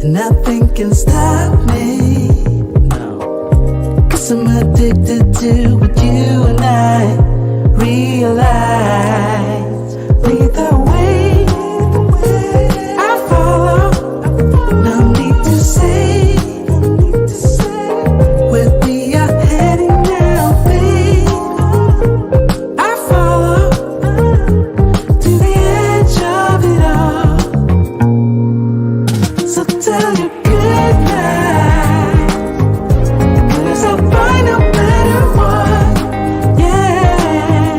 Nothing can stop me. No. 'Cause I'm addicted to what you and I realize. Lead the way, I follow. No need to say where we are heading now, babe. I follow to the edge of it all. So tell your good night, 'cause I'll find a better one. Yeah,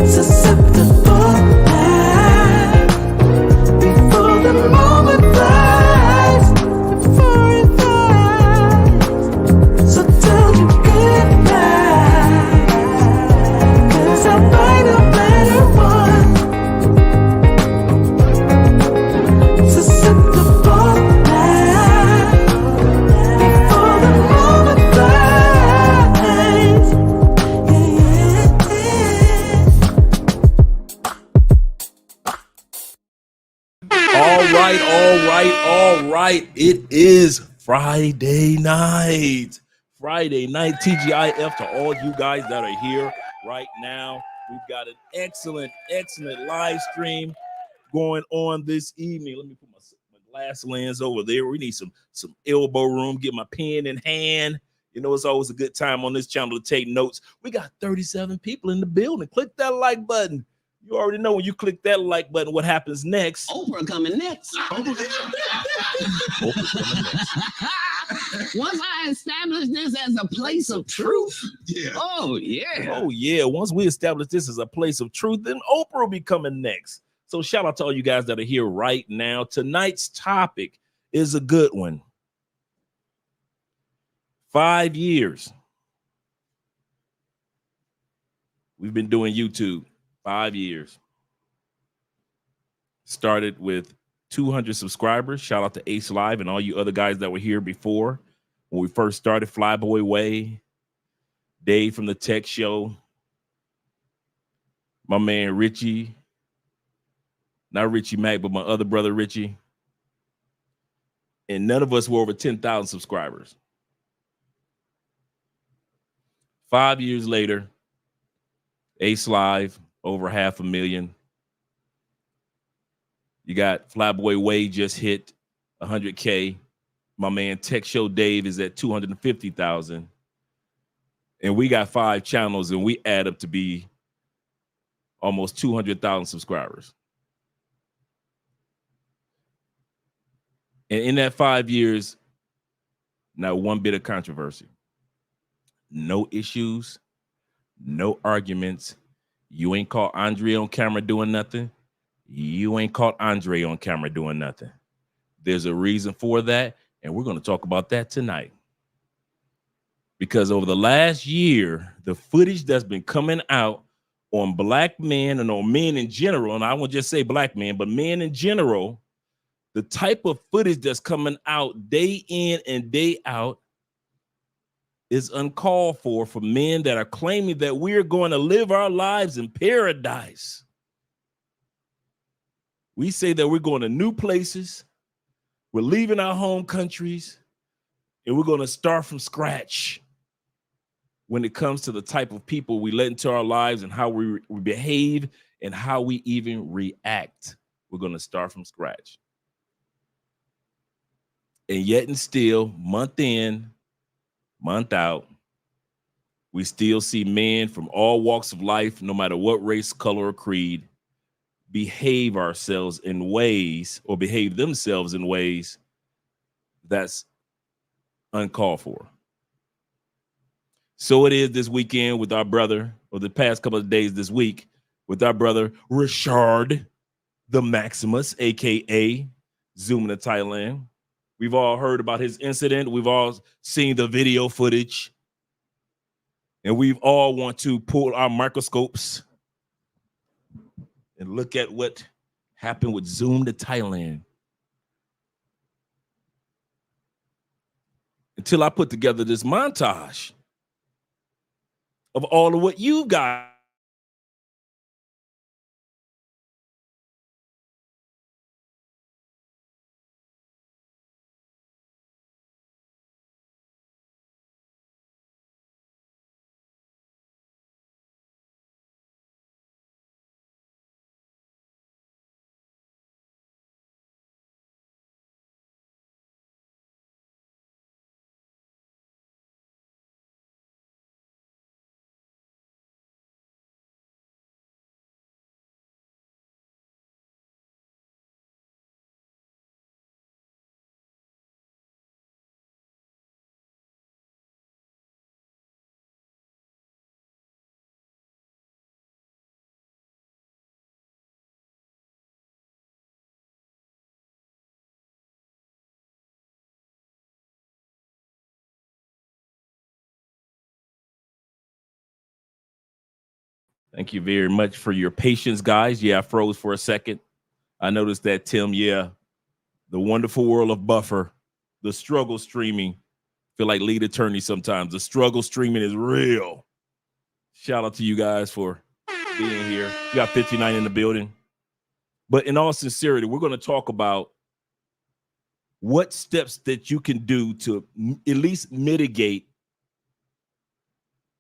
susceptible now before the moment flies, before it flies. So tell your good night, 'cause I'll find a better one. Susceptible now before the moment flies. All right. It is Friday night. TGIF to all you guys that are here right now. We've got an excellent live stream going on this evening. Let me put my glass lens over there. We need some elbow room. Get my pen in hand. You know, it's always a good time on this channel to take notes. We got 37 people in the building. Click that like button. You already know when you click that like button, what happens next. Oprah coming next. Oprah's coming next. Once I establish this as a place of truth. Yeah. Oh, yeah. Oh, yeah. Once we establish this as a place of truth, then Oprah will be coming next. So shout out to all you guys that are here right now. Tonight's topic is a good one. 5 years. We've been doing YouTube. 5 years. Started with 200 subscribers. Shout out to Ace Live and all you other guys that were here before. When we first started, Flyboy Way, Dave from the Tech Show, my man Richie, not Richie Mack, but my other brother Richie. And none of us were over 10,000 subscribers. 5 years later, Ace Live, over 500,000. You got Flyboy Way just hit 100K. My man Tech Show Dave is at 250,000. And we got 5 channels and we add up to be almost 200,000 subscribers. And in that 5 years, not one bit of controversy. No issues, no arguments. You ain't caught Andrea on camera doing nothing. You ain't caught Andre on camera doing nothing. There's a reason for that, and we're going to talk about that tonight. Because over the last year, the footage that's been coming out on black men and on men in general, and I won't just say black men, but men in general, the type of footage that's coming out day in and day out is uncalled for men that are claiming that we're going to live our lives in paradise. We say that we're going to new places, we're leaving our home countries, and we're going to start from scratch when it comes to the type of people we let into our lives and how we behave and how we even react. We're going to start from scratch. And yet and still, month in, month out, we still see men from all walks of life, no matter what race, color, or creed, behave ourselves in ways or behave themselves in ways that's uncalled for. So it is this weekend with our brother, or the past couple of days this week, with our brother Richard the Maximus, aka Zoom to Thailand. We've all heard about his incident. We've all seen the video footage. And we've all want to pull our microscopes and look at what happened with Zoom to Thailand. Until I put together this montage of all of what you guys Thank you very much for your patience, guys. Yeah, I froze for a second. I noticed that, Tim. Yeah, the wonderful world of Buffer, the struggle streaming. Feel like lead attorney sometimes. The struggle streaming is real. Shout out to you guys for being here. We got 59 in the building. But in all sincerity, we're going to talk about what steps that you can do to at least mitigate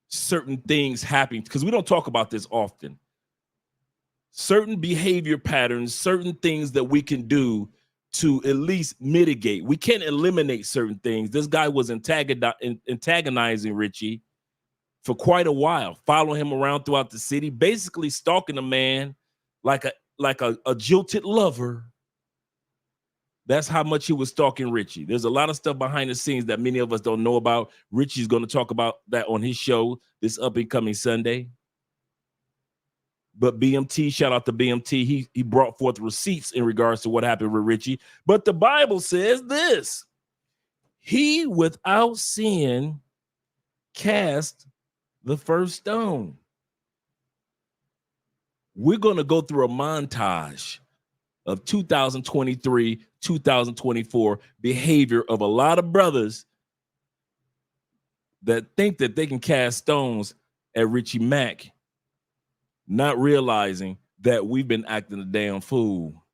certain things happening, because we don't talk about this often. Certain behavior patterns, certain things that we can do to at least mitigate. We can't eliminate certain things. This guy was antagonizing Richie for quite a while, following him around throughout the city, basically stalking a man like a jilted lover. That's how much he was stalking Richie. There's a lot of stuff behind the scenes that many of us don't know about. Richie's going to talk about that on his show this up and coming Sunday. But BMT, shout out to BMT. He brought forth receipts in regards to what happened with Richie. But the Bible says this: he without sin cast the first stone. We're going to go through a montage of 2023, 2024 behavior of a lot of brothers that think that they can cast stones at Richie Mack, not realizing that we've been acting a damn fool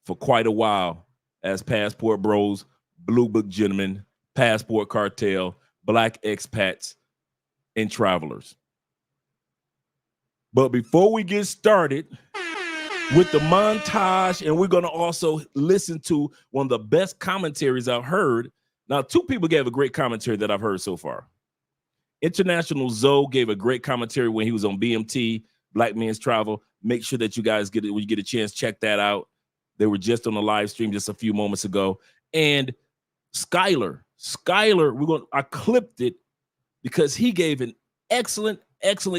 for quite a while as Passport Bros, Blue Book Gentlemen, Passport Cartel, Black Expats, and Travelers. But before we get started with the montage, and we're going to also listen to one of the best commentaries I've heard. Now, two people gave a great commentary that I've heard so far. International Zoe gave a great commentary when he was on BMT, Black Men's Travel. Make sure that you guys get it when you get a chance. Check that out. They were just on the live stream just a few moments ago. And Skylar, I clipped it because he gave an excellent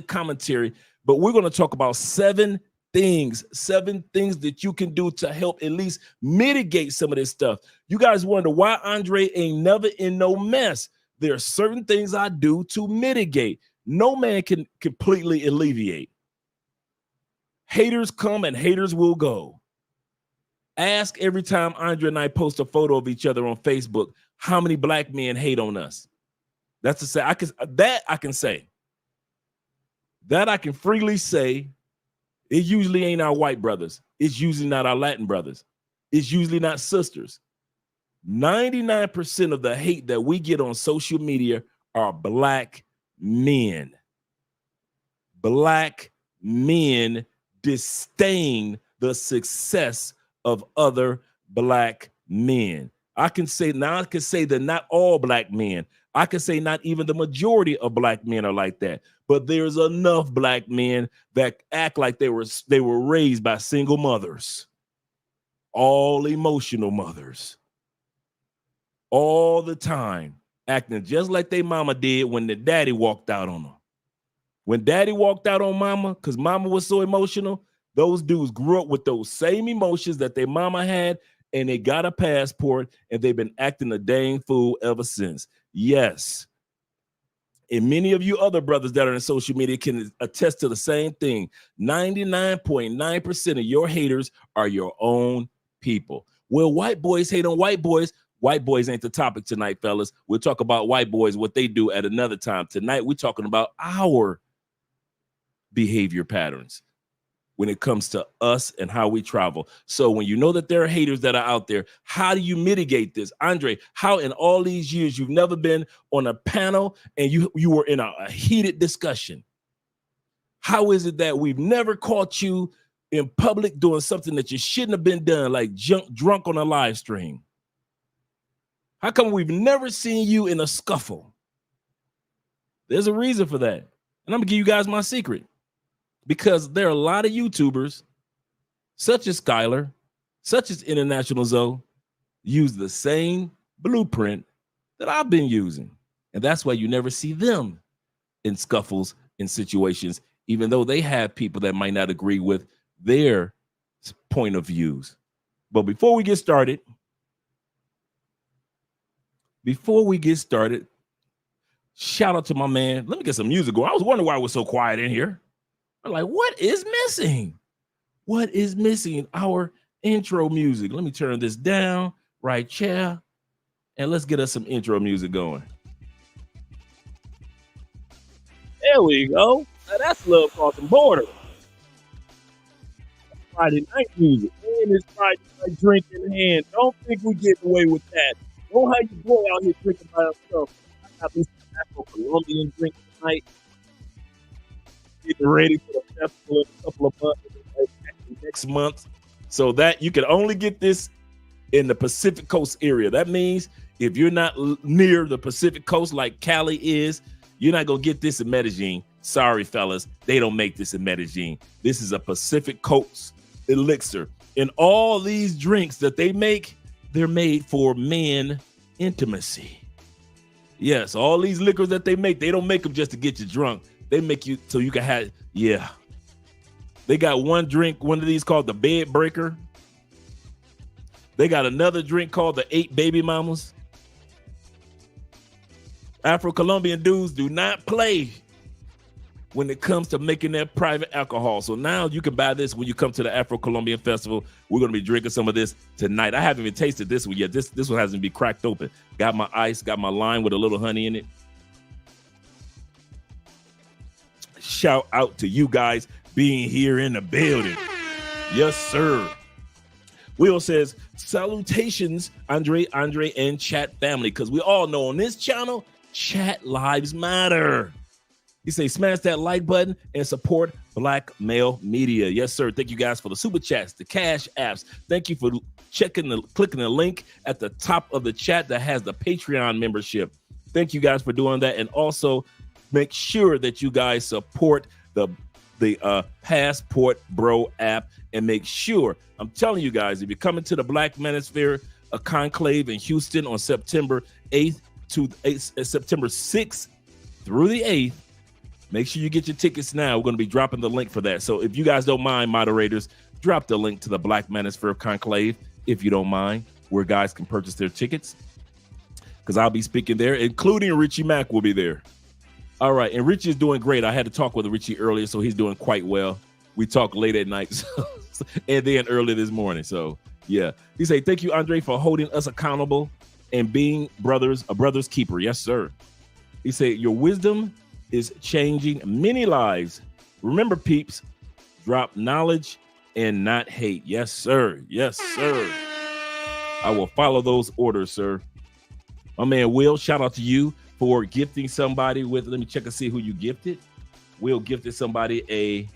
commentary. But we're going to talk about seven things that you can do to help at least mitigate some of this stuff. You guys wonder why Andre ain't never in no mess. There are certain things I do to mitigate. No man can completely alleviate. Haters come and haters will go. Ask every time Andre and I post a photo of each other on Facebook, how many black men hate on us. That's to say, I can say. That I can freely say. It usually ain't our white brothers. It's usually not our Latin brothers. It's usually not sisters. 99% of the hate that we get on social media are black men. Black men disdain the success of other black men. I can say that not all black men. I can say not even the majority of black men are like that. But there's enough black men that act like they were raised by single mothers, all emotional mothers, all the time, acting just like they mama did when the daddy walked out on them. When daddy walked out on mama, because mama was so emotional, those dudes grew up with those same emotions that their mama had, and they got a passport, and they've been acting a dang fool ever since. Yes. And many of you other brothers that are in social media can attest to the same thing. 99.9% of your haters are your own people. Well, white boys hate on white boys. White boys ain't the topic tonight, fellas. We'll talk about white boys, what they do at another time. Tonight, we're talking about our behavior patterns when it comes to us and how we travel. So when you know that there are haters that are out there, how do you mitigate this? Andre, how in all these years you've never been on a panel and you were in a heated discussion? How is it that we've never caught you in public doing something that you shouldn't have been done, like drunk on a live stream? How come we've never seen you in a scuffle? There's a reason for that. And I'm gonna give you guys my secret. Because there are a lot of YouTubers, such as Skylar, such as International Zoe, use the same blueprint that I've been using. And that's why you never see them in scuffles, in situations, even though they have people that might not agree with their point of views. But before we get started, shout out to my man. Let me get some music going. I was wondering why it was so quiet in here. I'm like, what is missing? What is missing? Our intro music. Let me turn this down right here, and let's get us some intro music going. There we go. Now that's love crossing border. Friday night music. And it's Friday night drink in hand. Don't think we get away with that. Don't have your boy out here drinking by himself. I got this Colombian drink tonight. Getting ready for the festival in a couple of months, next month. So that you can only get this in the Pacific Coast area. That means if you're not near the Pacific Coast like Cali is, you're not going to get this in Medellin. Sorry, fellas. They don't make this in Medellin. This is a Pacific Coast elixir. And all these drinks that they make, they're made for men intimacy. Yes, all these liquors that they make, they don't make them just to get you drunk. They make you so you can have, yeah. They got one drink, one of these called the Bed Breaker. They got another drink called the 8 Baby Mamas. Afro-Colombian dudes do not play when it comes to making their private alcohol. So now you can buy this when you come to the Afro-Colombian Festival. We're going to be drinking some of this tonight. I haven't even tasted this one yet. This one hasn't been cracked open. Got my ice, got my lime with a little honey in it. Shout out to you guys being here in the building. Yes, sir. Will says, salutations, Andre, and chat family, because we all know on this channel, chat lives matter. He say, smash that like button and support Black Male Media. Yes, sir. Thank you guys for the super chats, the cash apps. Thank you for clicking the link at the top of the chat that has the Patreon membership. Thank you guys for doing that. And also make sure that you guys support the Passport Bro app, and make sure, I'm telling you guys, if you're coming to the Black Manosphere Conclave in Houston on September 8th to September 6th through the 8th, make sure you get your tickets now. We're going to be dropping the link for that. So if you guys don't mind, moderators, drop the link to the Black Manosphere Conclave, if you don't mind, where guys can purchase their tickets, because I'll be speaking there, including Richie Mack will be there. All right, and Richie is doing great. I had to talk with Richie earlier, so he's doing quite well. We talked late at night, and then early this morning. So, yeah. He said, thank you, Andre, for holding us accountable and being a brother's keeper. Yes, sir. He said, your wisdom is changing many lives. Remember, peeps, drop knowledge and not hate. Yes, sir. Yes, sir. I will follow those orders, sir. My man, Will, shout out to you for gifting somebody with, let me check and see who you gifted. Will gifted somebody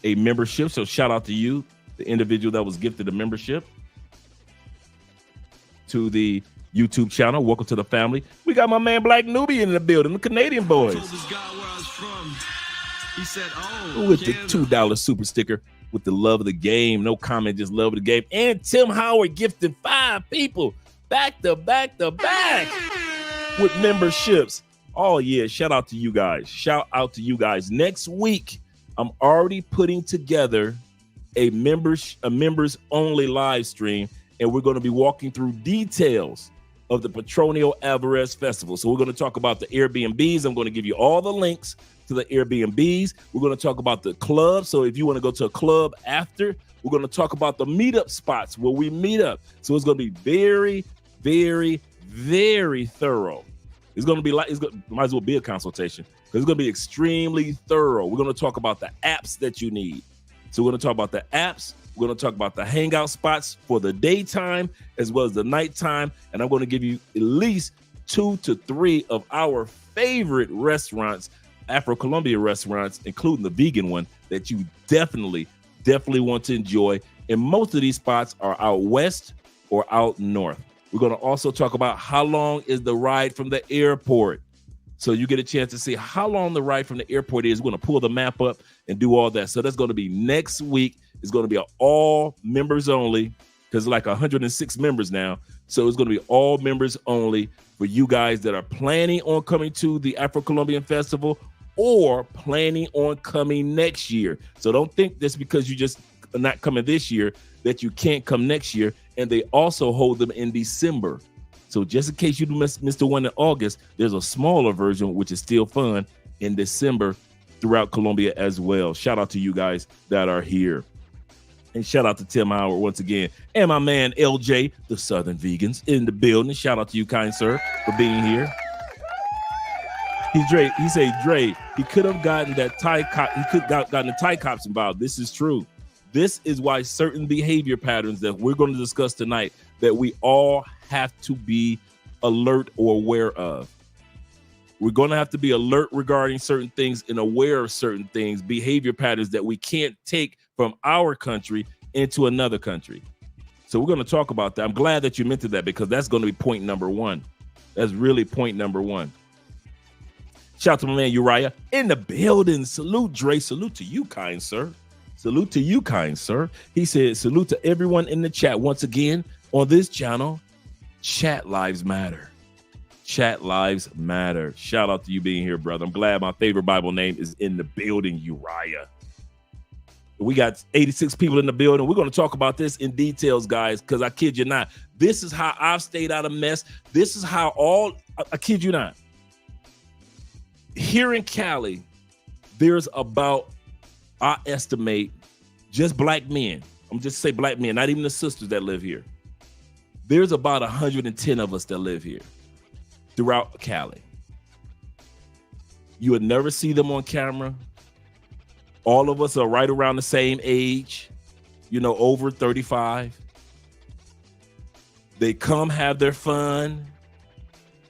a membership. So shout out to you, the individual that was gifted a membership to the YouTube channel. Welcome to the family. We got my man Black Nubian in the building, the Canadian boys. He said, with the $2 super sticker with the love of the game. No comment, just love of the game. And Tim Howard gifted 5 people back to back with memberships. Oh yeah, shout out to you guys. Shout out to you guys. Next week, I'm already putting together a members only live stream, and we're going to be walking through details of the Petronio Alvarez Festival. So we're going to talk about the Airbnbs. I'm going to give you all the links to the Airbnbs. We're going to talk about the club. So if you want to go to a club after, we're going to talk about the meetup spots where we meet up. So it's going to be very, very, very thorough. It's going to be like, might as well be a consultation, because it's going to be extremely thorough. We're going to talk about the apps that you need. So we're going to talk about the apps. We're going to talk about the hangout spots for the daytime as well as the nighttime. And I'm going to give you at least 2 to 3 of our favorite restaurants, Afro-Colombian restaurants, including the vegan one, that you definitely want to enjoy. And most of these spots are out west or out north. We're going to also talk about how long is the ride from the airport. So you get a chance to see how long the ride from the airport is. We're going to pull the map up and do all that. So that's going to be next week. It's going to be all members only, because like 106 members now. So it's going to be all members only for you guys that are planning on coming to the Afro-Colombian Festival or planning on coming next year. So don't think that's because you just are not coming this year that you can't come next year. And they also hold them in December. So just in case you missed the one in August, there's a smaller version, which is still fun, in December throughout Colombia as well. Shout out to you guys that are here. And shout out to Tim Howard once again. And my man LJ, the Southern Vegans, in the building. Shout out to you, kind sir, for being here. He said, Dre, he could have gotten that gotten the Thai cops involved. This is true. This is why certain behavior patterns that we're going to discuss tonight that we all have to be alert or aware of. We're going to have to be alert regarding certain things and aware of certain things, behavior patterns that we can't take from our country into another country. So we're going to talk about that. I'm glad that you mentioned that because that's going to be point number one. That's really point number one. Shout out to my man Uriah in the building. Salute, Dre. Salute to you, kind sir. Salute to you, kind sir. He said, salute to everyone in the chat. Once again, on this channel, chat lives matter. Chat lives matter. Shout out to you being here, brother. I'm glad my favorite Bible name is in the building, Uriah. We got 86 people in the building. We're going to talk about this in details, guys, because I kid you not. This is how I've stayed out of mess. This is how I kid you not. Here in Cali, there's about, I estimate, just black men. I'm just say black men, not even the sisters that live here. There's about 110 of us that live here throughout Cali. You would never see them on camera. All of us are right around the same age, over 35. They come have their fun.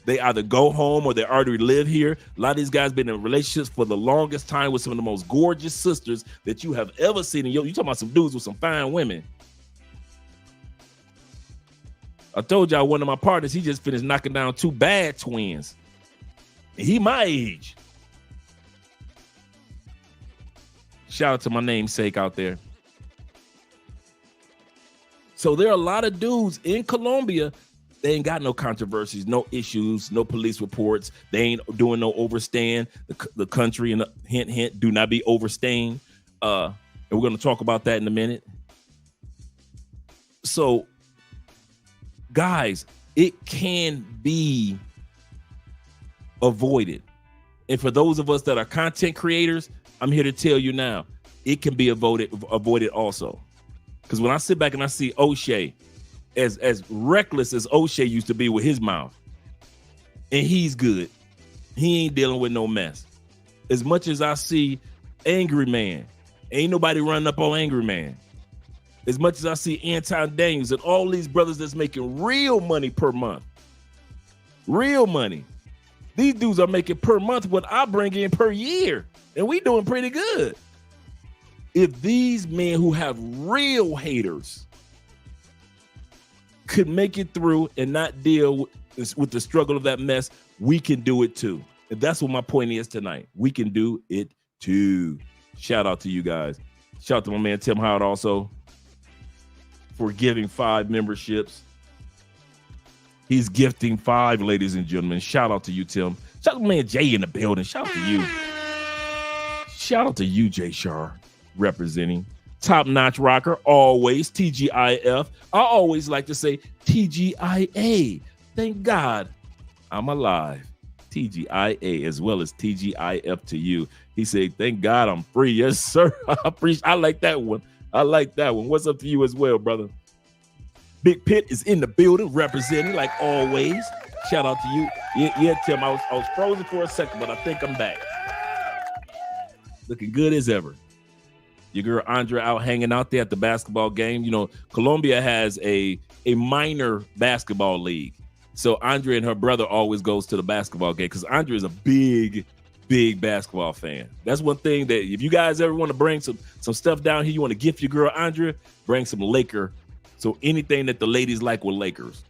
They either go home or they already live here. A lot of these guys been in relationships for the longest time with some of the most gorgeous sisters that you have ever seen. You talking about some dudes with some fine women. I told y'all one of my partners, he just finished knocking down 2 bad twins. And he my age. Shout out to my namesake out there. So there are a lot of dudes in Colombia. They ain't got no controversies, no issues, no police reports. They ain't doing no overstaying the country. And hint, hint, do not be overstaying. And we're going to talk about that in a minute. So, guys, it can be avoided. And for those of us that are content creators, I'm here to tell you now, it can be avoided also. Because when I sit back and I see O'Shea, as reckless as O'Shea used to be with his mouth, and he's good, he ain't dealing with no mess. As much as I see Angry Man, ain't nobody running up on Angry Man. As much as I see Anton Daniels and all these brothers that's making real money per month, real money. These dudes are making per month what I bring in per year, and we doing pretty good. If these men who have real haters could make it through and not deal with the struggle of that mess, we can do it too. And that's what my point is tonight. We can do it too. Shout out to you guys. Shout out to my man Tim Howard also for giving 5 memberships. He's gifting 5, ladies and gentlemen. Shout out to you, Tim. Shout out to my man Jay in the building. Shout out to you. Shout out to you, Jay Shar, representing. Top-notch rocker, always, TGIF. I always like to say TGIA. Thank God I'm alive. TGIA as well as TGIF to you. He said, thank God I'm free. Yes, sir. I like that one. I like that one. What's up to you as well, brother? Big Pitt is in the building, representing like always. Shout out to you. Yeah, Tim, I was frozen for a second, but I think I'm back. Looking good as ever. Your girl Andrea out hanging out there at the basketball game. Colombia has a minor basketball league. So Andrea and her brother always goes to the basketball game because Andrea is a big basketball fan. That's one thing that if you guys ever want to bring some stuff down here, you want to gift your girl Andrea, bring some Laker. So anything that the ladies like with Lakers,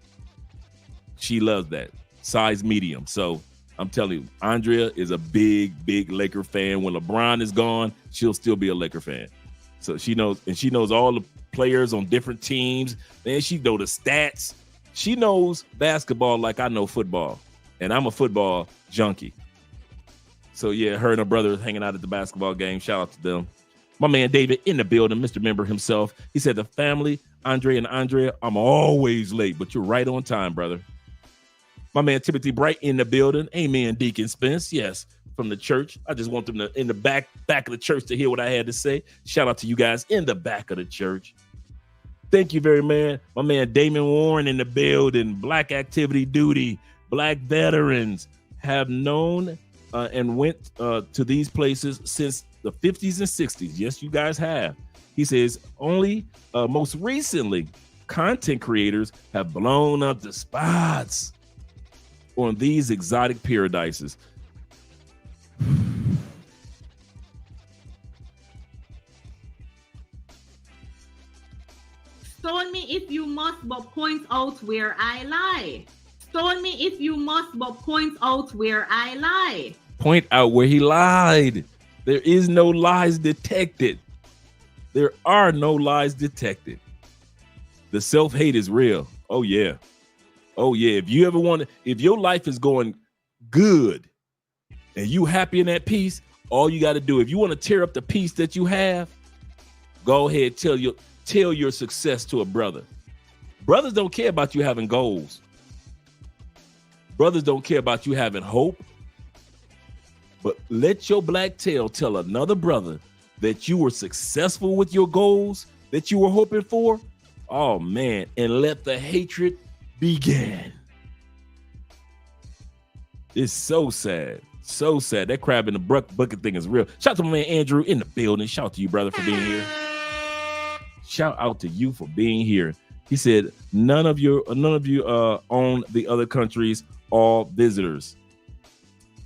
she loves that. Size medium. So I'm telling you, Andrea is a big Laker fan. When LeBron is gone, she'll still be a Laker fan. So she knows all the players on different teams. And she knows the stats. She knows basketball like I know football. And I'm a football junkie. So yeah, her and her brother hanging out at the basketball game. Shout out to them. My man David in the building, Mr. Member himself. He said the family, Andre and Andrea, I'm always late, but you're right on time, brother. My man Timothy Bright in the building. Amen, Deacon Spence. Yes, from the church. I just want them to in the back of the church to hear what I had to say. Shout out to you guys in the back of the church. Thank you very much. My man Damon Warren in the building. Black Activity Duty. Black veterans have known and went to these places since the 50s and 60s. Yes, you guys have. He says only most recently content creators have blown up the spots on these exotic paradises. Stone me if you must, but point out where I lie. Stone me if you must, but point out where I lie. Point out where he lied. There is no lies detected. There are no lies detected. The self-hate is real. Oh yeah. Oh yeah. If you ever want to, if your life is going good and you happy in that peace, all you got to do, if you want to tear up the peace that you have, go ahead, tell your success to a brother. Brothers don't care about you having goals. Brothers don't care about you having hope. But let your black tail tell another brother that you were successful with your goals that you were hoping for. Oh man, and let the hatred begin. It's so sad. So sad. That crab in the bucket thing is real. Shout out to my man Andrew in the building. Shout out to you, brother, for being here. Shout out to you for being here. He said, none of you own the other countries, all visitors.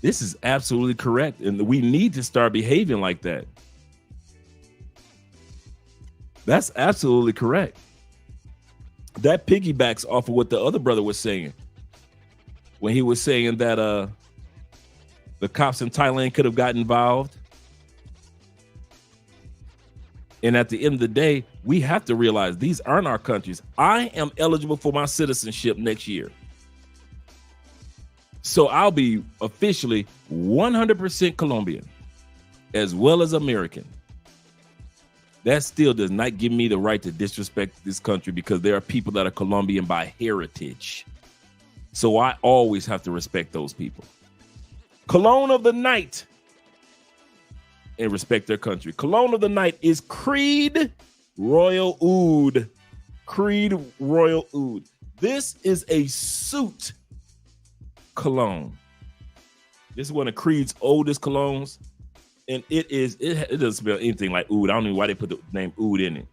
This is absolutely correct. And we need to start behaving like that. That's absolutely correct. That piggybacks off of what the other brother was saying when he was saying that the cops in Thailand could have got involved. And at the end of the day, we have to realize these aren't our countries. I am eligible for my citizenship next year. So I'll be officially 100% Colombian as well as American. That still does not give me the right to disrespect this country because there are people that are Colombian by heritage. So I always have to respect those people. Cologne of the night and respect their country. Cologne of the night is Creed Royal Oud. Creed Royal Oud. This is a suit cologne. This is one of Creed's oldest colognes. And it doesn't smell anything like oud. I don't know why they put the name oud in it.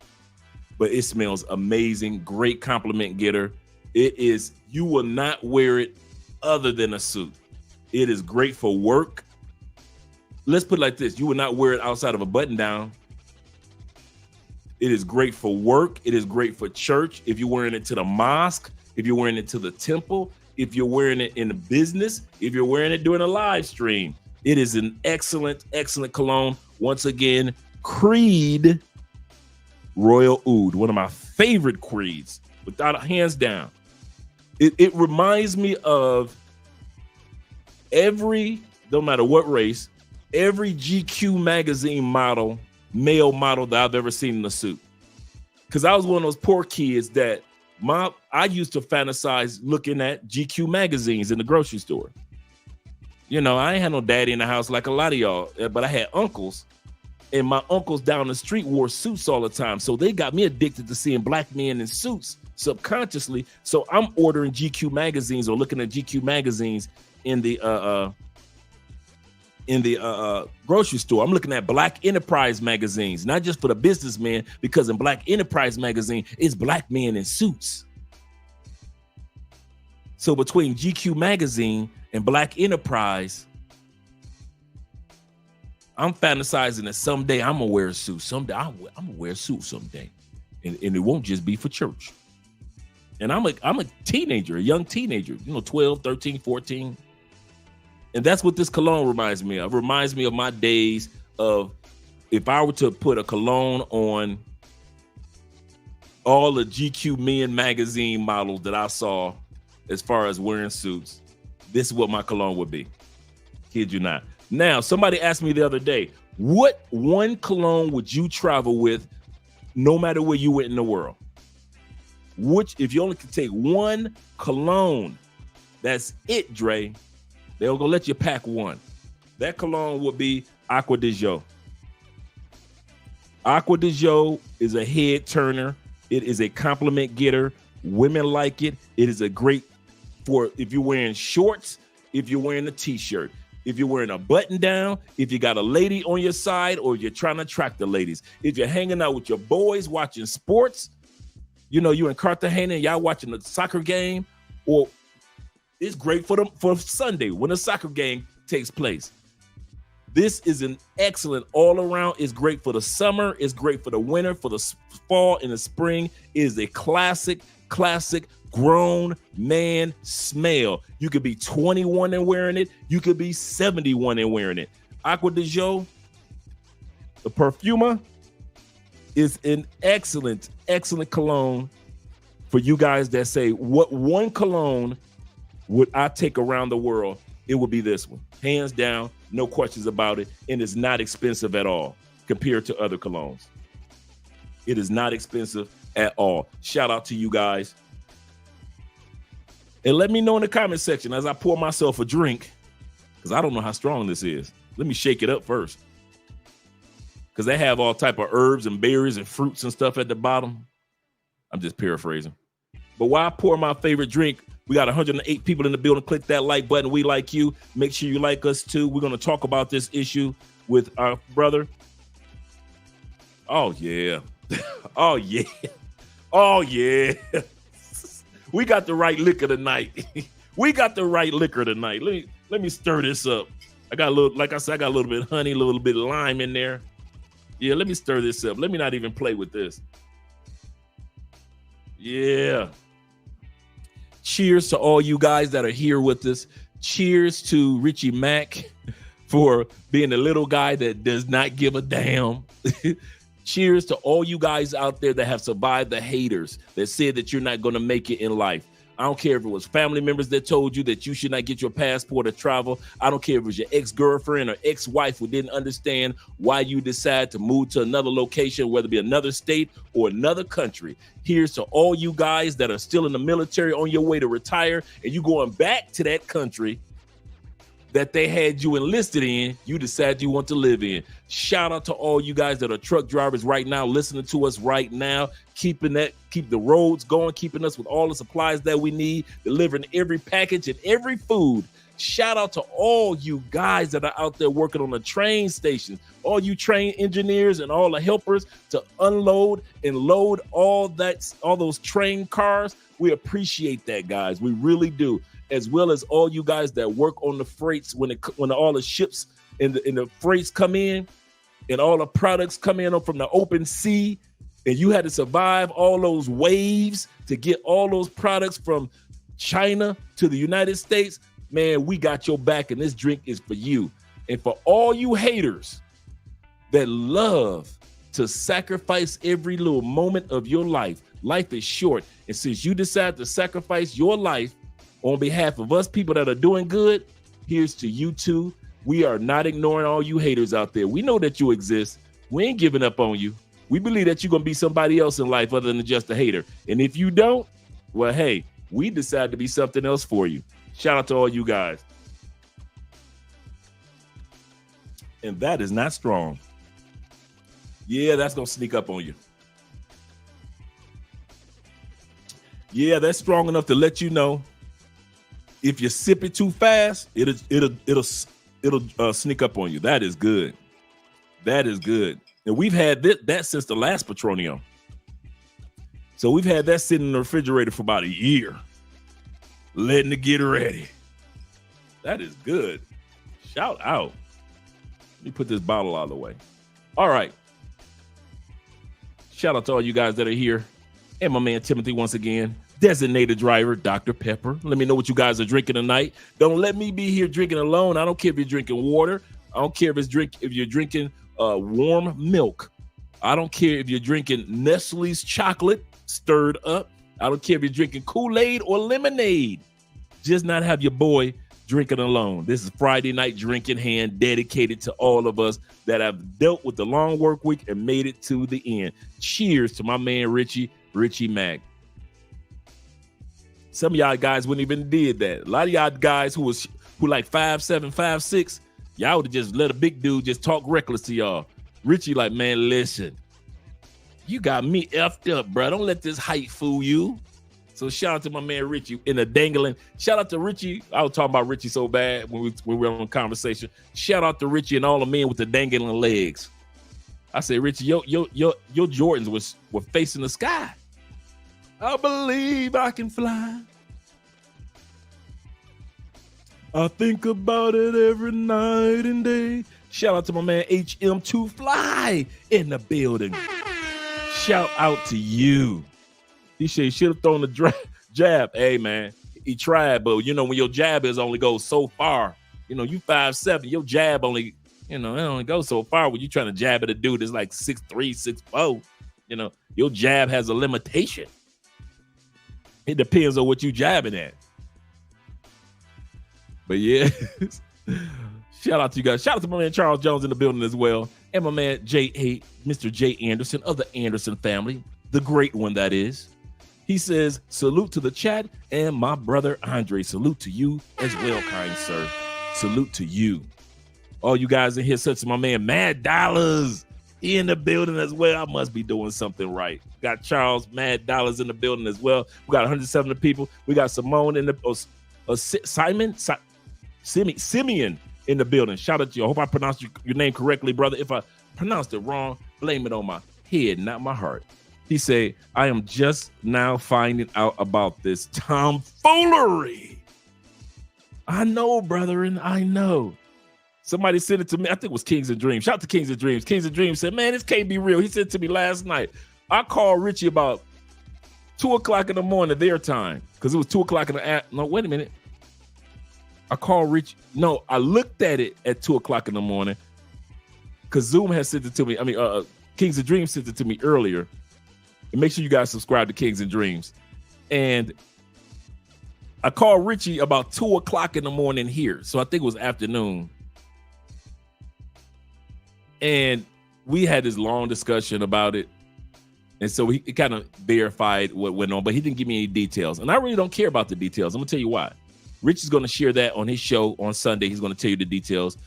But it smells amazing. Great compliment getter. It is, you will not wear it other than a suit. It is great for work. Let's put it like this. You will not wear it outside of a button down. It is great for work. It is great for church. If you're wearing it to the mosque, if you're wearing it to the temple, if you're wearing it in the business, if you're wearing it during a live stream, it is an excellent, excellent cologne. Once again, Creed Royal Oud, one of my favorite Creeds, without a hands down. It reminds me of no matter what race, every GQ magazine model, male model that I've ever seen in a suit. Because I was one of those poor kids that I used to fantasize looking at GQ magazines in the grocery store. You know, I ain't had no daddy in the house like a lot of y'all, but I had uncles, and my uncles down the street wore suits all the time. So they got me addicted to seeing black men in suits subconsciously. So I'm ordering GQ magazines or looking at GQ magazines in the grocery store. I'm looking at Black Enterprise magazines, not just for the businessman, because in Black Enterprise magazine, it's black men in suits. So between GQ magazine and Black Enterprise, I'm fantasizing that someday I'm gonna wear a suit. Someday I'm gonna wear a suit someday, and it won't just be for church. And I'm a teenager, a young teenager, 12, 13, 14. And that's what this cologne reminds me of. It reminds me of my days of if I were to put a cologne on all the GQ men magazine models that I saw as far as wearing suits, this is what my cologne would be. Kid you not. Now, somebody asked me the other day, what one cologne would you travel with no matter where you went in the world? If you only could take one cologne, that's it, Dre. They'll go let you pack one. that cologne would be Aqua de Jo. Aqua de Jo is a head turner. It is a compliment getter. Women like it. It is a great for if you're wearing shorts, if you're wearing a t-shirt, if you're wearing a button down, if you got a lady on your side, or you're trying to attract the ladies. If you're hanging out with your boys watching sports, you know, you in Cartagena and y'all watching a soccer game, or it's great for them for Sunday when a soccer game takes place. This is an excellent all around. It's great for the summer. It's great for the winter, for the fall and the spring. It is a classic grown man smell. You could be 21 and wearing it. You could be 71 and wearing it. Aqua de Jo, the perfumer, is an excellent cologne for you guys that say, what one cologne would I take around the world? It would be this one. Hands down, no questions about it. And it's not expensive at all compared to other colognes. It is not expensive at all. Shout out to you guys. And let me know in the comment section as I pour myself a drink, because I don't know how strong this is. Let me shake it up first, because they have all type of herbs and berries and fruits and stuff at the bottom. I'm just paraphrasing. But while I pour my favorite drink, we got 108 people in the building. Click that like button. We like you. Make sure you like us too. We're going to talk about this issue with our brother. Oh, yeah. Oh, yeah. Oh, yeah. We got the right liquor tonight. We got the right liquor tonight. Let me stir this up. I got a little, like I said, I got a little bit of honey, a little bit of lime in there. Yeah, let me stir this up. Let me not even play with this. Yeah. Cheers to all you guys that are here with us. Cheers to Richie Mack for being the little guy that does not give a damn. Cheers to all you guys out there that have survived the haters that said that you're not going to make it in life. I don't care if it was family members that told you that you should not get your passport or travel. I don't care if it was your ex-girlfriend or ex-wife who didn't understand why you decided to move to another location, whether it be another state or another country. Here's to all you guys that are still in the military on your way to retire and you going back to that country that they had you enlisted in, you decide you want to live in. Shout out to all you guys that are truck drivers right now, listening to us right now, keep the roads going, keeping us with all the supplies that we need, delivering every package and every food. Shout out to all you guys that are out there working on the train stations, all you train engineers and all the helpers to unload and load all those train cars. We appreciate that, guys. We really do. As well as all you guys that work on the freights when all the ships and the freights come in and all the products come in from the open sea, and you had to survive all those waves to get all those products from China to the United States. Man, we got your back, and this drink is for you. And for all you haters that love to sacrifice every little moment of your life, life is short. And since you decide to sacrifice your life on behalf of us people that are doing good, here's to you too. We are not ignoring all you haters out there. We know that you exist. We ain't giving up on you. We believe that you're going to be somebody else in life other than just a hater. And if you don't, well, hey, we decide to be something else for you. Shout out to all you guys. And that is not strong. Yeah, that's going to sneak up on you. Yeah, that's strong enough to let you know if you sip it too fast, it'll sneak up on you. That is good. That is good. And we've had that since the last Petroleum. So we've had that sitting in the refrigerator for about a year, letting it get ready. That is good. Shout out. Let me put this bottle out of the way. All right. Shout out to all you guys that are here. And my man Timothy once again. Designated driver, Dr. Pepper. Let me know what you guys are drinking tonight. Don't let me be here drinking alone. I don't care if you're drinking water. I don't care if you're drinking warm milk. I don't care if you're drinking Nestle's chocolate stirred up. I don't care if you're drinking Kool-Aid or lemonade. Just not have your boy drinking alone. This is Friday Night Drinking Hand, dedicated to all of us that have dealt with the long work week and made it to the end. Cheers to my man Richie Mack. Some of y'all guys wouldn't even did that. A lot of y'all guys who like 5'7", 5'6", Y'all would have just let a big dude just talk reckless to y'all. Richie like, man, listen, you got me effed up, bro. Don't let this height fool you. So shout out to my man Richie in the dangling. Shout out to Richie. I was talking about Richie so bad when we were on Conversation. Shout out to Richie and all the men with the dangling legs. I said, Richie, your Jordans were facing the sky. I believe I can fly. I think about it every night and day. Shout out to my man HM2 Fly in the building. Shout out to you. He should have thrown the jab. Hey, man, he tried, but you know, when your jab only goes so far, you know, you 5'7", your jab only, you know, it only goes so far when you're trying to jab at a dude that's like 6'3", 6'4". You know, your jab has a limitation. It depends on what you jabbing at. But yeah, shout out to you guys. Shout out to my man Charles Jones in the building as well. And my man Mr. J. Anderson of the Anderson family, the great one that is. He says, salute to the chat and my brother Andre. Salute to you as well, kind sir. Salute to you. All you guys in here, such as my man Mad Dollars. He in the building as well. I must be doing something right. Got Charles Mad Dollars in the building as well. We got 170 people. We got Simone in the Simeon in the building. Shout out to you. I hope I pronounced your name correctly, brother. If I pronounced it wrong, blame it on my head, not my heart. He said, I am just now finding out about this tomfoolery. I know, brethren, I know. Somebody sent it to me. I think it was Kings and Dreams. Shout out to Kings and Dreams. Kings and Dreams said, man, this can't be real. He said to me last night. I called Richie about 2 o'clock in the morning, their time, because it was 2 o'clock in the afternoon. No, wait a minute. I called Richie. No, I looked at it at 2 o'clock in the morning because Zoom had sent it to me. I mean, Kings and Dreams sent it to me earlier. And make sure you guys subscribe to Kings and Dreams. And I called Richie about 2 o'clock in the morning here. So I think it was afternoon. And we had this long discussion about it. And so he kind of verified what went on, but he didn't give me any details. And I really don't care about the details. I'm going to tell you why. Rich is going to share that on his show on Sunday. He's going to tell you the details.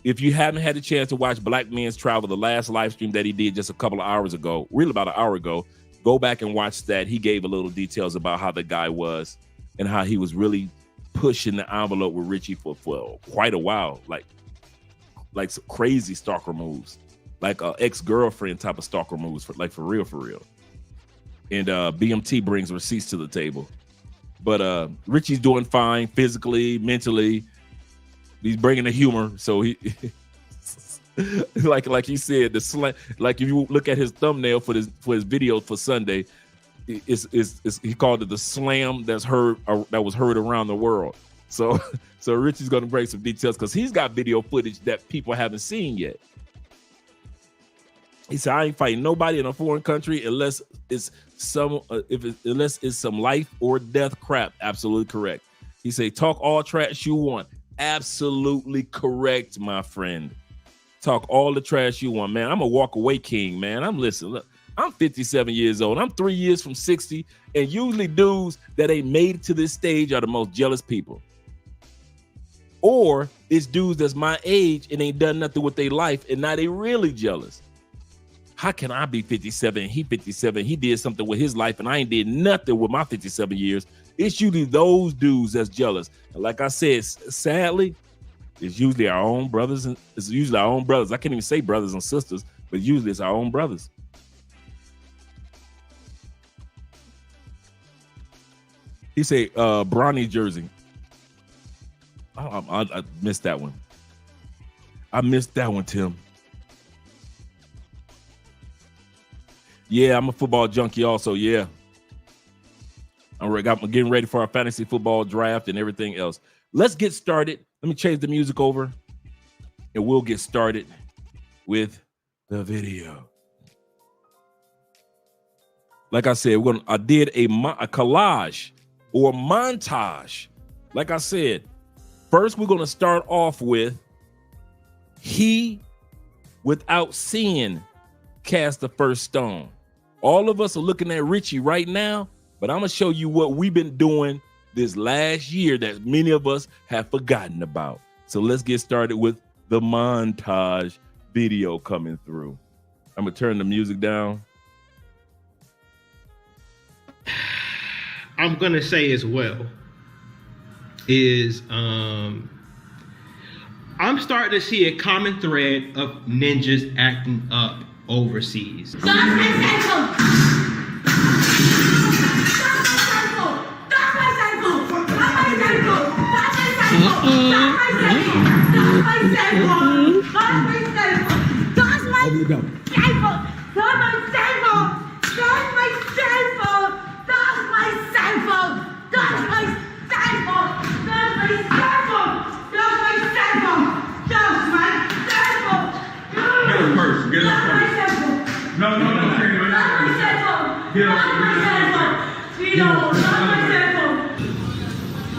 If you haven't had a chance to watch Black Men's Travel, the last live stream that he did just a couple of hours ago, really about an hour ago, go back and watch that. He gave a little details about how the guy was and how he was really pushing the envelope with Richie for quite a while, like some crazy stalker moves, like a ex-girlfriend type of stalker moves, for real. And BMT brings receipts to the table. But Richie's doing fine physically, mentally. He's bringing the humor, so he like he said, the slam. Like if you look at his thumbnail for his video for Sunday, is he called it the slam that was heard around the world. So Richie's gonna bring some details because he's got video footage that people haven't seen yet. He said, I ain't fighting nobody in a foreign country unless it's some life or death crap. Absolutely correct. He said, talk all trash you want. Absolutely correct, my friend. Talk all the trash you want, man. I'm a walk away king, man. I'm listening. Look, I'm 57 years old. I'm 3 years from 60. And usually dudes that ain't made it to this stage are the most jealous people. Or it's dudes that's my age and ain't done nothing with their life and now they really jealous. How can I be 57 and he 57? He did something with his life and I ain't did nothing with my 57 years. It's usually those dudes that's jealous. And like I said, sadly, it's usually our own brothers. I can't even say brothers and sisters, but usually it's our own brothers. He say, Bronny jersey. I missed that one. I missed that one, Tim. Yeah, I'm a football junkie also, yeah. I'm getting ready for our fantasy football draft and everything else. Let's get started. Let me change the music over and we'll get started with the video. Like I said, I did a collage or montage. Like I said, first we're going to start off with he, without seeing, cast the first stone. All of us are looking at Richie right now, but I'm going to show you what we've been doing this last year that many of us have forgotten about. So let's get started with the montage video coming through. I'm gonna turn the music down. I'm gonna say as well is I'm starting to see a common thread of ninjas acting up overseas.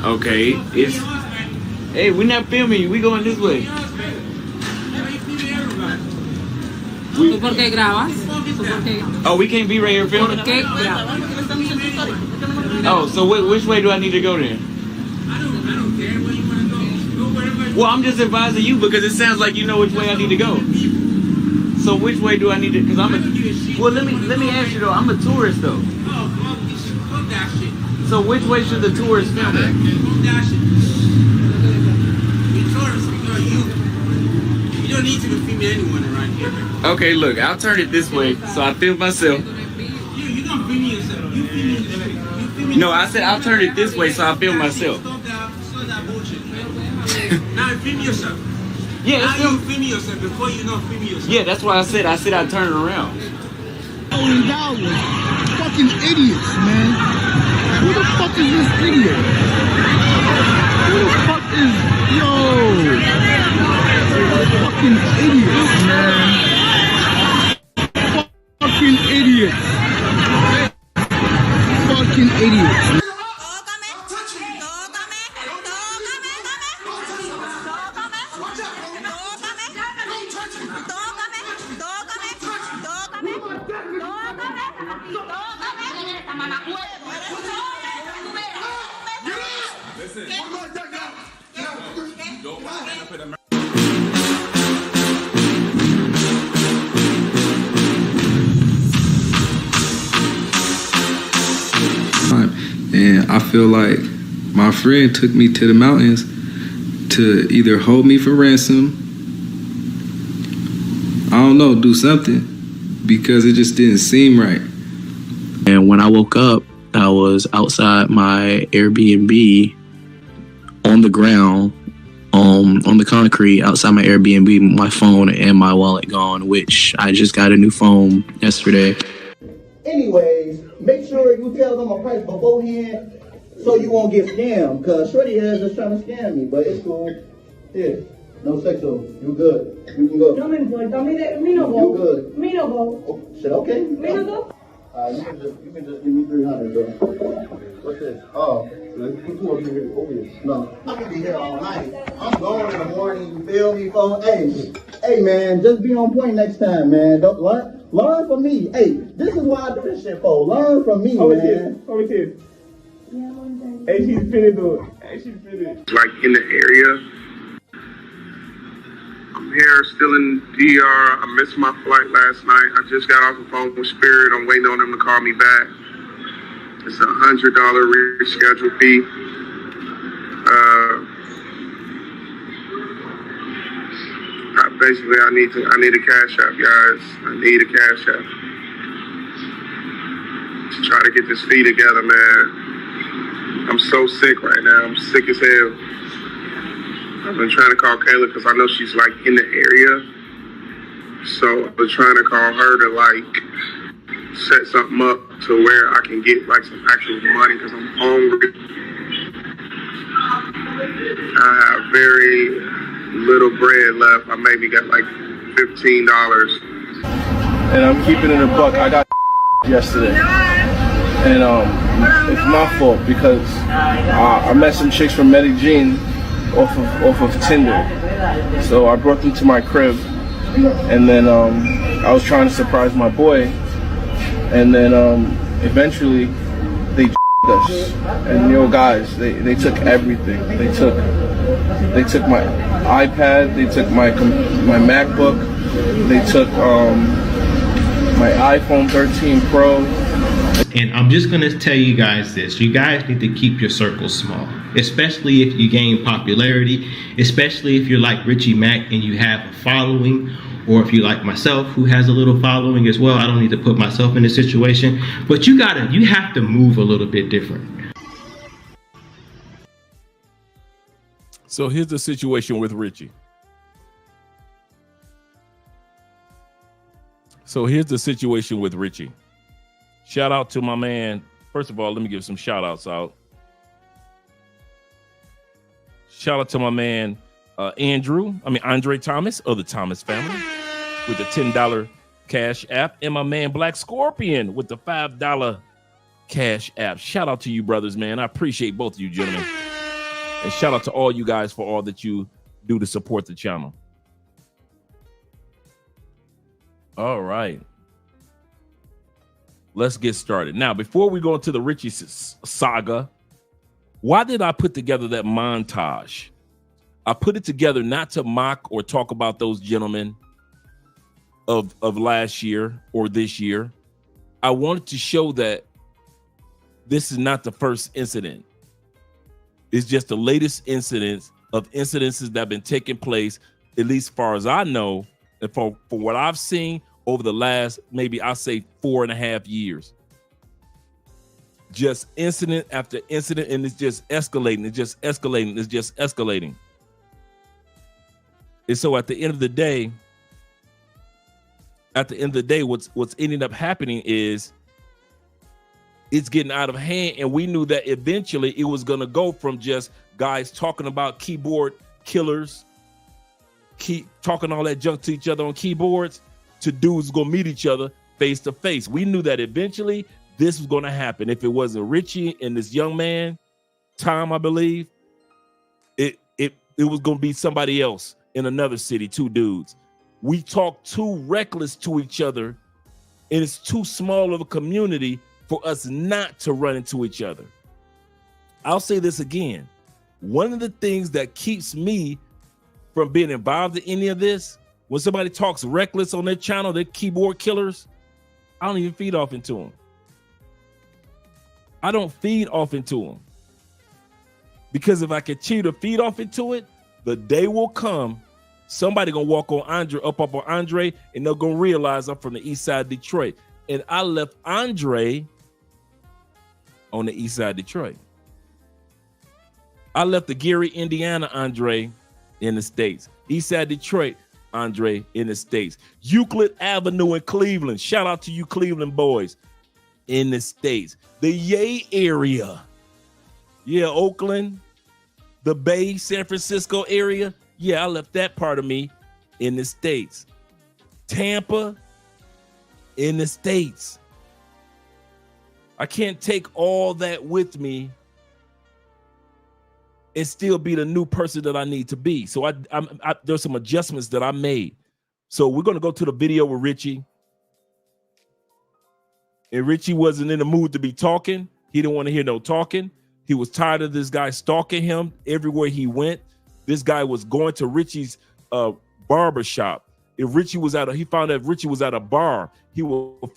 Okay, it's hey, we're not filming you. We going this way. ¿Tú por qué grabas? Oh, we can't be right here filming. ¿Por qué grabas? Oh, so which way do I need to go then? Well, I'm just advising you because it sounds like you know which way I need to go. So which way do I need to? Because I'm a. Well, let me ask you though. I'm a tourist though. So which way should the tourists film it? You don't need to be filming anyone around here. Okay, look, I'll turn it this way so I film myself. You don't film yourself. You film. No, I said I'll turn it this way so I film myself. Stop that bullshit. Now film yourself. Yeah, Now let's you film. film yourself before you not film yourself. Yeah, that's what I said. I said I'd turn it around. Fucking idiots, man. Who the fuck is this idiot? Who the fuck is fucking idiots, man. Fucking idiots. Fucking idiots. And I feel like my friend took me to the mountains to either hold me for ransom, I don't know, do something, because it just didn't seem right. And when I woke up, I was outside my Airbnb on the ground, on the concrete outside my Airbnb, my phone and my wallet gone, which I just got a new phone yesterday. Anyways, make sure you tell them a price beforehand so you won't get scammed, because Shorty is just trying to scam me, but it's cool. Here, no sexual. You good. You can go. No me importa. Me no go. You good. Me no go. Oh, shit, okay. Me no go. You can just give me 300, bro. What's this? Oh, you two of you over here. No, I can be here all night. I'm going in the morning, you feel me, folks? Hey, man, just be on point next time, man. Don't learn from me. Hey, this is why I do this shit, folks. Learn from me, man. Over here. Hey, she's finna do it. Hey, she's finna. Like in the area. I'm here still in DR. I missed my flight last night. I just got off the phone with Spirit. I'm waiting on them to call me back. It's a $100 reschedule fee. Basically, I need a cash app, guys. I need a cash app. Just try to get this fee together, man. I'm so sick right now. I'm sick as hell. I've been trying to call Kayla because I know she's like in the area. So I've been trying to call her to like set something up to where I can get like some actual money because I'm hungry. I have very little bread left. I maybe got like $15. And I'm keeping it a buck. I got yesterday. And it's my fault because I met some chicks from Medellin off of Tinder. So I brought them to my crib, and then I was trying to surprise my boy, and then eventually they us. And guys, they took everything. They took They took my iPad. They took my MacBook. They took my iPhone 13 Pro. And I'm just gonna tell you guys this: you guys need to keep your circle small, especially if you gain popularity, especially if you're like Richie Mack and you have a following, or if you like myself who has a little following as well. I don't need to put myself in this situation, but you have to move a little bit different. So here's the situation with Richie. Shout out to my man. First of all, let me give some shout outs out. Shout out to my man, Andre Thomas of the Thomas family with the $10 Cash App, and my man Black Scorpion with the $5 Cash App. Shout out to you brothers, man. I appreciate both of you gentlemen. And shout out to all you guys for all that you do to support the channel. All right. Let's get started. Now, before we go into the Richie saga, why did I put together that montage? I put it together not to mock or talk about those gentlemen of last year or this year. I wanted to show that this is not the first incident. It's just the latest incidences that have been taking place, at least as far as I know, and from what I've seen over the last, maybe I'll say 4.5 years. Just incident after incident, and it's just escalating. It's just escalating. It's just escalating. And so at the end of the day, what's ending up happening is it's getting out of hand, and we knew that eventually it was going to go from just guys talking about keyboard killers, talking all that junk to each other on keyboards, to dudes going to meet each other face to face. We knew that eventually this was going to happen. If it wasn't Richie and this young man, Tom, I believe, it was going to be somebody else in another city, two dudes. We talk too reckless to each other, and it's too small of a community for us not to run into each other. I'll say this again. One of the things that keeps me from being involved in any of this, when somebody talks reckless on their channel, they're keyboard killers, I don't even feed off into them. I don't feed off into them. Because if I continue to feed off into it, the day will come, somebody gonna walk on Andre, up on Andre, and they're gonna realize I'm from the east side of Detroit. And I left Andre on the east side of Detroit. I left the Gary, Indiana Andre in the States. East side Detroit Andre in the States. Euclid Avenue in Cleveland. Shout out to you Cleveland boys in the States. The Yay area. Yeah, Oakland, the Bay, San Francisco area. Yeah, I left that part of me in the States. Tampa in the States. I can't take all that with me and still be the new person that I need to be. So there's some adjustments that I made. So we're going to go to the video with Richie. And Richie wasn't in the mood to be talking. He didn't want to hear no talking. He was tired of this guy stalking him everywhere he went. This guy was going to Richie's barber shop. If Richie was he found out if Richie was at a bar, he will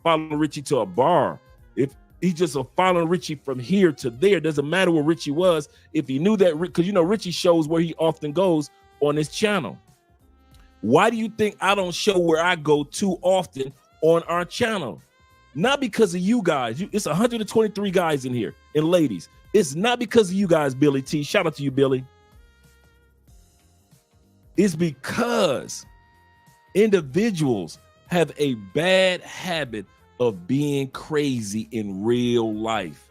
follow Richie to a bar. If he just following Richie from here to there, doesn't matter where Richie was. If he knew that, because you know Richie shows where he often goes on his channel. Why do you think I don't show where I go too often on our channel? Not because of you guys. It's 123 guys in here and ladies. It's not because of you guys, Billy T. Shout out to you, Billy. It's because individuals have a bad habit of being crazy in real life.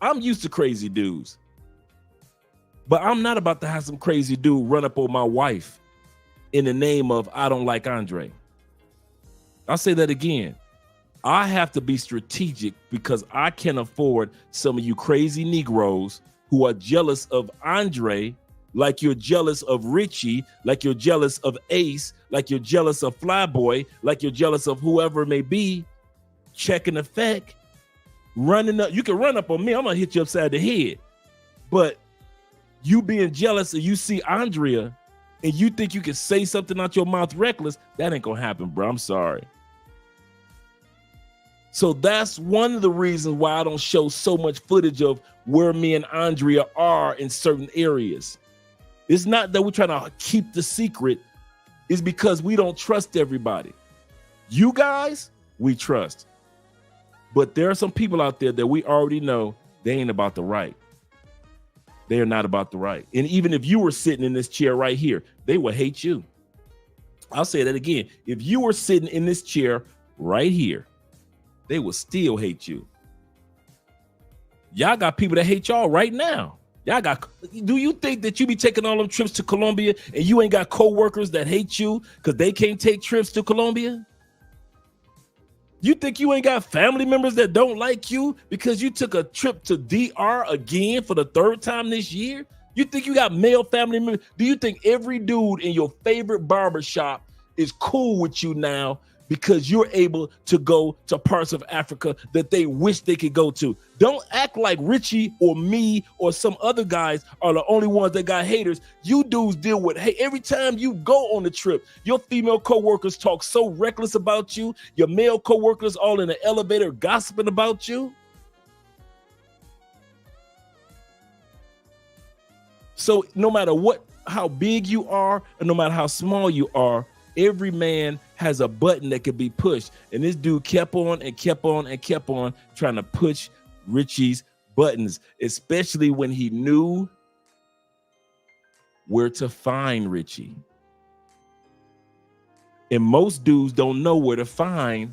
I'm used to crazy dudes, but I'm not about to have some crazy dude run up on my wife in the name of I don't like Andre. I'll say that again. I have to be strategic because I can't afford some of you crazy Negroes who are jealous of Andre, like you're jealous of Richie, like you're jealous of Ace, like you're jealous of Flyboy, like you're jealous of whoever it may be, checking effect, running up. You can run up on me, I'm gonna hit you upside the head. But you being jealous and you see Andrea and you think you can say something out your mouth reckless, that ain't gonna happen, bro. I'm sorry. So that's one of the reasons why I don't show so much footage of where me and Andrea are in certain areas. It's not that we're trying to keep the secret. It's because we don't trust everybody. You guys, we trust. But there are some people out there that we already know they ain't about the right. They are not about the right. And even if you were sitting in this chair right here, they will hate you. I'll say that again. If you were sitting in this chair right here, they will still hate you. Y'all got people that hate y'all right now. Y'all got, do you think that you be taking all them trips to Colombia and you ain't got co-workers that hate you because they can't take trips to Colombia? You think you ain't got family members that don't like you because you took a trip to DR again for the third time this year? You think you got male family members? Do you think every dude in your favorite barbershop is cool with you now because you're able to go to parts of Africa that they wish they could go to? Don't act like Richie or me or some other guys are the only ones that got haters. You dudes deal with hate. Every time you go on the trip, your female coworkers talk so reckless about you. Your male coworkers all in the elevator gossiping about you. So no matter how big you are, and no matter how small you are, every man has a button that could be pushed. And this dude kept on and kept on and kept on trying to push Richie's buttons, especially when he knew where to find Richie. And most dudes don't know where to find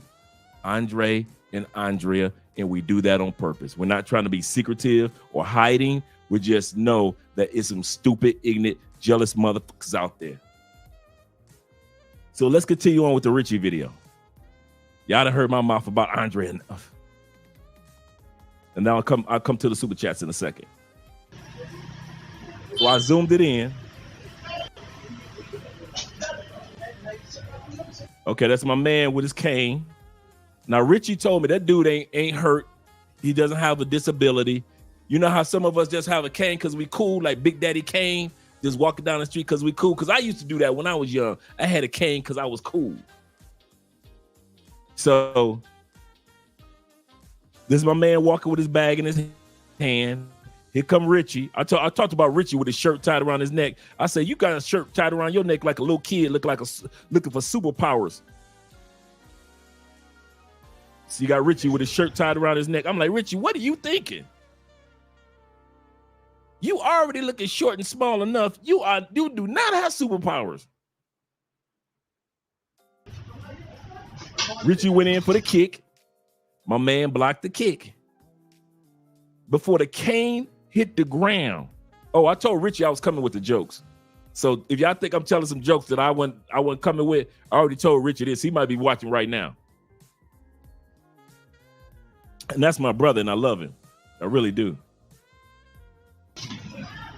Andre and Andrea, and we do that on purpose. We're not trying to be secretive or hiding. We just know that it's some stupid, ignorant, jealous motherfuckers out there. So let's continue on with the Richie video. Y'all done heard my mouth about Andre enough. And now I'll come to the super chats in a second. So I zoomed it in. Okay, that's my man with his cane. Now Richie told me that dude ain't hurt. He doesn't have a disability. You know how some of us just have a cane because we cool, like Big Daddy Kane, just walking down the street because we cool. Because I used to do that when I was young. I had a cane because I was cool. So this is my man walking with his bag in his hand. Here come Richie. I talked about Richie with his shirt tied around his neck. I said, you got a shirt tied around your neck like a little kid, looking for superpowers. So you got Richie with his shirt tied around his neck. I'm like, Richie, what are you thinking? You already looking short and small enough. You do not have superpowers. Richie went in for the kick. My man blocked the kick. Before the cane hit the ground. Oh, I told Richie I was coming with the jokes. So if y'all think I'm telling some jokes that I wasn't coming with, I already told Richie this. He might be watching right now. And that's my brother, and I love him. I really do.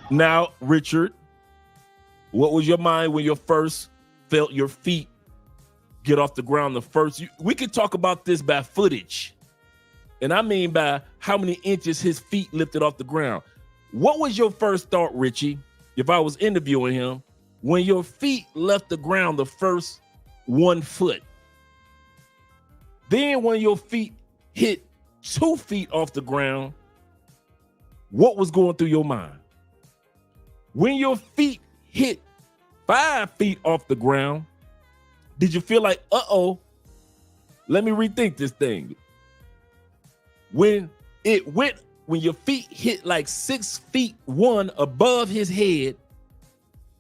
Now, Richard, what was your mind when you first felt your feet get off the ground? We could talk about this by footage. And I mean by how many inches his feet lifted off the ground. What was your first thought, Richie, if I was interviewing him, when your feet left the ground the first 1 foot? Then when your feet hit 2 feet off the ground, what was going through your mind? When your feet hit 5 feet off the ground, did you feel like, uh-oh, let me rethink this thing? When your feet hit like 6 feet 1 above his head,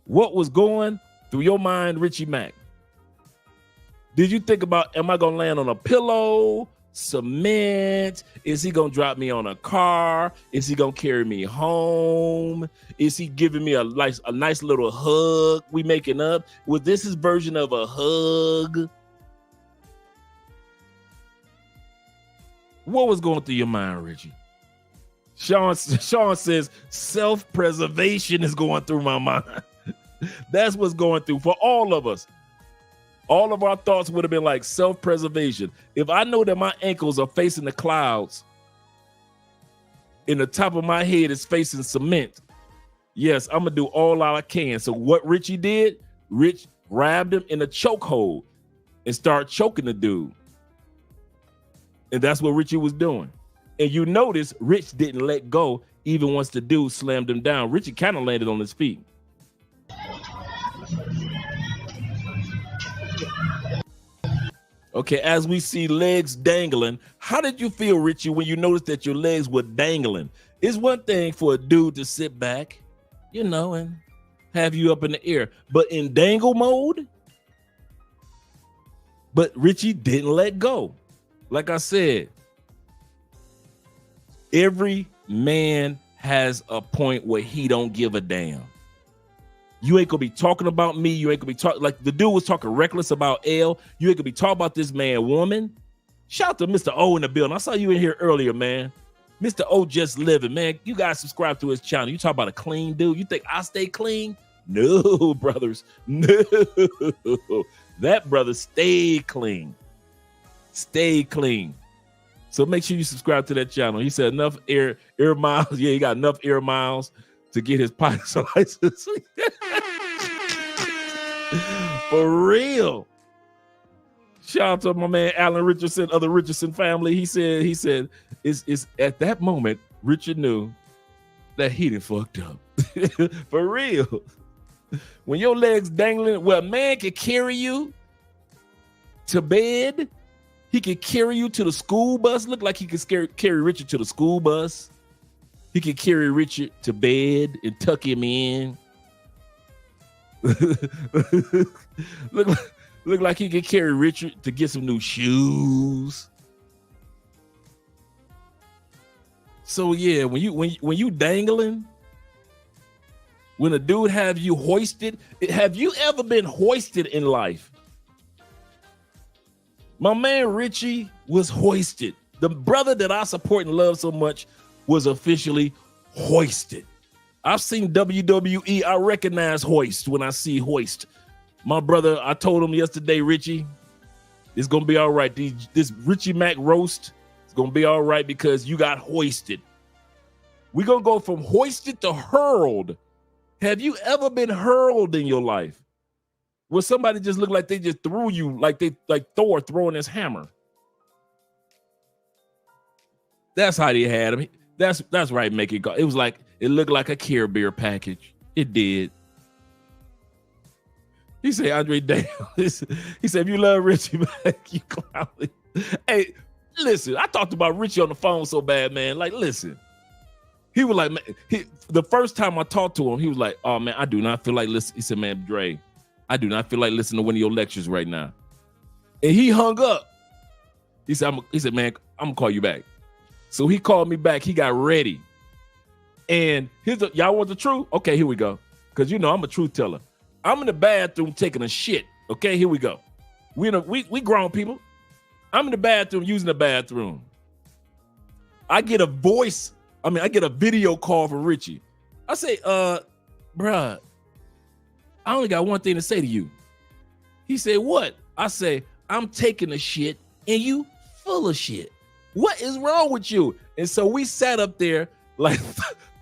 what was going through your mind, Richie Mack? Did you think about, am I gonna land on a pillow, cement? Is he gonna drop me on a car? Is he gonna carry me home? Is he giving me a nice little hug? We making up? Was this his version of a hug? What was going through your mind, Richie? Sean says self-preservation is going through my mind. That's what's going through for all of us. All of our thoughts would have been like self-preservation. If I know that my ankles are facing the clouds and the top of my head is facing cement, Yes, I'm gonna do all I can. So what Richie did, Rich grabbed him in a chokehold and started choking the dude. And that's what Richie was doing. And you notice Rich didn't let go even once the dude slammed him down. Richie kind of landed on his feet. Okay, as we see legs dangling, how did you feel, Richie, when you noticed that your legs were dangling? It's one thing for a dude to sit back, you know, and have you up in the air, but in dangle mode? But Richie didn't let go. Like I said, every man has a point where he don't give a damn. You ain't gonna be talking about me. You ain't gonna be talking like the dude was talking reckless about L. You ain't gonna be talking about this man, woman. Shout out to Mr. O in the building. I saw you in here earlier, man. Mr. O just living, man. You guys subscribe to his channel. You talk about a clean dude. You think I stay clean? No, brothers. No. That brother stayed clean. Stay clean. So make sure you subscribe to that channel. He said enough air miles. Yeah, he got enough air miles to get his pilot's license. For real. Shout out to my man Alan Richardson of the Richardson family. He said it's at that moment Richard knew that he done fucked up. For real. When your legs dangling, well, a man can carry you to bed. He could carry you to the school bus. Look like he could carry Richard to the school bus. He could carry Richard to bed and tuck him in. Look like he could carry Richard to get some new shoes. So yeah, when you dangling, when a dude have you hoisted, have you ever been hoisted in life? My man Richie was hoisted. The brother that I support and love so much was officially hoisted. I've seen WWE. I recognize hoist when I see hoist. My brother, I told him yesterday, Richie, it's going to be all right. This Richie Mac roast is going to be all right because you got hoisted. We're going to go from hoisted to hurled. Have you ever been hurled in your life? Where somebody just looked like they just threw you like Thor throwing his hammer. That's how they had him. That's right, make it go. It was like, it looked like a Care Bear package. It did. He said, Andre, damn. He said, if you love Richie, man, you clowning. Hey, listen, I talked about Richie on the phone so bad, man. Like, listen. He was like, man, the first time I talked to him, he was like, oh, man, I do not feel like listening. He said, man, Dre, I do not feel like listening to one of your lectures right now. And he hung up. He said, man, I'm going to call you back. So he called me back. He got ready. And y'all want the truth? Okay, here we go. Because, you know, I'm a truth teller. I'm in the bathroom taking a shit. Okay, here we go. We grown people. I'm in the bathroom using the bathroom. I get a video call from Richie. I say, bruh, I only got one thing to say to you. He said, what? I say, I'm taking a shit and you full of shit. What is wrong with you? And so we sat up there like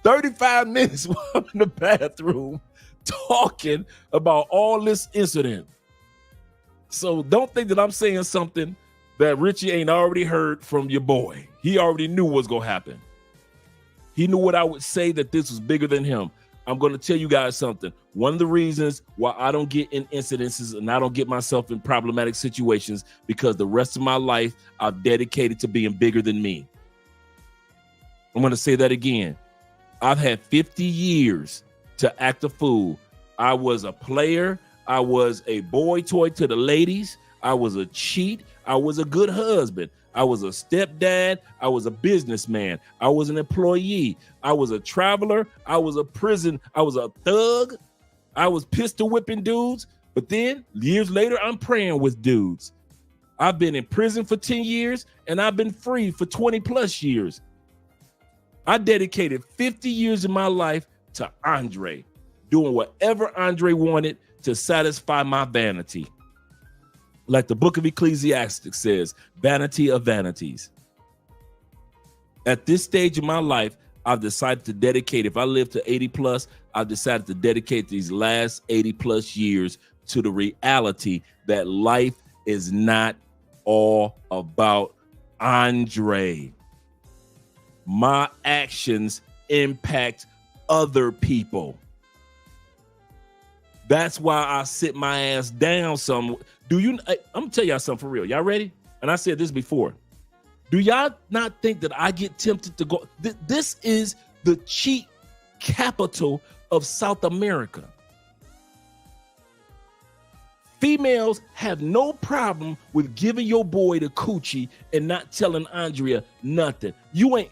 35 minutes while I'm in the bathroom talking about all this incident. So don't think that I'm saying something that Richie ain't already heard from your boy. He already knew what's going to happen. He knew what I would say, that this was bigger than him. I'm going to tell you guys something. One of the reasons why I don't get in incidences and I don't get myself in problematic situations, because the rest of my life I've dedicated to being bigger than me. I'm going to say that again. I've had 50 years to act a fool. I was a player. I was a boy toy to the ladies. I was a cheat. I was a good husband. I was a stepdad. I was a businessman. I was an employee. I was a traveler. I was a prison. I was a thug. I was pistol whipping dudes. But then years later, I'm praying with dudes. I've been in prison for 10 years and I've been free for 20 plus years. I dedicated 50 years of my life to Andre, doing whatever Andre wanted to satisfy my vanity. Like the book of Ecclesiastes says, vanity of vanities. At this stage of my life, I've decided to dedicate, if I live to 80 plus, I've decided to dedicate these last 80 plus years to the reality that life is not all about Andre. My actions impact other people. That's why I sit my ass down some. I'm gonna tell y'all something for real. Y'all ready? And I said this before. Do y'all not think that I get tempted to go? This is the cheat capital of South America. Females have no problem with giving your boy the coochie and not telling Andrea nothing. You ain't,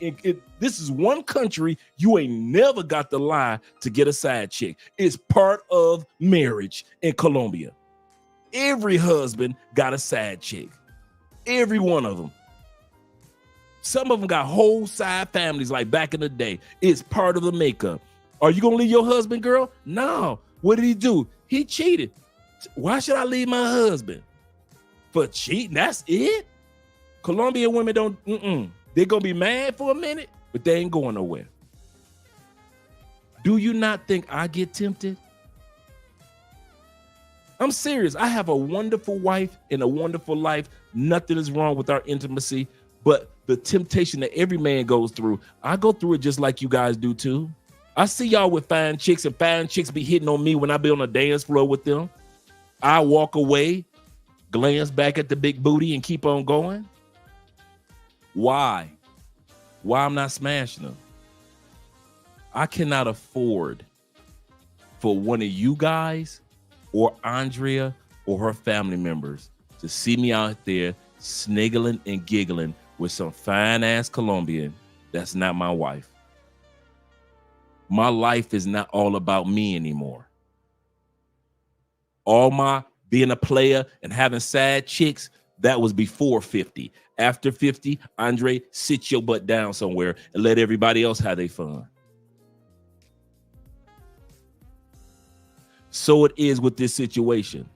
this is one country you ain't never got the lie to get a side chick. It's part of marriage in Colombia. Every husband got a side chick. Every one of them. Some of them got whole side families like back in the day. It's part of the makeup. Are you gonna leave your husband, girl? No. What did he do? He cheated. Why should I leave my husband? For cheating? That's it? Colombian women don't, they're gonna be mad for a minute, but they ain't going nowhere. Do you not think I get tempted? I'm serious. I have a wonderful wife and a wonderful life. Nothing is wrong with our intimacy, but the temptation that every man goes through, I go through it just like you guys do too. I see y'all with fine chicks, and fine chicks be hitting on me when I be on the dance floor with them. I walk away, glance back at the big booty, and keep on going. Why? Why I'm not smashing them? I cannot afford for one of you guys or Andrea or her family members to see me out there sniggling and giggling with some fine ass Colombian that's not my wife. My life is not all about me anymore. All my being a player and having sad chicks, that was before 50. After 50, Andre, sit your butt down somewhere and let everybody else have their fun. So it is with this situation.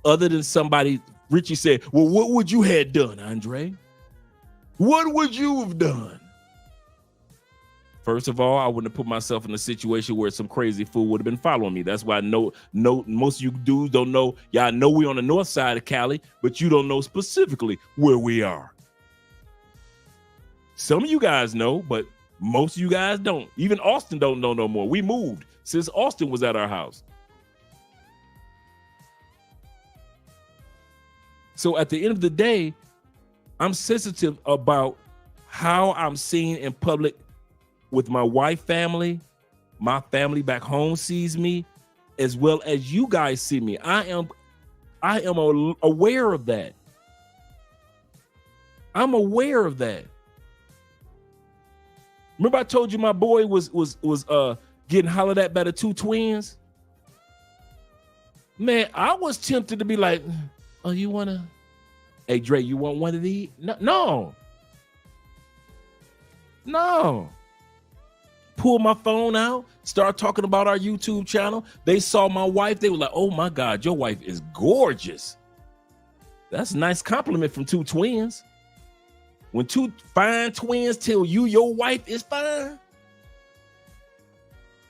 Other than somebody, Richie said, well, what would you have done, Andre? What would you have done? First of all, I wouldn't have put myself in a situation where some crazy fool would have been following me. That's why I know most of you dudes don't know. Y'all know we on the north side of Cali, but you don't know specifically where we are. Some of you guys know, but most of you guys don't. Even Austin don't know no more. We moved since Austin was at our house. So at the end of the day, I'm sensitive about how I'm seen in public with my wife family. My family back home sees me, as well as you guys see me. I am aware of that. I'm aware of that. Remember I told you my boy was getting hollered at by the two twins? Man, I was tempted to be like, oh, you wanna, hey Dre, you want one of these? No. Pull my phone out, start talking about our YouTube channel. They saw my wife. They were like, oh my God, your wife is gorgeous. That's a nice compliment from two twins. When two fine twins tell you your wife is fine.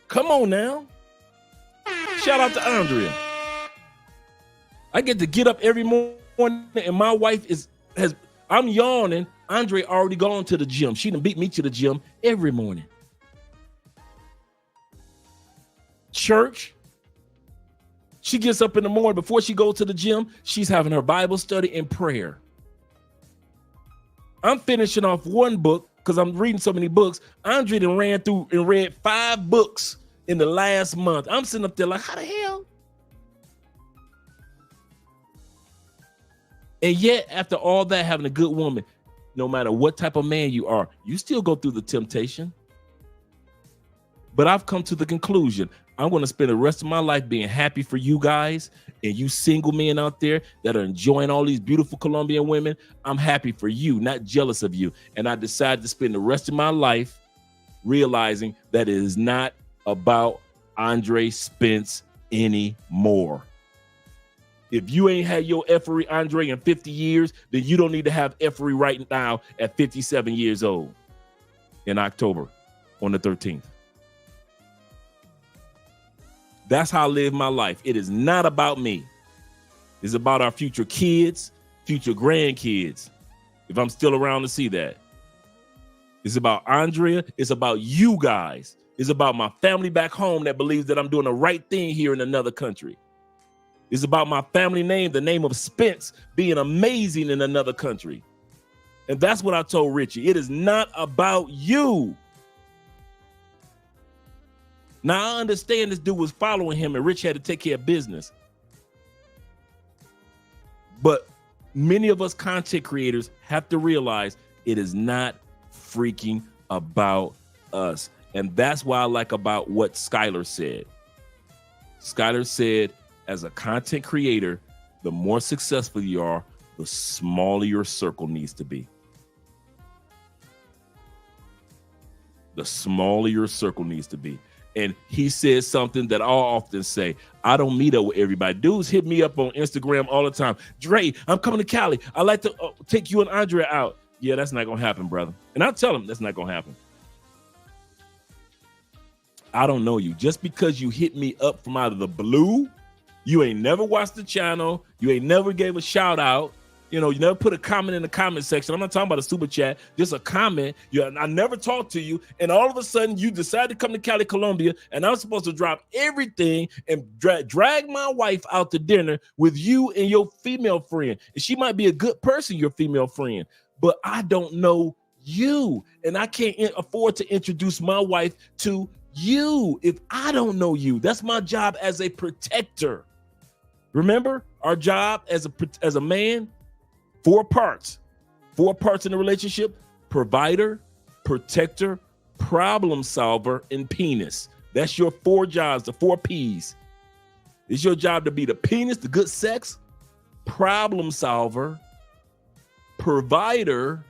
Come on now. Shout out to Andrea. I get to get up every morning and my wife I'm yawning. Andre already gone to the gym. She done beat me to the gym every morning. Church. She gets up in the morning before she goes to the gym. She's having her Bible study and prayer. I'm finishing off one book because I'm reading so many books. Andre done ran through and read 5 books in the last month. I'm sitting up there like, how the hell? And yet, after all that, having a good woman, no matter what type of man you are, you still go through the temptation. But I've come to the conclusion, I'm going to spend the rest of my life being happy for you guys and you single men out there that are enjoying all these beautiful Colombian women. I'm happy for you, not jealous of you. And I decided to spend the rest of my life realizing that it is not about Andre Spence anymore. If you ain't had your effery, Andre, in 50 years, then you don't need to have effery right now at 57 years old. in October on the 13th. That's how I live my life. It is not about me. It's about our future kids, future grandkids, if I'm still around to see that. It's about Andrea. It's about you guys. It's about my family back home that believes that I'm doing the right thing here in another country. It's about my family name, the name of Spence, being amazing in another country. And that's what I told Richie. It is not about you. Now, I understand this dude was following him and Rich had to take care of business. But many of us content creators have to realize it is not freaking about us. And that's why I like about what Skylar said. Skylar said, as a content creator, the more successful you are, the smaller your circle needs to be. The smaller your circle needs to be. And he says something that I'll often say. I don't meet up with everybody. Dudes hit me up on Instagram all the time. Dre, I'm coming to Cali. I'd like to take you and Andrea out. Yeah, that's not going to happen, brother. And I'll tell him that's not going to happen. I don't know you. Just because you hit me up from out of the blue, you ain't never watched the channel. You ain't never gave a shout out. You know, you never put a comment in the comment section. I'm not talking about a super chat, just a comment. I never talked to you. And all of a sudden you decide to come to Cali, Colombia, and I'm supposed to drop everything and drag my wife out to dinner with you and your female friend. And she might be a good person, your female friend, but I don't know you. And I can't afford to introduce my wife to you if I don't know you. That's my job as a protector. Remember our job as a man? 4 parts in the relationship: provider, protector, problem solver, and penis. That's your 4 jobs, the 4 P's. It's your job to be the penis, the good sex, problem solver, provider,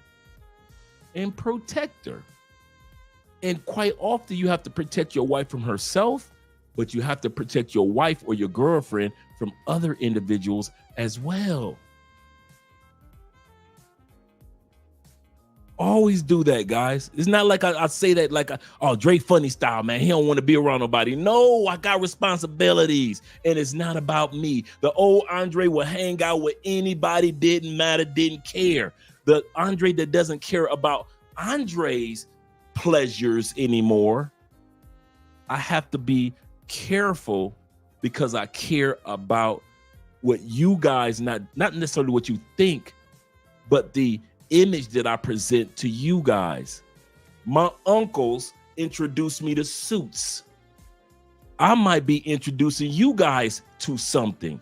and protector. And quite often you have to protect your wife from herself, but you have to protect your wife or your girlfriend from other individuals as well. Always do that, guys. It's not like I say that like, oh, Dre funny style, man. He don't want to be around nobody. No, I got responsibilities, and it's not about me. The old Andre will hang out with anybody, didn't matter, didn't care. The Andre that doesn't care about Andre's pleasures anymore, I have to be careful because I care about what you guys, not necessarily what you think, but the image that I present to you guys. My uncles introduced me to Suits. I might be introducing you guys to something.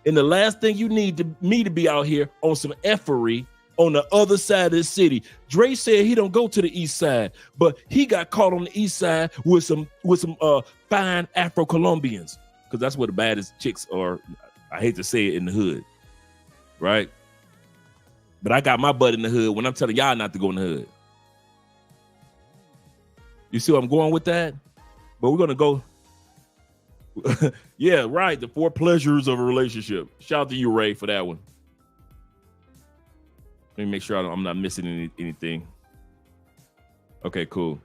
And the last thing you need me to be out here on some effery on the other side of the city. Dre said he don't go to the east side, but he got caught on the east side with some fine Afro-Colombians, because that's where the baddest chicks are. I hate to say it, in the hood, right? But I got my butt in the hood when I'm telling y'all not to go in the hood. You see where I'm going with that? But we're going to go. Yeah, right. The 4 pleasures of a relationship. Shout out to you, Ray, for that one. Let me make sure I'm not missing anything. Okay, cool.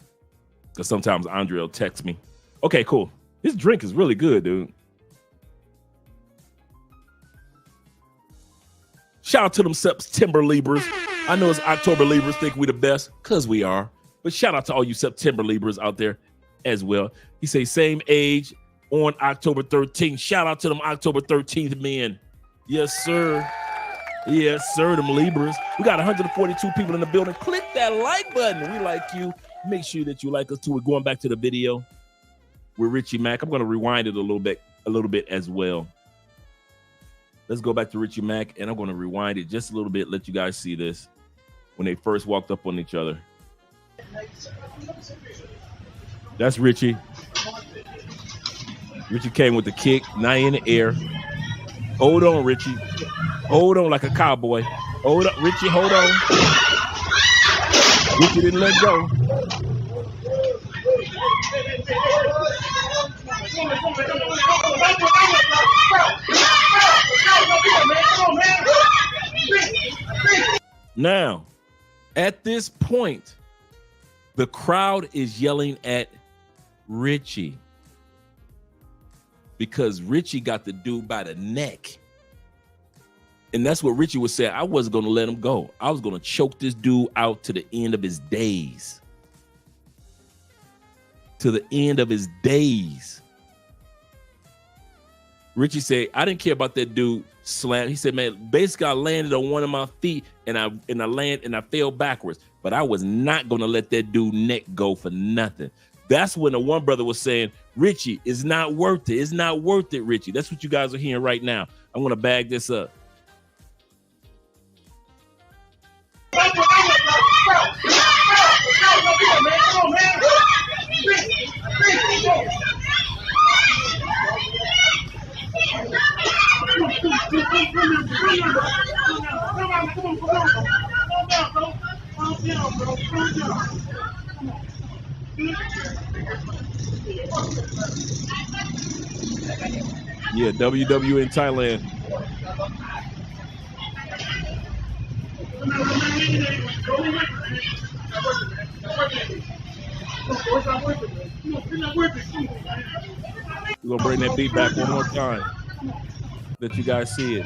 Because sometimes Andrea will text me. Okay, cool. This drink is really good, dude. Shout out to them September Libras. I know it's October Libras think we the best, because we are. But shout out to all you September Libras out there as well. He say same age on October 13th. Shout out to them October 13th men. Yes, sir. Yes, sir, them Libras. We got 142 people in the building. Click that like button. We like you. Make sure that you like us too. We're going back to the video with Richie Mack. I'm going to rewind it a little bit as well. Let's go back to Richie Mack, and I'm going to rewind it just a little bit, let you guys see this when they first walked up on each other. That's Richie. Richie came with the kick, now in the air. Hold on, Richie. Hold on like a cowboy. Hold up, Richie, hold on. Richie didn't let go. Now, at this point, The crowd is yelling at Richie because Richie got the dude by the neck. And that's what Richie was saying. I wasn't going to let him go. I was going to choke this dude out to the end of his days. To the end of his days. Richie said, I didn't care about that dude slam. He said, man, basically I landed on one of my feet and I fell backwards. But I was not going to let that dude neck go for nothing. That's when the one brother was saying, Richie, it's not worth it. It's not worth it, Richie. That's what you guys are hearing right now. I'm going to bag this up. Yeah, WW in Thailand. We're gonna bring that beat back one more time. Let you guys see it.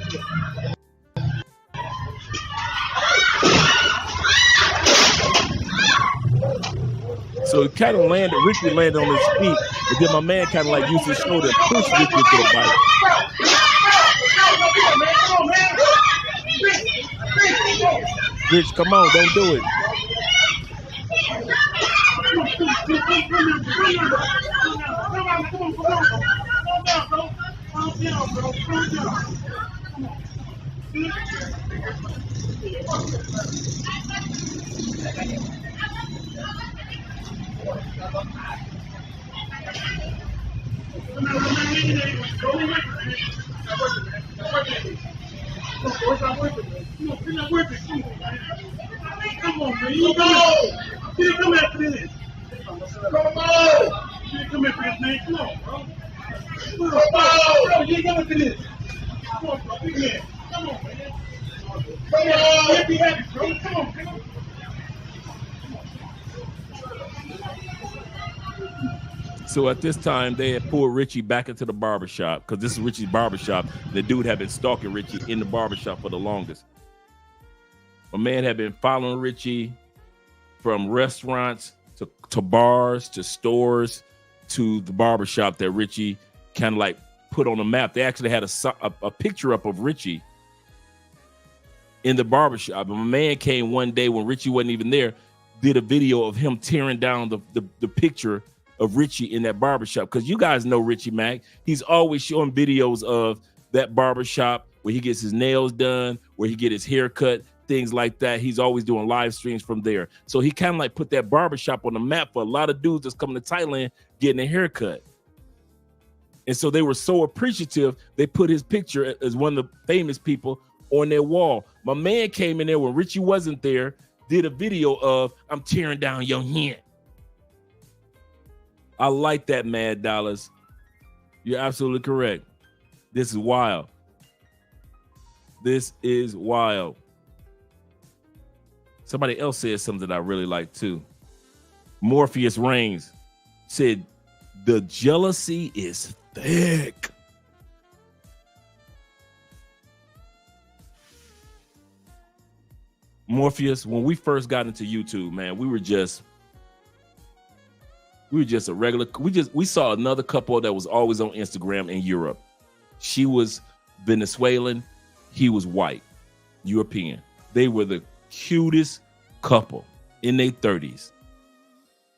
So it kind of landed, Richie landed on his feet, but then my man kind of like used his shoulder and pushed Richie to the bike. Rich, come on, don't do it. Come on, man. You come after this. Come on. You come after this, man. Come on, bro. Come on. Bro, you come after this. Come on, bro. Big man. Come on, man. Come on. Be happy, bro. Come on, man. So at this time, they had pulled Richie back into the barbershop because this is Richie's barbershop. The dude had been stalking Richie in the barbershop for the longest. My man had been following Richie from restaurants to bars to stores to the barbershop that Richie kind of like put on the map. They actually had a picture up of Richie in the barbershop. And my man came one day when Richie wasn't even there, did a video of him tearing down the picture of Richie in that barbershop. Because you guys know Richie Mack. He's always showing videos of that barbershop where he gets his nails done, where he get his hair cut, things like that. He's always doing live streams from there. So he kind of like put that barbershop on the map for a lot of dudes that's coming to Thailand getting a haircut. And so they were so appreciative, they put his picture as one of the famous people on their wall. My man came in there when Richie wasn't there, did a video of, I'm tearing down your head. I like that, Mad Dollars. You're absolutely correct. This is wild. This is wild. Somebody else said something that I really like too. Morpheus Reigns said, the jealousy is thick. Morpheus, when we first got into YouTube, man, we were just a regular, we saw another couple that was always on Instagram in Europe. She was Venezuelan, he was white, European. They were the cutest couple in their 30s.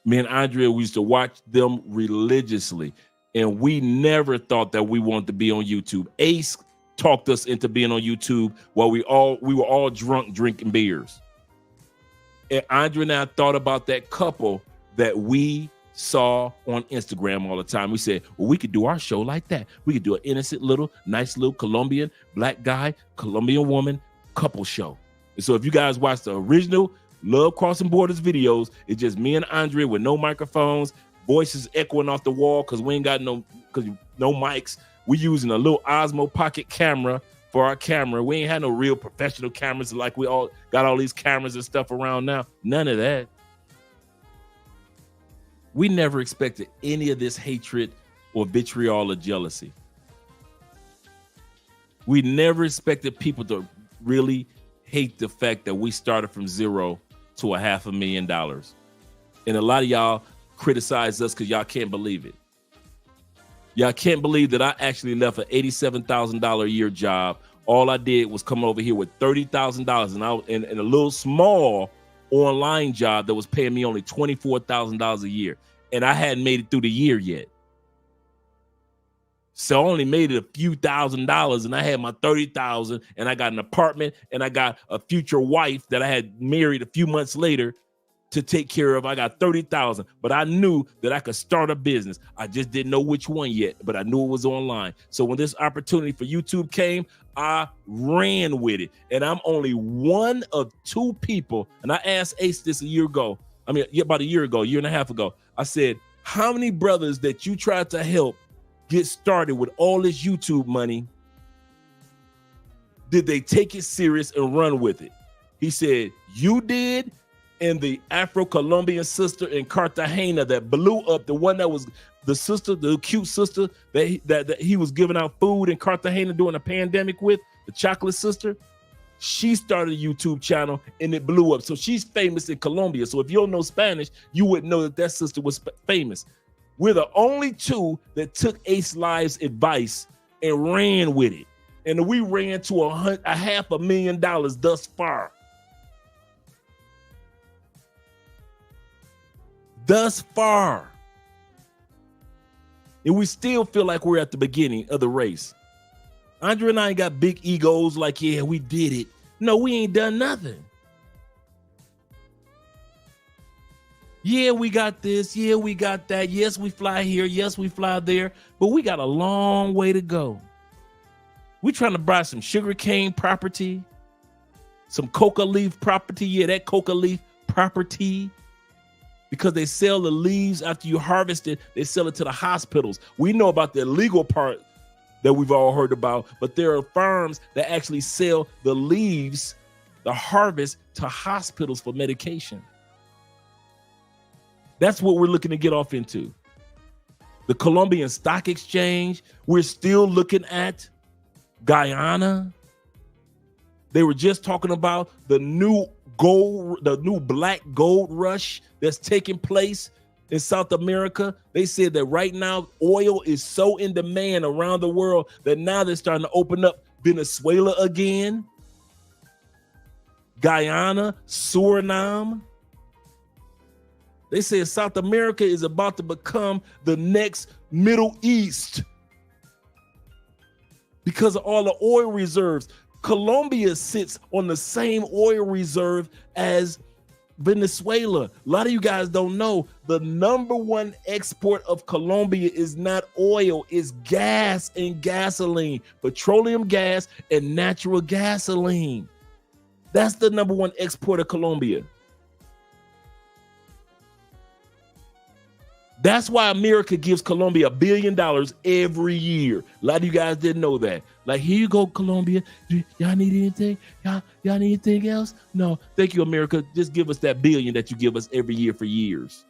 Me and Andrea, we used to watch them religiously, and we never thought that we wanted to be on YouTube. Ace talked us into being on YouTube while we were all drunk drinking beers. And Andrea and I thought about that couple that we saw on Instagram all the time. We said, well, we could do our show like that. We could do an innocent little, nice little Colombian black guy, Colombian woman couple show. And so if you guys watch the original Love Crossing Borders videos, it's just me and Andrea with no microphones, voices echoing off the wall because we ain't got no mics. We using a little Osmo Pocket camera for our camera. We ain't had no real professional cameras like we all got all these cameras and stuff around now. None of that. We never expected any of this hatred or vitriol or jealousy. We never expected people to really hate the fact that we started from zero to $500,000. And a lot of y'all criticize us because y'all can't believe it. Y'all can't believe that I actually left an $87,000 a year job. All I did was come over here with $30,000 and I was in a little small online job that was paying me only $24,000 a year. And I hadn't made it through the year yet. So I only made it a few $1,000s and I had my $30,000 and I got an apartment and I got a future wife that I had married a few months later to take care of. I got $30,000, but I knew that I could start a business. I just didn't know which one yet, but I knew it was online. So when this opportunity for YouTube came, I ran with it. And I'm only one of two people. And I asked Ace this about a year ago, year and a half ago. I said, how many brothers that you tried to help get started with all this YouTube money, did they take it serious and run with it? He said, you did, and the Afro-Colombian sister in Cartagena that blew up, the one that was the sister, the cute sister that he was giving out food in Cartagena during the pandemic with, the chocolate sister. She started a YouTube channel and it blew up. So she's famous in Colombia. So if you don't know Spanish, you wouldn't know that sister was famous. We're the only two that took Ace Live's advice and ran with it. And we ran to $500,000 thus far. Thus far. And we still feel like we're at the beginning of the race. Andrea and I ain't got big egos like, yeah, we did it. No, we ain't done nothing. Yeah, we got this. Yeah, we got that. Yes, we fly here. Yes, we fly there. But we got a long way to go. We trying to buy some sugarcane property, some coca leaf property. Yeah, that coca leaf property. Because they sell the leaves after you harvest it, they sell it to the hospitals. We know about the illegal part that we've all heard about, but there are farms that actually sell the leaves, the harvest, to hospitals for medication. That's what we're looking to get off into. The Colombian Stock Exchange, we're still looking at Guyana. They were just talking about the new black gold rush that's taking place in South America. They said that right now oil is so in demand around the world that now they're starting to open up Venezuela again, Guyana, Suriname. They say South America is about to become the next Middle East because of all the oil reserves. Colombia sits on the same oil reserve as Venezuela. A lot of you guys don't know the number one export of Colombia is not oil, it's gas and gasoline, petroleum gas and natural gasoline. That's the number one export of Colombia. That's why America gives Colombia $1 billion every year. A lot of you guys didn't know that. Like, here you go, Colombia. Y'all need anything? Y'all need anything else? No, thank you, America. Just give us that $1 billion that you give us every year for years.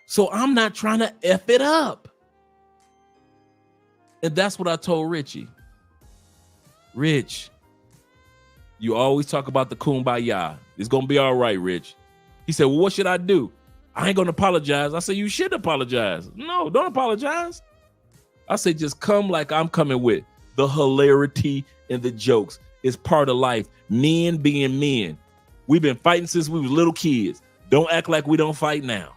So I'm not trying to F it up. And that's what I told Richie. Rich, you always talk about the kumbaya. It's going to be all right, Rich. He said, well, what should I do? I ain't going to apologize. I said, you should apologize. No, don't apologize. I said, just come like I'm coming with. The hilarity and the jokes is part of life. Men being men. We've been fighting since we was little kids. Don't act like we don't fight now.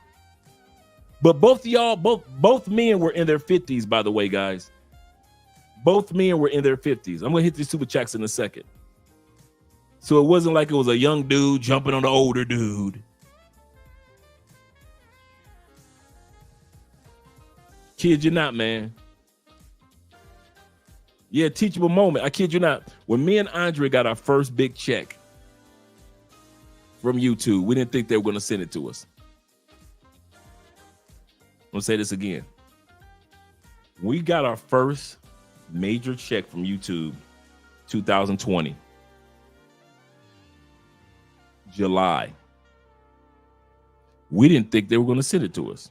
But both of y'all, both men were in their 50s, by the way, guys. Both men were in their 50s. I'm going to hit these super chats in a second. So it wasn't like it was a young dude jumping on the older dude. Kid you not, man. Yeah, teachable moment. I kid you not. When me and Andrea got our first big check from YouTube, we didn't think they were going to send it to us. I'm going to say this again. We got our first major check from YouTube, 2020. July. We didn't think they were going to send it to us.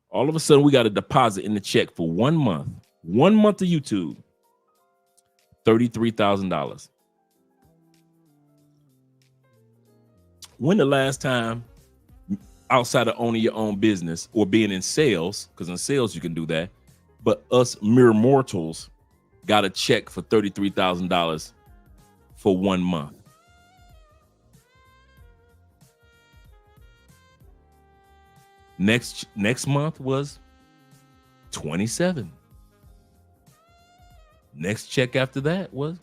All of a sudden, we got a deposit in the check for 1 month. 1 month of YouTube. $33,000. When the last time, outside of owning your own business or being in sales, because in sales you can do that, but us mere mortals got a check for $33,000 for 1 month? Next month was 27. Next check after that was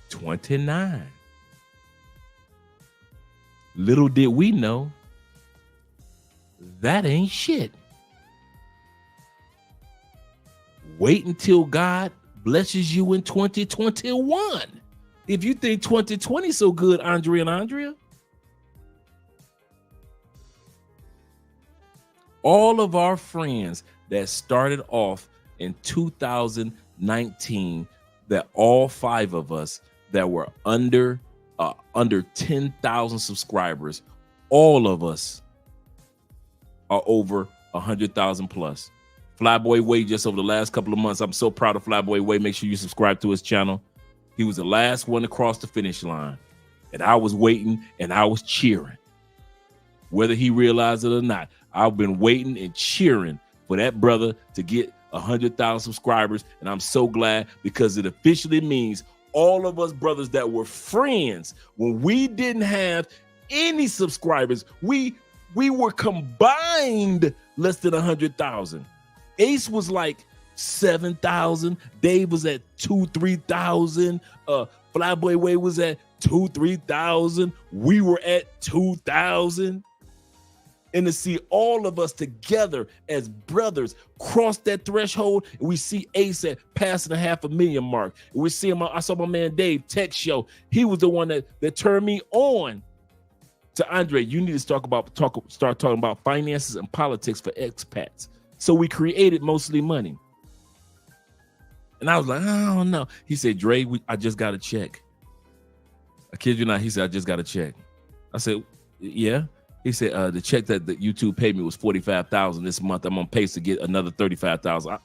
29. Little did we know, that ain't shit. Wait until God blesses you in 2021. If you think 2020 so good, Andrea and Andrea. All of our friends that started off in 2019, that all 5 of us that were under 10,000 subscribers, all of us are over 100,000 plus. Flyboy Way, just over the last couple of months, I'm so proud of Flyboy Way. Make sure you subscribe to his channel. He was the last one to cross the finish line, and I was waiting and I was cheering, whether he realized it or not. I've been waiting and cheering for that brother to get 100,000 subscribers, and I'm so glad, because it officially means all of us brothers that were friends when we didn't have any subscribers, we were combined less than 100,000. Ace was like 7,000. Dave was at 2,000-3,000. Flyboy Way was at 2,000-3,000. We were at 2,000. And to see all of us together as brothers cross that threshold, and we see Ace at passing the 500,000 mark. And we see him. I saw my man Dave Tech Show. He was the one that turned me on to Andre. You need to start talking about finances and politics for expats. So we created Mostly Money. And I was like, I don't know. He said, Dre, I just got a check. I kid you not. He said, I just got a check. I said, yeah. He said, the check that YouTube paid me was $45,000 this month. I'm on pace to get another $35,000.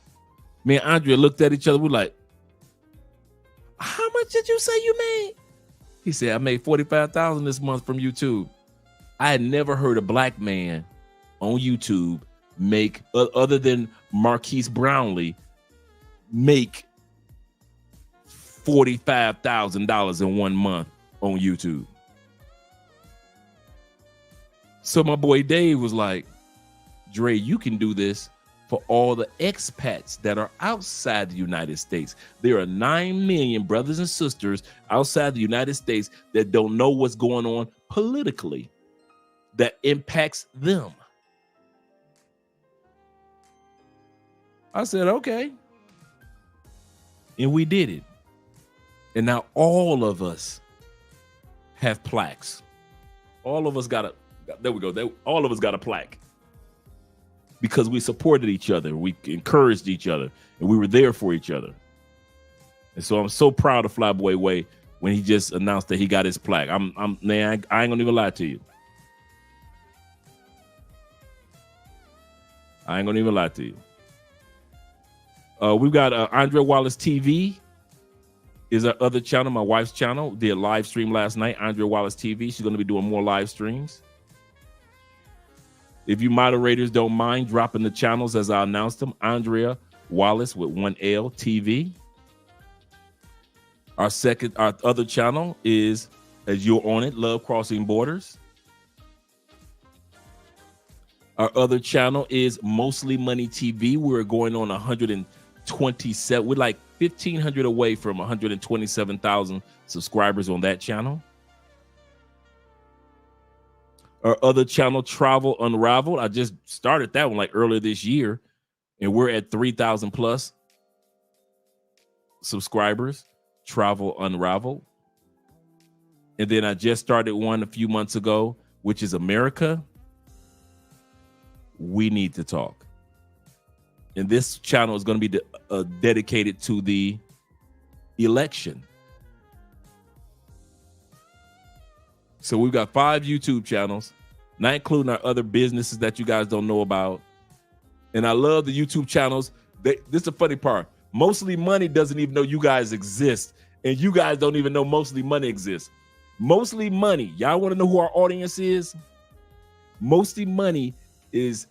Me and Andrea looked at each other. We're like, how much did you say you made? He said, I made $45,000 this month from YouTube. I had never heard a black man on YouTube make, other than Marquise Brownlee, make $45,000 in 1 month on YouTube. So my boy Dave was like, Dre, you can do this for all the expats that are outside the United States. There are 9 million brothers and sisters outside the United States that don't know what's going on politically that impacts them. I said, okay. And we did it. And now all of us have plaques. All of us got a, there we go. All of us got a plaque because we supported each other. We encouraged each other and we were there for each other. And so I'm so proud of Flyboy Way when he just announced that he got his plaque. Man, I ain't gonna even lie to you. I ain't gonna even lie to you. We've got Andrea Wales TV is our other channel. My wife's channel did a live stream last night. Andrea Wales TV. She's going to be doing more live streams. If you moderators don't mind dropping the channels as I announced them, Andrea Wales with 1L TV. Our other channel is, as you're on it, Love Crossing Borders. Our other channel is Mostly Money TV. We're going on 127. We're like 1,500 away from 127,000 subscribers on that channel. Our other channel, Travel Unraveled. I just started that one like earlier this year, and we're at 3,000 plus subscribers. Travel Unraveled. And then I just started one a few months ago, which is America We Need to Talk. And this channel is going to be dedicated to the election. So we've got 5 YouTube channels, not including our other businesses that you guys don't know about. And I love the YouTube channels. This is the funny part. Mostly Money doesn't even know you guys exist. And you guys don't even know Mostly Money exists. Mostly Money. Y'all want to know who our audience is? Mostly Money is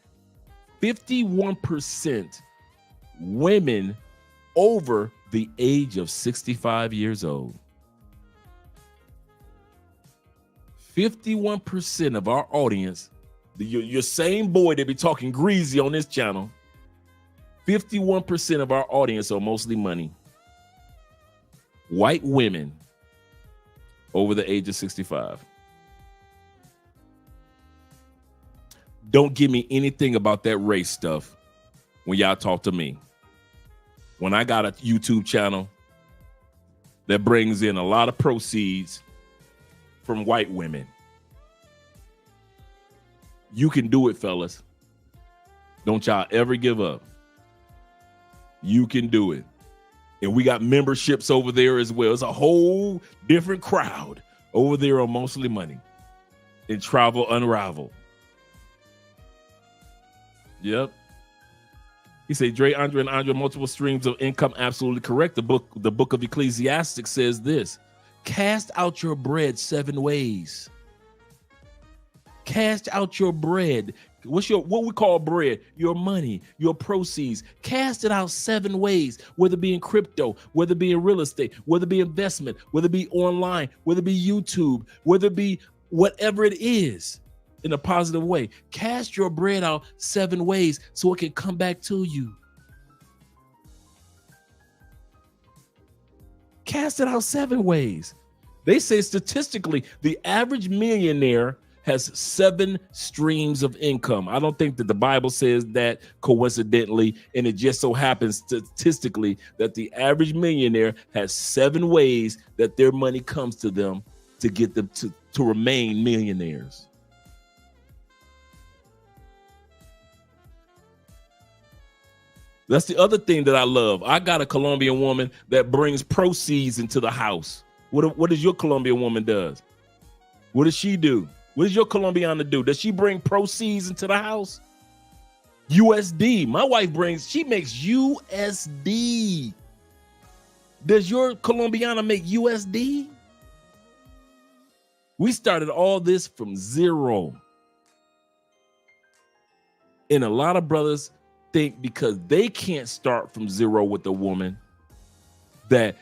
51% women over the age of 65 years old. 51% of our audience, your same boy that be talking greasy on this channel, 51% of our audience are Mostly Money. White women over the age of 65. Don't give me anything about that race stuff when y'all talk to me. When I got a YouTube channel that brings in a lot of proceeds from white women. You can do it, fellas. Don't y'all ever give up. You can do it. And we got memberships over there as well. It's a whole different crowd over there on Mostly Money and Travel Unraveled. Yep. He said, Andrea, and Andrea, multiple streams of income. Absolutely correct. The book of Ecclesiastes says this: cast out your bread 7 ways. Cast out your bread. What we call bread? Your money, your proceeds. Cast it out 7 ways, whether it be in crypto, whether it be in real estate, whether it be investment, whether it be online, whether it be YouTube, whether it be whatever it is, in a positive way. Cast your bread out 7 ways so it can come back to you. Cast it out 7 ways. They say statistically, the average millionaire has 7 streams of income. I don't think that the Bible says that coincidentally, and it just so happens statistically that the average millionaire has 7 ways that their money comes to them to get them to remain millionaires. That's the other thing that I love. I got a Colombian woman that brings proceeds into the house. What does your Colombian woman does? What does she do? What does your Colombiana do? Does she bring proceeds into the house? USD. My wife she makes USD. Does your Colombiana make USD? We started all this from 0. And a lot of brothers think because they can't start from 0 with a woman that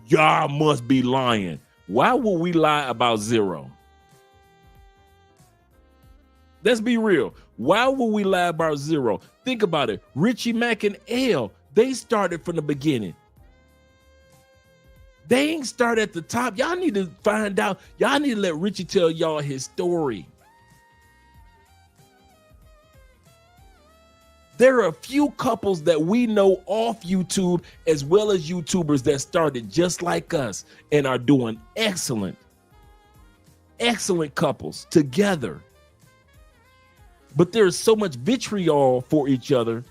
y'all must be lying. Why would we lie about 0? Let's be real. Why would we lie about 0? Think about it. Richie Mack and L, they started from the beginning. They ain't start at the top. Y'all need to find out. Y'all need to let Richie tell y'all his story. There are a few couples that we know off YouTube as well as YouTubers that started just like us and are doing excellent couples together. But there's so much vitriol for each other.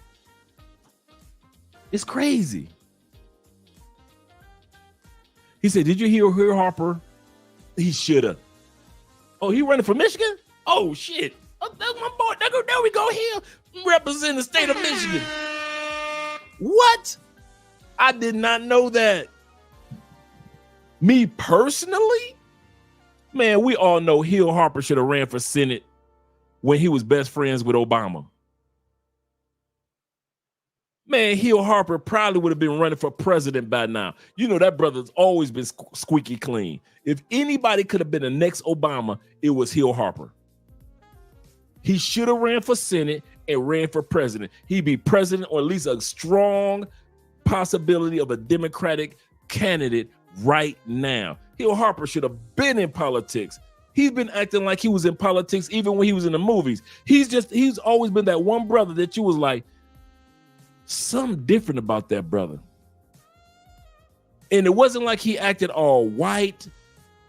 It's crazy. He said, did you hear Harper? He should have. Oh, he running for Michigan? Oh, shit. Oh, that's my boy. There we go here. Represent the state of Michigan. What? I did not know that. Me personally? Man, we all know Hill Harper should have ran for Senate when he was best friends with Obama. Man, Hill Harper probably would have been running for president by now. You know, that brother's always been squeaky clean. If anybody could have been the next Obama, it was Hill Harper. He should have ran for Senate and ran for president. He'd be president, or at least a strong possibility of a Democratic candidate right now. Hill Harper should have been in politics. He's been acting like he was in politics even when he was in the movies. He's always been that one brother that you was like, something different about that brother. And it wasn't like he acted all white,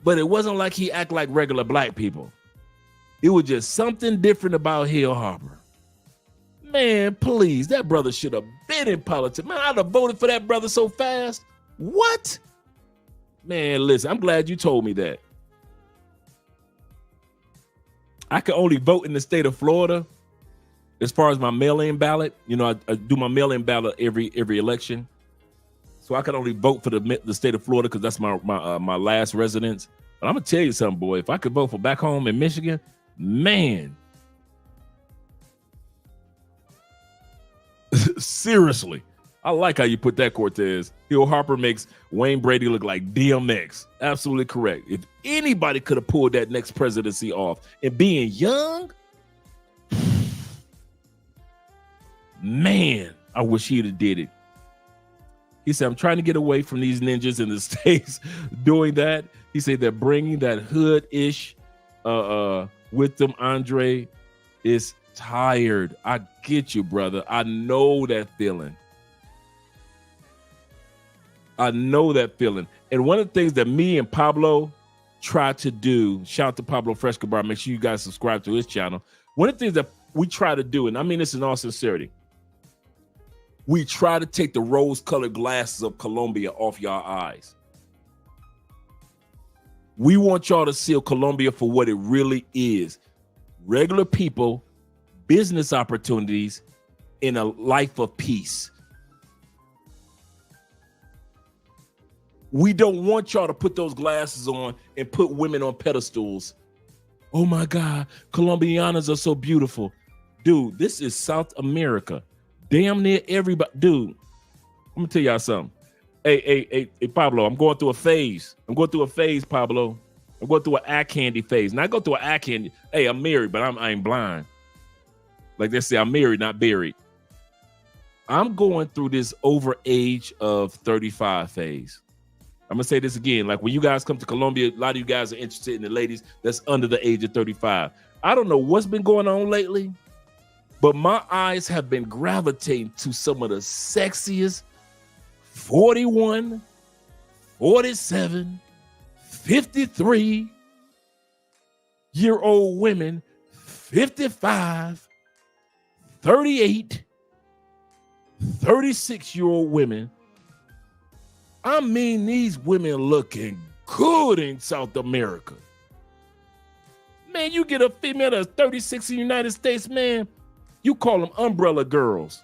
but it wasn't like he acted like regular black people. It was just something different about Hill Harper. Man, please, that brother should have been in politics. Man, I'd have voted for that brother so fast. What? Man, listen, I'm glad you told me that. I can only vote in the state of Florida as far as my mail-in ballot. You know, I do my mail-in ballot every election. So I can only vote for the state of Florida because that's my last residence. But I'm gonna tell you something, boy. If I could vote for back home in Michigan, man, seriously, I like how you put that, Cortez. Hill Harper makes Wayne Brady look like DMX. Absolutely correct. If anybody could have pulled that next presidency off, and being young, man, I wish he'd have did it. He said, I'm trying to get away from these ninjas in the States doing that. He said they're bringing that hood-ish with them. Andre is tired. I get you, brother. I know that feeling. I know that feeling. And one of the things that me and Pablo try to do, shout out to Pablo Frescobar, make sure you guys subscribe to his channel. One of the things that we try to do, and I mean this in all sincerity, we try to take the rose-colored glasses of Colombia off y'all eyes. We want y'all to see Colombia for what it really is. Regular people, business opportunities, in a life of peace. We don't want y'all to put those glasses on and put women on pedestals. Oh my God, Colombianas are so beautiful. Dude, this is South America. Damn near everybody. Dude, I'm gonna tell y'all something. Hey, Pablo, I'm going through a phase. Pablo. I'm going through an eye candy phase. Now I go through an eye candy. Hey, I'm married, but I ain't blind. Like they say, I'm married, not buried. I'm going through this over age of 35 phase. I'm gonna say this again. Like when you guys come to Colombia, a lot of you guys are interested in the ladies that's under the age of 35. I don't know what's been going on lately, but my eyes have been gravitating to some of the sexiest 41, 47, 53-year-old women, 55, 38, 36-year-old women. I mean, these women looking good in South America. Man, you get a female that's 36 in the United States, man, you call them umbrella girls.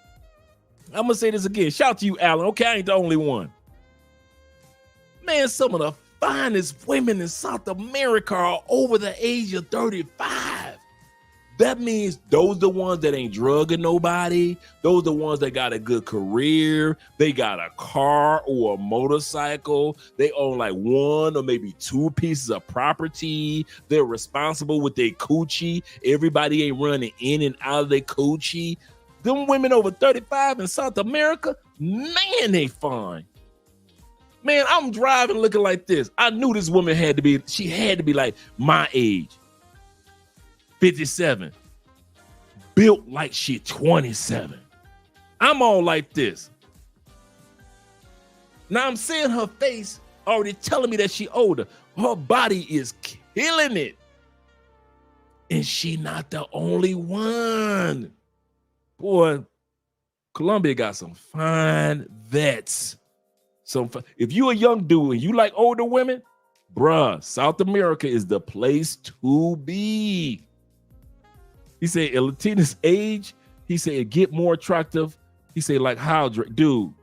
I'm going to say this again. Shout out to you, Alan. Okay, I ain't the only one. Man, some of the finest women in South America are over the age of 35. That means those are the ones that ain't drugging nobody. Those are the ones that got a good career. They got a car or a motorcycle. They own like one or maybe two pieces of property. They're responsible with their coochie. Everybody ain't running in and out of their coochie. Them women over 35 in South America, man, they fine. Man, I'm driving looking like this. I knew this woman had to be like my age. 57, built like she 27. I'm all like this. Now I'm seeing her face already telling me that she older. Her body is killing it. And she not the only one. Boy, Colombia got some fine vets. If you a young dude and you like older women, bruh, South America is the place to be. He said, at Latina's age, he said, get more attractive. He said, like how, dude,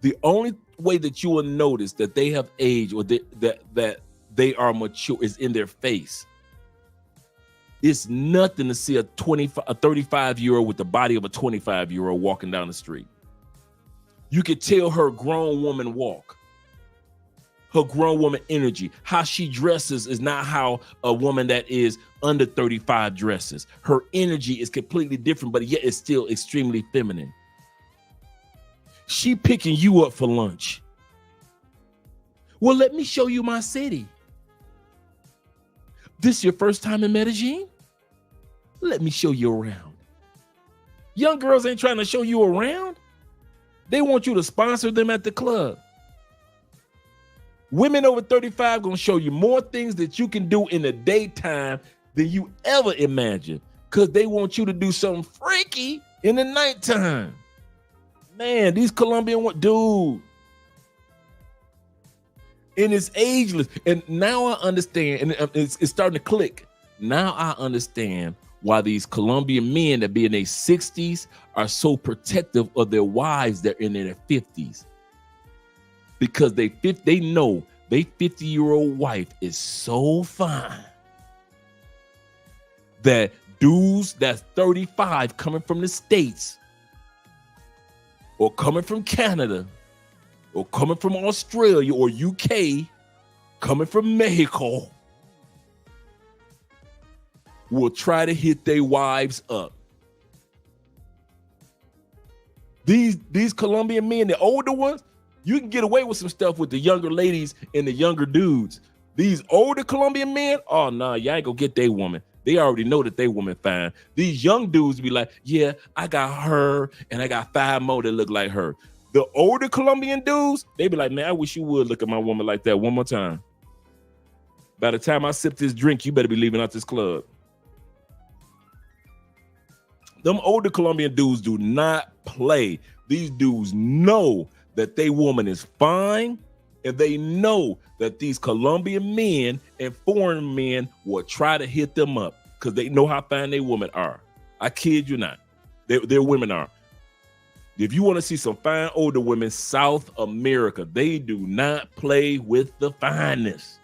the only way that you will notice that they have age or that they are mature is in their face. It's nothing to see a 35-year-old with the body of a 25-year-old walking down the street. You could tell her grown woman walk. Her grown woman energy, how she dresses is not how a woman that is under 35 dresses. Her energy is completely different, but yet it's still extremely feminine. She picking you up for lunch. Well, let me show you my city. This your first time in Medellin? Let me show you around. Young girls ain't trying to show you around. They want you to sponsor them at the club. Women over 35 gonna show you more things that you can do in the daytime than you ever imagined, because they want you to do something freaky in the nighttime. Man, these Colombian dude. And it's ageless. And now I understand, and it's starting to click. Now I understand why these Colombian men that be in their 60s are so protective of their wives that are in their 50s. Because they know their 50-year-old wife is so fine that dudes that's 35 coming from the States or coming from Canada or coming from Australia or UK, coming from Mexico, will try to hit their wives up. These Colombian men, the older ones, you can get away with some stuff with the younger ladies and the younger dudes. These older Colombian men, oh no, y'all ain't gonna get their woman. They already know that they woman fine. These young dudes be like, yeah, I got her and I got 5 more that look like her. The older Colombian dudes, they be like, man, I wish you would look at my woman like that one more time. By the time I sip this drink, you better be leaving out this club. Them older Colombian dudes do not play. These dudes know that they woman is fine, and they know that these Colombian men and foreign men will try to hit them up because they know how fine they women are. I kid you not. Their women are. If you want to see some fine older women, South America, they do not play with the fineness.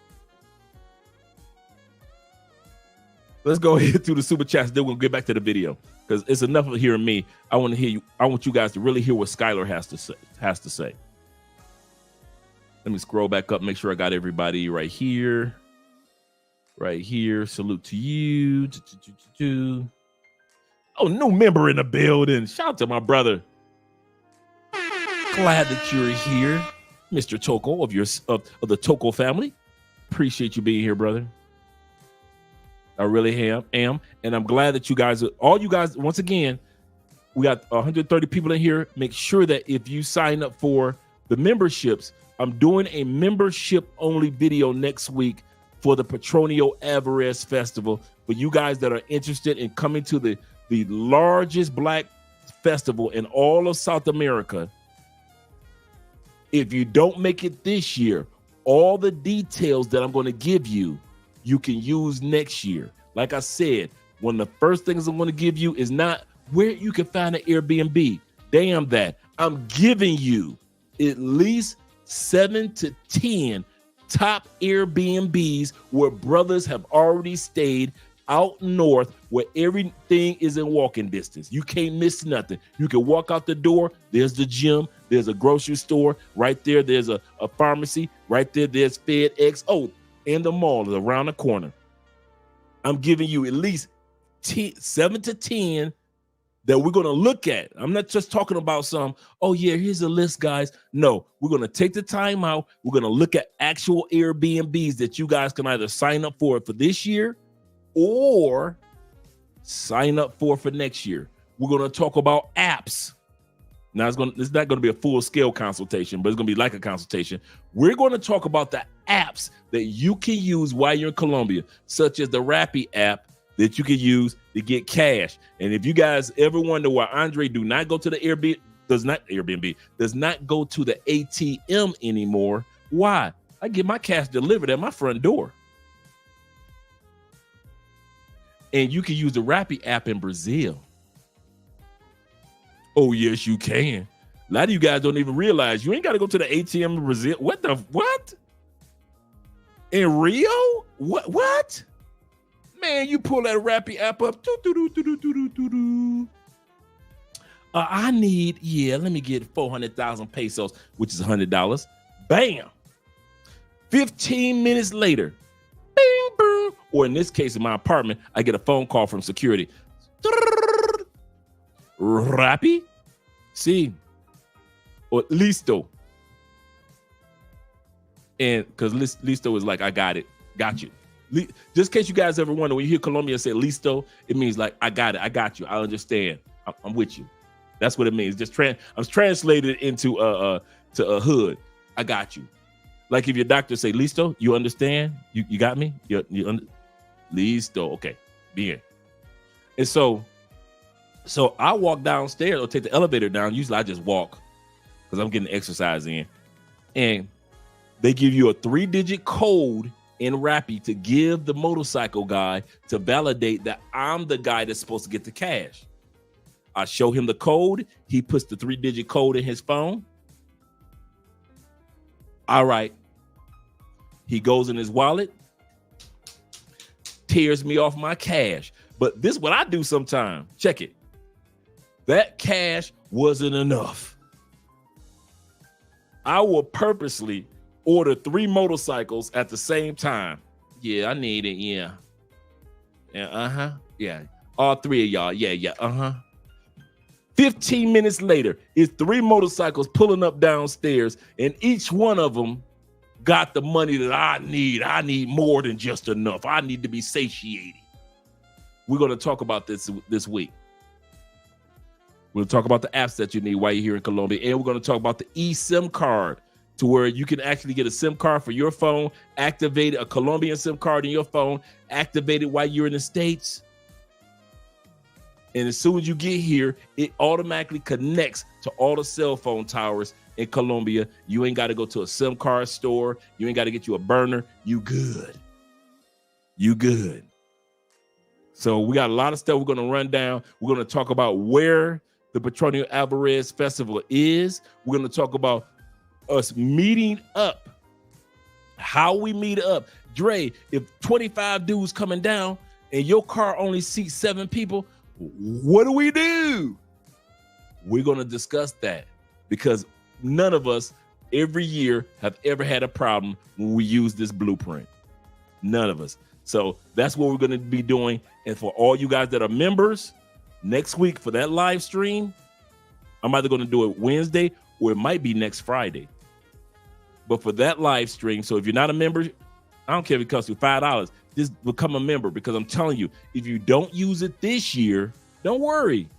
Let's go ahead through the super chats. Then we'll get back to the video because it's enough of hearing me. I want to hear you. I want you guys to really hear what Skylar has to say. Let me scroll back up, make sure I got everybody right here. Right here. Salute to you. Oh, new member in the building. Shout out to my brother. Glad that you're here, Mr. Toko of the Toko family. Appreciate you being here, brother. I really am. And I'm glad that you guys, all you guys, once again, we got 130 people in here. Make sure that if you sign up for the memberships, I'm doing a membership only video next week for the Petronio Alvarez Festival. For you guys that are interested in coming to the largest Black festival in all of South America. If you don't make it this year, all the details that I'm going to give you, you can use next year. Like I said, one of the first things I'm going to give you is not where you can find an Airbnb. Damn that. I'm giving you at least 7 to 10 top Airbnbs where brothers have already stayed out north where everything is in walking distance. You can't miss nothing. You can walk out the door. There's the gym. There's a grocery store right there. There's a pharmacy right there. There's FedEx. Oh, and the mall is around the corner. I'm giving you at least 7 to 10 that we're going to look at. I'm not just talking about some, oh yeah, here's a list, guys. No, we're going to take the time out. We're going to look at actual Airbnbs that you guys can either sign up for this year or sign up for next year. We're going to talk about apps. Now, it's not going to be a full-scale consultation, but it's going to be like a consultation. We're going to talk about the apps that you can use while you're in Colombia, such as the Rappi app that you can use to get cash. And if you guys ever wonder why Andre does not go to the Airbnb, does not go to the ATM anymore, why? I get my cash delivered at my front door. And you can use the Rappi app in Brazil. Oh, yes, you can. A lot of you guys don't even realize you ain't got to go to the ATM in Brazil. What? In Rio? What? Man, you pull that Rappi app up. I need, let me get 400,000 pesos, which is $100. Bam. 15 minutes later, bing, boom. Or in this case, in my apartment, I get a phone call from security. Rappi? Sí. Or listo. And because listo is like, I got it. Got you. Just in case you guys ever wonder, when you hear Colombia say listo, it means like, I got it. I got you. I understand. I'm with you. That's what it means. I'm translated into a hood. I got you. Like if your doctor say listo, you understand? You got me? Listo. Okay. Be in. And so I walk downstairs or take the elevator down. Usually I just walk because I'm getting exercise in. And they give you a 3-digit code in Rappi to give the motorcycle guy to validate that I'm the guy that's supposed to get the cash. I show him the code. He puts the 3-digit code in his phone. All right. He goes in his wallet, tears me off my cash. But this is what I do sometimes. Check it. That cash wasn't enough. I will purposely order 3 motorcycles at the same time. Yeah, I need it. Yeah. Yeah. Yeah. All 3 of y'all. Yeah. 15 minutes later, it's 3 motorcycles pulling up downstairs, and each one of them got the money that I need. I need more than just enough. I need to be satiated. We're going to talk about this week. We'll talk about the apps that you need while you're here in Colombia, and we're going to talk about the eSIM card, to where you can actually get a SIM card for your phone, activate a Colombian SIM card in your phone, activate it while you're in the States. And as soon as you get here, it automatically connects to all the cell phone towers in Colombia. You ain't got to go to a SIM card store. You ain't got to get you a burner. You good. You good. So we got a lot of stuff we're going to run down. We're going to talk about where the Petronio Alvarez Festival is. We're going to talk about us meeting up, how we meet up. Dre, if 25 dudes coming down and your car only seats 7 people, what do we do? We're going to discuss that, because none of us every year have ever had a problem when we use this blueprint. None of us. So that's what we're going to be doing. And for all you guys that are members, next week for that live stream, I'm either going to do it Wednesday or it might be next Friday. But for that live stream, so if you're not a member, I don't care if it costs you $5, just become a member, because I'm telling you, if you don't use it this year, don't worry.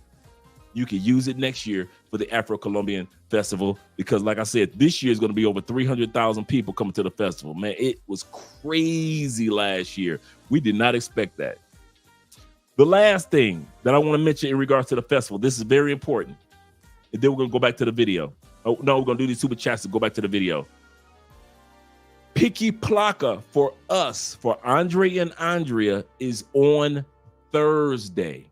You can use it next year for the Afro-Colombian Festival, because like I said, this year is going to be over 300,000 people coming to the festival. Man, it was crazy last year. We did not expect that. The last thing that I want to mention in regards to the festival, this is very important. And then we're going to go back to the video. Oh, no, we're going to do these super chats to go back to the video. Picky Placa for us, for Andre and Andrea, is on Thursday.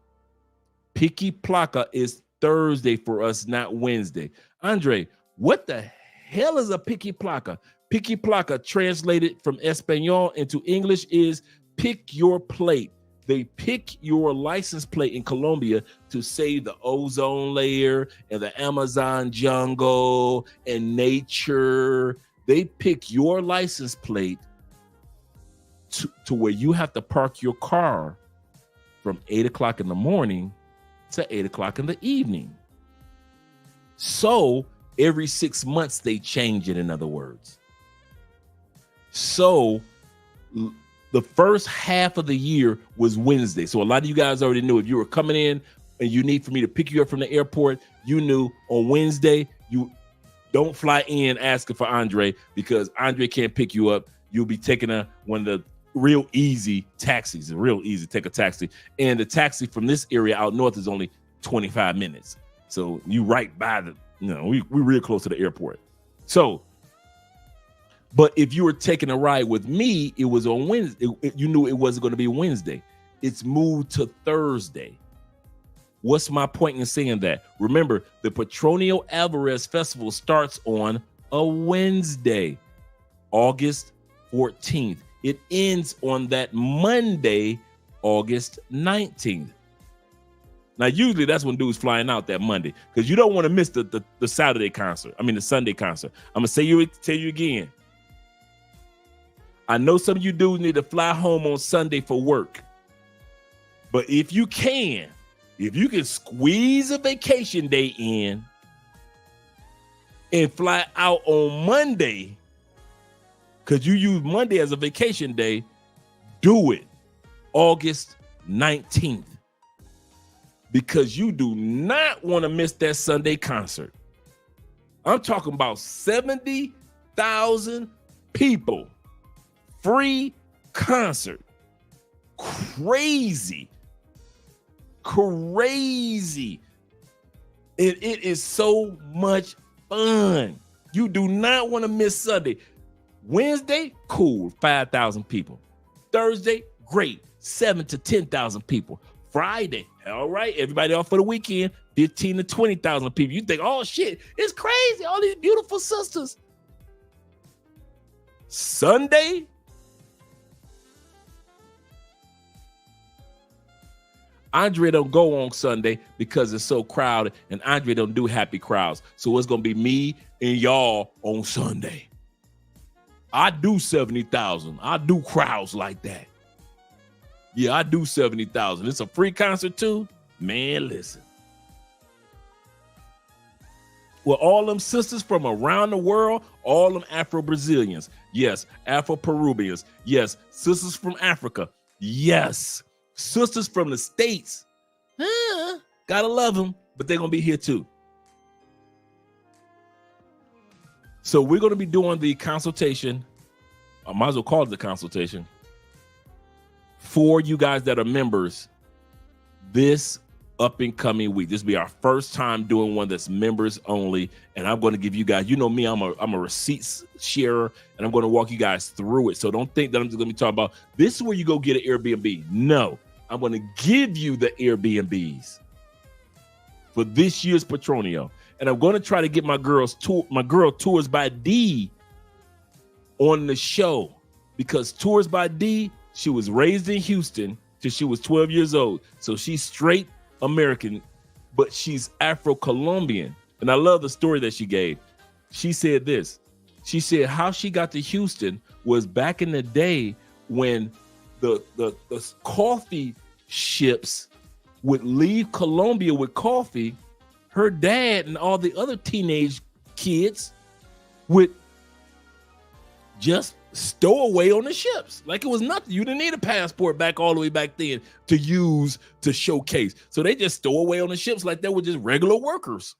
Picky Placa is Thursday for us, not Wednesday. Andre, what the hell is a Picky Placa? Picky Placa, translated from Espanol into English, is pick your plate. They pick your license plate in Colombia to save the ozone layer and the Amazon jungle and nature. They pick your license plate to where you have to park your car from 8 o'clock in the morning to 8 o'clock in the evening. So every 6 months they change it, in other words. So the first half of the year was Wednesday. So a lot of you guys already knew, if you were coming in and you need for me to pick you up from the airport, you knew on Wednesday, you don't fly in asking for Andre, because Andre can't pick you up. You'll be taking one of the real easy taxis. Real easy, take a taxi. And the taxi from this area out north is only 25 minutes. So you right by we're real close to the airport. So, but if you were taking a ride with me, it was on Wednesday. You knew it wasn't going to be Wednesday. It's moved to Thursday. What's my point in saying that? Remember, the Petronio Alvarez Festival starts on a Wednesday, August 14th. It ends on that Monday, August 19th. Now, usually that's when dudes flying out that Monday, because you don't want to miss the Saturday concert. I mean, the Sunday concert. I'm going to tell you again. I know some of you dudes need to fly home on Sunday for work. But if you can squeeze a vacation day in and fly out on Monday, because you use Monday as a vacation day, do it August 19th. Because you do not want to miss that Sunday concert. I'm talking about 70,000 people. Free concert. Crazy. It is so much fun. You do not want to miss Sunday. Wednesday, cool, 5,000 people. Thursday, great, 7,000 to 10,000 people. Friday, all right, everybody off for the weekend, 15,000 to 20,000 people. You think, oh shit, it's crazy, all these beautiful sisters. Sunday, Andrea don't go on Sunday because it's so crowded, and Andrea don't do happy crowds. So it's gonna be me and y'all on Sunday. I do 70,000. I do crowds like that. Yeah, I do 70,000. It's a free concert too. Man, listen. Well, all them sisters from around the world, all them Afro-Brazilians. Yes, Afro-Peruvians. Yes, sisters from Africa. Yes, sisters from the States. Gotta love them, but they're gonna be here too. So we're going to be doing the consultation. I might as well call it the consultation for you guys that are members this up and coming week. This will be our first time doing one that's members only. And I'm going to give you guys, you know me, I'm a receipts sharer, and I'm going to walk you guys through it. So don't think that I'm just going to be talking about this is where you go get an Airbnb. No, I'm going to give you the Airbnbs for this year's Patronio. And I'm going to try to get my girl Tours by D on the show, because Tours by D, she was raised in Houston till she was 12 years old. So she's straight American, but she's Afro-Colombian. And I love the story that she gave. She said this. She said how she got to Houston was back in the day when the coffee ships would leave Colombia with coffee. Her dad and all the other teenage kids would just stow away on the ships like it was nothing. You didn't need a passport back all the way back then to use to showcase. So they just stow away on the ships like they were just regular workers.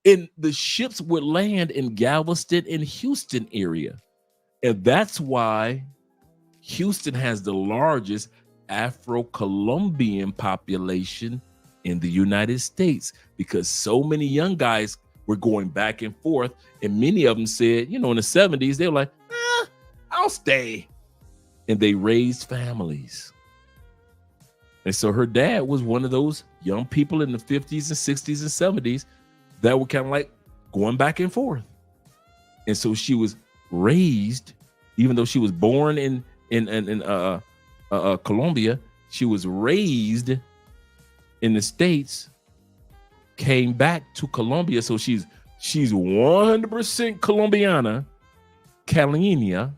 And the ships would land in Galveston and Houston area. And that's why Houston has the largest Afro-Colombian population in the United States, because so many young guys were going back and forth, and many of them said, you know, in the 70s, they were like, I'll stay. And they raised families. And so her dad was one of those young people in the 50s and 60s and 70s that were kind of like going back and forth. And so she was raised, even though she was born in Colombia, she was raised in the States, came back to Colombia. So she's 100% Colombiana, California.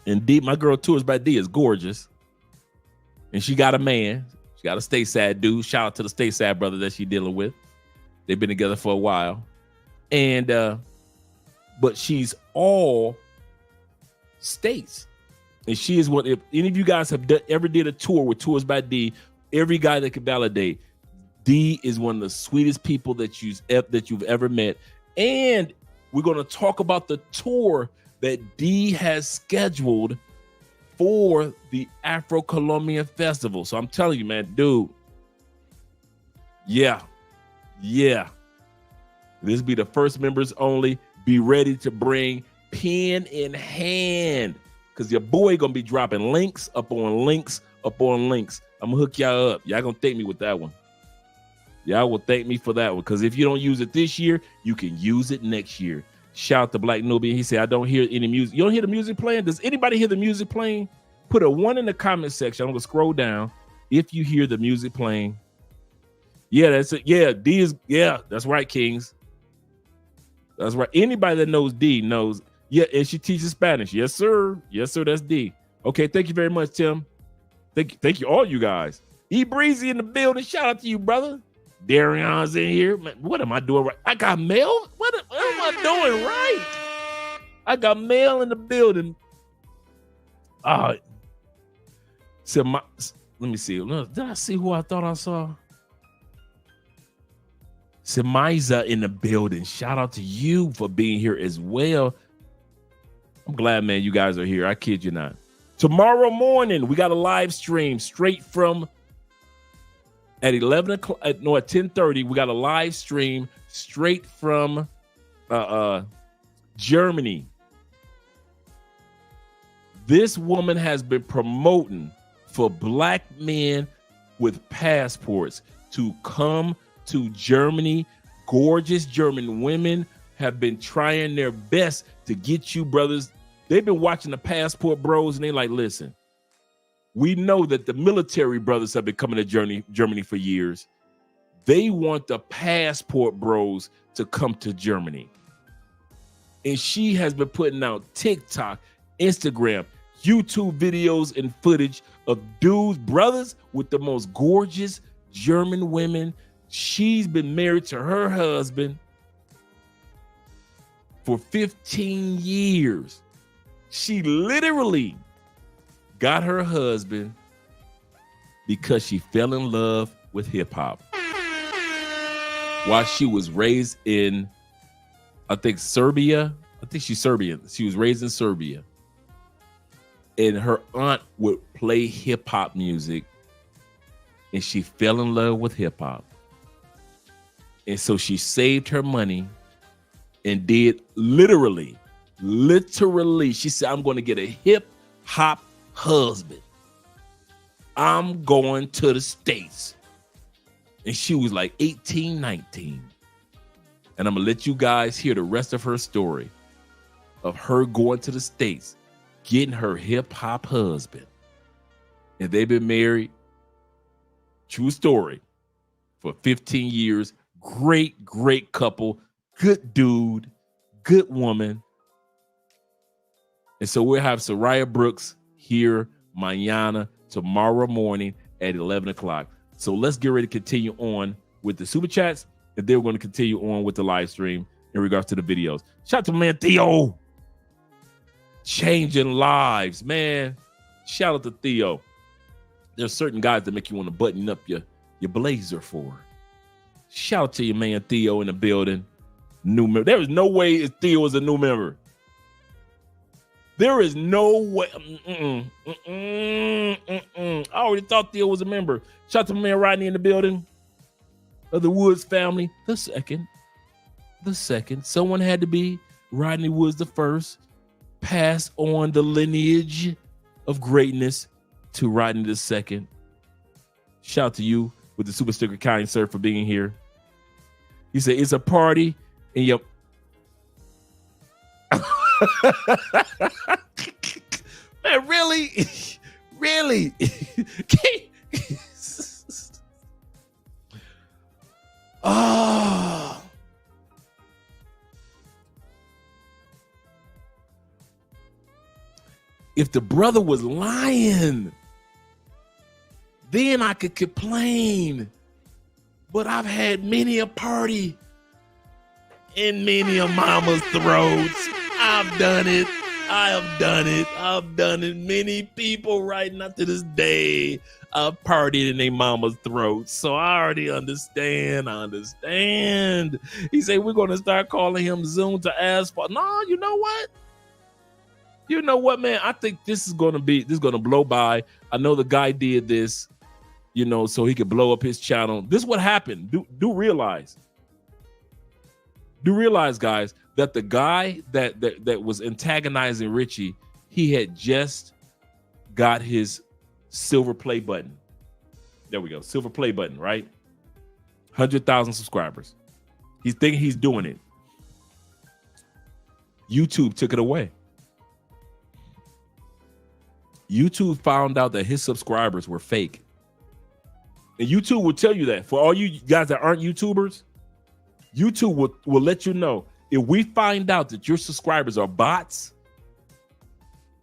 Indeed, my girl Tours by D is gorgeous. And she got a man. She got a stateside dude. Shout out to the stateside brother that she's dealing with. They've been together for a while. And but she's all states. And she is what, if any of you guys have ever did a tour with Tours by D, every guy that can validate, D is one of the sweetest people that you've ever met. And we're going to talk about the tour that D has scheduled for the Afro-Colombian Festival. So I'm telling you, man, dude, yeah. This be the first members only. Be ready to bring pen in hand, because your boy going to be dropping links up on links up on links. I'm going to hook y'all up. Y'all going to thank me with that one. Y'all will thank me for that one, because if you don't use it this year, you can use it next year. Shout out to Black Nubian. He said, I don't hear any music. You don't hear the music playing? Does anybody hear the music playing? Put a 1 in the comment section. I'm going to scroll down. If you hear the music playing. Yeah, that's it. Yeah, D is, yeah, that's right, Kings. That's right. Anybody that knows D knows. Yeah, and she teaches Spanish. Yes, sir. Yes, sir. That's D. Okay, thank you very much, Tim. Thank you, all you guys. E Breezy in the building. Shout out to you, brother. Darion's in here. Man, what am I doing right? I got mail. What am I doing right? I got mail in the building. So let me see. Did I see who I thought I saw? Semiza in the building. Shout out to you for being here as well. I'm glad, man, you guys are here. I kid you not. Tomorrow morning, we got a live stream straight from at 11 o'clock. No, at 10:30, we got a live stream straight from Germany. This woman has been promoting for black men with passports to come to Germany. Gorgeous German women have been trying their best to get you brothers. They've been watching the Passport Bros and they're like, listen, we know that the military brothers have been coming to Germany for years. They want the Passport Bros to come to Germany. And she has been putting out TikTok, Instagram, YouTube videos and footage of dudes, brothers with the most gorgeous German women. She's been married to her husband for 15 years. She literally got her husband because she fell in love with hip hop. While she was raised in, I think, Serbia. I think she's Serbian. She was raised in Serbia. And her aunt would play hip hop music. And she fell in love with hip hop. And so she saved her money and did literally, she said, I'm going to get a hip hop husband. I'm going to the States. And she was like 18, 19. And I'm going to let you guys hear the rest of her story of her going to the States, getting her hip hop husband. And they've been married, true story, for 15 years. Great, great couple. Good dude. Good woman. And so we'll have Soraya Brooks here tomorrow morning at 11 o'clock. So let's get ready to continue on with the super chats. And then we're going to continue on with the live stream in regards to the videos. Shout out to man Theo. Changing lives, man. Shout out to Theo. There's certain guys that make you want to button up your blazer for. Shout out to your man Theo in the building. New member. There is no way Theo is a new member. There is no way. I already thought Theo was a member. Shout out to my man Rodney in the building. Of the Woods family. The second. Someone had to be. Rodney Woods the first. Pass on the lineage of greatness to Rodney the second. Shout out to you with the super sticker, kind sir, for being here. He said it's a party and yep. Man, really? Really? Oh. If the brother was lying, then I could complain. But I've had many a party in many a mama's throats. I've done it. I have done it. I've done it. Many people right now to this day I've partied in their mama's throats. So I already understand. He said we're going to start calling him Zoom to ask for. No, you know what? You know what, man? I think this is going to blow by. I know the guy did this, so he could blow up his channel. This is what happened. Do realize, guys, that the guy that was antagonizing Richie, he had just got his silver play button. There we go. Silver play button, right? 100,000 subscribers. He's thinking he's doing it. YouTube took it away. YouTube found out that his subscribers were fake. And YouTube will tell you that. For all you guys that aren't YouTubers, YouTube will let you know. If we find out that your subscribers are bots,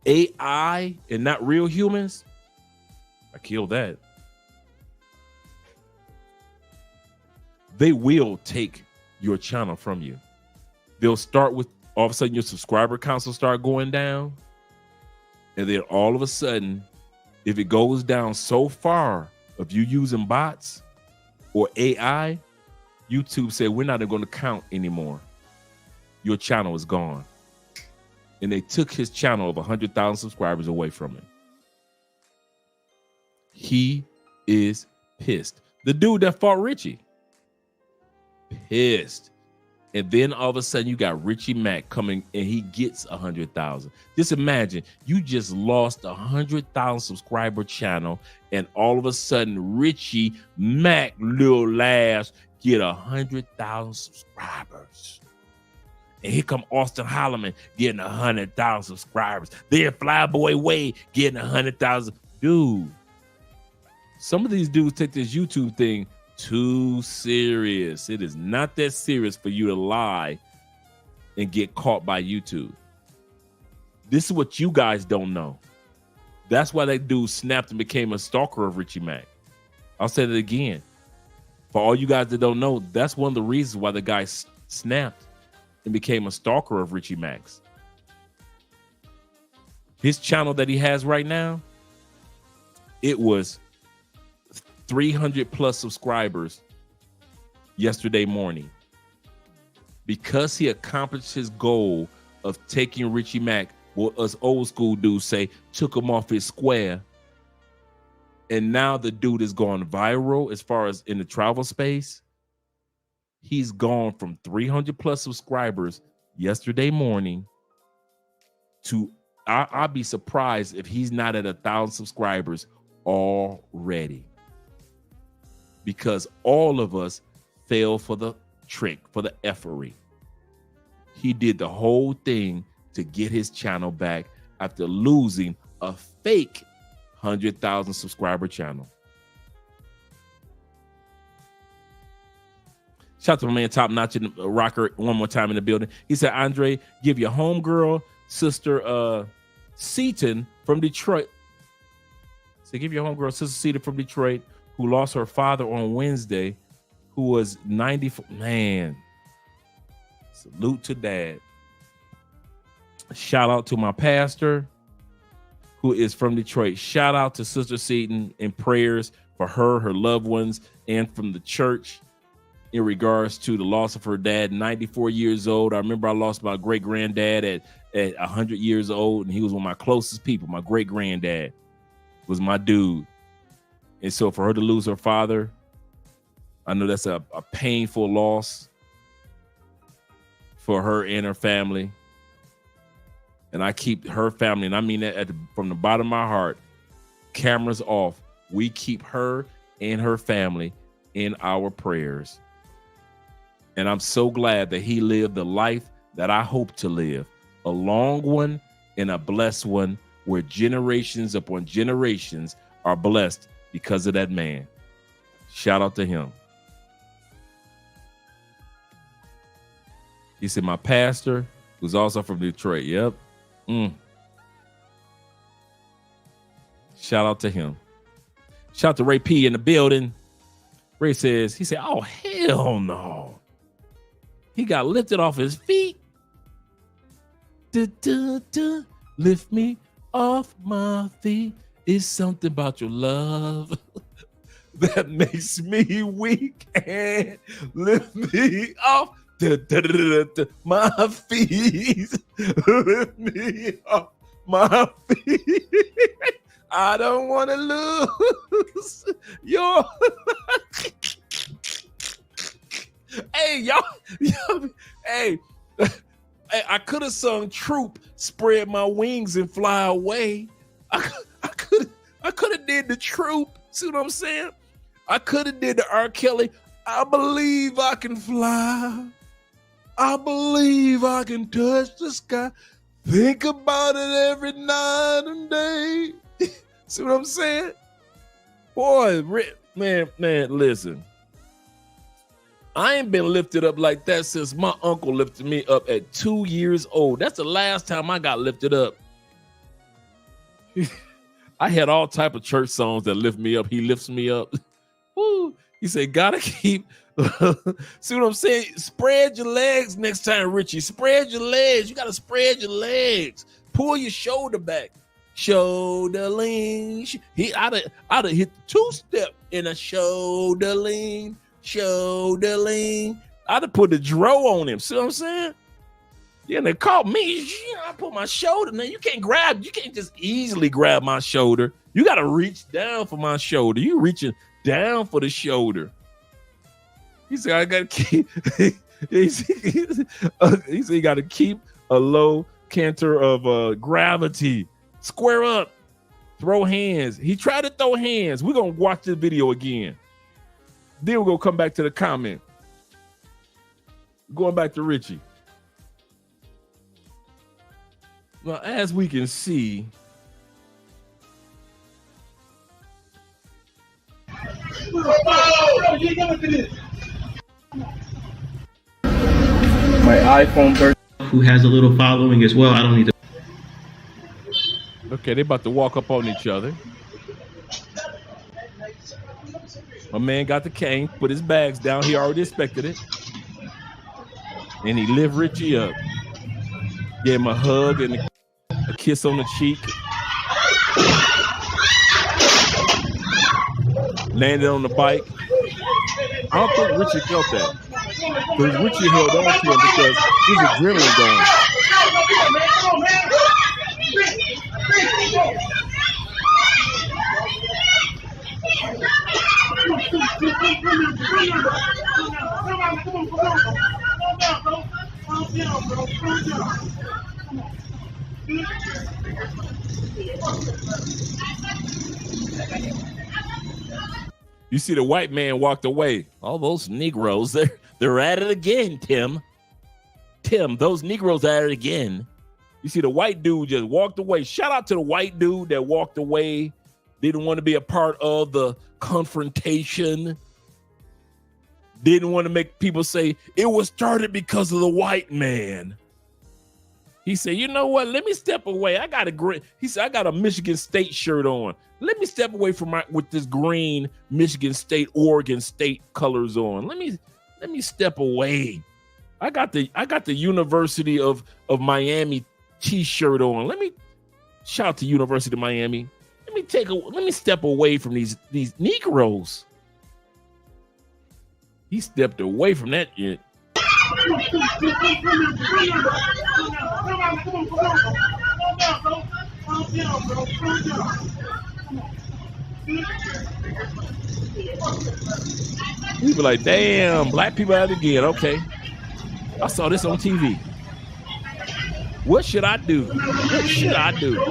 AI, and not real humans, I kill that. They will take your channel from you. They'll start with, all of a sudden your subscriber counts will start going down. And then all of a sudden, if it goes down so far of you using bots or AI, YouTube said, we're not going to count anymore. Your channel is gone. And they took his channel of 100,000 subscribers away from him. He is pissed. The dude that fought Richie, pissed. And then all of a sudden you got Richie Mack coming and he gets 100,000. Just imagine you just lost 100,000 subscriber channel, and all of a sudden Richie Mack little ass get 100,000 subscribers. And here come Austin Holloman getting 100,000 subscribers. Then Flyboy Wade getting 100,000. Dude, some of these dudes take this YouTube thing too serious. It is not that serious for you to lie and get caught by YouTube. This is what you guys don't know. That's why that dude snapped and became a stalker of Richie Mack. I'll say that again. For all you guys that don't know, that's one of the reasons why the guy snapped and became a stalker of Richie Mack's. His channel that he has right now, it was 300 plus subscribers yesterday morning. Because he accomplished his goal of taking Richie Mack, what us old school dudes say, took him off his square. And now the dude is going viral as far as in the travel space. He's gone from 300 plus subscribers yesterday morning to, I'll be surprised if he's not at 1,000 subscribers already. Because all of us fell for the trick, for the effery. He did the whole thing to get his channel back after losing a fake 100,000 subscriber channel. Shout out to my man Top Notch and Rocker one more time in the building. He said, Andre, give your homegirl, sister Seaton from Detroit. So give your homegirl, sister Seaton from Detroit, who lost her father on Wednesday, who was 94. Man, salute to dad. Shout out to my pastor, who is from Detroit. Shout out to Sister Seaton and prayers for her, her loved ones, and from the church in regards to the loss of her dad, 94 years old. I remember I lost my great-granddad at 100 years old, and he was one of my closest people. My great-granddad was my dude. And so for her to lose her father, I know that's a painful loss for her and her family. And I keep her family, and I mean that from the bottom of my heart, cameras off. We keep her and her family in our prayers. And I'm so glad that he lived the life that I hope to live, a long one and a blessed one, where generations upon generations are blessed because of that man. Shout out to him. He said, my pastor, who's also from Detroit. Yep. Shout out to him. Shout out to Ray P in the building. Ray says, he said, oh, hell no. He got lifted off his feet. Lift me off my feet. It's something about your love that makes me weak, and lift me off my feet. Lift me off my feet. I don't want to lose your. Hey, y'all, hey, I could have sung Troop, Spread My Wings and Fly Away. I could have did the Troop. See what I'm saying? I could have did the R. Kelly. I believe I can fly. I believe I can touch the sky. Think about it every night and day. See what I'm saying? Boy, man, listen. I ain't been lifted up like that since my uncle lifted me up at 2 years old. That's the last time I got lifted up. I had all type of church songs that lift me up. He lifts me up. Woo. He said, gotta keep. See what I'm saying? Spread your legs next time, Richie. Spread your legs. You gotta spread your legs. Pull your shoulder back. Shoulder lean. I'd have hit the two-step in a shoulder lean. Shoulder lean. I'd have put the dro on him. See what I'm saying? Yeah, they caught me. I put my shoulder. Now you can't just easily grab my shoulder. You got to reach down for my shoulder. You reaching down for the shoulder. He said, I got to keep. He said you got to keep a low canter of gravity. Square up. Throw hands. He tried to throw hands. We're going to watch this video again. Then we're going to come back to the comment. Going back to Richie. Well, as we can see, my iPhone 13. Who has a little following as well. I don't need to. okay, they about to walk up on each other. My man got the cane, put his bags down. He already expected it. And he lift Richie up. Gave him a hug and a kiss on the cheek. Landed on the bike. I don't think Richie felt that. Because Richie held on to him because his adrenaline going. You see the white man walked away. All those Negroes, they're at it again, Tim. Tim, those Negroes at it again. You see the white dude just walked away. Shout out to the white dude that walked away. Didn't want to be a part of the confrontation. Didn't want to make people say it was started because of the white man. He said, you know what? Let me step away. He said, I got a Michigan State shirt on. Let me step away from with this green Michigan State, Oregon State colors on. Let me step away. I got the University of Miami t-shirt on. Let me shout out to University of Miami. Let me step away from these Negroes. He stepped away from that yet. We be like, damn, black people out again. Okay. I saw this on TV. What should I do? What should I do?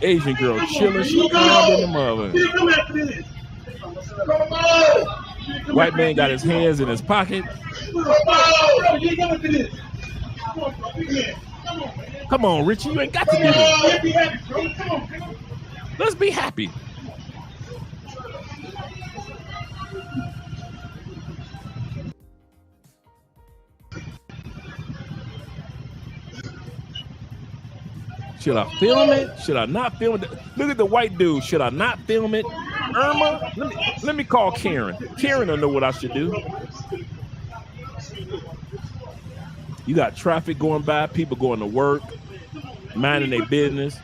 Asian girl chilling, she calm in the mother. White man got his hands in his pocket. Come on, Richie, you ain't got to do this. Let's be happy. Should I film it? Should I not film it? Look at the white dude. Should I not film it? Irma, let me call Karen. Karen will know what I should do. You got traffic going by, people going to work, minding their business.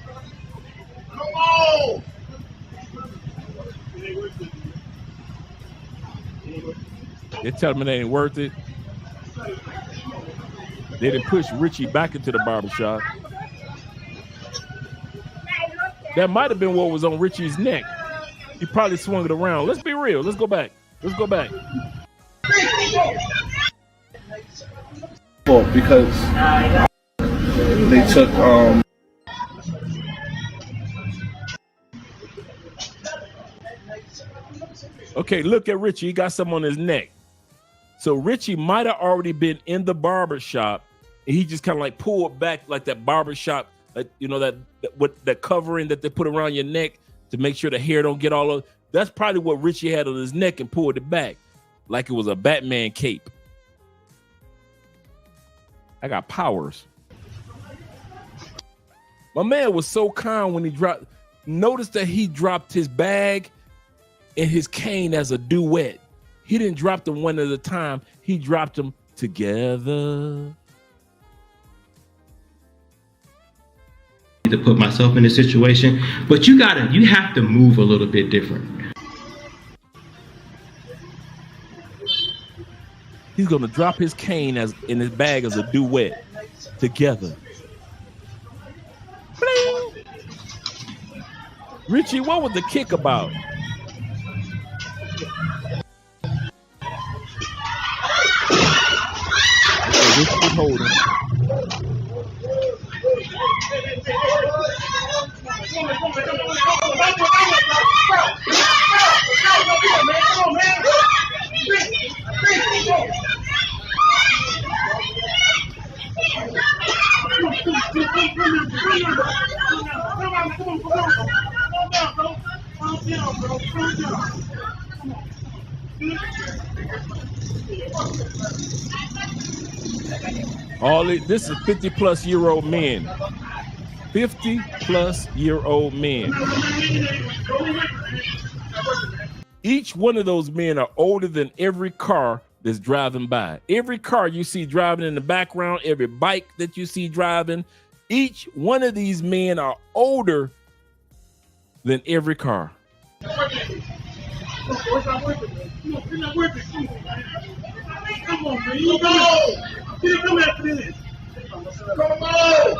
They tell them it ain't worth it. They didn't push Richie back into the barbershop. That might have been what was on Richie's neck. He probably swung it around. Let's be real. Let's go back. Let's go back. Well, because they took Okay, look at Richie. He got something on his neck. So Richie might have already been in the barbershop, and he just kind of like pulled back like that barbershop, like, you know, that covering that they put around your neck to make sure the hair don't get all of. That's probably what Richie had on his neck and pulled it back like it was a Batman cape. I got powers. My man was so calm when he dropped. Notice that he dropped his bag and his cane as a duet. He didn't drop them one at a time. He dropped them together. To put myself in a situation, but you have to move a little bit different. He's gonna drop his cane in his bag as a duet together. Bling. Richie, what was the kick about? This is 50-plus-year-old men. 50-plus-year-old men. Each one of those men are older than every car that's driving by. Every car you see driving in the background, every bike that you see driving, each one of these men are older than every car. Come on, man. Come after this. Come on.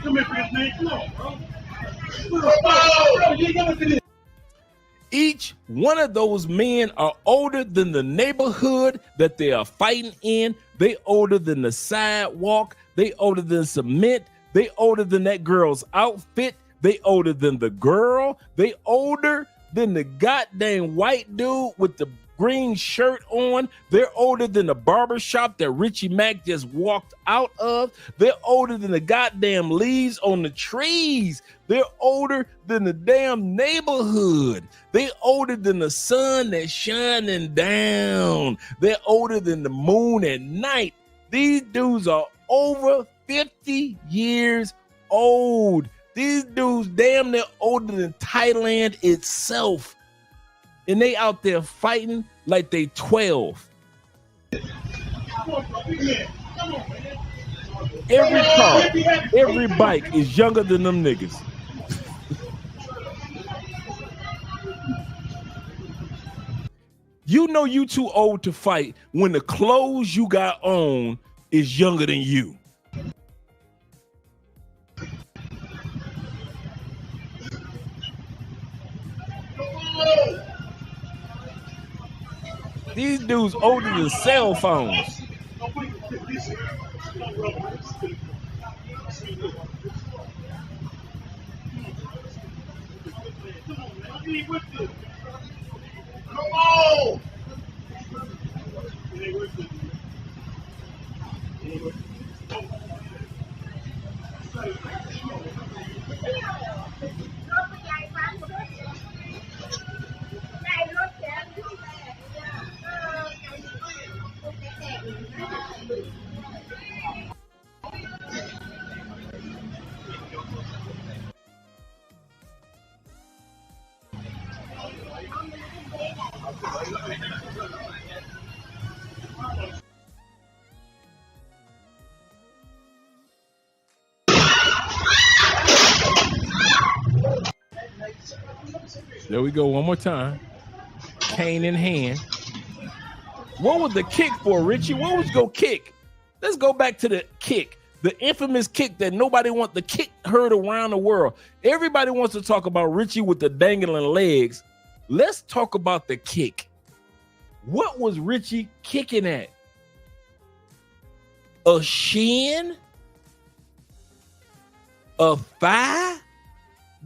Come after this, man. Come on, bro. Come on. Each one of those men are older than the neighborhood that they are fighting in. They older than the sidewalk. They older than cement. They older than that girl's outfit. They older than the girl. They older than the goddamn white dude with the green shirt on. They're older than the barbershop that Richie Mack just walked out of. They're older than the goddamn leaves on the trees. They're older than the damn neighborhood. They're older than the sun that's shining down. They're older than the moon at night. These dudes are over 50 years old. These dudes damn near older than Thailand itself. And they out there fighting like they 12. Every car, every bike is younger than them niggas. You know you too old to fight when the clothes you got on is younger than you. These dudes older than cell phones. Come on! There we go, one more time. Cane in hand. What was the kick for, Richie? What was go kick? Let's go back to the kick. The infamous kick that nobody wants. The kick heard around the world. Everybody wants to talk about Richie with the dangling legs. Let's talk about the kick. What was Richie kicking at? A shin? A thigh?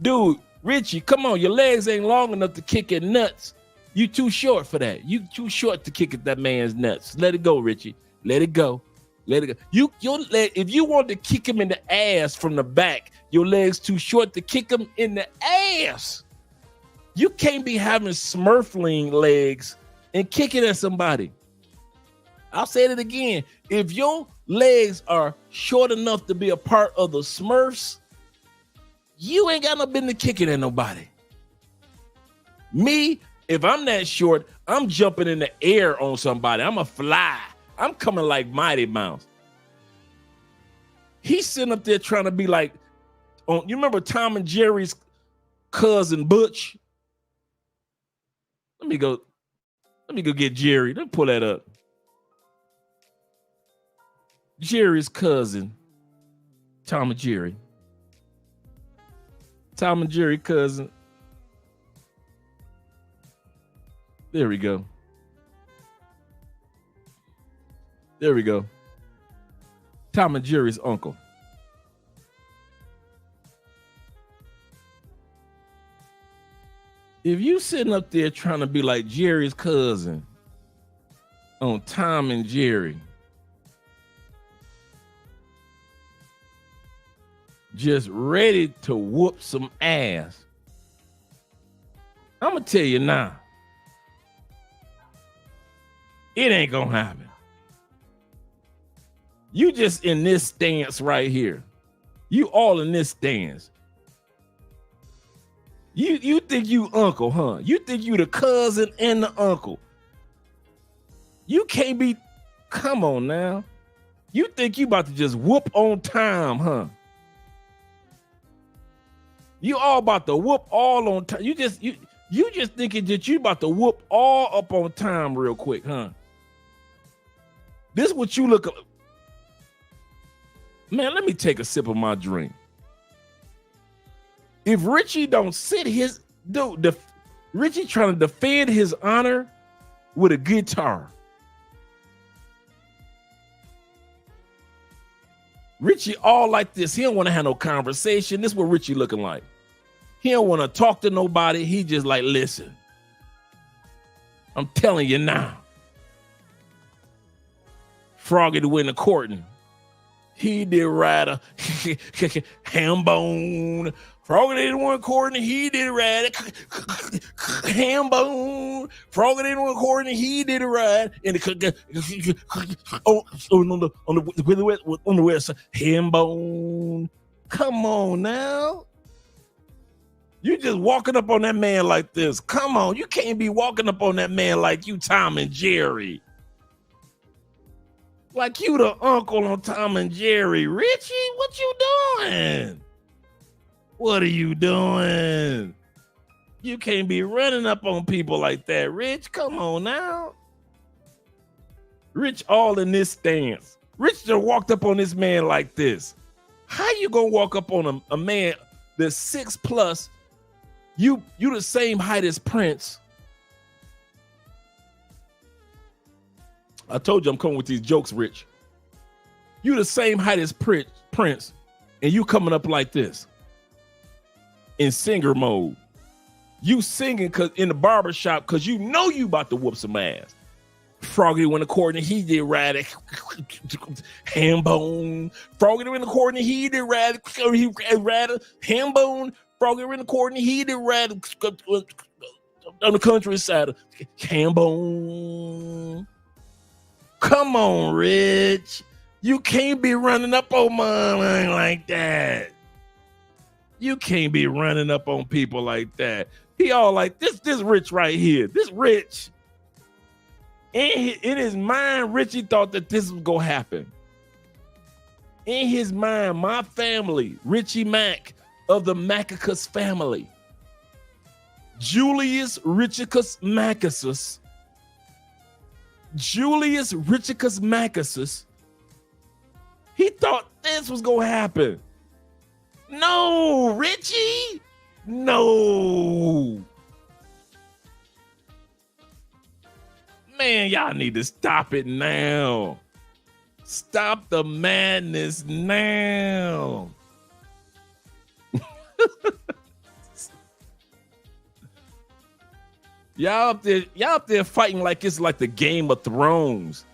Dude, Richie, come on. Your legs ain't long enough to kick at nuts. You too short for that. You too short to kick at that man's nuts. Let it go, Richie. Let it go. Let it go. If you want to kick him in the ass from the back, your legs too short to kick him in the ass. You can't be having smurfling legs and kicking at somebody. I'll say it again. If your legs are short enough to be a part of the Smurfs, you ain't got no business kicking at nobody. Me, if I'm that short, I'm jumping in the air on somebody. I'm a fly. I'm coming like Mighty Mouse. He's sitting up there trying to be like, you remember Tom and Jerry's cousin Butch? Let me go get Jerry. Let me pull that up. Jerry's cousin, Tom and Jerry. Tom and Jerry cousin. There we go. There we go. Tom and Jerry's uncle. If you sitting up there trying to be like Jerry's cousin on Tom and Jerry, just ready to whoop some ass, I'm gonna tell you now, it ain't gonna happen. You just in this stance right here. You all in this stance. You think you uncle, huh? You think you the cousin and the uncle. You can't be, come on now. You think you about to just whoop on time, huh? You all about to whoop all on time. You just thinking that you about to whoop all up on time real quick, huh? This is what you look like. Man, let me take a sip of my drink. If Richie don't sit his dude, Richie trying to defend his honor with a guitar. Richie all like this. He don't want to have no conversation. This is what Richie looking like. He don't want to talk to nobody. He just like, listen, I'm telling you now. Froggy to win the courting. He did ride a ham bone. Froggy didn't want Courtney. He did ride a ham bone. Froggy didn't want Courtney. He did ride in the on the west side. Ham bone. Come on now. You just walking up on that man like this. Come on, you can't be walking up on that man like you Tom and Jerry. Like you the uncle on Tom and Jerry. Richie, what you doing? What are you doing? You can't be running up on people like that, Rich. Come on now. Rich all in this stance. Rich just walked up on this man like this. How you gonna walk up on a man that's 6+? You the same height as Prince. I told you I'm coming with these jokes, Rich. You the same height as Prince, and you coming up like this in singer mode. You singing cause in the barbershop because you know you about to whoop some ass. Froggy went to court and he did ride a ham bone. Froggy went to court and he did ride a ham bone. Froggy went to court and he did ride on the countryside. Ham bone. Come on, Rich. You can't be running up on mine like that. You can't be running up on people like that. He all like, this Rich right here. This Rich. In his mind, Richie thought that this was going to happen. In his mind, my family, Richie Mack of the Mackicus family, Julius Richicus Maccasus, Julius Richicus Maccasus, he thought this was going to happen. No, Richie. No. Man, y'all need to stop it now. Stop the madness now. Y'all up there fighting like it's like the Game of Thrones.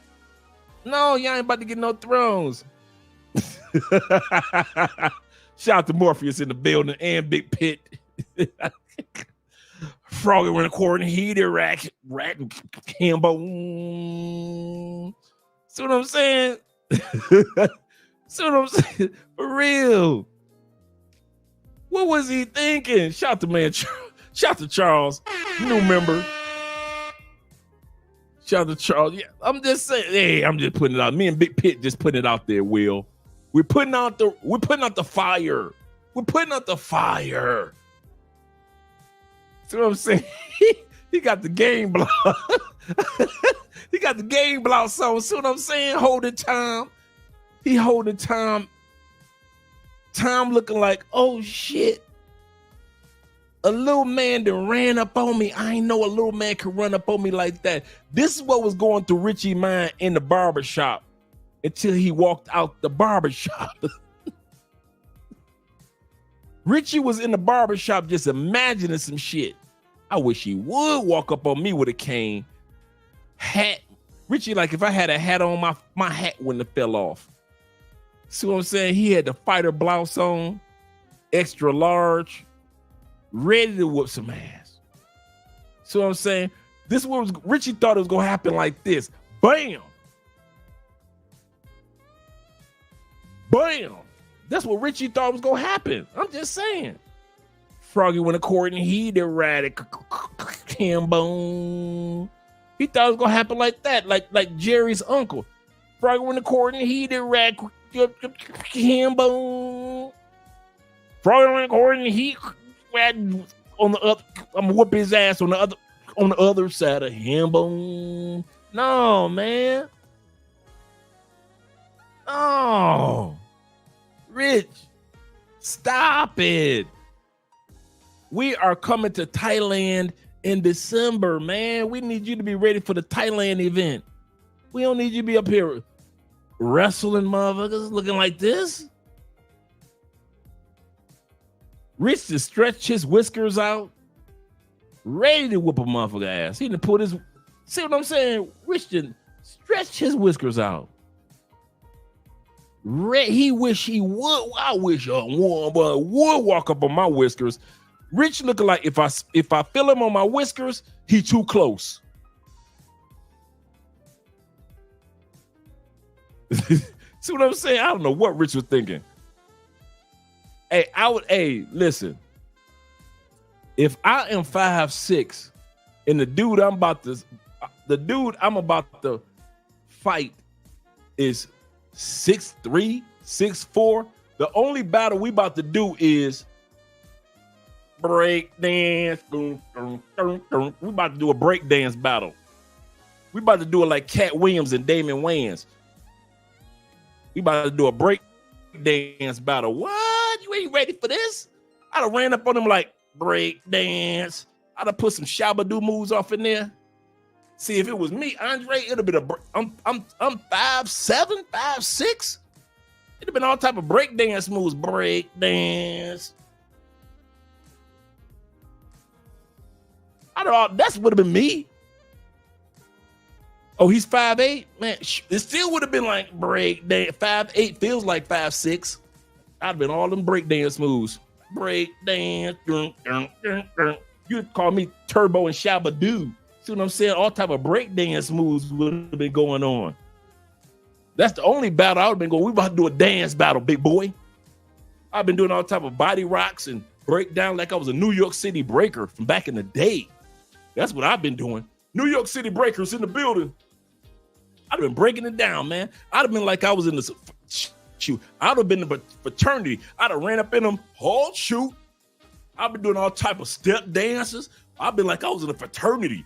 No, y'all ain't about to get no thrones. Shout out to Morpheus in the building and Big Pit. Froggy went to court and he did rat Hambo. See what I'm saying? See what I'm saying? For real. What was he thinking? Shout to Charles, new member. Shout out to Charles. Yeah, I'm just saying. Hey, I'm just putting it out. Me and Big Pit just putting it out there, Will. We're putting out the fire. We're putting out the fire. See what I'm saying? He got the game block. He got the game block song. See what I'm saying? Holding time. He holding time. Time looking like, oh shit. A little man that ran up on me. I ain't know a little man could run up on me like that. This is what was going through Richie's mind in the barbershop until he walked out the barbershop. Richie was in the barbershop just imagining some shit. I wish he would walk up on me with a cane. Hat. Richie, like if I had a hat on, my hat wouldn't have fell off. See what I'm saying? He had the fighter blouse on, extra large, ready to whoop some ass. See what I'm saying? This was Richie thought it was gonna happen like this. Bam! Bam! That's what Richie thought was gonna happen. I'm just saying. Froggy went to court and he did radical boom. He thought it was gonna happen like that, like Jerry's uncle. Froggy went to court and he did radical boom. Froggy went to court and he on the other. I'm gonna whoop his ass on the other side of him. Boom. No, man. Oh, Rich, stop it. We are coming to Thailand in December, man. We need you to be ready for the Thailand event. We don't need you to be up here wrestling motherfuckers looking like this. Rich to stretch his whiskers out, ready to whoop a motherfucker ass. He done put his, see what I'm saying? Rich done stretch his whiskers out. He wish he would. I wish one would walk up on my whiskers. Rich looking like if I feel him on my whiskers, he too close. See what I'm saying? I don't know what Rich was thinking. Hey, listen. If I am 5'6" and the dude I'm about to fight is 6'3", 6'4", the only battle we about to do is break dance. We about to do a break dance battle. We about to do it like Cat Williams and Damon Wayans. We about to do a break dance battle. What? You ain't ready for this? I'd have ran up on him like break dance. I'd have put some shabba-doo moves off in there. See, if it was me, Andre, it'd have been I'm 5'7", 5'6". It'd have been all type of break dance moves. Break dance. That's would have been me. Oh, he's 5'8", man. It still would have been like break dance. 5'8" feels like 5'6". I'd have been all them break dance moves. Break dance. You'd call me Turbo and Shabba-Doo. See what I'm saying? All type of break dance moves would have been going on. That's the only battle I would have been going. We about to do a dance battle, big boy. I've been doing all type of body rocks and break down like I was a New York City breaker from back in the day. That's what I've been doing. New York City breakers in the building. I'd have been breaking it down, man. I'd have been like I was in the shoot. I'd have been in the fraternity. I'd have ran up in them, hold, shoot. I've been doing all type of step dances. I've been like I was in a fraternity.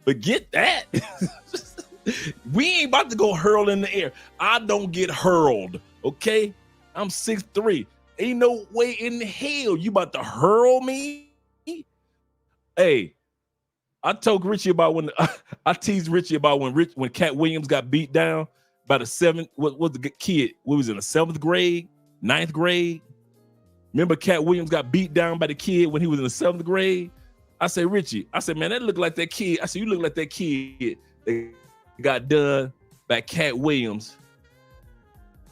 But get that. We ain't about to go hurl in the air. I don't get hurled, okay? I'm 6'3". Ain't no way in hell you about to hurl me. Hey, I told Richie about when I teased Richie about when Cat Williams got beat down by the seventh. What was the kid? We was in the 7th grade, 9th grade. Remember Cat Williams got beat down by the kid when he was in the 7th grade? I said, Richie, I said, man, that look like that kid. I said, you look like that kid that got done by Cat Williams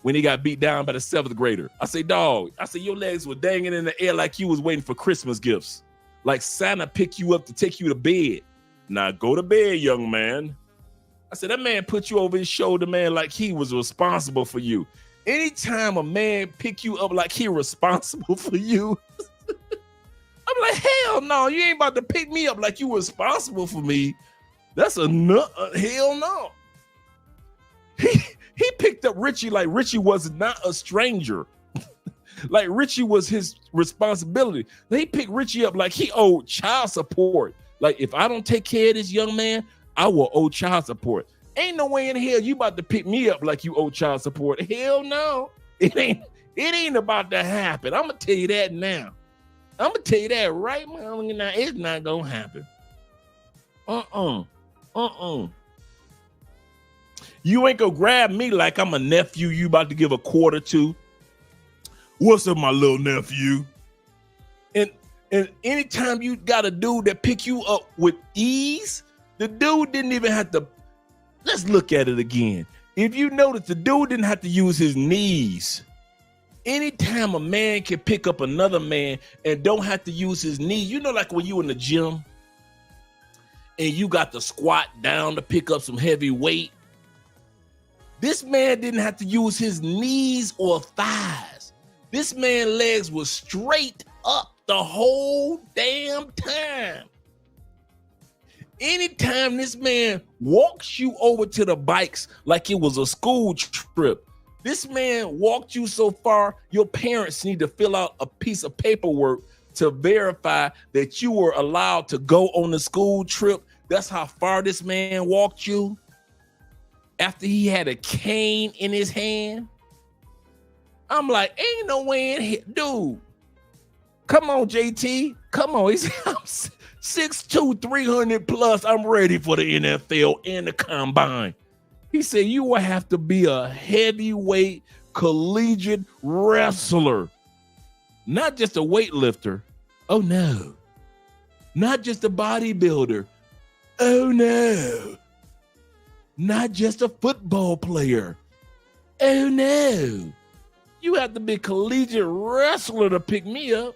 when he got beat down by the 7th grader. I say, dog, I said, your legs were dangling in the air like you was waiting for Christmas gifts. Like Santa picked you up to take you to bed. Now go to bed, young man. I said, that man put you over his shoulder, man, like he was responsible for you. Anytime a man pick you up like he responsible for you, I'm like, hell no, you ain't about to pick me up like you responsible for me. That's a hell no. He picked up Richie like Richie was not a stranger. Like Richie was his responsibility. He picked Richie up like he owed child support. Like if I don't take care of this young man, I will owe child support. Ain't no way in hell you about to pick me up like you owe child support. Hell no. It ain't about to happen. I'm gonna tell you that now. I'm gonna tell you that right now. It's not gonna happen. You ain't gonna grab me like I'm a nephew you about to give a quarter to. What's up, my little nephew? And And anytime you got a dude that pick you up with ease, the dude didn't even have to. Let's look at it again. If you notice, the dude didn't have to use his knees. Anytime a man can pick up another man and don't have to use his knees, you know, like when you in the gym and you got to squat down to pick up some heavy weight. This man didn't have to use his knees or thighs. This man's legs were straight up the whole damn time. Anytime this man walks you over to the bikes like it was a school trip, this man walked you so far, your parents need to fill out a piece of paperwork to verify that you were allowed to go on the school trip. That's how far this man walked you after he had a cane in his hand. I'm like, ain't no way in here. Dude, come on, JT. Come on. He said, I'm 6'2", 300 plus. I'm ready for the NFL and the combine. He said, you will have to be a heavyweight collegiate wrestler, not just a weightlifter. Oh, no. Not just a bodybuilder. Oh, no. Not just a football player. Oh, no. You have to be a collegiate wrestler to pick me up.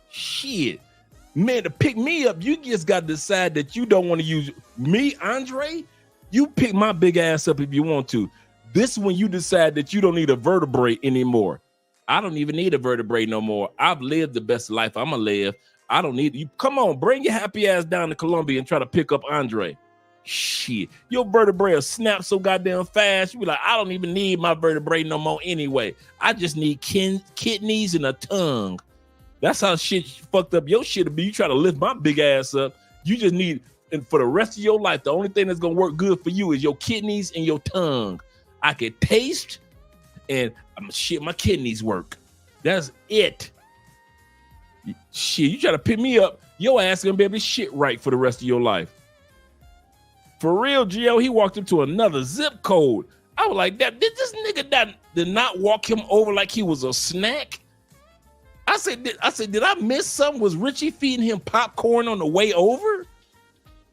Shit. Man, to pick me up, you just got to decide that you don't want to use me, Andre. You pick my big ass up if you want to. This is when you decide that you don't need a vertebrae anymore. I don't even need a vertebrae no more. I've lived the best life I'm going to live. I don't need you. Come on, bring your happy ass down to Colombia and try to pick up Andre. Shit, your vertebrae will snap so goddamn fast. You be like, I don't even need my vertebrae no more anyway. I just need kidneys and a tongue. That's how shit fucked up your shit to be. You try to lift my big ass up. You just need, and for the rest of your life, the only thing that's gonna work good for you is your kidneys and your tongue. I can taste, and shit, my kidneys work. That's it. Shit, you try to pick me up, your ass gonna be able to shit right for the rest of your life. For real, Gio, he walked up to another zip code. I was like, did this nigga did not walk him over like he was a snack? I said, did I miss something? Was Richie feeding him popcorn on the way over?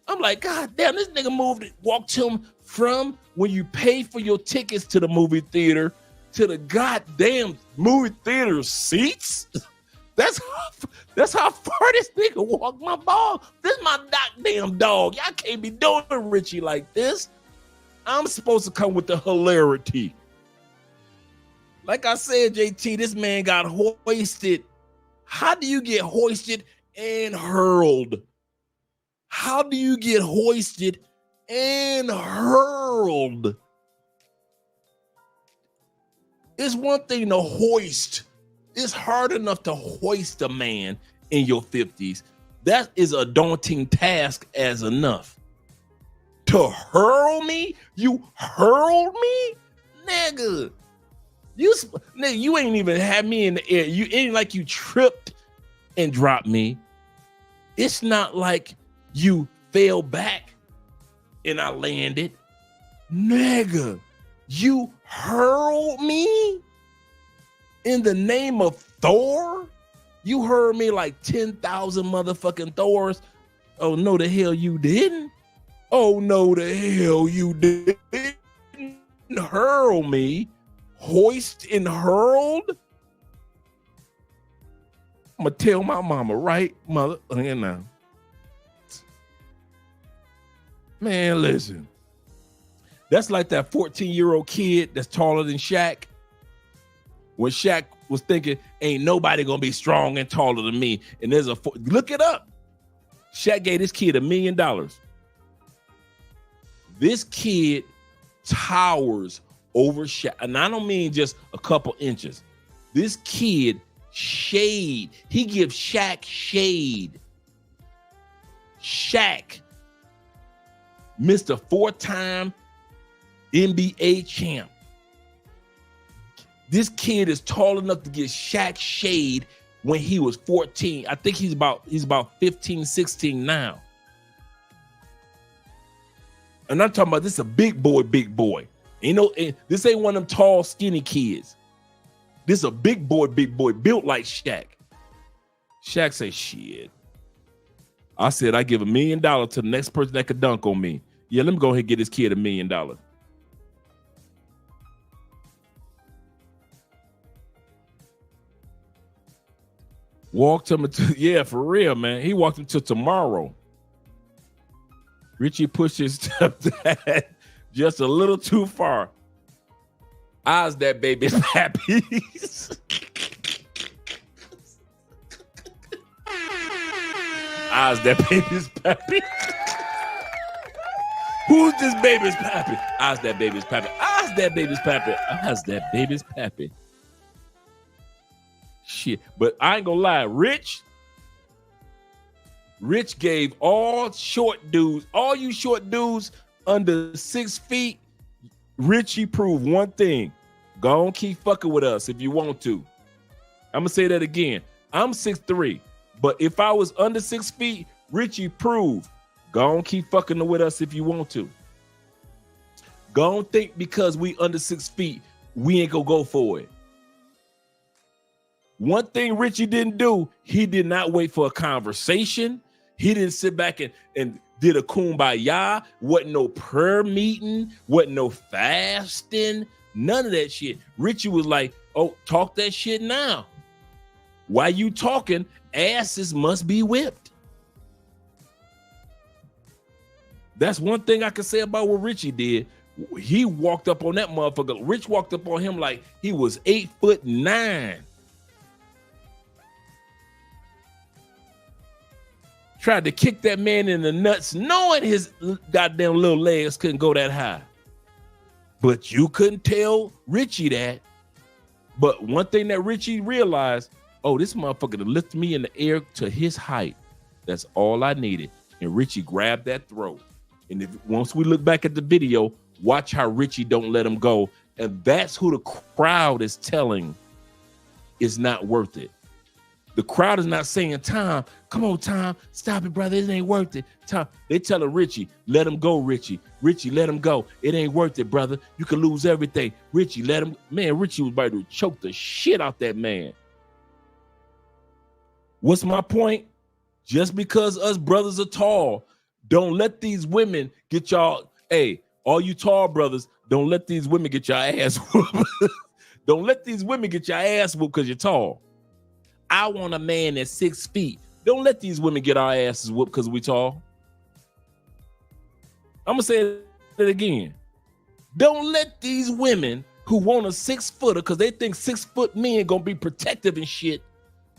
I'm like, God damn, this nigga walked him from when you pay for your tickets to the movie theater to the goddamn movie theater seats. That's how far this nigga walked my ball. This is my goddamn dog. Y'all can't be doing Richie like this. I'm supposed to come with the hilarity. Like I said, JT, this man got hoisted. How do you get hoisted and hurled? How do you get hoisted and hurled? It's one thing to hoist. It's hard enough to hoist a man in your 50s. That is a daunting task as enough. To hurl me? You hurled me? Nigga. You ain't even had me in the air. You ain't like you tripped and dropped me. It's not like you fell back and I landed. Nigga, you hurled me in the name of Thor? You heard me like 10,000 motherfucking Thors. Oh, no, the hell you didn't. Oh, no, the hell you didn't hurl me. Hoist and hurled? I'm going to tell my mama, right, mother? Now. Man, listen. That's like that 14-year-old kid that's taller than Shaq. When Shaq was thinking, ain't nobody going to be strong and taller than me. And there's look it up. Shaq gave this kid $1 million. This kid towers over Shaq. And I don't mean just a couple inches. This kid shade. He gives Shaq shade. Shaq, Mr. 4-time NBA champ. This kid is tall enough to get Shaq shade when he was 14. I think he's about 15, 16 now. And I'm talking about this is a big boy. You know, this ain't one of them tall, skinny kids. This is a big boy built like Shaq. Shaq say, shit. I said I give $1 million to the next person that could dunk on me. Yeah, let me go ahead and get this kid $1 million. Walked him to, yeah, for real, man. He walked him to tomorrow. Richie pushed his stepdad just a little too far. Eyes that baby's pappies. Eyes that baby's pappy. Who's this baby's pappy? Eyes that baby's pappy. Eyes that baby's pappy. Eyes that baby's pappy. Shit, but I ain't gonna lie, Rich gave all short dudes, all you short dudes under 6 feet, Richie proved one thing. Go on, keep fucking with us if you want to. I'm gonna say that again. I'm 6'3", but if I was under 6 feet, Richie proved. Go on, keep fucking with us if you want to. Go on, think because we under 6 feet, we ain't gonna go for it. One thing Richie didn't do, he did not wait for a conversation. He didn't sit back and did a kumbaya. Wasn't no prayer meeting. Wasn't no fasting. None of that shit. Richie was like, oh, talk that shit now. While you talking, asses must be whipped. That's one thing I can say about what Richie did. He walked up on that motherfucker. Rich walked up on him like he was 8'9". Tried to kick that man in the nuts, knowing his goddamn little legs couldn't go that high. But you couldn't tell Richie that. But one thing that Richie realized, oh, this motherfucker to lift me in the air to his height. That's all I needed. And Richie grabbed that throat. And once we look back at the video, watch how Richie don't let him go. And that's who the crowd is telling is not worth it. The crowd is not saying, Tom, come on, Tom, stop it, brother. It ain't worth it. Tom, they telling Richie, let him go, Richie. Richie, let him go. It ain't worth it, brother. You can lose everything. Richie, let him. Man, Richie was about to choke the shit out that man. What's my point? Just because us brothers are tall, don't let these women get y'all. Hey, all you tall brothers, don't let these women get your ass whooped. Don't let these women get your ass whooped because you're tall. I want a man that's 6 feet. Don't let these women get our asses whooped because we tall. I'm going to say it again. Don't let these women who want a 6-footer because they think 6-foot men going to be protective and shit.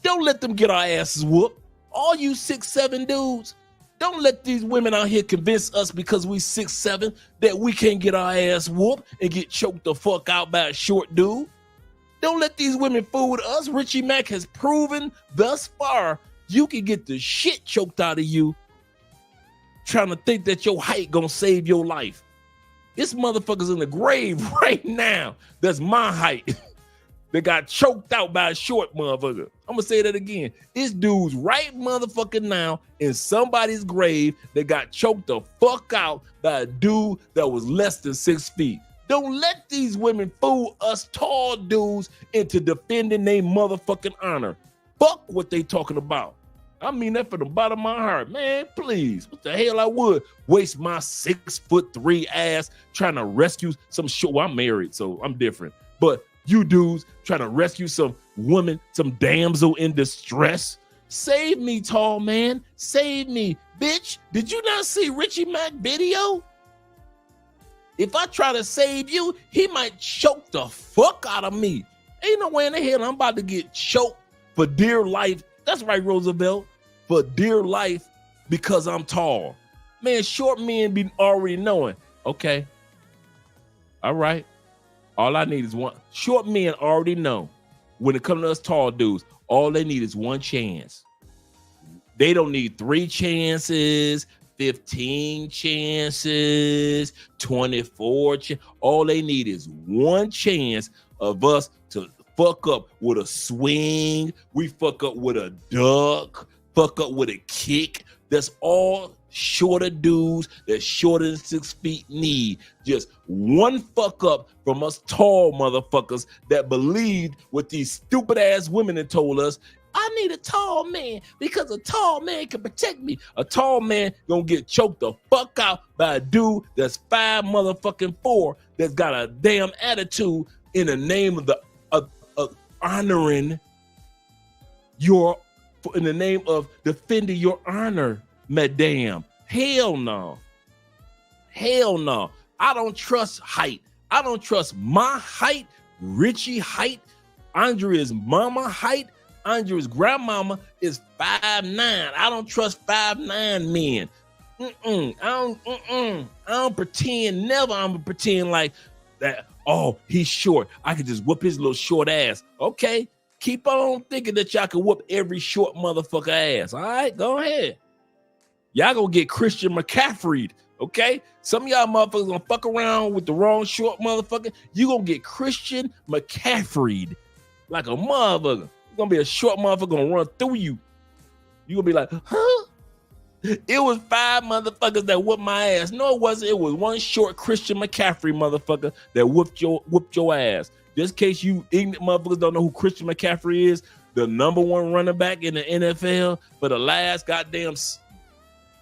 Don't let them get our asses whooped. All you 6'7" dudes, don't let these women out here convince us because we 6'7" that we can't get our ass whooped and get choked the fuck out by a short dude. Don't let these women fool with us. Richie Mack has proven thus far you can get the shit choked out of you trying to think that your height gonna save your life. This motherfucker's in the grave right now. That's my height. That got choked out by a short motherfucker. I'm gonna say that again. This dude's right motherfucker now in somebody's grave that got choked the fuck out by a dude that was less than 6 feet. Don't let these women fool us tall dudes into defending their motherfucking honor. Fuck what they talking about. I mean that from the bottom of my heart. Man, please. What the hell I would waste my 6'3" ass trying to rescue some shit. Well, I'm married, so I'm different. But you dudes trying to rescue some woman, some damsel in distress. Save me, tall man. Save me. Bitch, did you not see Richie Mack video? If I try to save you, he might choke the fuck out of me. Ain't no way in the hell I'm about to get choked for dear life. That's right, Roosevelt. For dear life because I'm tall. Man, short men be already knowing. Okay. All right. All I need is one. Short men already know when it comes to us tall dudes, all they need is one chance. They don't need 3 chances, 15 chances, 24 chances. All they need is one chance of us to fuck up with a swing. We fuck up with a duck, fuck up with a kick. That's all shorter dudes that's shorter than 6 feet need. Just one fuck up from us tall motherfuckers that believed what these stupid ass women had told us I need a tall man because a tall man can protect me. A tall man gonna get choked the fuck out by a dude that's 5'4" that's got a damn attitude in the name of the honoring your, in the name of defending your honor, madam. Hell no. Hell no. I don't trust height. I don't trust my height, Richie height, Andrea's mama height. Andrea's grandmama is 5'9". I don't trust 5'9" men. I don't pretend, never I'm gonna pretend like that. Oh, he's short. I could just whoop his little short ass. Okay, keep on thinking that y'all can whoop every short motherfucker ass. All right, go ahead. Y'all gonna get Christian McCaffrey'd. Okay, some of y'all motherfuckers gonna fuck around with the wrong short motherfucker. You gonna get Christian McCaffrey'd like a motherfucker. Gonna be a short motherfucker gonna run through you. You gonna be like, huh? It was 5 motherfuckers that whooped my ass. No, it wasn't. It was one short Christian McCaffrey motherfucker that whooped your ass. Just in case you ignorant motherfuckers don't know who Christian McCaffrey is, the #1 running back in the NFL for the last goddamn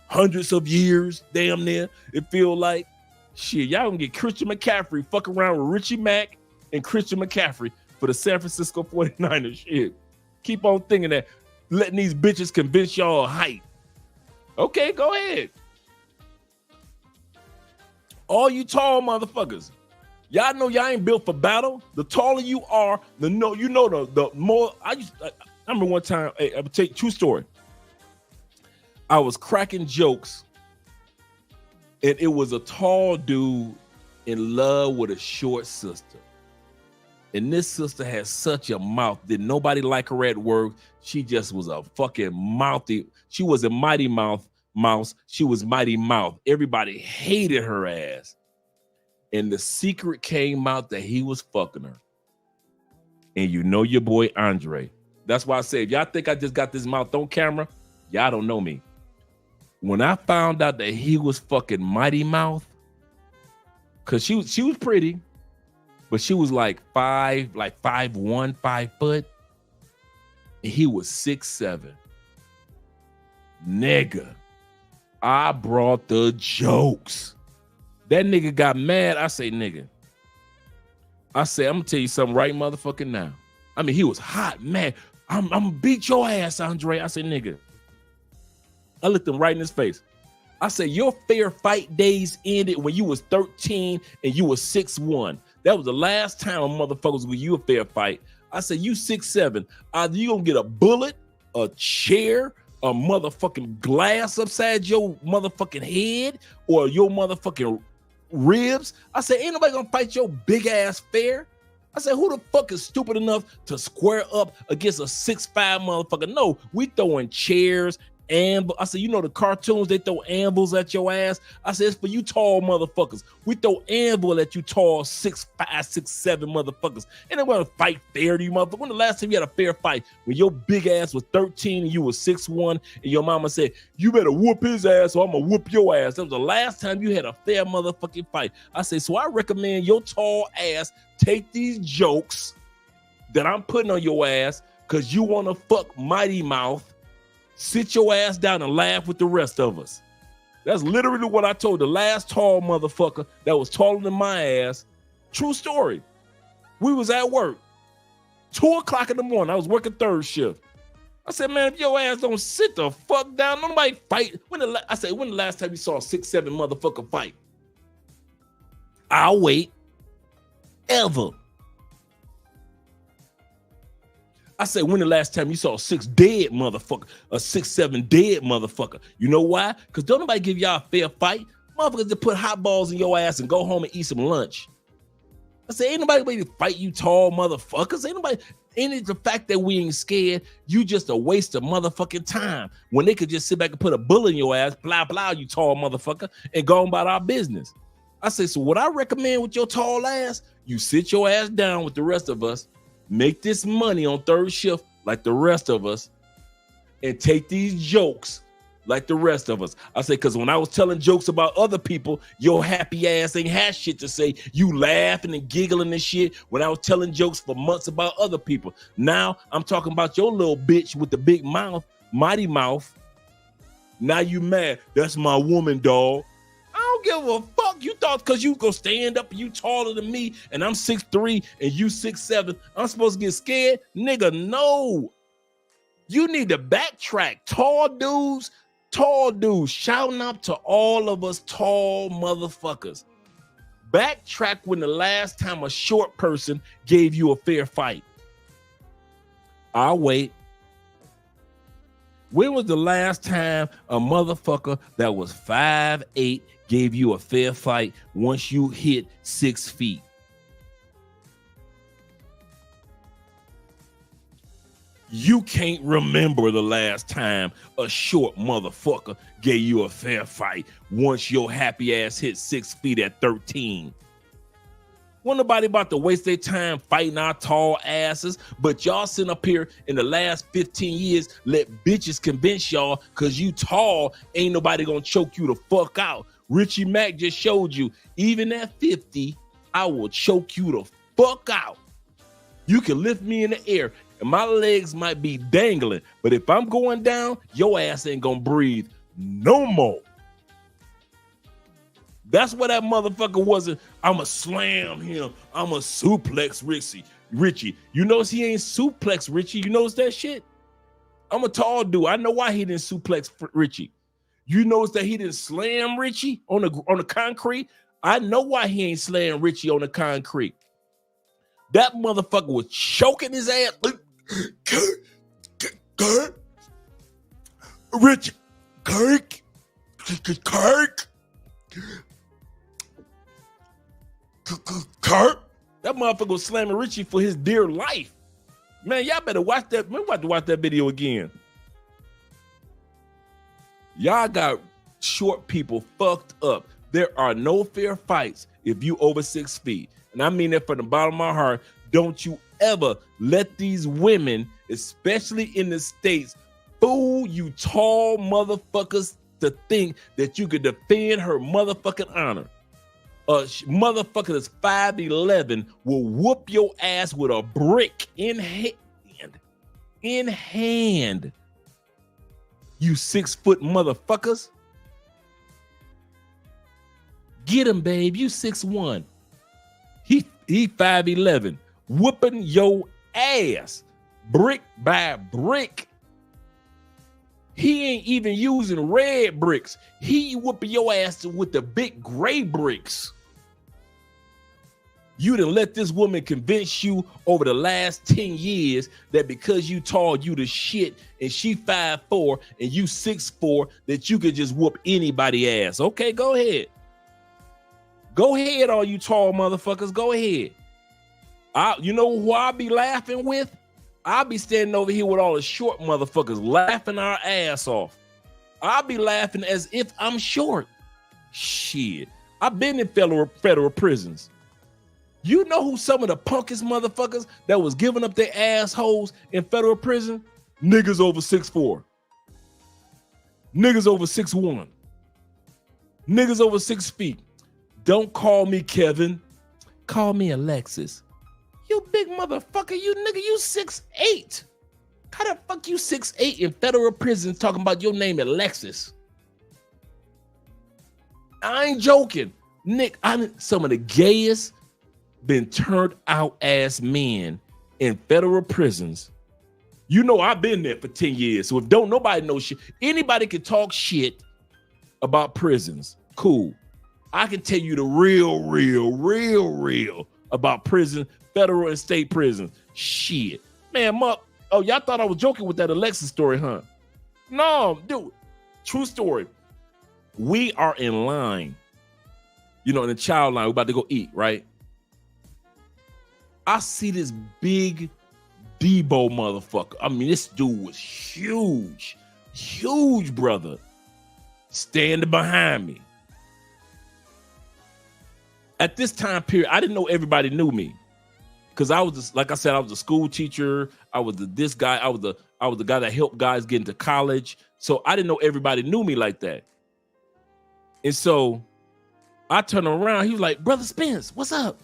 hundreds of years, damn near. It feel like shit. Y'all gonna get Christian McCaffrey fuck around with Richie Mack and Christian McCaffrey for the San Francisco 49ers. Shit. Keep on thinking that, letting these bitches convince y'all height. Okay, go ahead. All you tall motherfuckers, y'all know y'all ain't built for battle. The taller you are, the more. I remember one time. Hey, I would take true story. I was cracking jokes, and it was a tall dude in love with a short sister. And this sister had such a mouth. Did nobody like her at work? She just was a fucking mouthy. She was a mighty mouse. She was mighty mouth. Everybody hated her ass. And the secret came out that he was fucking her. And you know your boy Andre. That's why I say, if y'all think I just got this mouth on camera, y'all don't know me. When I found out that he was fucking mighty mouth, because she was pretty, but she was like 5'1", 5 foot. And he was 6'7". Nigga, I brought the jokes. That nigga got mad. I say, nigga. I say, I'm gonna tell you something right motherfucking now. I mean, he was hot, man. I'm gonna beat your ass, Andre. I say, nigga. I looked him right in his face. I said, your fair fight days ended when you was 13 and you was 6'1". That was the last time a motherfucker was with you a fair fight. I said, you 6'7". Either you gonna get a bullet, a chair, a motherfucking glass upside your motherfucking head, or your motherfucking ribs. I said, ain't nobody gonna fight your big ass fair. I said, who the fuck is stupid enough to square up against a 6'5" motherfucker? No, we throwing chairs. And I said, you know the cartoons, they throw anvils at your ass. I said, it's for you tall motherfuckers. We throw anvil at you tall 6'5", 6'7" motherfuckers. And then we're gonna fight fair to you motherfuckers. When the last time you had a fair fight? When your big ass was 13 and you was 6'1", and your mama said, you better whoop his ass or I'm gonna whoop your ass. That was the last time you had a fair motherfucking fight. I said, so I recommend your tall ass take these jokes that I'm putting on your ass because you wanna fuck Mighty Mouth. Sit your ass down and laugh with the rest of us. That's literally what I told the last tall motherfucker that was taller than my ass. True story. We was at work. 2 o'clock in the morning. I was working third shift. I said, man, if your ass don't sit the fuck down, nobody fight. When the last time you saw a 6'7" motherfucker fight? I'll wait. Ever. I said, when the last time you saw a 6 dead motherfucker, a 6'7" dead motherfucker? You know why? Because don't nobody give y'all a fair fight. Motherfuckers that put hot balls in your ass and go home and eat some lunch. I said, ain't nobody ready to fight you tall motherfuckers. Ain't it the fact that we ain't scared? You just a waste of motherfucking time when they could just sit back and put a bullet in your ass, blah, blah, you tall motherfucker, and go on about our business. I said, so what I recommend with your tall ass, you sit your ass down with the rest of us, make this money on third shift like the rest of us, and take these jokes like the rest of us. I say, because when I was telling jokes about other people, your happy ass ain't had shit to say. You laughing and giggling and shit when I was telling jokes for months about other people. Now I'm talking about your little bitch with the big mouth, mighty mouth. Now you mad. That's my woman, dog. I don't give a fuck. You thought because you go stand up and you taller than me and I'm 6'3" and you 6'7", I'm supposed to get scared? Nigga, no. You need to backtrack. Tall dudes, shouting out to all of us tall motherfuckers. Backtrack when the last time a short person gave you a fair fight. I'll wait. When was the last time a motherfucker that was 5'8" gave you a fair fight once you hit 6 feet? You can't remember the last time a short motherfucker gave you a fair fight once your happy ass hit 6 feet at 13. Wasn't nobody about to waste their time fighting our tall asses, but y'all sitting up here in the last 15 years, let bitches convince y'all because you tall, ain't nobody gonna choke you the fuck out. Richie Mack just showed you, even at 50, I will choke you the fuck out. You can lift me in the air and my legs might be dangling, but if I'm going down, your ass ain't gonna breathe no more. That's what that motherfucker wasn't. I'ma slam him. I'ma suplex Richie. You notice he ain't suplex Richie. You notice that shit? I'm a tall dude. I know why he didn't suplex Richie. You notice that he didn't slam Richie on the concrete? I know why he ain't slam Richie on the concrete. That motherfucker was choking his ass. Richie, Kirk. That motherfucker was slamming Richie for his dear life. Man, y'all better watch that. Man, we have to watch that video again. Y'all got short people fucked up. There are no fair fights if you over 6 feet. And I mean that from the bottom of my heart. Don't you ever let these women, especially in the States, fool you tall motherfuckers to think that you could defend her motherfucking honor. A motherfucker that's 5'11" will whoop your ass with a brick in hand. In hand. You 6 foot motherfuckers. Get him, babe. You 6'1". He 5'11", whooping your ass, brick by brick. He ain't even using red bricks. He whooping your ass with the big gray bricks. You done let this woman convince you over the last 10 years that because you tall, you the shit, and she 5'4" and you 6'4", that you could just whoop anybody ass. Okay, go ahead. Go ahead, all you tall motherfuckers. Go ahead. You know who I'll be laughing with? I'll be standing over here with all the short motherfuckers laughing our ass off. I'll be laughing as if I'm short. Shit. I've been in federal prisons. You know who some of the punkest motherfuckers that was giving up their assholes in federal prison? Niggas over 6'4". Niggas over 6'1". Niggas over 6 feet. Don't call me Kevin. Call me Alexis. You big motherfucker, you nigga, you 6'8". How the fuck you 6'8" in federal prison talking about your name Alexis? I ain't joking. Nick, I'm some of the gayest, been turned out ass men in federal prisons. You know I've been there for 10 years. So if don't nobody know shit, anybody can talk shit about prisons. Cool. I can tell you the real about prison, federal and state prisons. Shit. Man, oh, y'all thought I was joking with that Alexis story, huh? No, dude. True story. We are in line. You know, in the child line, we're about to go eat, right? I see this big Debo motherfucker. I mean, this dude was huge. Huge, brother. Standing behind me. At this time period, I didn't know everybody knew me. Because I was just, like I said, I was a school teacher. I was this guy. I was the guy that helped guys get into college. So I didn't know everybody knew me like that. And so I turned around. He was like, Brother Spence, what's up?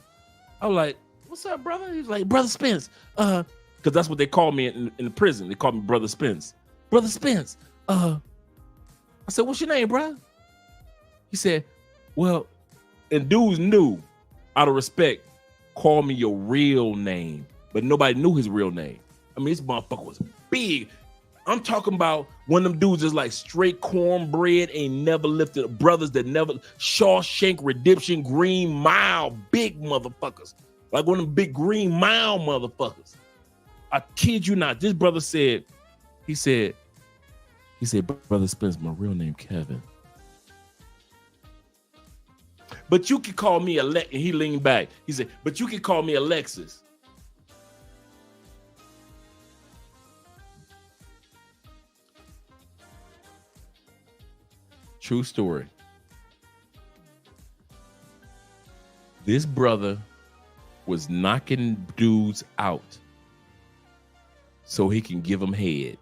I was like, what's up, brother? He was like, Brother Spence. Because that's what they called me in the prison. They called me Brother Spence. Brother Spence. I said, what's your name, bro? He said, well, and dudes knew, out of respect, call me your real name. But nobody knew his real name. I mean, this motherfucker was big. I'm talking about one of them dudes is like straight cornbread, ain't never lifted, brothers that never, Shawshank Redemption, Green Mile, big motherfuckers. Like one of them big Green Mile motherfuckers. I kid you not. This brother said, he said, Brother Spence, my real name Kevin. But you can call me and he leaned back. He said, but you can call me Alexis. True story. This brother was knocking dudes out so he can give them head.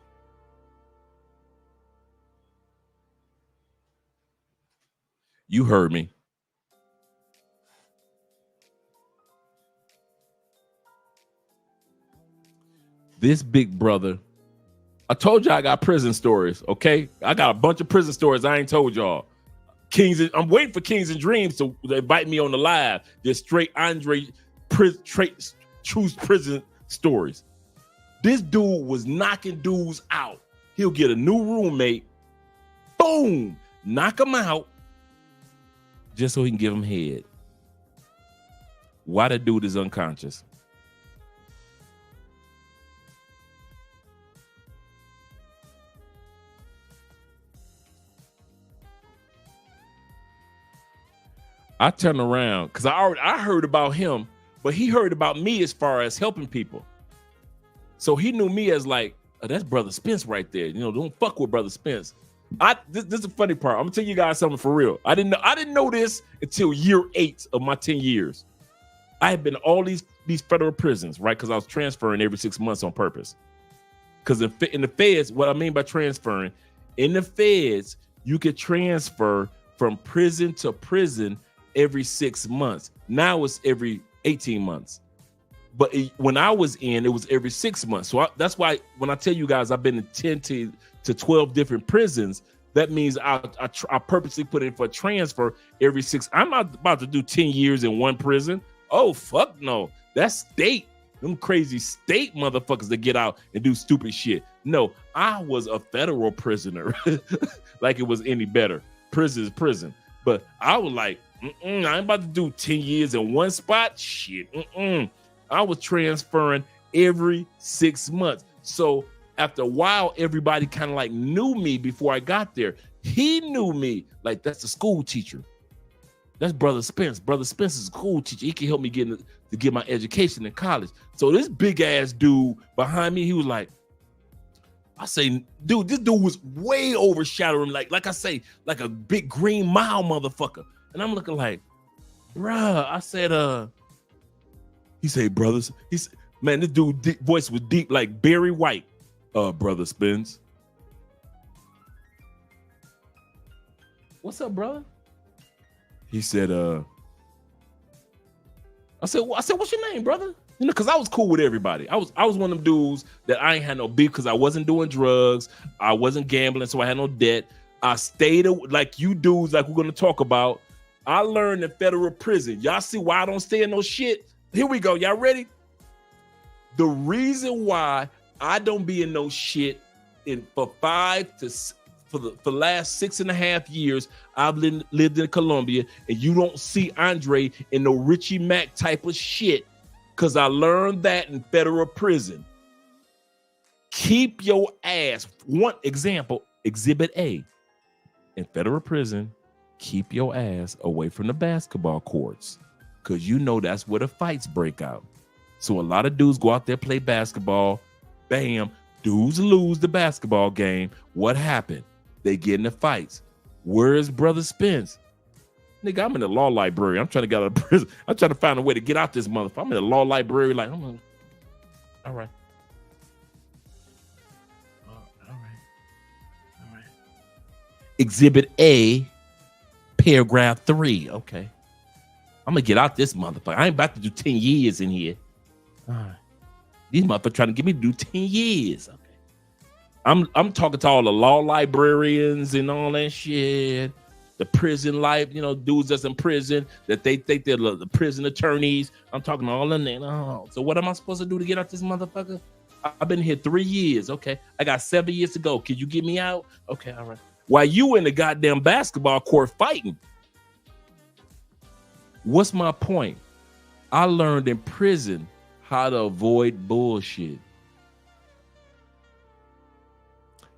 You heard me. This big brother, I told you I got prison stories, okay? I got a bunch of prison stories I ain't told y'all. I'm waiting for Kings and Dreams to invite me on the live. Just straight Andre choose prison stories. This dude was knocking dudes out. He'll get a new roommate, boom, knock him out, just so he can give him head. Why the dude is unconscious? I turned around because I heard about him, but he heard about me as far as helping people. So he knew me as like, oh, that's Brother Spence right there. You know, don't fuck with Brother Spence. This is the funny part. I'm gonna tell you guys something for real. I didn't know this until year 8 of my 10 years. I had been to all these federal prisons, right? Because I was transferring every 6 months on purpose. Because in the feds, what I mean by transferring, in the feds, you could transfer from prison to prison every 6 months. Now it's every 18 months. But when I was in, it was every 6 months. So that's why when I tell you guys I've been in 10 to 12 different prisons, that means I purposely put in for transfer every 6. I'm not about to do 10 years in one prison. Oh, fuck no. That's state. Them crazy state motherfuckers that get out and do stupid shit. No, I was a federal prisoner. Like it was any better. Prison is prison. But I was like, I ain't about to do 10 years in one spot. Shit. I was transferring every 6 months. So after a while, everybody kind of like knew me before I got there. He knew me like that's the school teacher. That's Brother Spence. Brother Spence is a school teacher. He can help me to get my education in college. So this big ass dude behind me, he was like, I say, dude, this dude was way overshadowing, like I say, like a big Green Mile motherfucker. And I'm looking like, bruh, I said, he said, brothers, man, this dude voice was deep like Barry White. Brother Spence. What's up, brother? He said, I said, what's your name, brother? You know, because I was cool with everybody. I was one of them dudes that I ain't had no beef because I wasn't doing drugs. I wasn't gambling, so I had no debt. I stayed like you dudes, like we're going to talk about. I learned in federal prison. Y'all see why I don't stay in no shit? Here we go. Y'all ready? The reason why I don't be in no shit for the last 6.5 years I've lived in Colombia, and you don't see Andre in no Richie Mack type of shit, because I learned that in federal prison. Keep your ass. One example, Exhibit A. In federal prison, keep your ass away from the basketball courts, because you know that's where the fights break out. So a lot of dudes go out there, play basketball. Bam, dudes lose the basketball game. What happened? They get in the fights. Where is Brother Spence? Nigga, I'm in the law library. I'm trying to get out of prison. I'm trying to find a way to get out this motherfucker. I'm in the law library. Like, all right. Exhibit A, paragraph 3. Okay. I'm gonna get out this motherfucker. I ain't about to do 10 years in here. All right. These motherfuckers trying to get me to do 10 years. Okay. I'm talking to all the law librarians and all that shit. The prison life, you know, dudes that's in prison that they think they're the prison attorneys. I'm talking to all of them. Oh, so what am I supposed to do to get out this motherfucker? I've been here 3 years. Okay. I got 7 years to go. Can you get me out? Okay. All right. While you in the goddamn basketball court fighting. What's my point? I learned in prison how to avoid bullshit.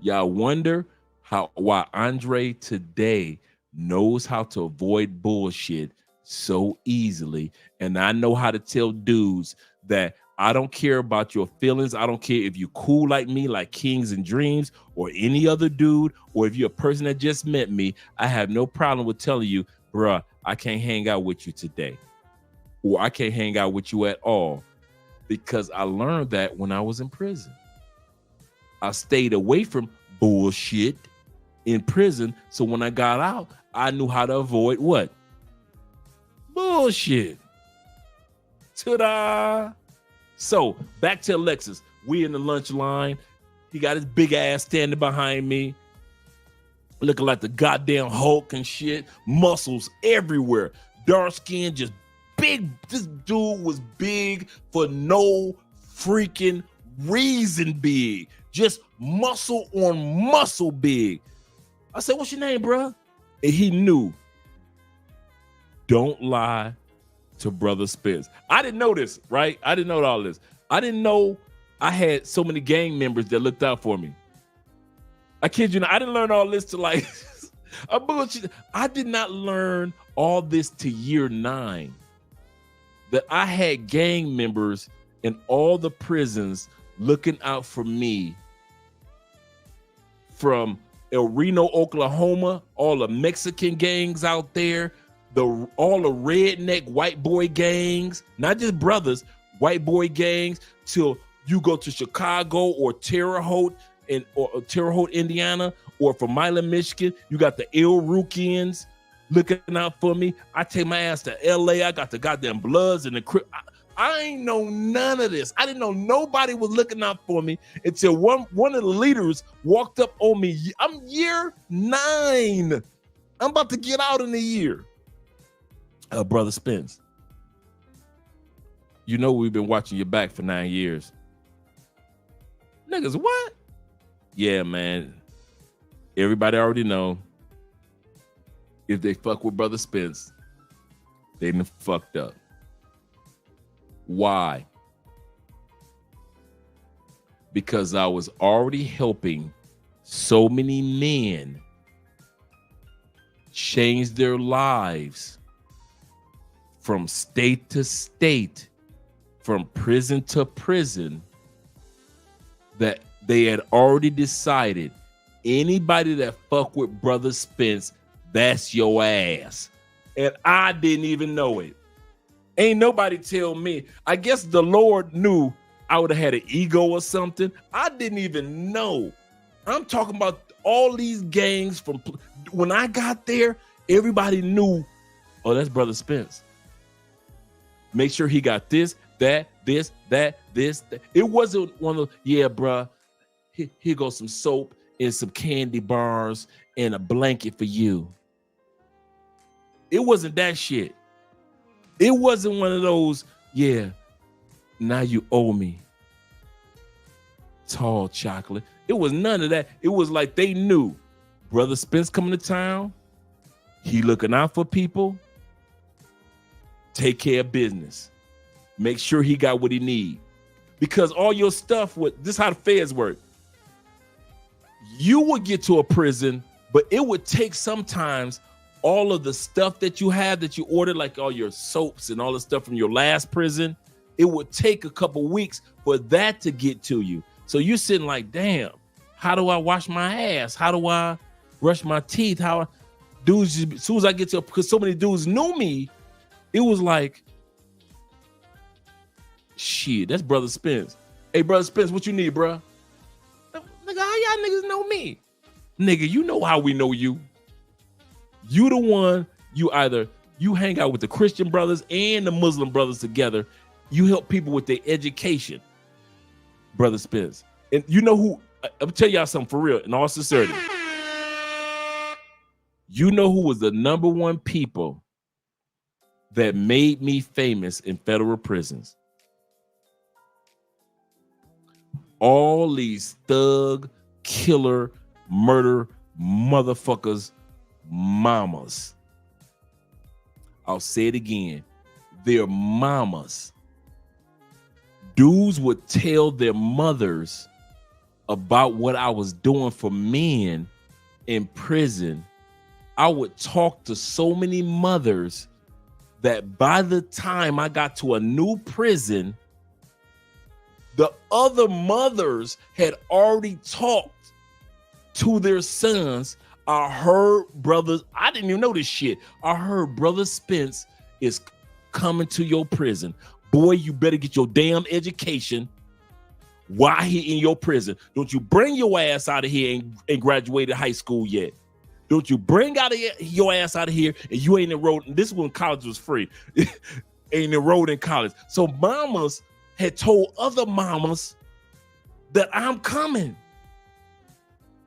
Y'all wonder why Andre today knows how to avoid bullshit so easily. And I know how to tell dudes that I don't care about your feelings. I don't care if you cool like me, like Kings and Dreams, or any other dude, or if you're a person that just met me. I have no problem with telling you, bruh, I can't hang out with you today, or I can't hang out with you at all, because I learned that when I was in prison. I stayed away from bullshit in prison, so when I got out, I knew how to avoid what? Bullshit. Ta-da! So back to Alexis. We in the lunch line. He got his big ass standing behind me, looking like the goddamn Hulk and shit. Muscles everywhere. Dark skin, just big. This dude was big for no freaking reason big. Just muscle on muscle big. I said, what's your name, bro? And he knew. Don't lie to Brother Spence. I didn't know this, right? I didn't know all this. I didn't know I had so many gang members that looked out for me. I kid you not. I didn't learn all this to like a bullshit. I did not learn all this to year 9. That I had gang members in all the prisons looking out for me, from El Reno, Oklahoma, all the Mexican gangs out there, all the redneck white boy gangs, not just brothers, white boy gangs, till you go to Chicago or Terre Haute, Indiana, or from Milan, Michigan, you got the El Rukians looking out for me. I take my ass to LA. I got the goddamn Bloods and the Crip. I ain't know none of this. I didn't know nobody was looking out for me until one of the leaders walked up on me. I'm year 9. I'm about to get out in a year. Brother Spence, you know we've been watching your back for 9 years. Niggas, what? Yeah, man. Everybody already know. If they fuck with Brother Spence, they done fucked up. Why? Because I was already helping so many men change their lives from state to state, from prison to prison, that they had already decided anybody that fuck with Brother Spence, that's your ass. And I didn't even know it. Ain't nobody tell me. I guess the Lord knew I would have had an ego or something. I didn't even know. I'm talking about all these gangs from when I got there, everybody knew, oh, that's Brother Spence. Make sure he got this, that, this, that, this, that. It wasn't one of, yeah, bruh, here goes some soap and some candy bars and a blanket for you. It wasn't that shit. It wasn't one of those, yeah, now you owe me. Tall chocolate. It was none of that. It was like they knew Brother Spence coming to town. He looking out for people. Take care of business. Make sure he got what he need. Because all your stuff, this is how the feds work. You would get to a prison, but it would take sometimes all of the stuff that you have that you ordered, like all your soaps and all the stuff from your last prison. It would take a couple weeks for that to get to you. So you're sitting like, damn, how do I wash my ass? How do I brush my teeth? dudes, as soon as I get to, because so many dudes knew me, it was like, shit, that's Brother Spence. Hey, Brother Spence, what you need, bro? Nigga, how y'all niggas know me? Nigga, you know how we know you. You the one, you hang out with the Christian brothers and the Muslim brothers together. You help people with their education, Brother Spence. And you know who, I'm gonna tell y'all something for real, in all sincerity. You know who was the number one people that made me famous in federal prisons? All these thug, killer, murder motherfuckers, mamas. I'll say it again. Their mamas. Dudes would tell their mothers about what I was doing for men in prison. I would talk to so many mothers that by the time I got to a new prison, the other mothers had already talked to their sons. I heard brothers, I didn't even know this shit. I heard Brother Spence is coming to your prison. Boy, you better get your damn education while he in your prison. Don't you bring your ass out of here and graduated high school yet. Don't you bring your ass out of here and you ain't enrolled. This is when college was free. Ain't enrolled in college. So mamas had told other mamas that I'm coming.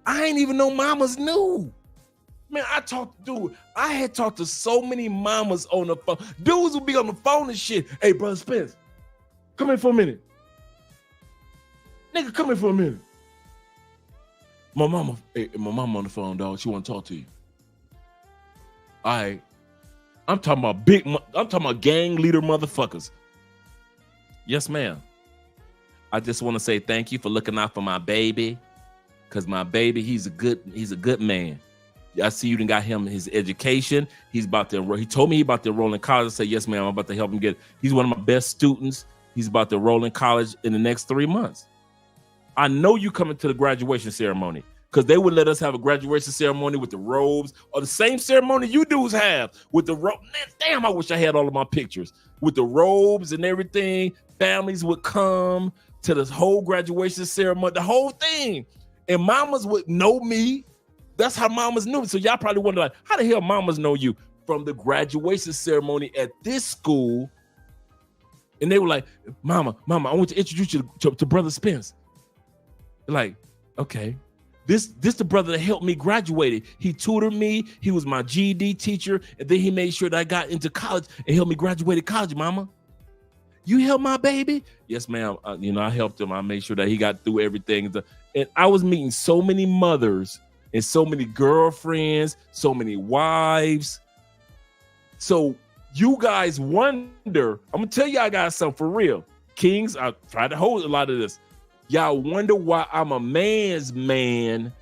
I ain't even know mamas knew. Man, I had talked to so many mamas on the phone. Dudes would be on the phone and shit. Hey, Brother Spence, come here for a minute. Nigga, come here for a minute. My mama on the phone, dog. She want to talk to you. All right. I'm talking about gang leader motherfuckers. Yes, ma'am. I just want to say thank you for looking out for my baby. Cause my baby, he's a good man. I see you done got him his education. He told me he about to enroll in college. I said, yes, ma'am, I'm about to help him get. He's one of my best students. He's about to enroll in college in the next 3 months. I know you coming to the graduation ceremony because they would let us have a graduation ceremony with the robes or the same ceremony you dudes have with the robe. Damn, I wish I had all of my pictures with the robes and everything. Families would come to this whole graduation ceremony, the whole thing. And mamas would know me. That's how mamas knew me. So y'all probably wonder, like, how the hell mamas know you? From the graduation ceremony at this school. And they were like, Mama, I want to introduce you to Brother Spence. Like, okay. This the brother that helped me graduate. He tutored me. He was my GED teacher. And then he made sure that I got into college and helped me graduate college, Mama. You helped my baby? Yes, ma'am. I helped him. I made sure that he got through everything. And I was meeting so many mothers and so many girlfriends, so many wives. So you guys wonder, I'm going to tell y'all guys something for real. Kings, I tried to hold a lot of this. Y'all wonder why I'm a man's man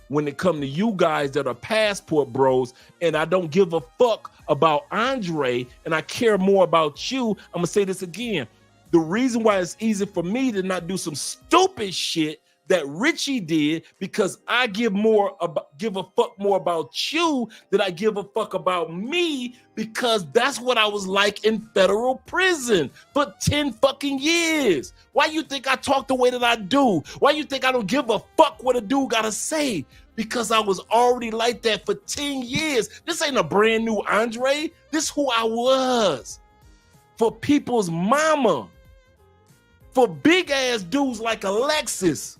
when it comes to you guys that are passport bros, and I don't give a fuck about Andre, and I care more about you. I'm going to say this again. The reason why it's easy for me to not do some stupid shit that Richie did, because I give a fuck more about you than I give a fuck about me, because that's what I was like in federal prison for 10 fucking years. Why you think I talk the way that I do? Why you think I don't give a fuck what a dude gotta say? Because I was already like that for 10 years. This ain't a brand new Andre. This who I was. For people's mama. For big ass dudes like Alexis.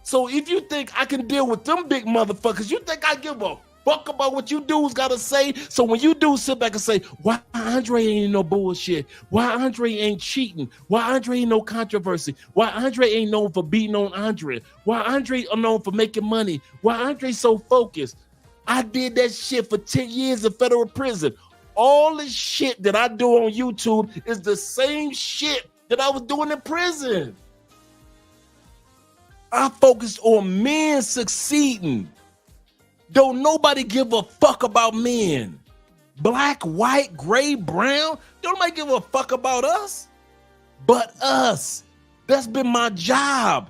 So if you think I can deal with them big motherfuckers, you think I give a fuck about what you dudes gotta say? So when you do sit back and say, why Andre ain't no bullshit? Why Andre ain't cheating? Why Andre ain't no controversy? Why Andre ain't known for beating on Andre? Why Andre known for making money? Why Andre so focused? I did that shit for 10 years in federal prison. All the shit that I do on YouTube is the same shit that I was doing in prison. I focused on men succeeding. Don't nobody give a fuck about men. Black, white, gray, brown. Don't nobody give a fuck about us. But us. That's been my job.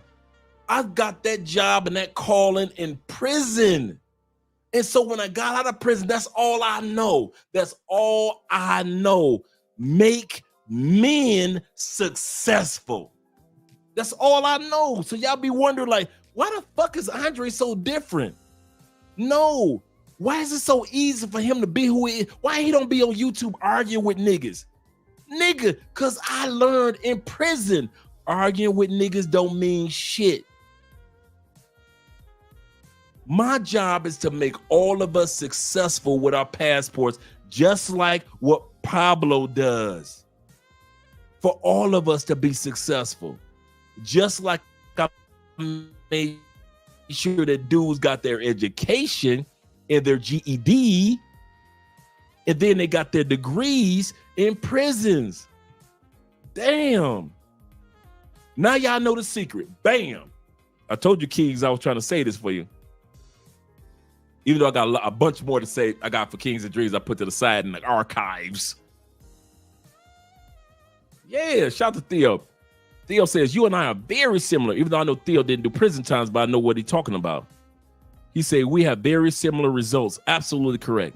I got that job and that calling in prison. And so when I got out of prison, that's all I know. That's all I know. Make men successful. That's all I know. So y'all be wondering, like, why the fuck is Andre so different? No. Why is it so easy for him to be who he is? Why he don't be on YouTube arguing with niggas? Nigga, because I learned in prison, arguing with niggas don't mean shit. My job is to make all of us successful with our passports, just like what Pablo does. For all of us to be successful, just like I made sure that dudes got their education and their GED, and then they got their degrees in prisons. Damn. Now y'all know the secret. Bam. I told you, Kings, I was trying to say this for you. Even though I got a bunch more to say, I got for Kings and Dreams, I put to the side in the archives. Yeah, shout out to Theo. Theo says, you and I are very similar, even though I know Theo didn't do prison times, but I know what he's talking about. He said, we have very similar results. Absolutely correct.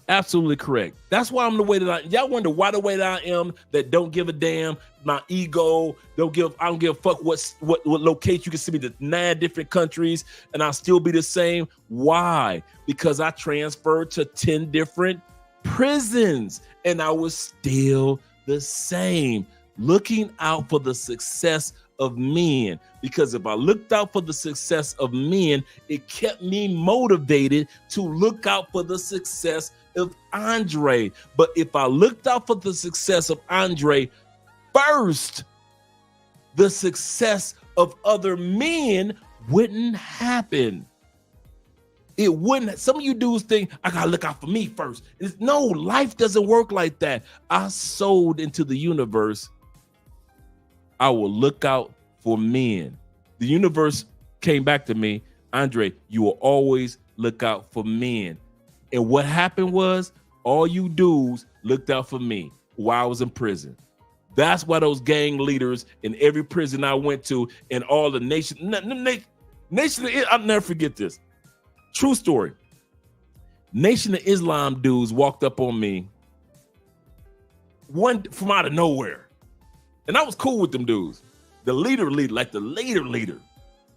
Absolutely correct. That's why I'm the way that I, y'all wonder why the way that I am, that don't give a damn, my ego, I don't give a fuck what location. You can see me to 9 different countries and I'll still be the same. Why? Because I transferred to 10 different prisons and I was still the same, looking out for the success of men. Because if I looked out for the success of men, it kept me motivated to look out for the success of Andre. But if I looked out for the success of Andre first, the success of other men wouldn't happen. It wouldn't. Some of you dudes think I gotta look out for me first. No, life doesn't work like that. I sold into the universe. I will look out for men. The universe came back to me. Andre, you will always look out for men. And what happened was all you dudes looked out for me while I was in prison. That's why those gang leaders in every prison I went to and all the nation, I'll never forget this. True story. Nation of Islam dudes walked up on me, one from out of nowhere. And I was cool with them dudes. The leader,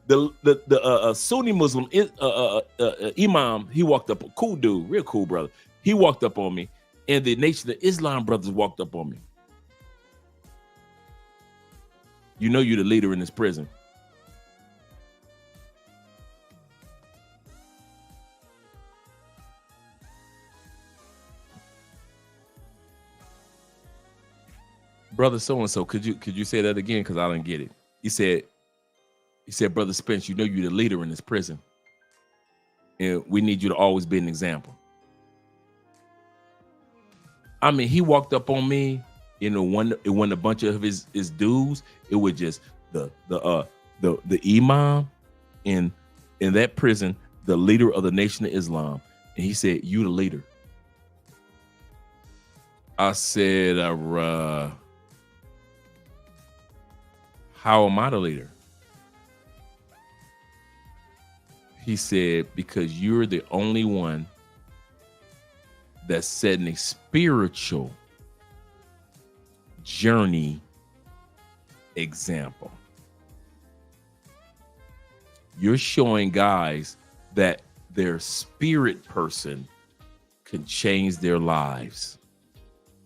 the Sunni Muslim imam, he walked up, cool dude, real cool brother. He walked up on me, and the Nation of Islam brothers walked up on me. You know you're the leader in this prison. Brother so-and-so, could you say that again? Because I didn't get it. He said, Brother Spence, you know you're the leader in this prison. And we need you to always be an example. I mean, he walked up on me, it wasn't a bunch of his dudes. It was just the imam in that prison, the leader of the Nation of Islam. And he said, you the leader. I said, how am I the leader? He said, because you're the only one that's setting a spiritual journey example. You're showing guys that their spirit person can change their lives.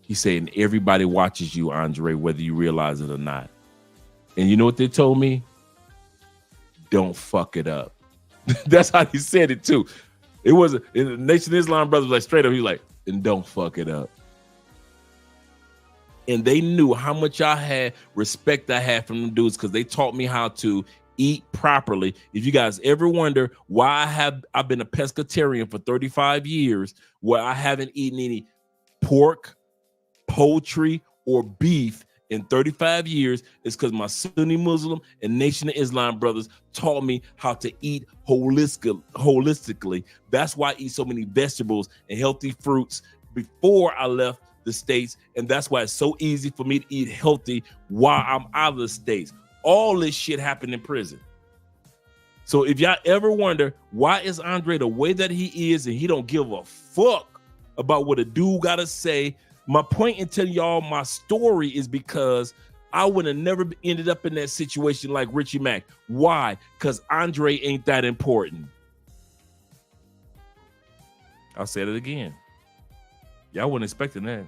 He's saying everybody watches you, Andre, whether you realize it or not. And you know what they told me? Don't fuck it up. That's how he said it too. It wasn't, the Nation of Islam brothers was like straight up, he was like, and don't fuck it up. And they knew how much I had respect I had from them dudes because they taught me how to eat properly. If you guys ever wonder why I've been a pescatarian for 35 years, where I haven't eaten any pork, poultry, or beef in 35 years, is because my Sunni Muslim and Nation of Islam brothers taught me how to eat holistically. That's why I eat so many vegetables and healthy fruits before I left the States. And that's why it's so easy for me to eat healthy while I'm out of the States. All this shit happened in prison. So if y'all ever wonder why is Andre the way that he is and he don't give a fuck about what a dude gotta say, my point in telling y'all my story is because I would have never ended up in that situation like Richie Mack. Why? Because Andre ain't that important. I'll say it again. Y'all wasn't expecting that.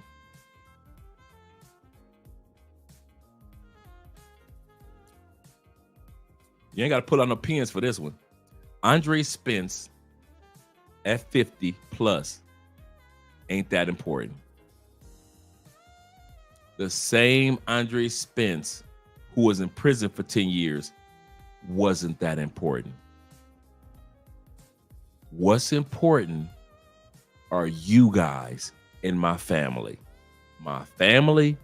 You ain't got to pull out no pins for this one. Andre Spence at 50 plus ain't that important. The same Andre Spence who was in prison for 10 years wasn't that important. What's important are you guys and my family. My family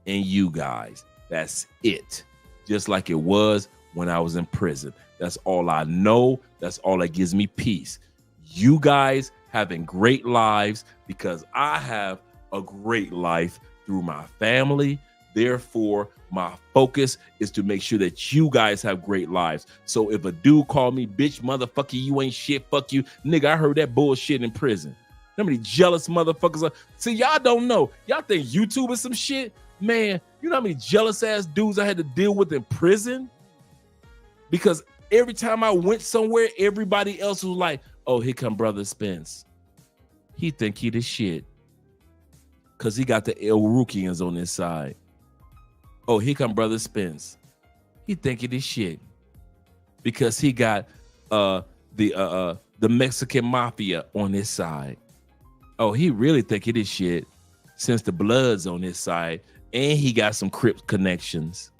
and you guys. That's it. Just like it was when I was in prison. That's all I know. That's all that gives me peace. You guys having great lives because I have a great life through my family. Therefore, my focus is to make sure that you guys have great lives. So if a dude called me bitch, motherfucker, you ain't shit, fuck you. Nigga, I heard that bullshit in prison. How many jealous motherfuckers are? See, y'all don't know. Y'all think YouTube is some shit? Man, you know how many jealous ass dudes I had to deal with in prison? Because every time I went somewhere, everybody else was like, oh, here come Brother Spence. He think he the shit. Because he got the El-Rukians on his side. Oh, here come Brother Spence. He think he the shit. Because he got the Mexican mafia on his side. Oh, he really think he this shit since the Bloods on his side. And he got some Crips connections.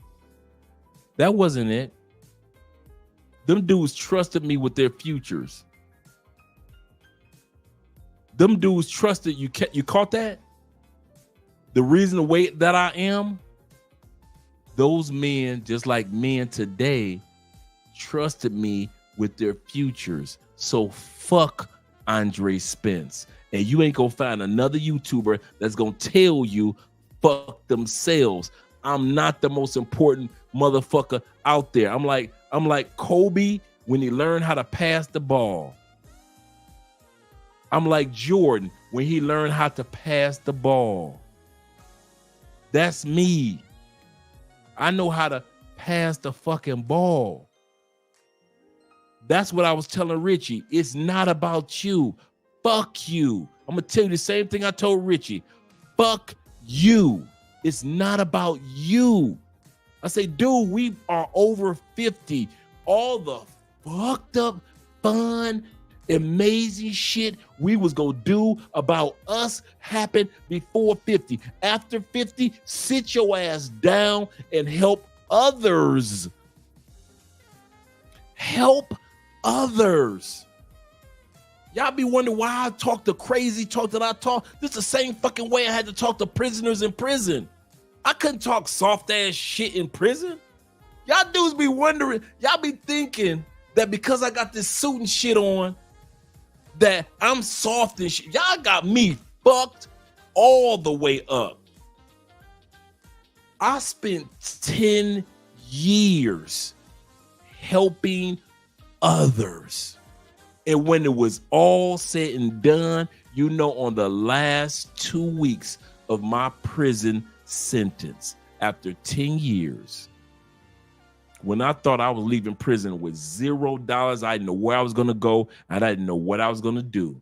That wasn't it. Them dudes trusted me with their futures. Them dudes trusted you. You caught that? The reason the way that I am, those men, just like men today, trusted me with their futures. So fuck Andre Spence. And you ain't gonna find another YouTuber that's gonna tell you fuck themselves. I'm not the most important motherfucker out there. I'm like Kobe when he learned how to pass the ball. I'm like Jordan when he learned how to pass the ball. That's me. I know how to pass the fucking ball. That's what I was telling Richie. It's not about you. Fuck you. I'm going to tell you the same thing I told Richie. Fuck you. It's not about you. I say, dude, we are over 50. All the fucked up, fun, amazing shit we was going to do about us happened before 50. After 50, sit your ass down and help others. Help others. Y'all be wondering why I talk the crazy talk that I talk. This is the same fucking way I had to talk to prisoners in prison. I couldn't talk soft ass shit in prison. Y'all dudes be wondering, y'all be thinking that because I got this suit and shit on, that I'm soft and shit. Y'all got me fucked all the way up. I spent 10 years helping others. And when it was all said and done, you know, on the last 2 weeks of my prison sentence, after 10 years, when I thought I was leaving prison with $0, I didn't know where I was going to go, and I didn't know what I was going to do.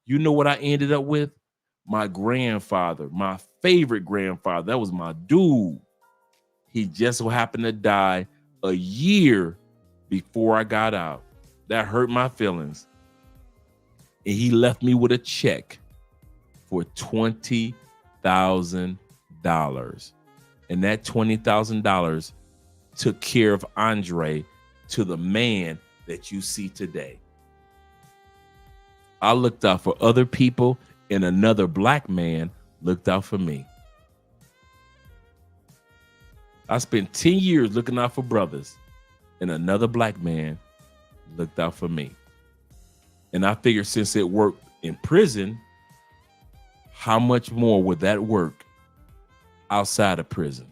You know what I ended up with? My grandfather, my favorite grandfather. That was my dude. He just so happened to die a year before I got out. That hurt my feelings. And he left me with a check for $20,000. And that $20,000 took care of Andre to the man that you see today. I looked out for other people, and another black man looked out for me. I spent 10 years looking out for brothers, and another black man looked out for me. And I figured since it worked in prison, how much more would that work outside of prison?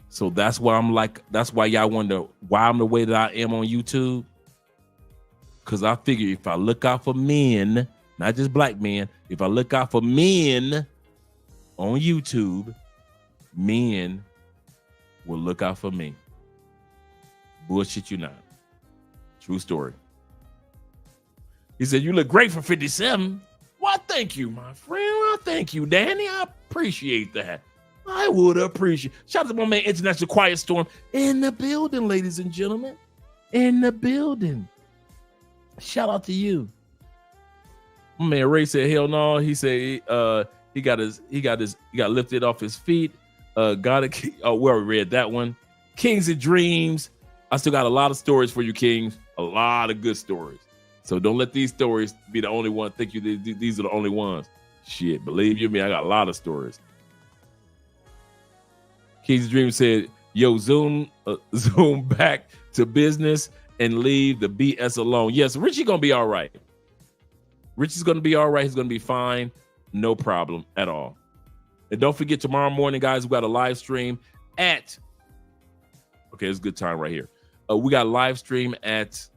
So that's why I'm like, that's why y'all wonder why I'm the way that I am on YouTube. Because I figure if I look out for men, not just black men, if I look out for men on YouTube, men will look out for me. Bullshit you not. True story. He said, you look great for 57. Well, thank you, my friend. Well, thank you, Danny. I appreciate that. I would appreciate. Shout out to my man, International Quiet Storm, in the building, ladies and gentlemen. In the building. Shout out to you. My man Ray said, hell no. He said he got lifted off his feet. We already read that one. Kings and Dreams. I still got a lot of stories for you, Kings. A lot of good stories. So don't let these stories be the only one. Think these are the only ones. Shit, believe you me, I got a lot of stories. Kings and Dreams said, yo, zoom back to business and leave the BS alone. Yes, Richie gonna be all right. Richie's gonna be all right. He's gonna be fine. No problem at all. And don't forget, tomorrow morning, guys, we got a live stream at, okay, it's a good time right here. We got a live stream at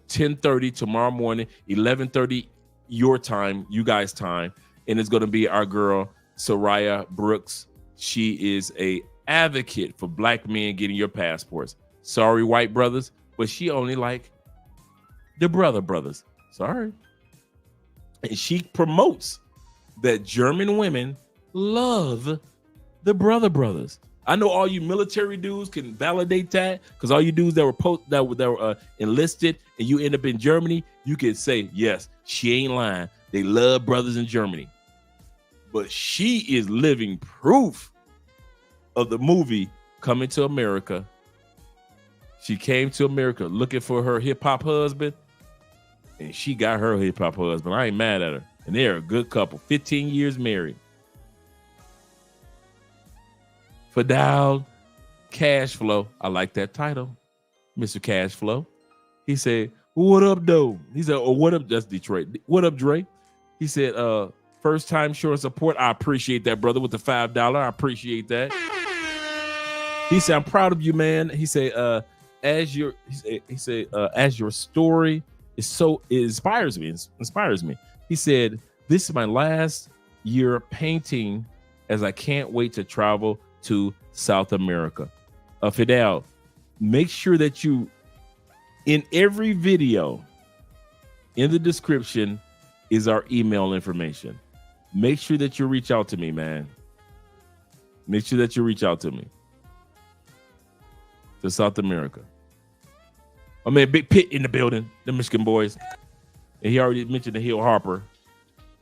10:30 tomorrow morning, 11:30 your time, you guys' time. And it's gonna be our girl, Soraya Brooks. She is a advocate for black men getting your passports. Sorry, white brothers, but she only like the brothers. Sorry. And she promotes that German women love the brothers. I know all you military dudes can validate that, because all you dudes that were enlisted and you end up in Germany, you can say, yes, she ain't lying. They love brothers in Germany. But she is living proof of the movie Coming to America. She came to America looking for her hip-hop husband, and she got her hip-hop husband. I ain't mad at her. And they're a good couple, 15 years married. Fidel Cash Flow. I like that title, Mr. Cash Flow. He said, what up, though? He said, oh, what up? That's Detroit. What up, Dre? He said, first time showing support. I appreciate that, brother, with the $5. I appreciate that. He said, I'm proud of you, man. He said, as your story is so, it inspires me. He said, this is my last year painting, as I can't wait to travel to South America. Fidel, make sure that you, in every video, in the description is our email information. Make sure that you reach out to me, man. Make sure that you reach out to me. To South America. I mean, Big Pit in the building, the Michigan boys. And he already mentioned the Hill Harper,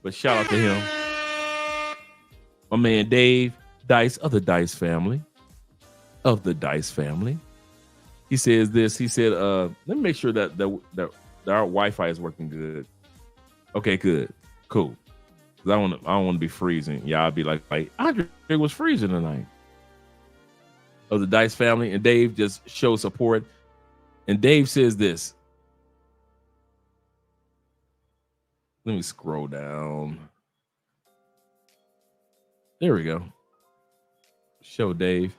but shout out to him. My man Dave Dice of the Dice family. He says this. He said, let me make sure that our Wi-Fi is working good. Okay, good. Cool. Because I don't want to be freezing. Yeah, I'll be like Andre was freezing tonight. Of the Dice family, and Dave just shows support. And Dave says this. Let me scroll down. There we go. Show Dave.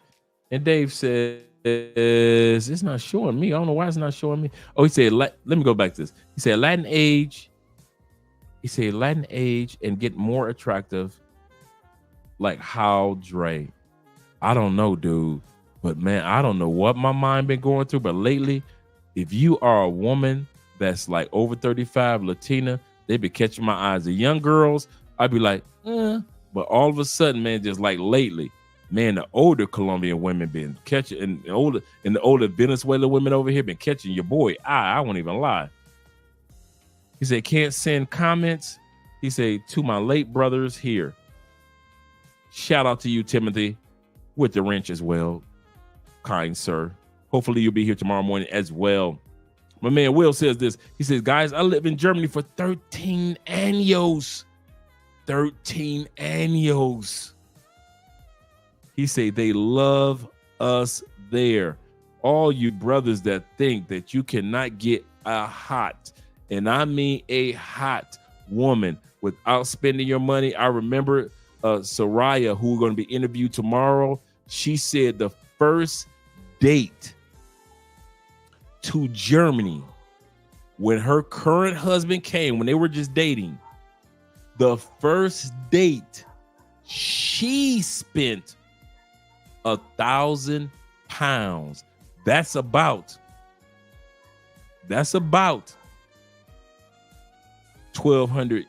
And Dave says, it's not showing me. I don't know why it's not showing me. Oh, he said, let me go back to this. He said, Latin age. He said, Latin age and get more attractive. Like how Dre. I don't know, dude. But man, I don't know what my mind been going through. But lately, if you are a woman that's like over 35, Latina, they be catching my eyes. The young girls, I'd be like, But all of a sudden, man, just like lately, man, the older Colombian women been catching, and the older Venezuelan women over here been catching your boy. I won't even lie. He said, can't send comments. He said, to my late brothers here. Shout out to you, Timothy, with the wrench as well. Kind sir. Hopefully you'll be here tomorrow morning as well. My man Will says this. He says, guys, I live in Germany for 13 años. 13 años. He said they love us there. All you brothers that think that you cannot get a hot, and I mean a hot woman without spending your money. I remember Soraya, who we're going to be interviewed tomorrow. She said the first date to Germany when her current husband came, when they were just dating, the first date, she spent £1,000. That's about $1,200.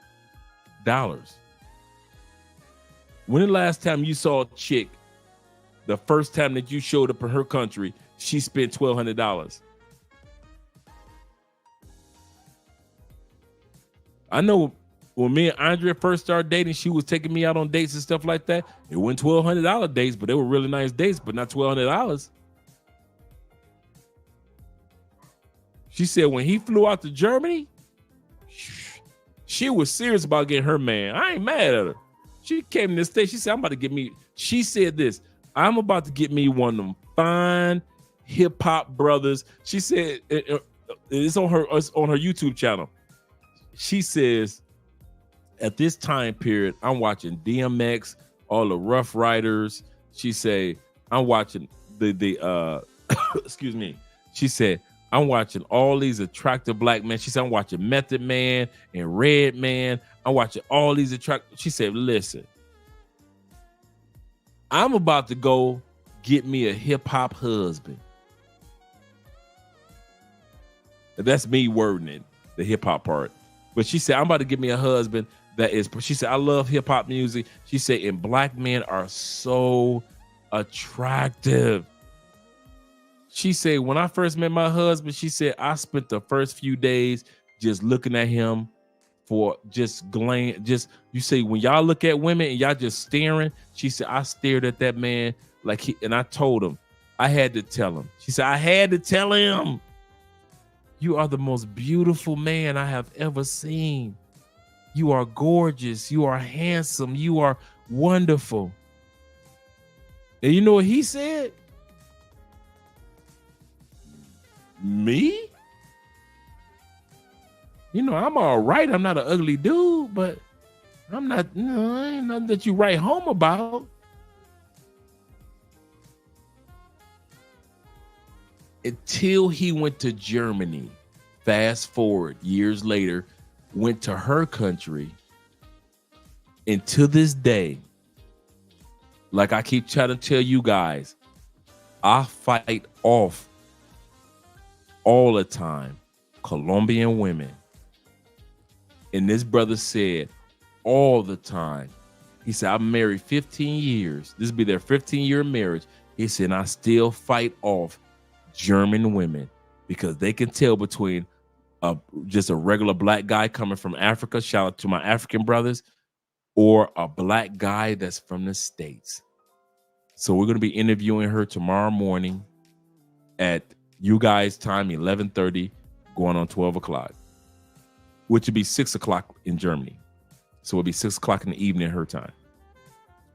When the last time you saw a chick, the first time that you showed up in her country, she spent $1,200? I know when me and Andrea first started dating, she was taking me out on dates and stuff like that. It wasn't $1,200 dates, but they were really nice dates, but not $1,200. She said when he flew out to Germany, she was serious about getting her man. I ain't mad at her. She came to the state. She said, I'm about to get me. She said this, I'm about to get me one of them fine hip hop brothers. She said it's on her YouTube channel. She says, at this time period, I'm watching DMX, all the Rough Riders. She say, I'm watching the excuse me. She said, I'm watching all these attractive black men. She said, I'm watching Method Man and Red Man. I'm watching all these attractive. She said, listen, I'm about to go get me a hip hop husband. That's me wording it, the hip hop part. But she said, I'm about to get me a husband that is, she said, I love hip hop music. She said, and black men are so attractive. She said, when I first met my husband, she said, I spent the first few days just looking at him for just glance. Just, you say, when y'all look at women and y'all just staring, she said, I stared at that man like and I told him, I had to tell him. She said, I had to tell him, you are the most beautiful man I have ever seen. You are gorgeous. You are handsome. You are wonderful. And you know what he said? Me? You know, I'm all right. I'm not an ugly dude, but I'm not, you know, ain't nothing that you write home about. Until he went to Germany, fast forward years later, went to her country, and to this day, like I keep trying to tell you guys, I fight off all the time Colombian women. And this brother said all the time, he said, I'm married 15 years. This will be their 15-year marriage. He said, I still fight off German women because they can tell between just a regular black guy coming from Africa, shout out to my African brothers, or a black guy that's from the States. So we're going to be interviewing her tomorrow morning at you guys' time, 11:30, going on 12 o'clock, which would be 6 o'clock in Germany. So it'll be 6 o'clock in the evening her time.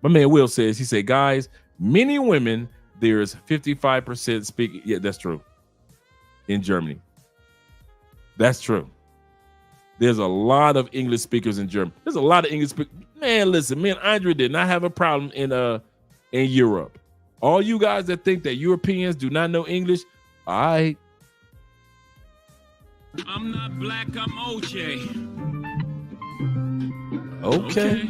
My man Will says, he said, guys, many women, there's 55% speaking. Yeah, that's true. In Germany. That's true. There's a lot of English speakers in Germany. There's a lot of English speakers. Man, listen, me and Andrea did not have a problem in Europe. All you guys that think that Europeans do not know English, all right. I'm not black, I'm OJ. Okay.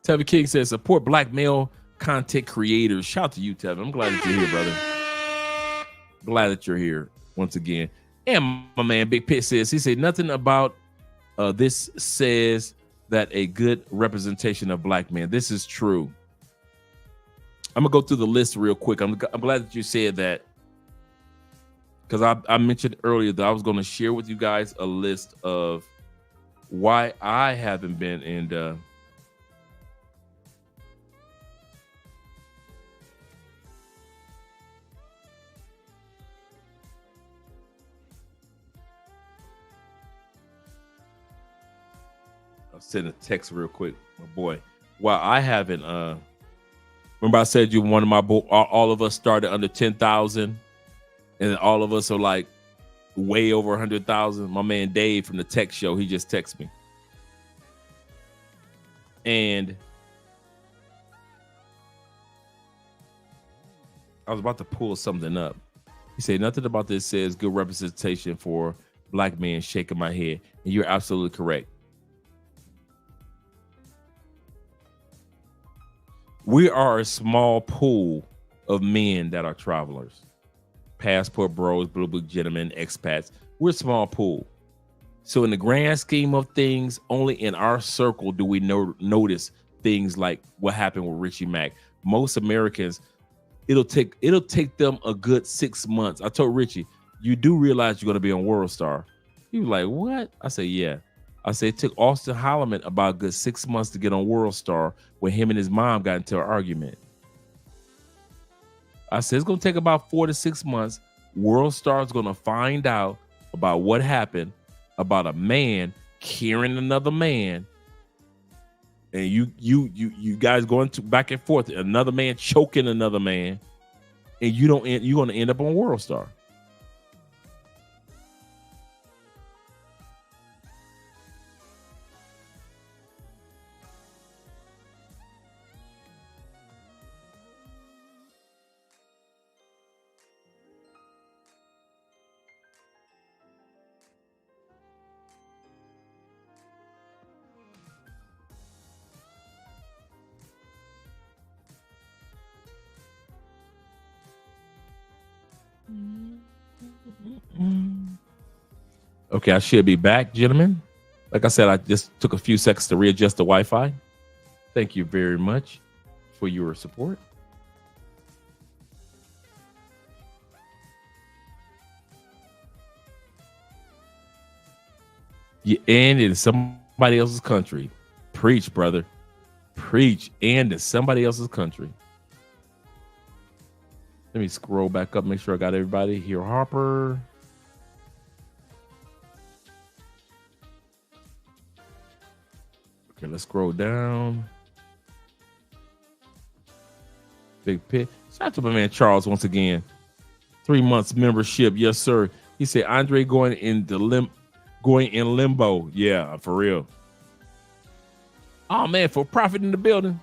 Tevin King says, support black male content creators. Shout out to you, Tevin. I'm glad that you're here, brother. Glad that you're here once again. And my man Big Pit says, he said, nothing about this says that a good representation of black men. This is true. I'm gonna go through the list real quick. I'm glad that you said that, because I mentioned earlier that I was going to share with you guys a list of why I haven't been in I'll send a text real quick, my boy. Why I haven't remember I said you one of my all of us started under 10,000, and all of us are like way over 100,000. My man Dave from the tech show, he just texted me. And I was about to pull something up. He said nothing about this says good representation for black men. Shaking my head, and you're absolutely correct. We are a small pool of men that are travelers, passport bros, blue book gentlemen, expats. We're a small pool. So in the grand scheme of things, only in our circle do we notice things like what happened with Richie Mack. Most Americans, it'll take them a good 6 months. I told Richie, you do realize you're going to be on World Star. He was like, what? I said, yeah. I said, it took Austin Holloman about a good 6 months to get on World Star when him and his mom got into an argument. I said, it's going to take about 4 to 6 months. World Star is going to find out about what happened about a man carrying another man. And you guys going to back and forth, another man choking another man, and you're going to end up on World Star. Okay, I should be back, gentlemen. Like I said, I just took a few seconds to readjust the Wi-Fi. Thank you very much for your support. You end in somebody else's country. Preach, brother. Preach. And in somebody else's country. Let me scroll back up, make sure I got everybody here. Harper. Okay, let's scroll down. Big Pit. Shout out to my man Charles once again. 3 months membership. Yes, sir. He said Andre going in limbo. Yeah, for real. Oh man, for profit in the building.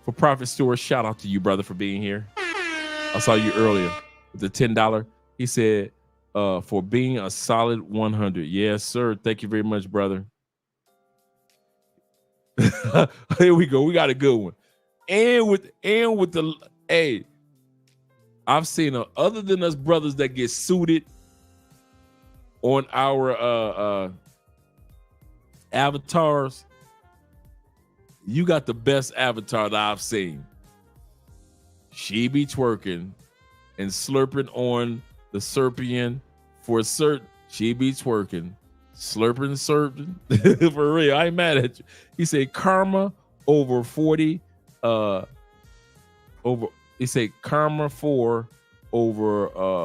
For Profit Stewart, shout out to you, brother, for being here. I saw you earlier with the $10. He said, for being a solid 100. Yes, sir. Thank you very much, brother. Here we go. We got a good one. And with the hey, I've seen other than us brothers that get suited on our avatars. You got the best avatar that I've seen. She be twerking and slurping on the Serpian for certain. She be twerking, slurping, for real. I ain't mad at you. He said karma over 40. He said karma for overhyping.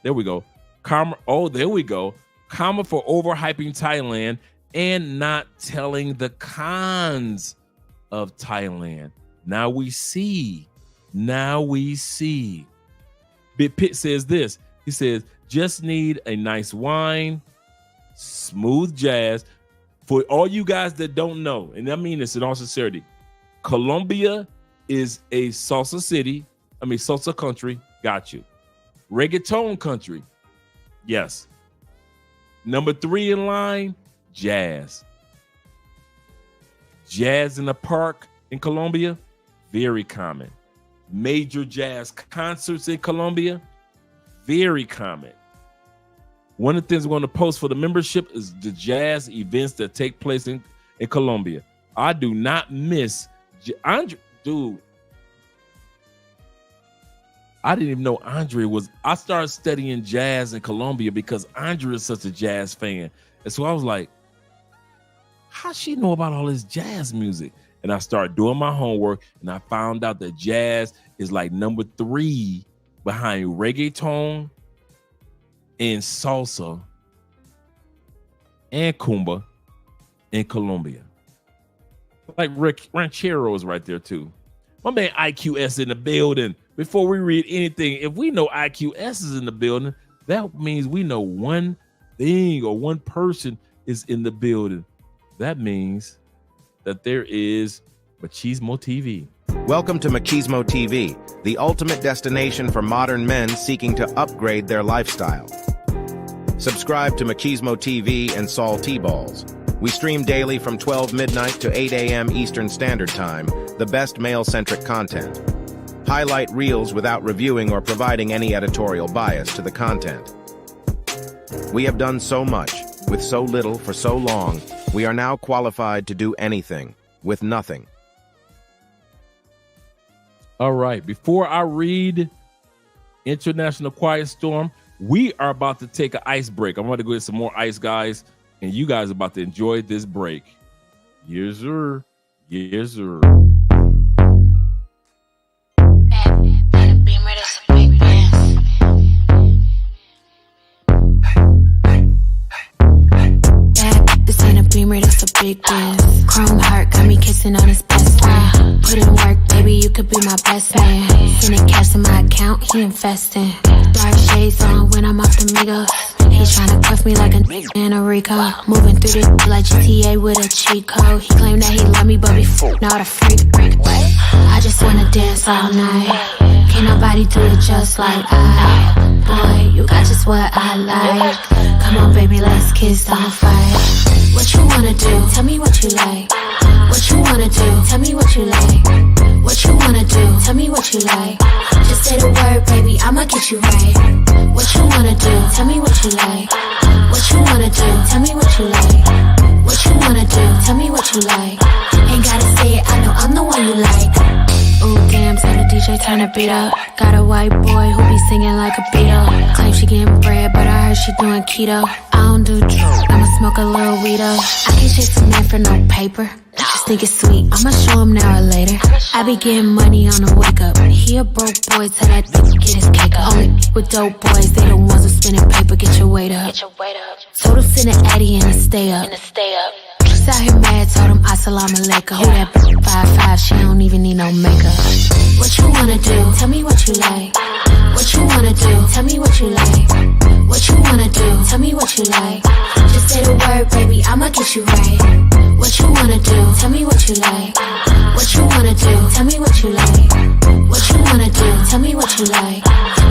There we go. Karma. Oh, there we go. Karma for overhyping Thailand and not telling the cons of Thailand. Now we see. Big Pit says this. He says, just need a nice wine, smooth jazz. For all you guys that don't know, and I mean this in all sincerity, Colombia is a salsa city. I mean, salsa country. Got you. Reggaeton country. Yes. Number 3 in line, jazz. Jazz in the park in Colombia, very common. Major jazz concerts in Colombia, very common. One of the things we're going to post for the membership is the jazz events that take place in Colombia. I do not miss Andre, dude. I didn't even know Andre was. I started studying jazz in Colombia because Andre is such a jazz fan. And so I was like, how she know about all this jazz music? And I started doing my homework and I found out that jazz is like number 3 behind reggaeton and salsa and kumba in Colombia. Like Ranchero is right there too. My man IQS in the building. Before we read anything, if we know IQS is in the building, that means we know one thing or one person is in the building. That means that there is Machismo TV. Welcome to Machismo TV, the ultimate destination for modern men seeking to upgrade their lifestyle. Subscribe to Machismo TV and Saul T-Balls. We stream daily from 12 midnight to 8 a.m. Eastern Standard Time, the best male-centric content. Highlight reels without reviewing or providing any editorial bias to the content. We have done so much, with so little for so long, we are now qualified to do anything, with nothing. All right, before I read International Quiet Storm, we are about to take an ice break. I'm about to go get some more ice, guys, and you guys are about to enjoy this break. Yes, sir. Yes, sir. This ain't a Beamer, that's a big dance. Chrome heart got me kissing on his best friend. Put in work, baby, you could be my best man. Sending cash in my account, he investing. Dark shades on when I'm off the Migos. He tryna cuff me like a in a Rico. Moving through this like GTA with a cheat code. He claimed that he love me, but before not a freak. I just wanna dance all night. Can't nobody do it just like I. Boy, you got just what I like. Come on, baby, let's kiss, don't fight. What you wanna do? Tell me what you like. What you wanna do? Tell me what you like. What you wanna do? Tell me what you like. Just say the word, baby, I'ma get you right. What you wanna do? Tell me what you like. What you wanna do? Tell me what you like. What you wanna do? Tell me what you like. Ain't gotta say it, I know I'm the one you like. Ooh, damn, tell the DJ turn the beat up. Got a white boy who be singing like a Beatle. Claim she getting bread, but I heard she doing keto. I don't do drugs, I'ma smoke a little weed up. I can't chase a man for no paper. I just think it's sweet, I'ma show him now or later. I be getting money on the wake up. He a broke boy, tell that get his cake up. Only with dope boys, they the ones who spinning paper, get your weight up. Told him send an Addy and to stay up. Just out here mad, told him assalamu alaikum. Who that 5'5", she don't even need no makeup. What you wanna do? Tell me what you like. What you wanna do? Tell me what you like. What you wanna do? Tell me what you like. Just say the word, baby, I'ma get you right. What you wanna do? Tell me what you like. What you wanna do? Tell me what you like. What you wanna do? Tell me what you like.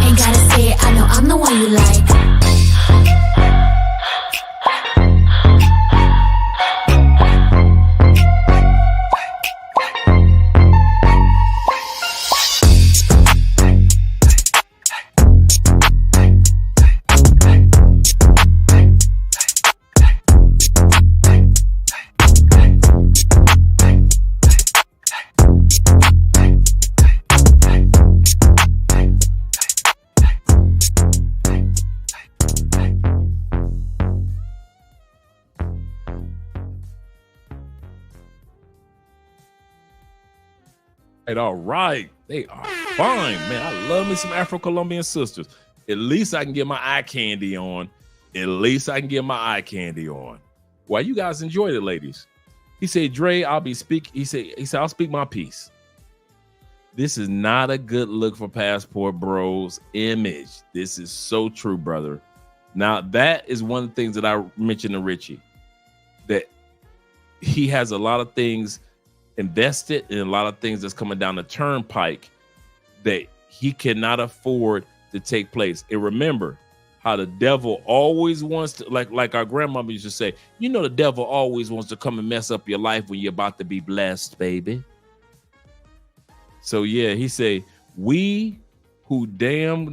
Ain't gotta say it, I know I'm the one you like. All right, they are fine, man. I love me some Afro-Colombian sisters. At least I can get my eye candy on. At least I can get my eye candy on. Why you guys enjoyed it, ladies? He said, Dre, I'll be speak. He said, I'll speak my piece. This is not a good look for Passport Bros image. This is so true, brother. Now, that is one of the things that I mentioned to Richie, that he has a lot of things invested in, a lot of things that's coming down the turnpike that he cannot afford to take place. And remember how the devil always wants to, like our grandmama used to say, you know, the devil always wants to come and mess up your life when you're about to be blessed, baby. So yeah, he say, we too damn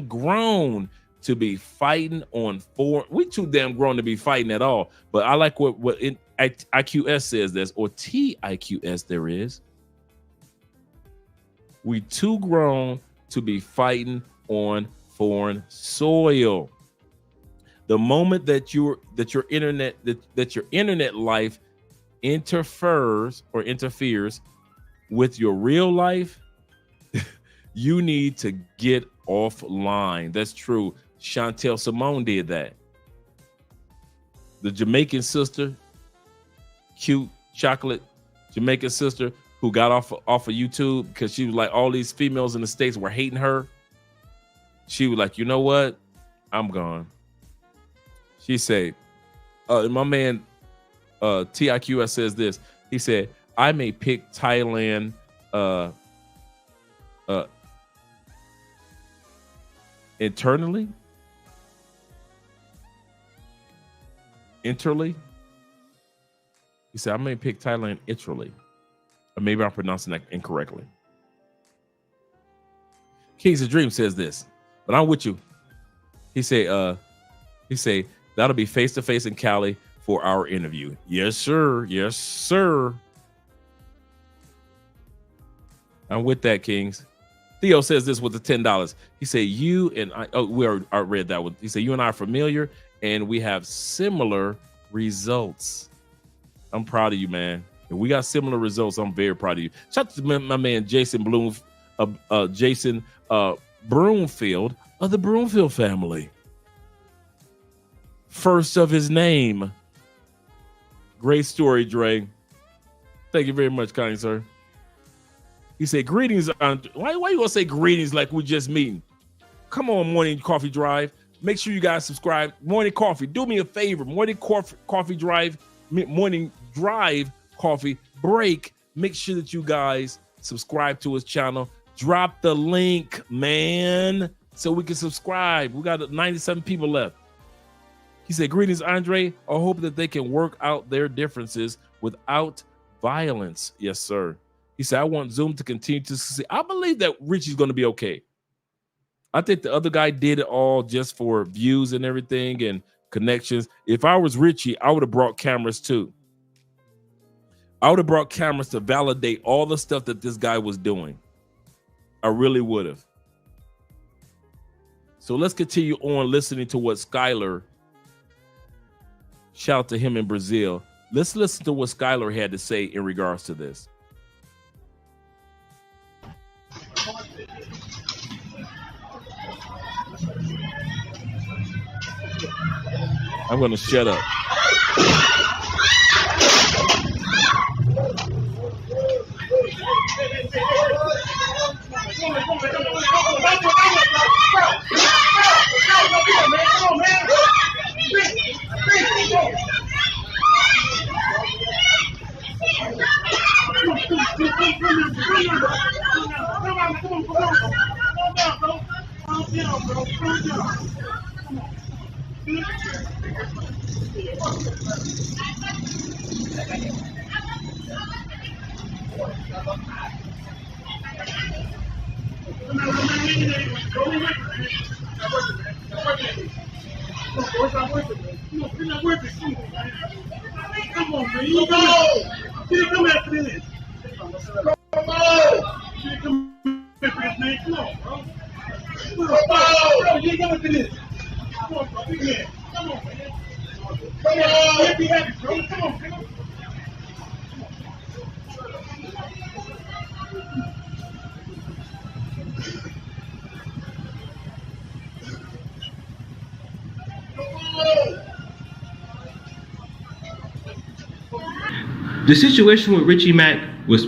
grown to be fighting on foreign. We too damn grown to be fighting at all. But I like what IQS says this, or TIQS there is. We too grown to be fighting on foreign soil. The moment that your internet life interferes with your real life, you need to get offline. That's true. Chantel Simone did that. The Jamaican sister, cute chocolate Jamaican sister who got off of YouTube because she was like, all these females in the States were hating her. She was like, you know what? I'm gone. She said, my man TIQS says this. He said, I may pick Thailand internally. He said, I may pick Thailand internally. Or maybe I'm pronouncing that incorrectly. Kings of Dream says this, but I'm with you. He say, that'll be face-to-face in Cali for our interview. Yes, sir. Yes, sir. I'm with that, Kings. Theo says this with the $10. He said, you and I, we already read that one. He said, you and I are familiar and we have similar results. I'm proud of you, man. If we got similar results, I'm very proud of you. Shout out to my man, Jason Broomfield of the Broomfield family. First of his name. Great story, Dre. Thank you very much, kind sir. He said, greetings. Why you gonna say greetings like we just meeting? Come on, Morning Coffee Drive. Make sure you guys subscribe. Morning Coffee. Do me a favor. Morning Coffee Drive. Morning Drive Coffee Break. Make sure that you guys subscribe to his channel. Drop the link, man, so we can subscribe. We got 97 people left. He said, greetings, Andre. I hope that they can work out their differences without violence. Yes, sir. He said, I want Zoom to continue to succeed. I believe that Richie's going to be okay. I think the other guy did it all just for views and everything and connections. If I was Richie, I would have brought cameras too. I would have brought cameras to validate all the stuff that this guy was doing. I really would have. So let's continue on listening to what Skylar, shout out to him in Brazil. Let's listen to what Skylar had to say in regards to this. I'm going to shut up. Come on, man. You go. Come after this. Come on. Come after this, man. Come on, bro. Bro, you come after this. Come on, bro. Come on, man. Come on. Be happy, bro. Come on, man. The situation with Richie Mack was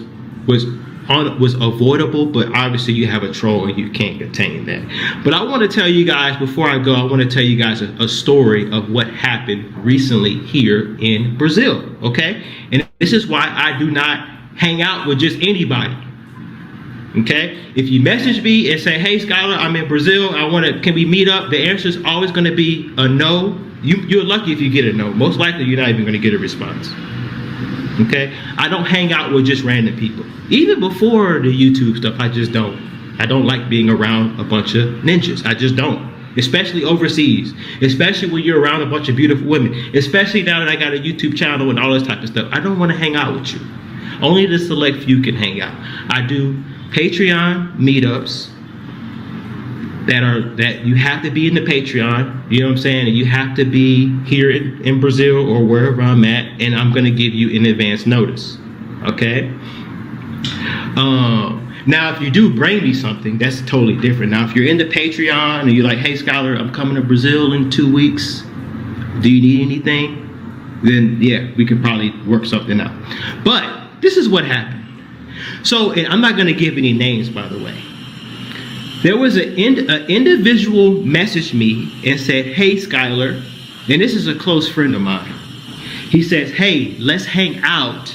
avoidable, but obviously you have a troll and you can't contain that. But I want to tell you guys, before I go, I want to tell you guys a story of what happened recently here in Brazil, okay? And this is why I do not hang out with just anybody, okay? If you message me and say, hey, Skylar, I'm in Brazil, can we meet up? The answer is always going to be a no. You're lucky if you get a no. Most likely you're not even going to get a response. Okay, I don't hang out with just random people. Even before the YouTube stuff, I just don't. I don't like being around a bunch of ninjas. I just don't. Especially overseas. Especially when you're around a bunch of beautiful women. Especially now that I got a YouTube channel and all this type of stuff. I don't want to hang out with you. Only the select few can hang out. I do Patreon meetups that you have to be in the Patreon, you know what I'm saying? And you have to be here in Brazil or wherever I'm at, and I'm gonna give you in advance notice, okay? Now, if you do bring me something, that's totally different. Now, if you're in the Patreon and you're like, hey, Skylar, I'm coming to Brazil in 2 weeks, do you need anything? Then, yeah, we could probably work something out. But this is what happened. So, and I'm not gonna give any names, by the way. There was an individual messaged me and said, hey, Skylar, and this is a close friend of mine. He says, hey, let's hang out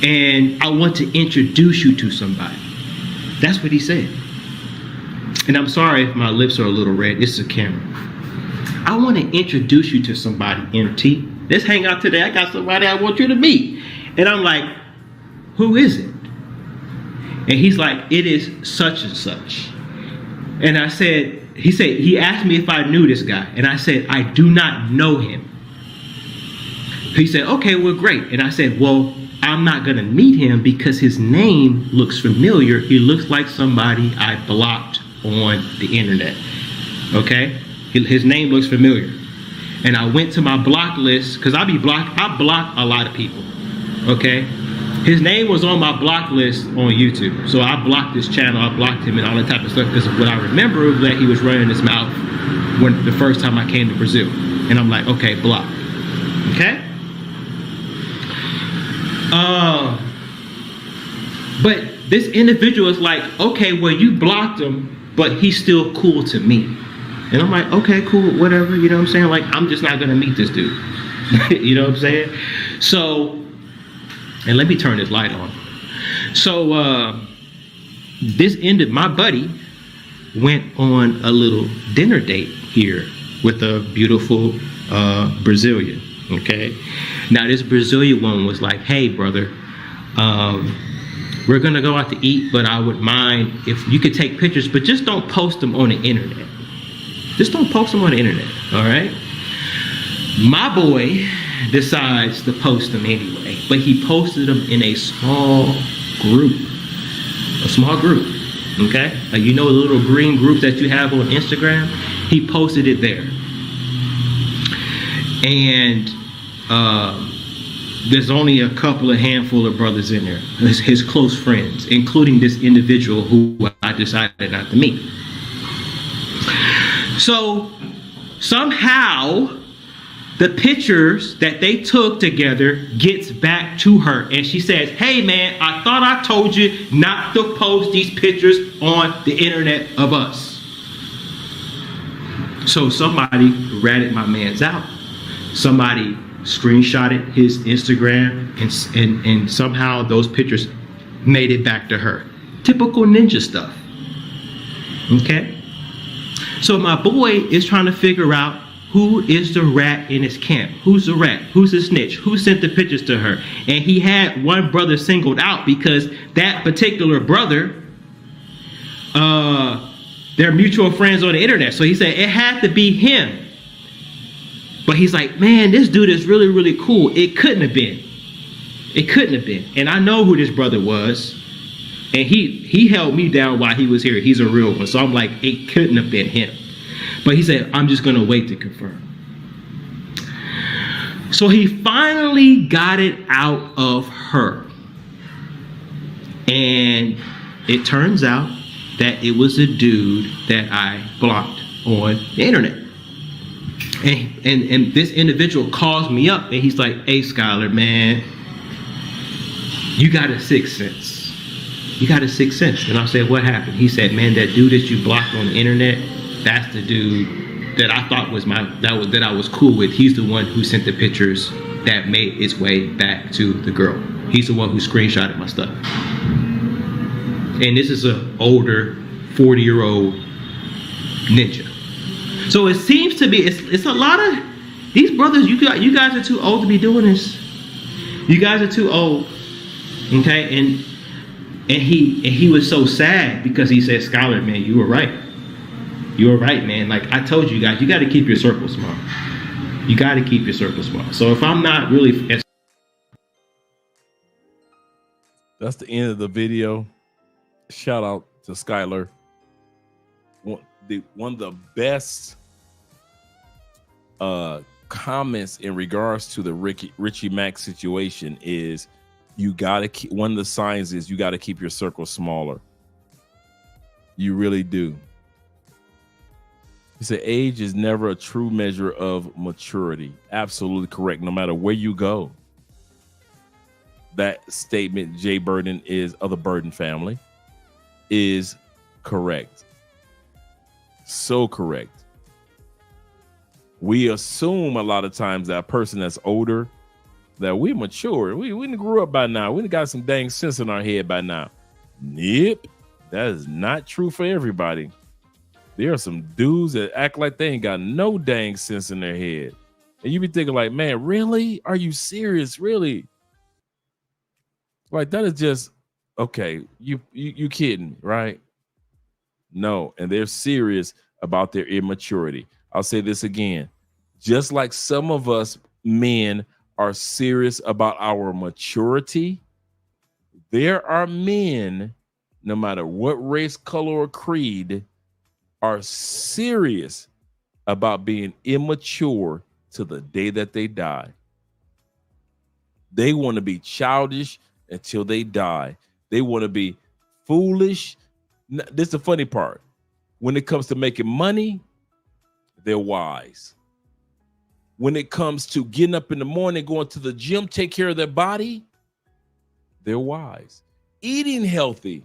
and I want to introduce you to somebody. That's what he said. And I'm sorry if my lips are a little red. This is a camera. I want to introduce you to somebody, MT. Let's hang out today. I got somebody I want you to meet. And I'm like, who is it? And he's like, it is such and such. And I said, he asked me if I knew this guy. And I said, I do not know him. He said, okay, well, great. And I said, well, I'm not going to meet him because his name looks familiar. He looks like somebody I blocked on the internet. Okay? His name looks familiar. And I went to my block list because I block a lot of people. Okay? His name was on my block list on YouTube. So I blocked his channel, I blocked him and all that type of stuff because what I remember was that he was running his mouth when the first time I came to Brazil. And I'm like, okay, block. Okay? But this individual is like, okay, well, you blocked him, but he's still cool to me. And I'm like, okay, cool, whatever, you know what I'm saying? Like, I'm just not gonna meet this dude. You know what I'm saying? So, and let me turn this light on. So, my buddy went on a little dinner date here with a beautiful Brazilian, okay? Now, this Brazilian one was like, hey, brother, we're gonna go out to eat, but I would mind if you could take pictures, but just don't post them on the internet. Just don't post them on the internet, all right? My boy decides to post them anyway, but he posted them in a small group, okay? You know the little green group that you have on Instagram? He posted it there. And there's only a handful of brothers in there, his close friends, including this individual who I decided not to meet. So somehow the pictures that they took together gets back to her and she says, hey man, I thought I told you not to post these pictures on the internet of us. So somebody ratted my man's out. Somebody screenshotted his Instagram and somehow those pictures made it back to her. Typical ninja stuff. Okay? So my boy is trying to figure out who is the rat in his camp. Who's the rat? Who's the snitch? Who sent the pictures to her? And he had one brother singled out because that particular brother, they're mutual friends on the internet. So he said it had to be him. But he's like, man, this dude is really, really cool. It couldn't have been. It couldn't have been. And I know who this brother was. And he held me down while he was here. He's a real one. So I'm like, it couldn't have been him. But he said, I'm just going to wait to confirm. So he finally got it out of her. And it turns out that it was a dude that I blocked on the internet. And this individual calls me up and he's like, hey, Skylar, man, you got a sixth sense. You got a sixth sense. And I said, what happened? He said, man, that dude that you blocked on the internet, that's the dude that I thought was that I was cool with. He's the one who sent the pictures that made its way back to the girl. He's the one who screenshotted my stuff. And this is an older 40-year-old ninja. So it seems to be, it's a lot of, these brothers, you guys are too old to be doing this. You guys are too old. Okay, and he was so sad because he said, Skylar, man, you were right. You were right, man. Like I told you guys, you got to keep your circle small. You got to keep your circle small. So if I'm not really... That's the end of the video. Shout out to Skylar. One of the best comments in regards to the Richie Mack situation is you gotta keep, one of the signs is you gotta keep your circle smaller. You really do. He said age is never a true measure of maturity. Absolutely correct. No matter where you go. That statement, Jay Burden is of the Burden family, is correct. So correct. We assume a lot of times that a person that's older that we mature. We done grew up by now. We done got some dang sense in our head by now. Nope. That is not true for everybody. There are some dudes that act like they ain't got no dang sense in their head. And you be thinking like, man, really? Are you serious? Really? Like, that is just, okay, you kidding, right? No, and they're serious about their immaturity. I'll say this again. Just like some of us men are serious about our maturity, there are men, no matter what race, color, or creed, are serious about being immature to the day that they die. They want to be childish until they die. They want to be foolish. This is the funny part. When it comes to making money, they're wise. When it comes to getting up in the morning, going to the gym, take care of their body, they're wise. Eating healthy,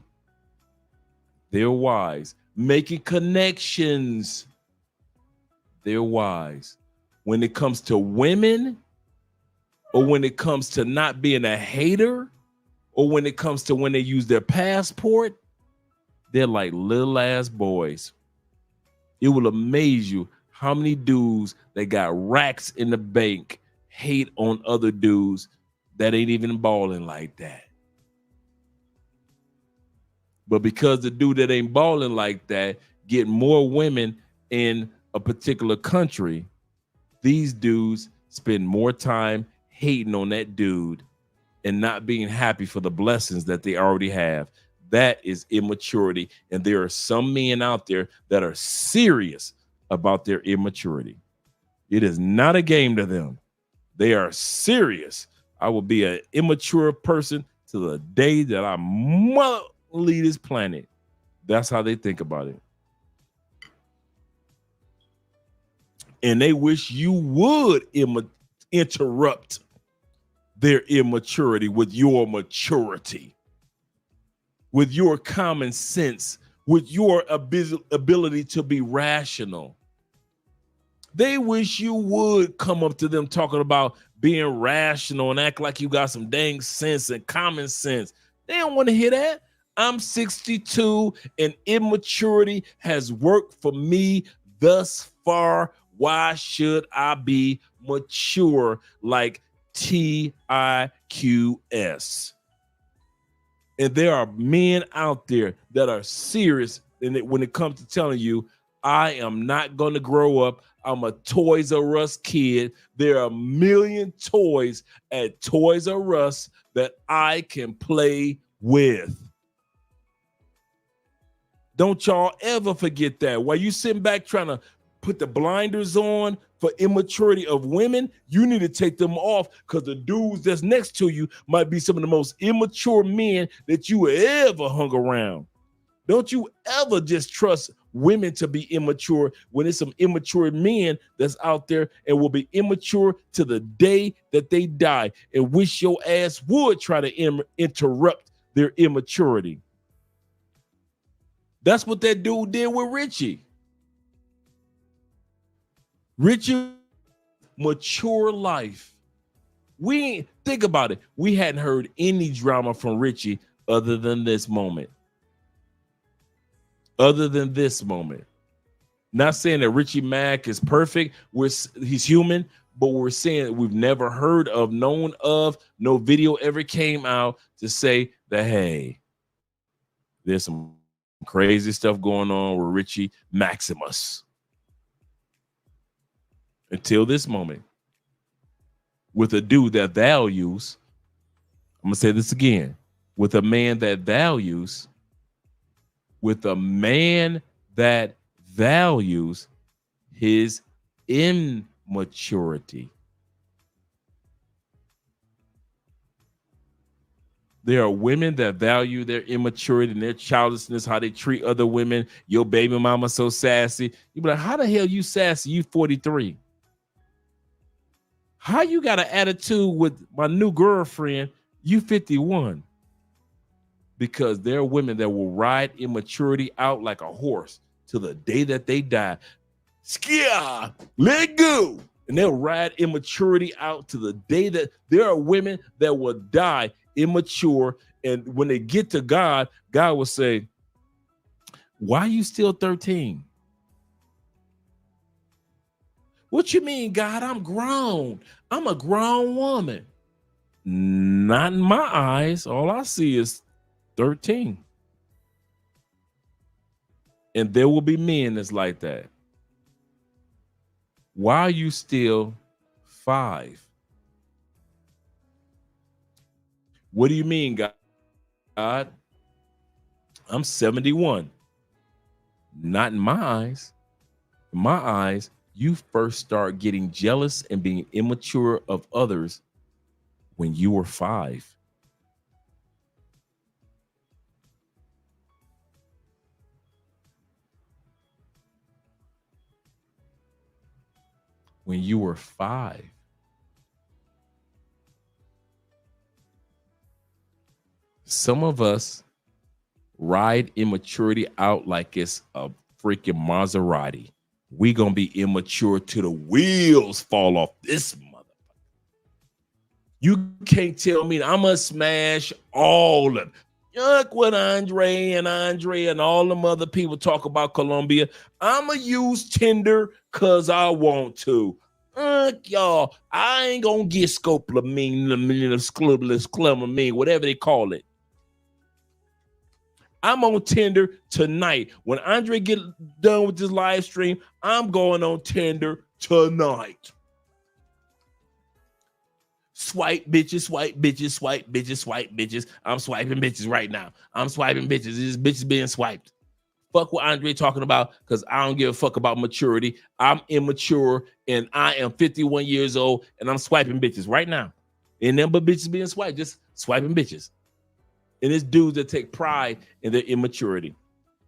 they're wise. Making connections, they're wise. When it comes to women, or when it comes to not being a hater, or when it comes to when they use their passport, they're like little ass boys. It will amaze you how many dudes that got racks in the bank hate on other dudes that ain't even balling like that. But because the dude that ain't balling like that get more women in a particular country, these dudes spend more time hating on that dude and not being happy for the blessings that they already have. That is immaturity. And there are some men out there that are serious about their immaturity. It is not a game to them. They are serious. I will be an immature person to the day that I leave this planet. That's how they think about it. And they wish you would interrupt their immaturity with your maturity, with your common sense, with your ability to be rational. They wish you would come up to them talking about being rational and act like you got some dang sense and common sense. They don't want to hear that. I'm 62 and immaturity has worked for me thus far. Why should I be mature like TIQS? And there are men out there that are serious when it comes to telling you, I am not going to grow up. I'm a Toys R Us kid. There are a million toys at Toys R Us that I can play with. Don't y'all ever forget that. While you sitting back trying to put the blinders on for immaturity of women, you need to take them off, because the dudes that's next to you might be some of the most immature men that you ever hung around. Don't you ever just trust women to be immature when it's some immature men that's out there and will be immature to the day that they die, and wish your ass would try to interrupt their immaturity. That's what that dude did with Richie. Richie, mature life. We think about it. We hadn't heard any drama from Richie other than this moment. Other than this moment. Not saying that Richie Mack is perfect. He's human, but we're saying that we've never heard of, known of, no video ever came out to say that, hey, there's some crazy stuff going on with Richie Maximus. Until this moment, with a dude that values, I'm going to say this again, with a man that values, his immaturity. There are women that value their immaturity and their childishness, how they treat other women. Your baby mama so sassy. You be like, how the hell you sassy? You 43. How you got an attitude with my new girlfriend? You 51. Because there are women that will ride immaturity out like a horse till the day that they die. Skia, let go. And they'll ride immaturity out to the day that there are women that will die immature. And when they get to God, God will say, why are you still 13? What you mean, God? I'm grown. I'm a grown woman. Not in my eyes. All I see is 13. And there will be men that's like that. Why are you still 5? What do you mean, God? I'm 71. Not in my eyes. In my eyes, you first start getting jealous and being immature of others when you were 5. When you were 5. Some of us ride immaturity out like it's a freaking Maserati. We gonna be immature till the wheels fall off this mother. You can't tell me I'm gonna smash all of it. Look what Andrea and all them other people talk about Colombia. I'ma use Tinder cause I want to. Y'all, I ain't gonna get scopolamine, whatever they call it. I'm on Tinder tonight. When Andre get done with this live stream, I'm going on Tinder tonight. Swipe bitches, swipe bitches, swipe bitches, swipe bitches. I'm swiping bitches right now. I'm swiping bitches. This bitch is being swiped. Fuck what Andre talking about, because I don't give a fuck about maturity. I'm immature and I am 51 years old and I'm swiping bitches right now. And then but bitches being swiped, just swiping bitches. And it's dudes that take pride in their immaturity.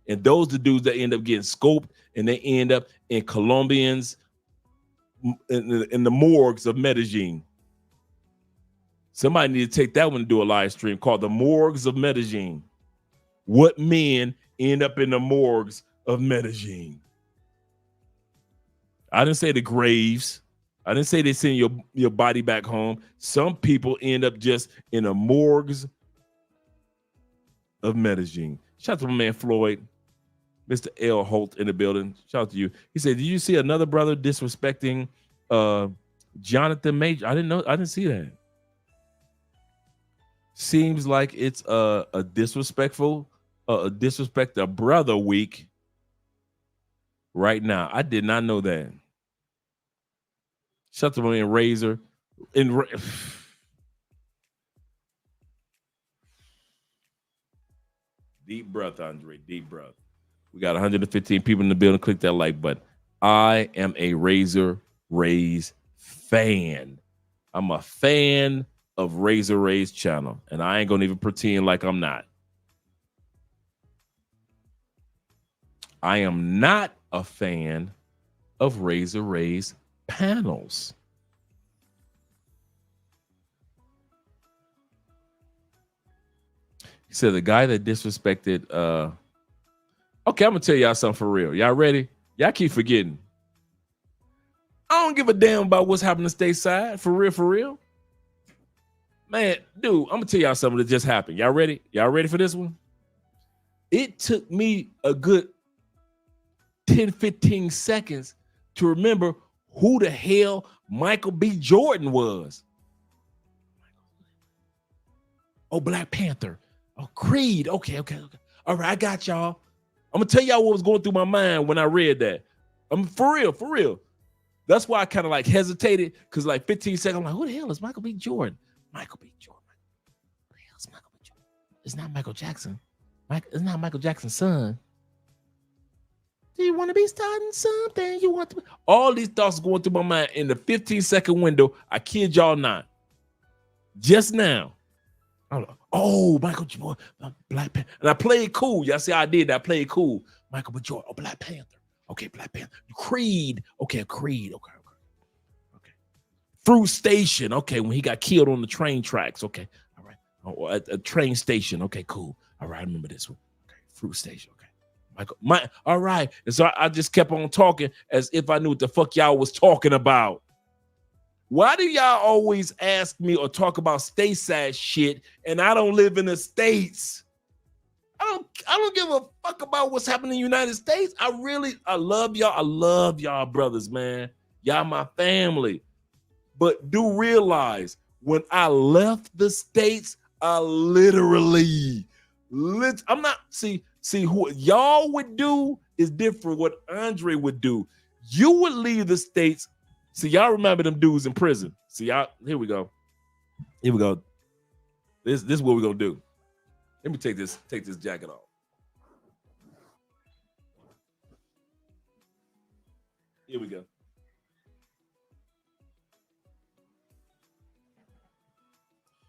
And those are the dudes that end up getting scoped and they end up in Colombians in the morgues of Medellin. Somebody need to take that one and do a live stream called The Morgues of Medellin. What men end up in the morgues of Medellin? I didn't say the graves. I didn't say they send your body back home. Some people end up just in the morgues of Medellin. Shout out to my man Floyd, Mr. L. Holt in the building. Shout out to you. He said, did you see another brother disrespecting Jonathan Major? I didn't see that. Seems like it's a disrespect a brother week right now. I did not know that. Shout out to my man Razor. Deep breath, Andre. Deep breath. We got 115 people in the building. Click that like button. I am a Razor Ray's fan. I'm a fan of Razor Ray's channel, and I ain't gonna even pretend like I'm not. I am not a fan of Razor Ray's panels. He said the guy that disrespected okay, I'm gonna tell y'all something for real. Y'all ready? Y'all keep forgetting. I don't give a damn about what's happening stateside. For real. Man, dude, I'm gonna tell y'all something that just happened. Y'all ready? Y'all ready for this one? It took me a good 10, 15 seconds to remember who the hell Michael B. Jordan was. Oh, Black Panther. Oh, Creed. Okay. All right, I got y'all. I'm gonna tell y'all what was going through my mind when I read that. I'm for real. That's why I kind of like hesitated, because like 15 seconds, I'm like, who the hell is Michael B. Jordan? Michael B. Jordan. Who the hell is Michael B. Jordan? It's not Michael Jackson. It's not Michael Jackson's son. Do you want to be starting something? You want to? All these thoughts going through my mind in the 15-second window. I kid y'all not. Just now. I'm like, oh, Michael Jordan, Black Panther. And I played cool. Y'all see how I did that? I played cool. Michael B. Jordan. Oh, Black Panther. Okay, Black Panther. Creed. Okay, Creed. Okay. Fruit Station. Okay, when he got killed on the train tracks. Okay, all right. Oh, at a train station. Okay, cool. All right, I remember this one. Okay, Fruit Station. Okay, all right. And so I just kept on talking as if I knew what the fuck y'all was talking about. Why do y'all always ask me or talk about stateside shit and I don't live in the States? I don't give a fuck about what's happening in the United States. I love y'all. I love y'all brothers, man. Y'all my family. But do realize when I left the States, I literally I'm not see what y'all would do is different what Andre would do. You would leave the States. See, y'all remember them dudes in prison. See, y'all, here we go. Here we go. This is what we're gonna do. Let me take this jacket off. Here we go.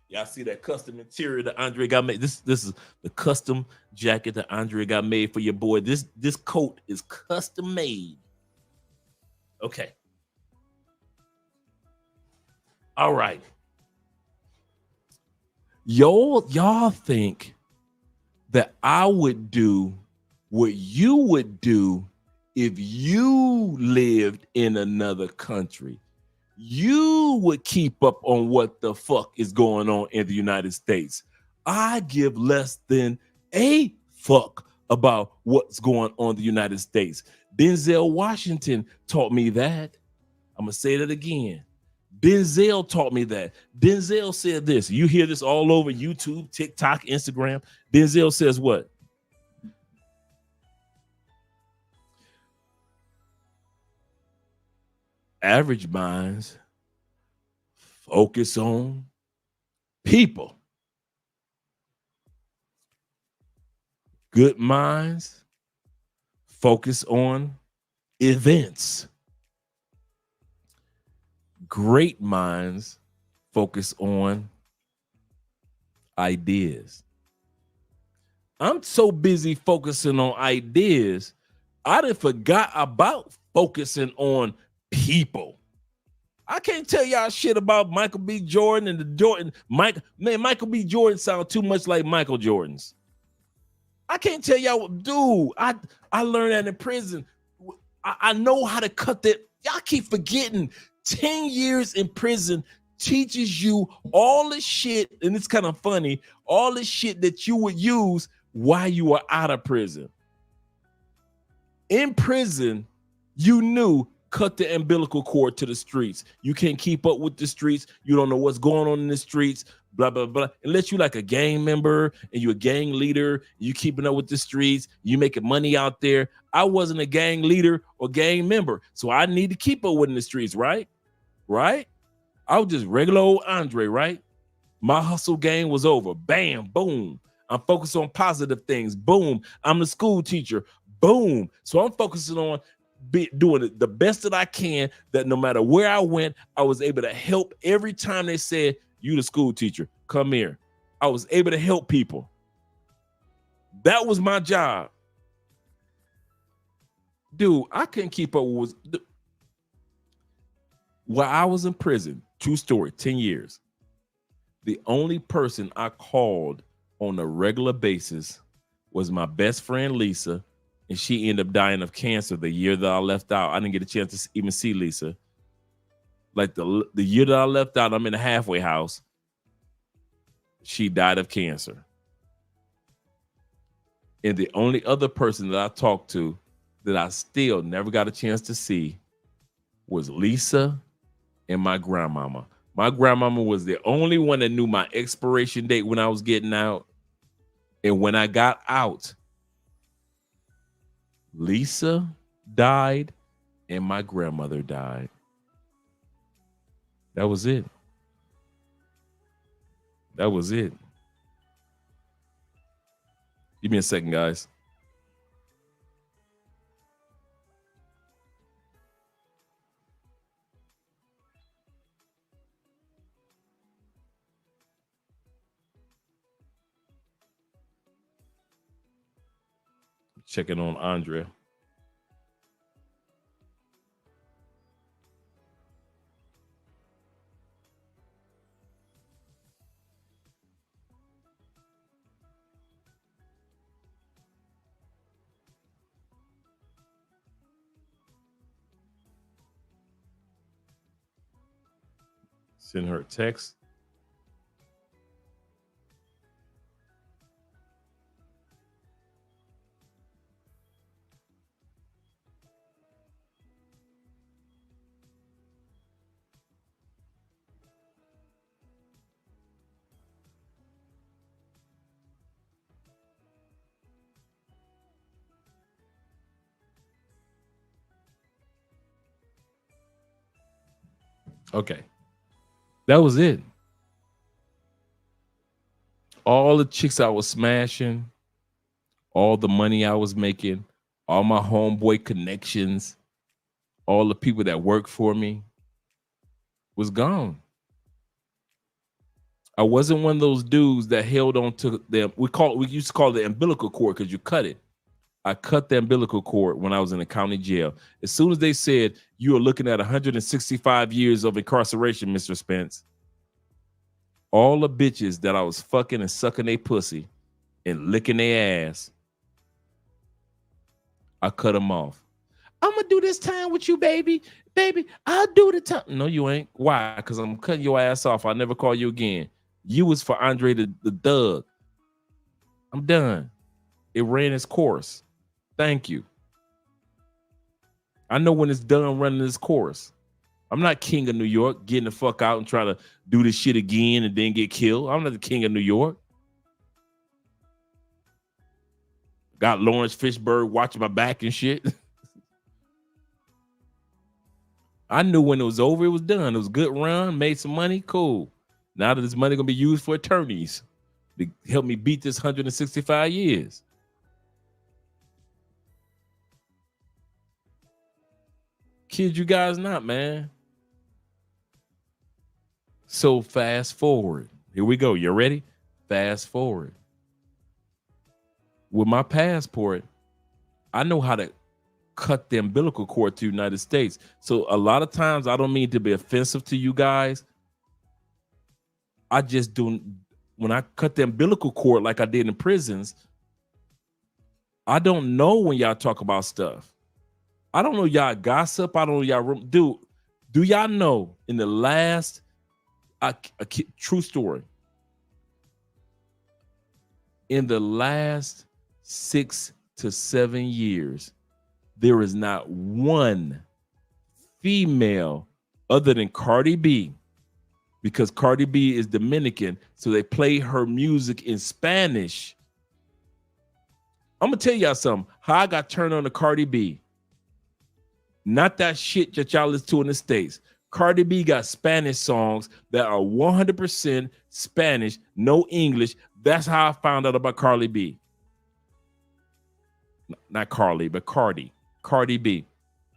Y'all see that custom interior that Andre got made? This is the custom jacket that Andre got made for your boy. This coat is custom made. Okay. All right. Y'all think that I would do what you would do if you lived in another country. You would keep up on what the fuck is going on in the United States. I give less than a fuck about what's going on in the United States. Denzel Washington taught me that. I'm going to say that again. Denzel taught me that. Denzel said this. You hear this all over YouTube, TikTok, Instagram. Denzel says what? Average minds focus on people. Good minds focus on events. Great minds focus on ideas. I'm so busy focusing on ideas, I done forgot about focusing on people. I can't tell y'all shit about Michael B. Jordan and the Jordan. Michael B. Jordan sound too much like Michael Jordan's. I can't tell y'all what, dude. I learned that in prison. I know how to cut that. Y'all keep forgetting. 10 years in prison teaches you all the shit, and it's kind of funny, all the shit that you would use while you were out of prison. In prison, you knew cut the umbilical cord to the streets. You can't keep up with the streets. You don't know what's going on in the streets, blah, blah, blah. Unless you like a gang member and you're a gang leader, you keeping up with the streets, you making money out there. I wasn't a gang leader or gang member, so I need to keep up with the streets, right? Right? I was just regular old Andre, right? My hustle game was over. Bam, boom. I'm focused on positive things. Boom. I'm the school teacher. Boom. So I'm focusing on doing it the best that I can, that no matter where I went, I was able to help. Every time they said, you the school teacher, come here, I was able to help people. That was my job. Dude, I couldn't keep up with while I was in prison. True story, 10 years. The only person I called on a regular basis was my best friend, Lisa, and she ended up dying of cancer the year that I left out. I didn't get a chance to even see Lisa. Like the year that I left out, I'm in a halfway house. She died of cancer. And the only other person that I talked to that I still never got a chance to see was Lisa and my grandmama. My grandmama was the only one that knew my expiration date when I was getting out. And when I got out, Lisa died and my grandmother died. That was it. That was it. Give me a second, guys. Checking on Andrea. Send her a text. Okay. That was it. All the chicks I was smashing, all the money I was making, all my homeboy connections, all the people that worked for me was gone. I wasn't one of those dudes that held on to them. We used to call it the umbilical cord because you cut it. I cut the umbilical cord when I was in the county jail. As soon as they said you are looking at 165 years of incarceration, Mr. Spence, all the bitches that I was fucking and sucking their pussy and licking their ass, I cut them off. I'm gonna do this time with you, baby. Baby, I'll do the time. No, you ain't. Why? Because I'm cutting your ass off. I'll never call you again. You was for Andre the Thug. I'm done. It ran its course. Thank you. I know when it's done running its course. I'm not king of New York, getting the fuck out and trying to do this shit again and then get killed. I'm not the king of New York. Got Lawrence Fishburne watching my back and shit. I knew when it was over, it was done. It was a good run, made some money, cool. Now that this money gonna be used for attorneys to help me beat this 165 years. Kid you guys not, man. So fast forward. Here we go. You ready? Fast forward. With my passport, I know how to cut the umbilical cord to the United States. So a lot of times, I don't mean to be offensive to you guys. I just don't, when I cut the umbilical cord like I did in prisons, I don't know when y'all talk about stuff. I don't know y'all gossip. I don't know y'all, do y'all know in the last, a true story, in the last 6 to 7 years, there is not one female other than Cardi B, because Cardi B is Dominican, so they play her music in Spanish. I'm gonna tell y'all something, how I got turned on to Cardi B. Not that shit that y'all listen to in the States. Cardi B got Spanish songs that are 100% Spanish, no English. That's how I found out about Cardi B. Not Carly, but Cardi. Cardi B.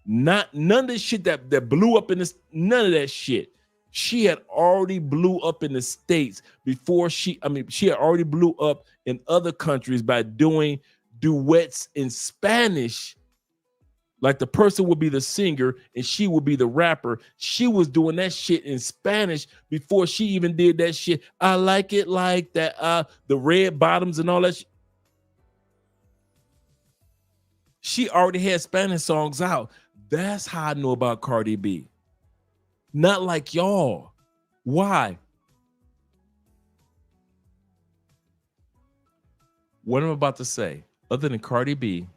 None of this shit that blew up in this, none of that shit. She had already blew up in the States before she had already blew up in other countries by doing duets in Spanish. Like the person would be the singer and she would be the rapper. She was doing that shit in Spanish before she even did that shit. I like it like that. The red bottoms and all that shit. She already had Spanish songs out. That's how I know about Cardi B. Not like y'all. Why? What I'm about to say, other than Cardi B,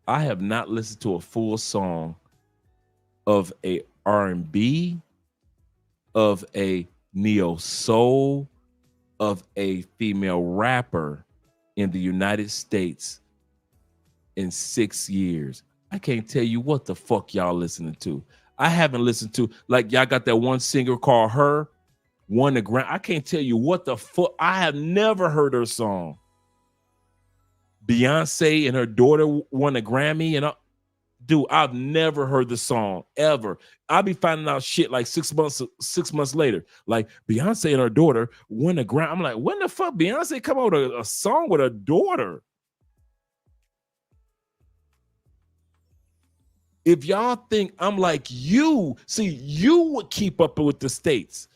I have not listened to a full song of a R&B, of a neo soul, of a female rapper in the United States in 6 years. I can't tell you what the fuck y'all listening to. I haven't listened to, like, y'all got that one singer called Her, won the Grammy. I can't tell you what the fuck. I have never heard her song. Beyonce and her daughter won a Grammy, and dude, I've never heard the song ever. I'll be finding out shit like 6 months later. Like Beyonce and her daughter won a Grammy. I'm like, when the fuck Beyonce come out with a song with her daughter? If y'all think I'm like you, see, you would keep up with the States.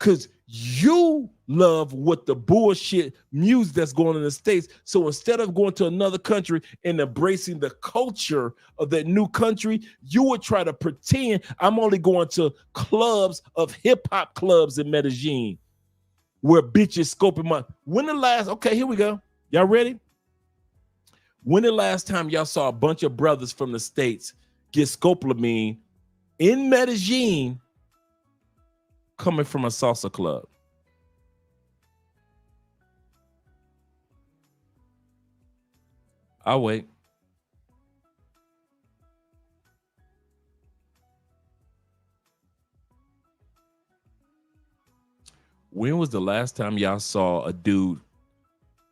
because you love what the bullshit music that's going on in the States. So instead of going to another country and embracing the culture of that new country, you would try to pretend I'm only going to clubs of hip hop clubs in Medellin where bitches scoping my. When the last, okay, here we go. Y'all ready? When the last time y'all saw a bunch of brothers from the States get scopolamine in Medellin coming from a salsa club? I'll wait. When was the last time y'all saw a dude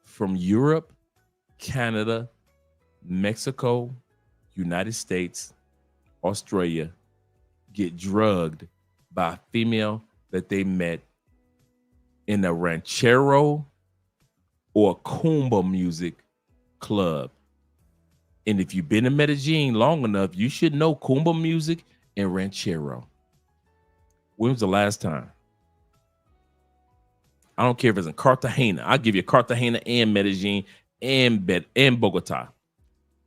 from Europe, Canada, Mexico, United States, Australia get drugged by a female that they met in a ranchero or a cumbia music club? And if you've been in Medellin long enough, you should know cumbia music and ranchero. When was the last time? I don't care if it's in Cartagena. I'll give you Cartagena and Medellin and Bogota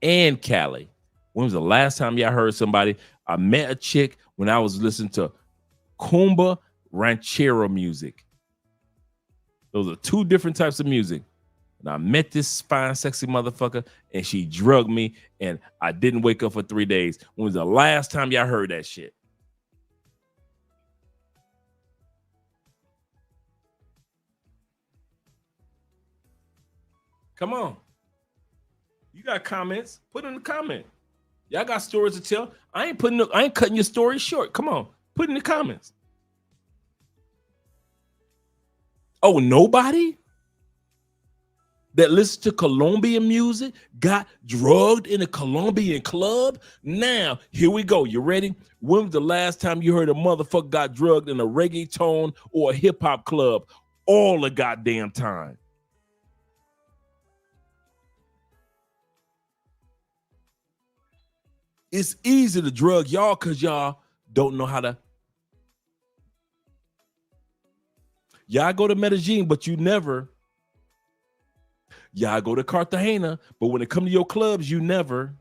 and Cali. When was the last time y'all heard somebody? I met a chick when I was listening to cumbia ranchero music. Those are two different types of music. And I met this fine, sexy motherfucker, and she drugged me, and I didn't wake up for 3 days. When was the last time y'all heard that shit? Come on. You got comments? Put in the comment. Y'all got stories to tell. I ain't cutting your story short. Come on. Put in the comments. Oh, nobody that listens to Colombian music got drugged in a Colombian club? Now, here we go. You ready? When was the last time you heard a motherfucker got drugged in a reggaeton or a hip hop club? All the goddamn time. It's easy to drug y'all because y'all don't know how to. Y'all go to Medellin, but you never. Y'all go to Cartagena, but when it comes to your clubs, you never.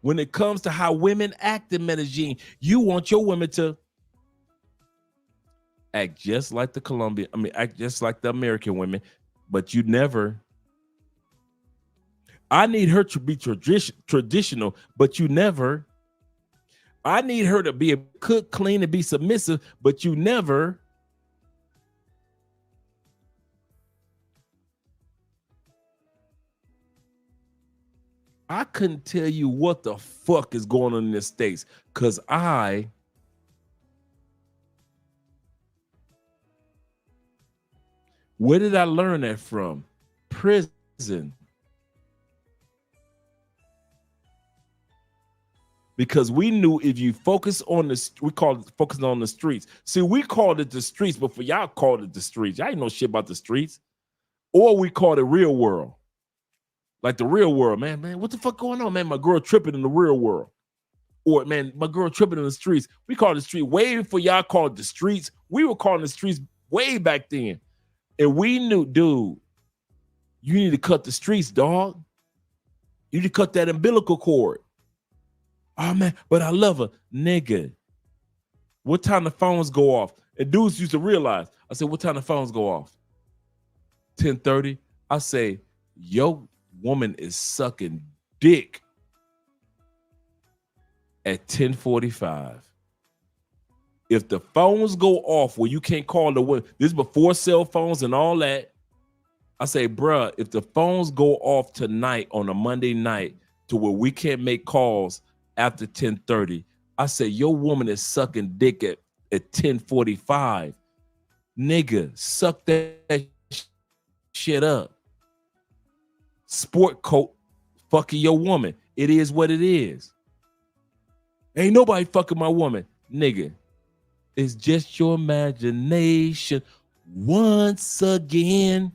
When it comes to how women act in Medellin, you want your women to act just like the Colombian. Act just like the American women, but you never. I need her to be traditional, but you never. I need her to be a cook, clean, and be submissive, but you never. I couldn't tell you what the fuck is going on in the States because where did I learn that from? Prison. Because we knew if you focus on we called it focusing on the streets. See, we called it the streets, but for y'all called it the streets. Y'all ain't know shit about the streets. Or we called it real world. Like the real world, man, what the fuck going on, man? My girl tripping in the real world. Or, man, my girl tripping in the streets. We called it the street way before y'all called it the streets. We were calling the streets way back then. And we knew, dude, you need to cut the streets, dog. You need to cut that umbilical cord. Oh, man, but I love her. Nigga, what time the phones go off? And dudes used to realize. I said, what time the phones go off? 10:30. I say, yo, woman is sucking dick at 10:45. If the phones go off where you can't call the woman, this is before cell phones and all that. I say, bruh, if the phones go off tonight on a Monday night to where we can't make calls after 10:30, I say, your woman is sucking dick at 10:45. Nigga, suck that shit up. Sport coat fucking your woman. It is what it is. Ain't nobody fucking my woman. Nigga, it's just your imagination once again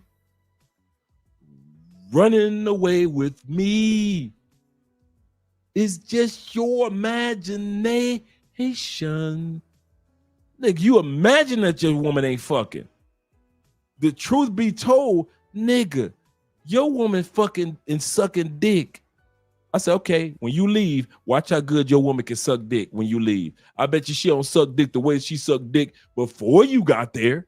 running away with me. It's just your imagination. Nigga, you imagine that your woman ain't fucking. The truth be told, nigga, your woman fucking and sucking dick. I said, okay, when you leave, watch how good your woman can suck dick when you leave. I bet you she don't suck dick the way she sucked dick before you got there.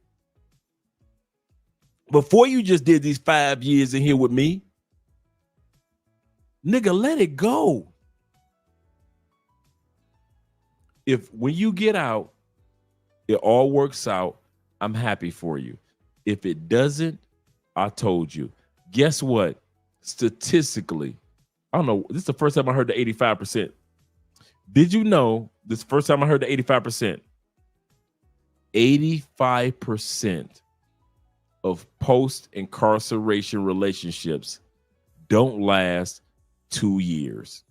Before you just did these 5 years in here with me. Nigga, let it go. If when you get out, it all works out, I'm happy for you. If it doesn't, I told you. Guess what? Statistically, I don't know. This is the first time I heard the 85%. Did you know this first time I heard the 85%? 85% of post-incarceration relationships don't last 2 years.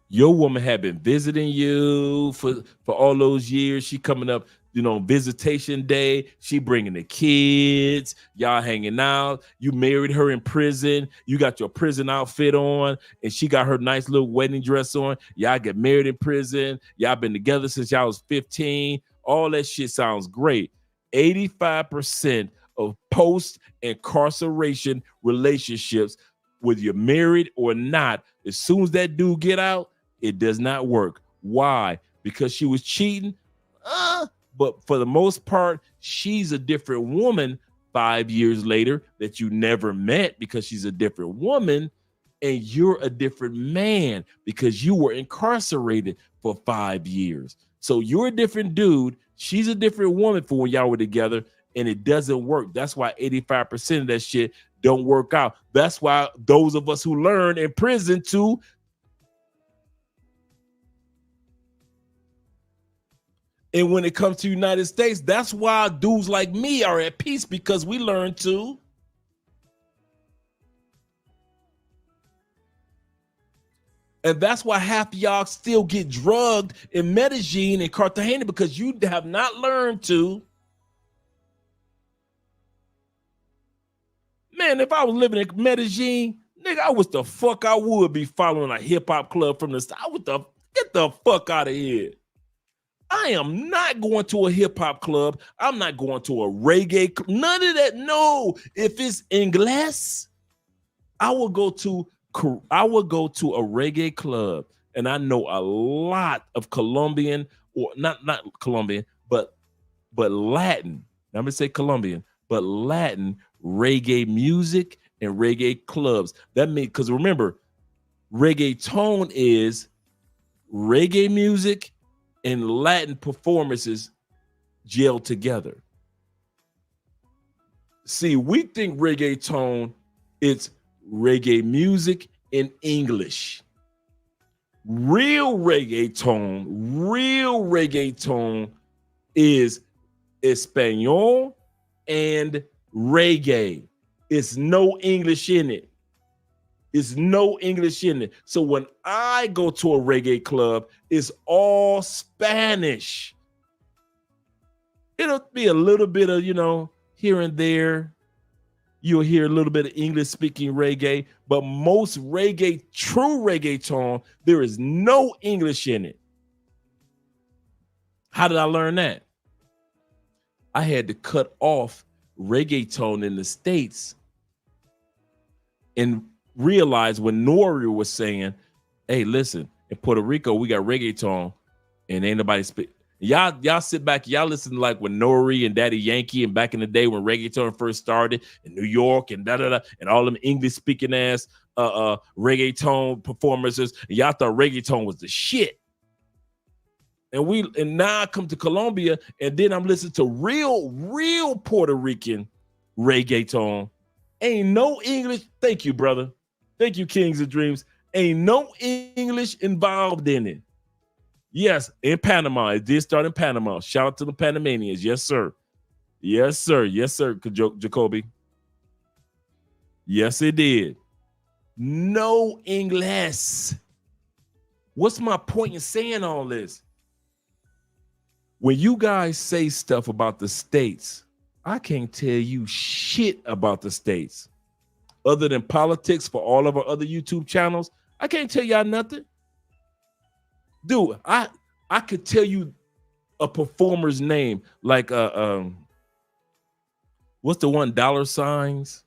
Your woman had been visiting you for all those years. She coming up, visitation day. She bringing the kids. Y'all hanging out. You married her in prison. You got your prison outfit on, and she got her nice little wedding dress on. Y'all get married in prison. Y'all been together since y'all was 15. All that shit sounds great. 85% of post-incarceration relationships, whether you're married or not, as soon as that dude get out, it does not work. Why? Because she was cheating? But for the most part, she's a different woman 5 years later that you never met because she's a different woman, and you're a different man because you were incarcerated for 5 years. So you're a different dude. She's a different woman for when y'all were together, and it doesn't work. That's why 85% of that shit don't work out. That's why those of us who learn in prison too. And when it comes to United States, that's why dudes like me are at peace, because we learn to. And that's why half of y'all still get drugged in Medellin and Cartagena, because you have not learned to. Man, if I was living in Medellin, nigga, I wish the fuck I would be following a hip hop club from the start. Get the fuck out of here. I am not going to a hip hop club. I'm not going to a reggae. None of that. No. If it's English, I will go to a reggae club, and I know a lot of Colombian, or not Colombian, but Latin. I'm gonna say Colombian, but Latin reggae music and reggae clubs. That means, because remember, reggaeton is reggae music and Latin performances gel together. See, we think reggaeton, it's reggae music in English. Real reggaeton is Espanol and reggae. It's no English in it. It's no English in it. So when I go to a reggae club, it's all Spanish. It'll be a little bit of, here and there. You'll hear a little bit of English speaking reggae, but most reggae, true reggaeton, there is no English in it. How did I learn that? I had to cut off reggaeton in the States and realize when Nori was saying, hey, listen, in Puerto Rico, we got reggaeton and ain't nobody speak. Y'all sit back, y'all listen to like when Nori and Daddy Yankee and back in the day when reggaeton first started in New York and and all them English speaking ass reggaeton performances. And y'all thought reggaeton was the shit. And now I come to Colombia, and then I'm listening to real Puerto Rican reggaeton. Ain't no English. Thank you, brother. Thank you, Kings of Dreams. Ain't no English involved in it. Yes, in Panama. It did start in Panama. Shout out to the Panamanians. Yes, sir. Yes, sir. Yes, sir, Jacoby. Yes, it did. No English. What's my point in saying all this? When you guys say stuff about the States, I can't tell you shit about the States. Other than politics for all of our other YouTube channels, I can't tell y'all nothing. Dude, I could tell you a performer's name, like what's the one, dollar signs?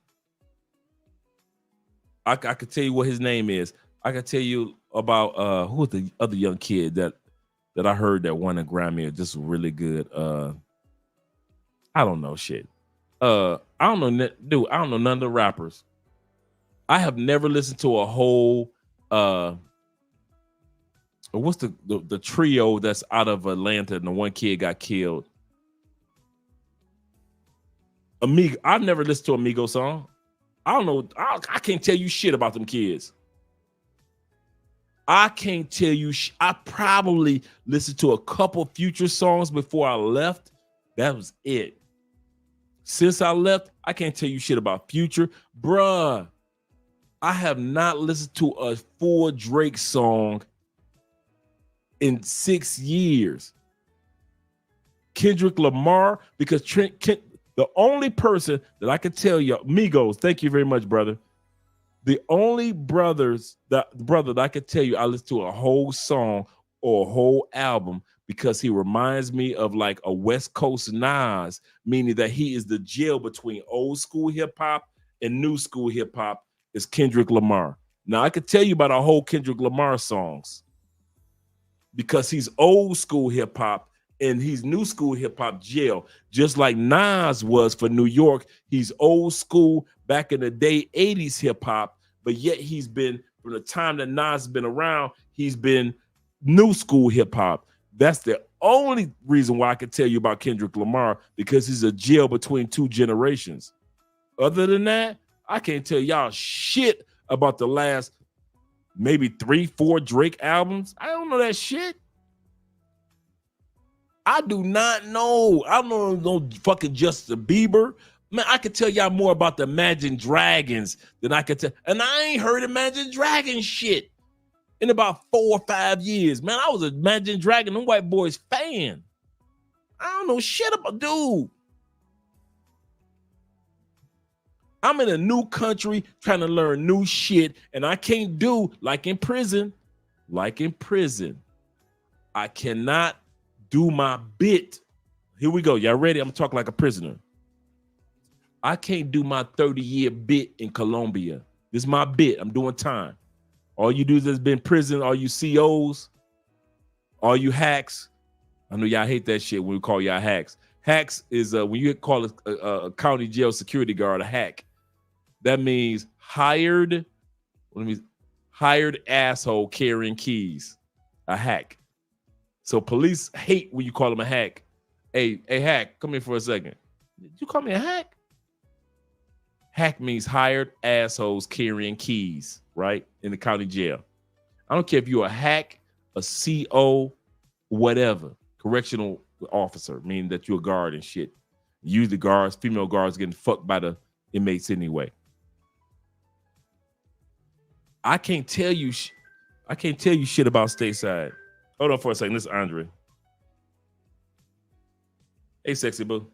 I could tell you what his name is. I could tell you about who was the other young kid that I heard that won a Grammy, just really good. I don't know shit. I don't know, dude. I don't know none of the rappers. I have never listened to a whole what's the trio that's out of Atlanta and the one kid got killed. Amigo. I've never listened to Amigo song. I don't know. I can't tell you shit about them kids. I can't tell you. I probably listened to a couple Future songs before I left. That was it. Since I left, I can't tell you shit about Future. Bruh, I have not listened to a full Drake song in 6 years. Kendrick Lamar, because the only person that I can tell you, Migos, thank you very much, brother. The only brother that I could tell you I listen to a whole song or a whole album because he reminds me of like a West Coast Nas, meaning that he is the gel between old school hip hop and new school hip hop, is Kendrick Lamar. Now I could tell you about a whole Kendrick Lamar songs because he's old school hip hop and he's new school hip hop gel, just like Nas was for New York. He's old school back in the day 80s hip hop, but yet he's been, from the time that Nas has been around, he's been new school hip hop. That's the only reason why I can tell you about Kendrick Lamar, because he's a gel between two generations. Other than that, I can't tell y'all shit about the last maybe 3-4 Drake albums. I don't know that shit. I do not know. I don't know fucking Justin Bieber. Man, I could tell y'all more about the Imagine Dragons than I could tell. And I ain't heard Imagine Dragons shit in about 4 or 5 years. Man, I was a Imagine Dragon, them white boys fan. I don't know shit about, dude. I'm in a new country trying to learn new shit, and I can't do like in prison. I cannot do my bit. Here we go. Y'all ready? I'm gonna talk like a prisoner. I can't do my 30-year bit in Colombia. This is my bit. I'm doing time. All you dudes that's been in prison, all you COs, all you hacks. I know y'all hate that shit when we call y'all hacks. Hacks is when you call a county jail security guard a hack. That means hired asshole carrying keys. A hack. So police hate when you call them a hack. Hey, hack, come here for a second. Did you call me a hack? Hack means hired assholes carrying keys, right? In the county jail. I don't care if you're a hack, a CO, whatever. Correctional officer, meaning that you're a guard and shit. Usually guards, female guards getting fucked by the inmates anyway. I can't tell you shit about stateside. Hold on for a second. This is Andre. Hey, sexy boo.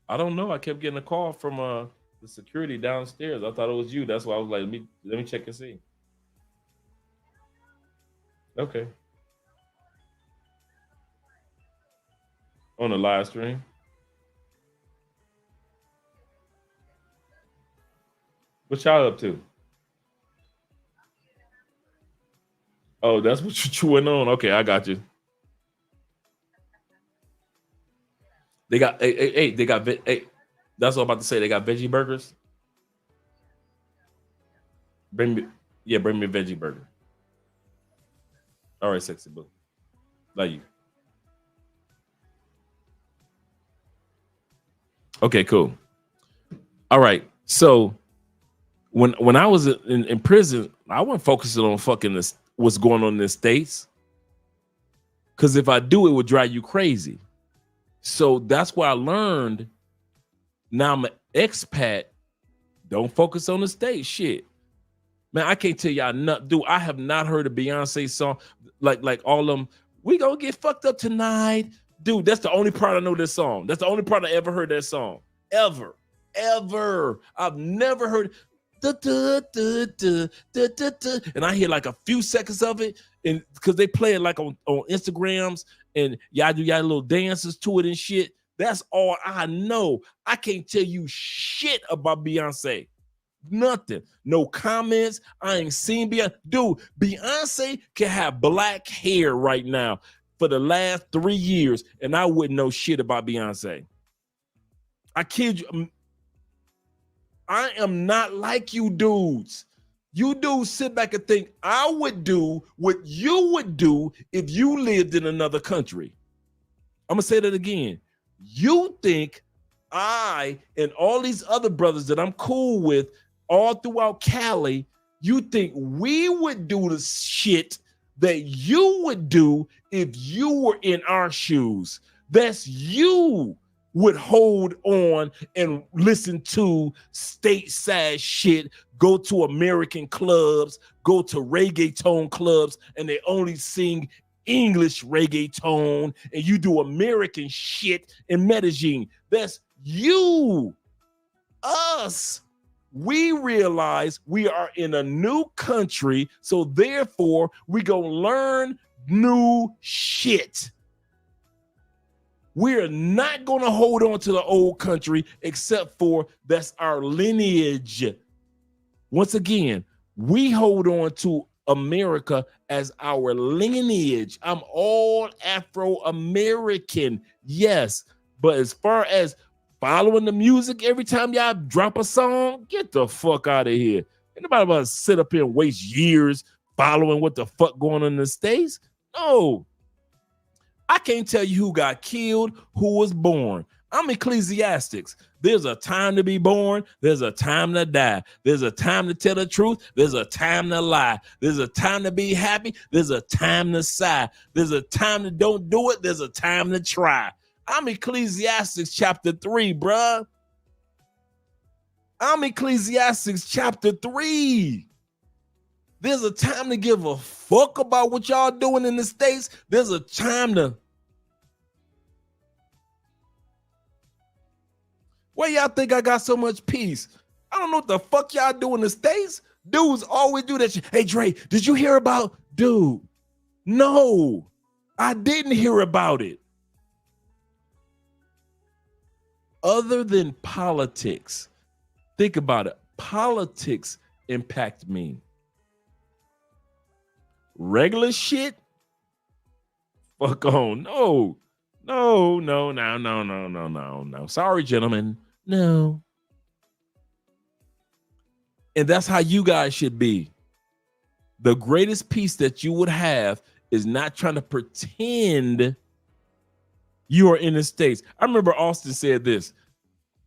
I don't know. I kept getting a call from the security downstairs. I thought it was you. That's why I was like, let me check and see. Okay. On the live stream. What y'all up to? Oh, that's what you're chewing on. Okay, I got you. They got that's what I'm about to say. They got veggie burgers. Bring me a veggie burger. All right, sexy boo. Love you. Okay, cool. All right. So when I was in prison, I wasn't focusing on fucking what's going on in the States. Because if I do, it would drive you crazy. So that's why I learned. Now I'm an expat. Don't focus on the state shit. Man, I can't tell y'all nothing. Dude, I have not heard a Beyonce song like all of them. We gonna get fucked up tonight. Dude, that's the only part I know this song. That's the only part I ever heard that song. Ever. I've never heard and I hear like a few seconds of it, and because they play it like on Instagrams and y'all do y'all little dances to it and shit. That's all I know. I can't tell you shit about Beyonce. Nothing. No comments. I ain't seen Beyonce. Dude, Beyonce can have black hair right now for the last 3 years, and I wouldn't know shit about Beyonce. I kid you. I am not like you dudes. You dudes sit back and think I would do what you would do if you lived in another country. I'm going to say that again. You think I and all these other brothers that I'm cool with all throughout Cali, you think we would do the shit that you would do if you were in our shoes. That's you would hold on and listen to stateside shit, go to American clubs, go to reggaeton clubs, and they only sing English reggaeton, and you do American shit in Medellin. That's you. Us. We realize we are in a new country, so therefore we gonna learn new shit. We're not gonna hold on to the old country except for that's our lineage. Once again, we hold on to America as our lineage. I'm all Afro-American, yes, but as far as following the music every time y'all drop a song, get the fuck out of here. Ain't nobody about to sit up here and waste years following what the fuck going on in the States. No. I can't tell you who got killed, who was born. I'm Ecclesiastics. There's a time to be born. There's a time to die. There's a time to tell the truth. There's a time to lie. There's a time to be happy. There's a time to sigh. There's a time to don't do it. There's a time to try. I'm Ecclesiastics chapter 3, bruh. I'm Ecclesiastics chapter 3. There's a time to give a fuck about what y'all doing in the States. There's a time to... Where y'all think I got so much peace? I don't know what the fuck y'all do in the States. Dudes always do that shit. Hey, Dre, did you hear about... Dude, no, I didn't hear about it. Other than politics, think about it. Politics impact me. Regular shit? Fuck on. No. Sorry, gentlemen. No. And that's how you guys should be. The greatest peace that you would have is not trying to pretend you are in the States. I remember Austin said this,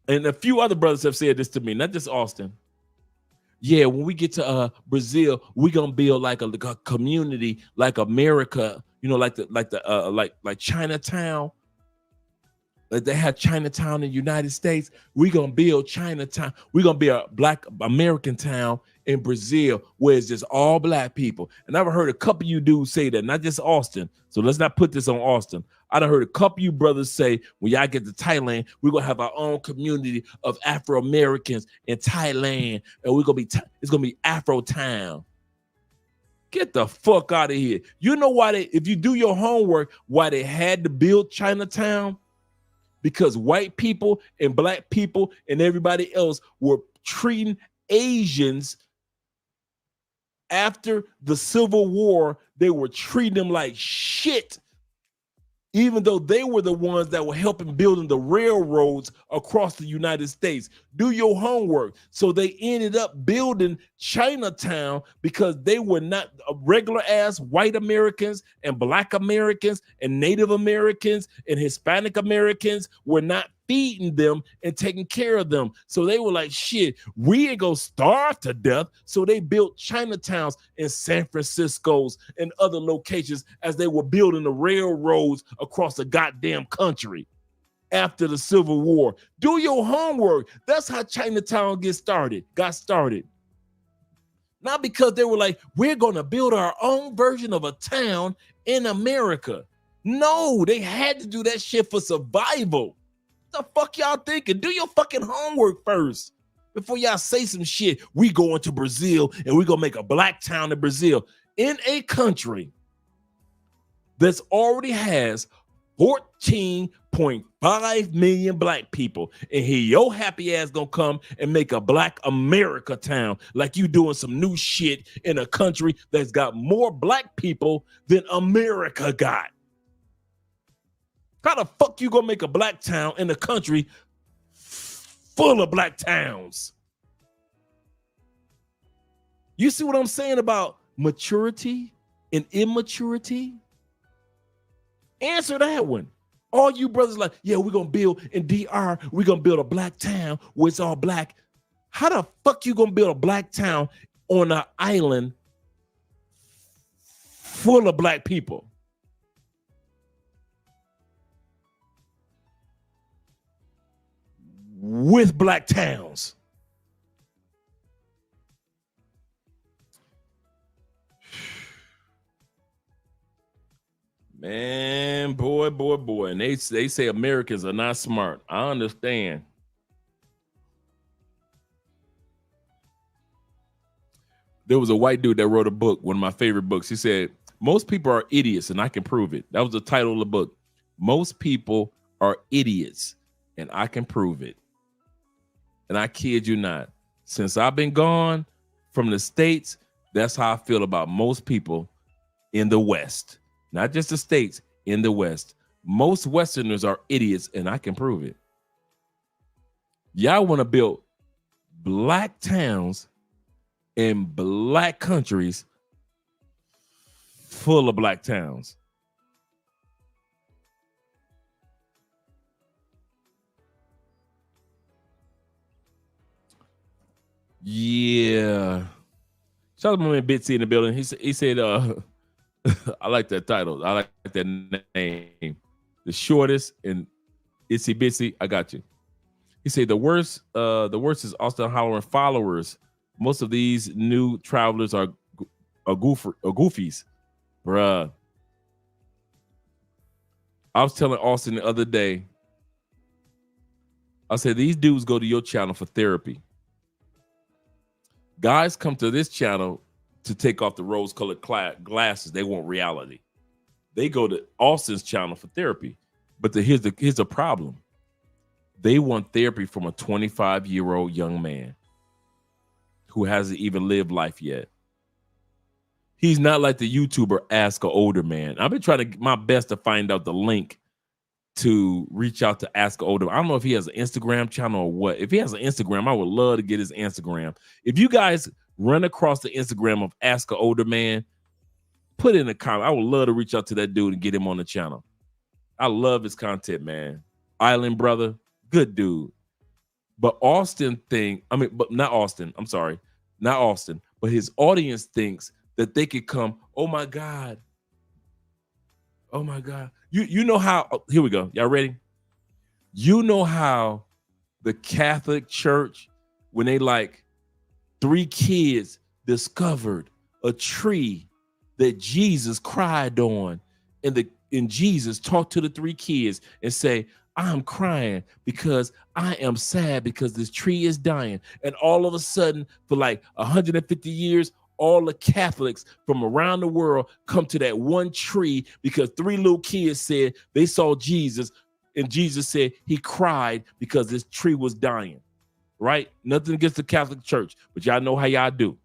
and a few other brothers have said this to me, not just Austin. Yeah, when we get to Brazil, we're gonna build like a community like America, you know, like Chinatown. Like they have Chinatown in the United States. We're gonna build Chinatown. We're gonna be a black American town in Brazil where it's just all black people. And I've heard a couple of you dudes say that, not just Austin. So let's not put this on Austin. I've heard a couple of you brothers say, when y'all get to Thailand, we're gonna have our own community of Afro-Americans in Thailand, and we're gonna be it's gonna be Afro Town. Get the fuck out of here. You know why if you do your homework, why they had to build Chinatown? Because white people and black people and everybody else were treating Asians after the Civil War. They were treating them like shit, even though they were the ones that were helping building the railroads across the United States. Do your homework. So they ended up building Chinatown because they were not regular ass white Americans and black Americans and Native Americans and Hispanic Americans were not feeding them and taking care of them. So they were like, shit, we ain't gonna starve to death. So they built Chinatowns in San Francisco's and other locations as they were building the railroads across the goddamn country after the Civil War. Do your homework. That's how Chinatown got started. Not because they were like, we're gonna build our own version of a town in America. No, they had to do that shit for survival. What the fuck y'all thinking? Do your fucking homework first before y'all say some shit. We going to Brazil and we gonna make a black town in Brazil. In a country that's already has 14.5 million black people, and here your happy ass gonna come and make a black America town like you doing some new shit in a country that's got more black people than America got. How the fuck you gonna make a black town in a country full of black towns? You see what I'm saying about maturity and immaturity? Answer that one. All you brothers like, yeah, we're gonna build in DR, we're gonna build a black town where it's all black. How the fuck you gonna build a black town on an island full of black people? With black towns. Man, boy. And they say Americans are not smart. I understand. There was a white dude that wrote a book, one of my favorite books. He said, most people are idiots, and I can prove it. That was the title of the book. Most people are idiots, and I can prove it. And I kid you not. Since I've been gone from the States, that's how I feel about most people in the West. Not just the States, in the West. Most Westerners are idiots, and I can prove it. Y'all want to build black towns in black countries full of black towns. Yeah. Shout out to my man Bitsy in the building. He said, I like that title. I like that name. The shortest and Itsy Bitsy. I got you. He said the worst is Austin hollering followers. Most of these new travelers are goofies. Bruh. I was telling Austin the other day, I said, these dudes go to your channel for therapy. Guys come to this channel to take off the rose-colored glasses. They want reality. They go to Austin's channel for therapy. But here's the problem. They want therapy from a 25-year-old young man who hasn't even lived life yet. He's not like the YouTuber Ask an Older Man. I've been trying to my best to find out the link to reach out to Ask an Older Man. I don't know if he has an Instagram channel or what. If he has an Instagram, I would love to get his Instagram. If you guys run across the Instagram of Ask an Older Man, put it in the comment. I would love to reach out to that dude and get him on the channel. I love his content, man. Island brother, good dude. But not Austin, but his audience thinks that they could come, oh my God. You know how, here we go. Y'all ready? You know how the Catholic Church, when they like 3 kids discovered a tree that Jesus cried on, and Jesus talked to the 3 kids and say, I'm crying because I am sad because this tree is dying. And all of a sudden, for like 150 years, all the Catholics from around the world come to that one tree because 3 little kids said they saw Jesus, and Jesus said he cried because this tree was dying, right? Nothing against the Catholic Church, but y'all know how y'all do.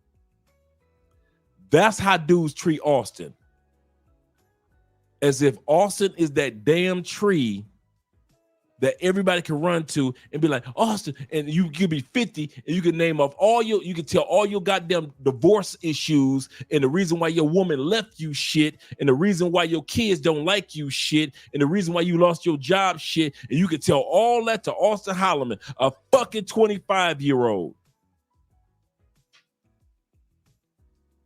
That's how dudes treat Austin. As if Austin is that damn tree that everybody can run to and be like, Austin, and you could be 50 and you can name off you can tell all your goddamn divorce issues and the reason why your woman left you shit and the reason why your kids don't like you shit and the reason why you lost your job shit, and you can tell all that to Austin Holloman, a fucking 25-year-old.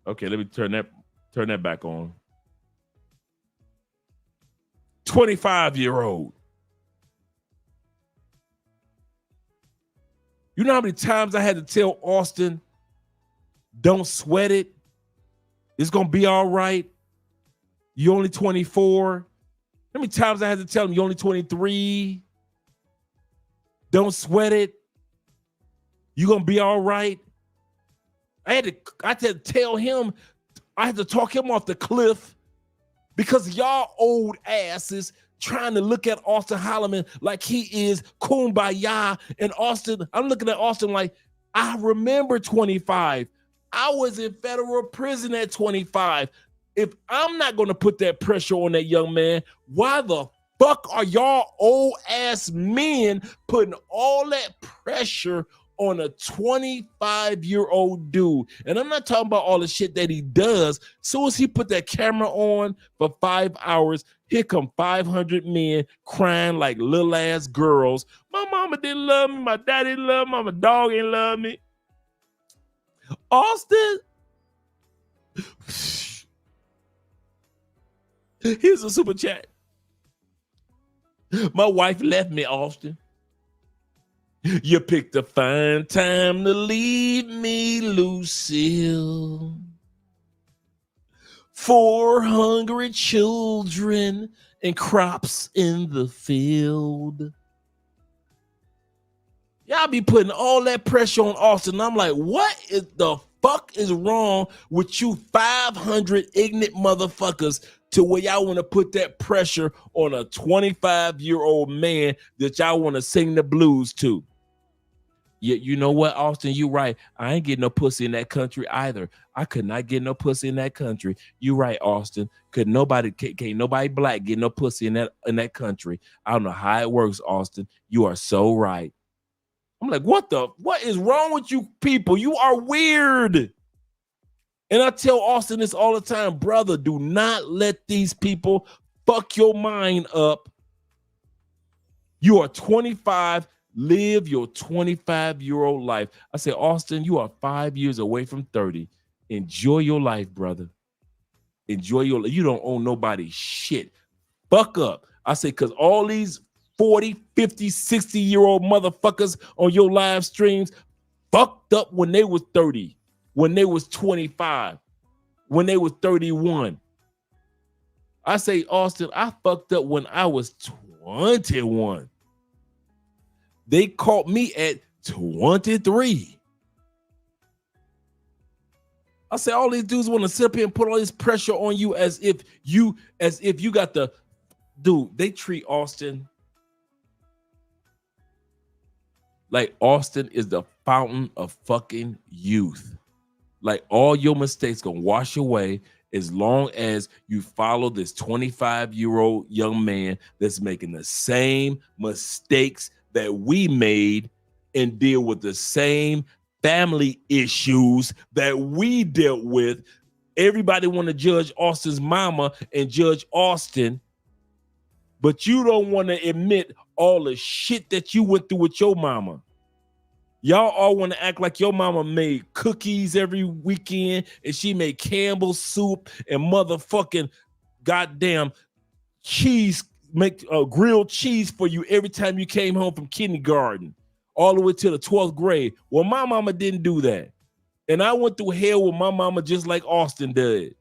Okay, let me turn that back on. 25-year-old. You know how many times I had to tell Austin, don't sweat it. It's going to be all right. You're only 24. How many times I had to tell him you're only 23? Don't sweat it. You're going to be all right. I had to tell him, I had to talk him off the cliff because y'all old asses trying to look at Austin Holloman like he is kumbaya. And Austin, I'm looking at Austin like, I remember 25. I was in federal prison at 25. If I'm not going to put that pressure on that young man, why the fuck are y'all old ass men putting all that pressure on a 25-year-old dude? And I'm not talking about all the shit that he does. Soon as he put that camera on for 5 hours, here come 500 men crying like little ass girls. My mama didn't love me. My daddy didn't love me. My dog didn't love me. Austin, here's a super chat. My wife left me, Austin. You picked a fine time to leave me, Lucille. 4 hungry children and crops in the field. Y'all be putting all that pressure on Austin. I'm like, what is the fuck is wrong with you 500 ignorant motherfuckers to where y'all want to put that pressure on a 25-year-old man that y'all want to sing the blues to? Yeah, you know what, Austin, you right. I ain't getting no pussy in that country either. I could not get no pussy in that country. You right, Austin. Can't nobody black get no pussy in that country. I don't know how it works, Austin. You are so right. I'm like, what is wrong with you people? You are weird. And I tell Austin this all the time, brother, do not let these people fuck your mind up. You are 25. Live your 25-year-old life. I say, Austin, you are 5 years away from 30. Enjoy your life, brother. Enjoy your life. You don't owe nobody shit. Fuck up. I say, because all these 40, 50, 60-year-old motherfuckers on your live streams fucked up when they was 30. When they was 25, when they was 31. I say, Austin, I fucked up when I was 21. They caught me at 23. I say, all these dudes want to sit up here and put all this pressure on you as if you got the dude. They treat Austin like Austin is the fountain of fucking youth. Like all your mistakes gonna wash away as long as you follow this 25-year-old young man that's making the same mistakes that we made and deal with the same family issues that we dealt with. Everybody want to judge Austin's mama and judge Austin, but you don't want to admit all the shit that you went through with your mama. Y'all all want to act like your mama made cookies every weekend and she made Campbell's soup and motherfucking goddamn cheese, make grilled cheese for you every time you came home from kindergarten all the way to the 12th grade. Well, my mama didn't do that. And I went through hell with my mama just like Austin did.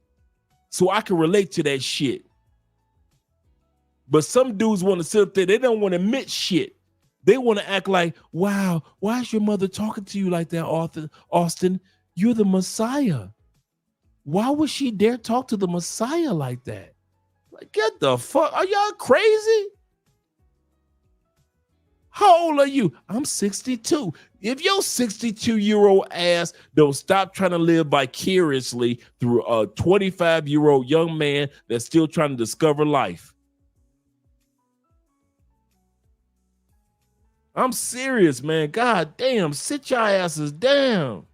So I can relate to that shit. But some dudes want to sit up there, they don't want to admit shit. They want to act like, wow, why is your mother talking to you like that, Austin? You're the Messiah. Why would she dare talk to the Messiah like that? Like, get the fuck, are y'all crazy? How old are you? I'm 62. If your 62-year-old ass don't stop trying to live vicariously through a 25-year-old young man that's still trying to discover life. I'm serious, man. God damn, sit your asses down.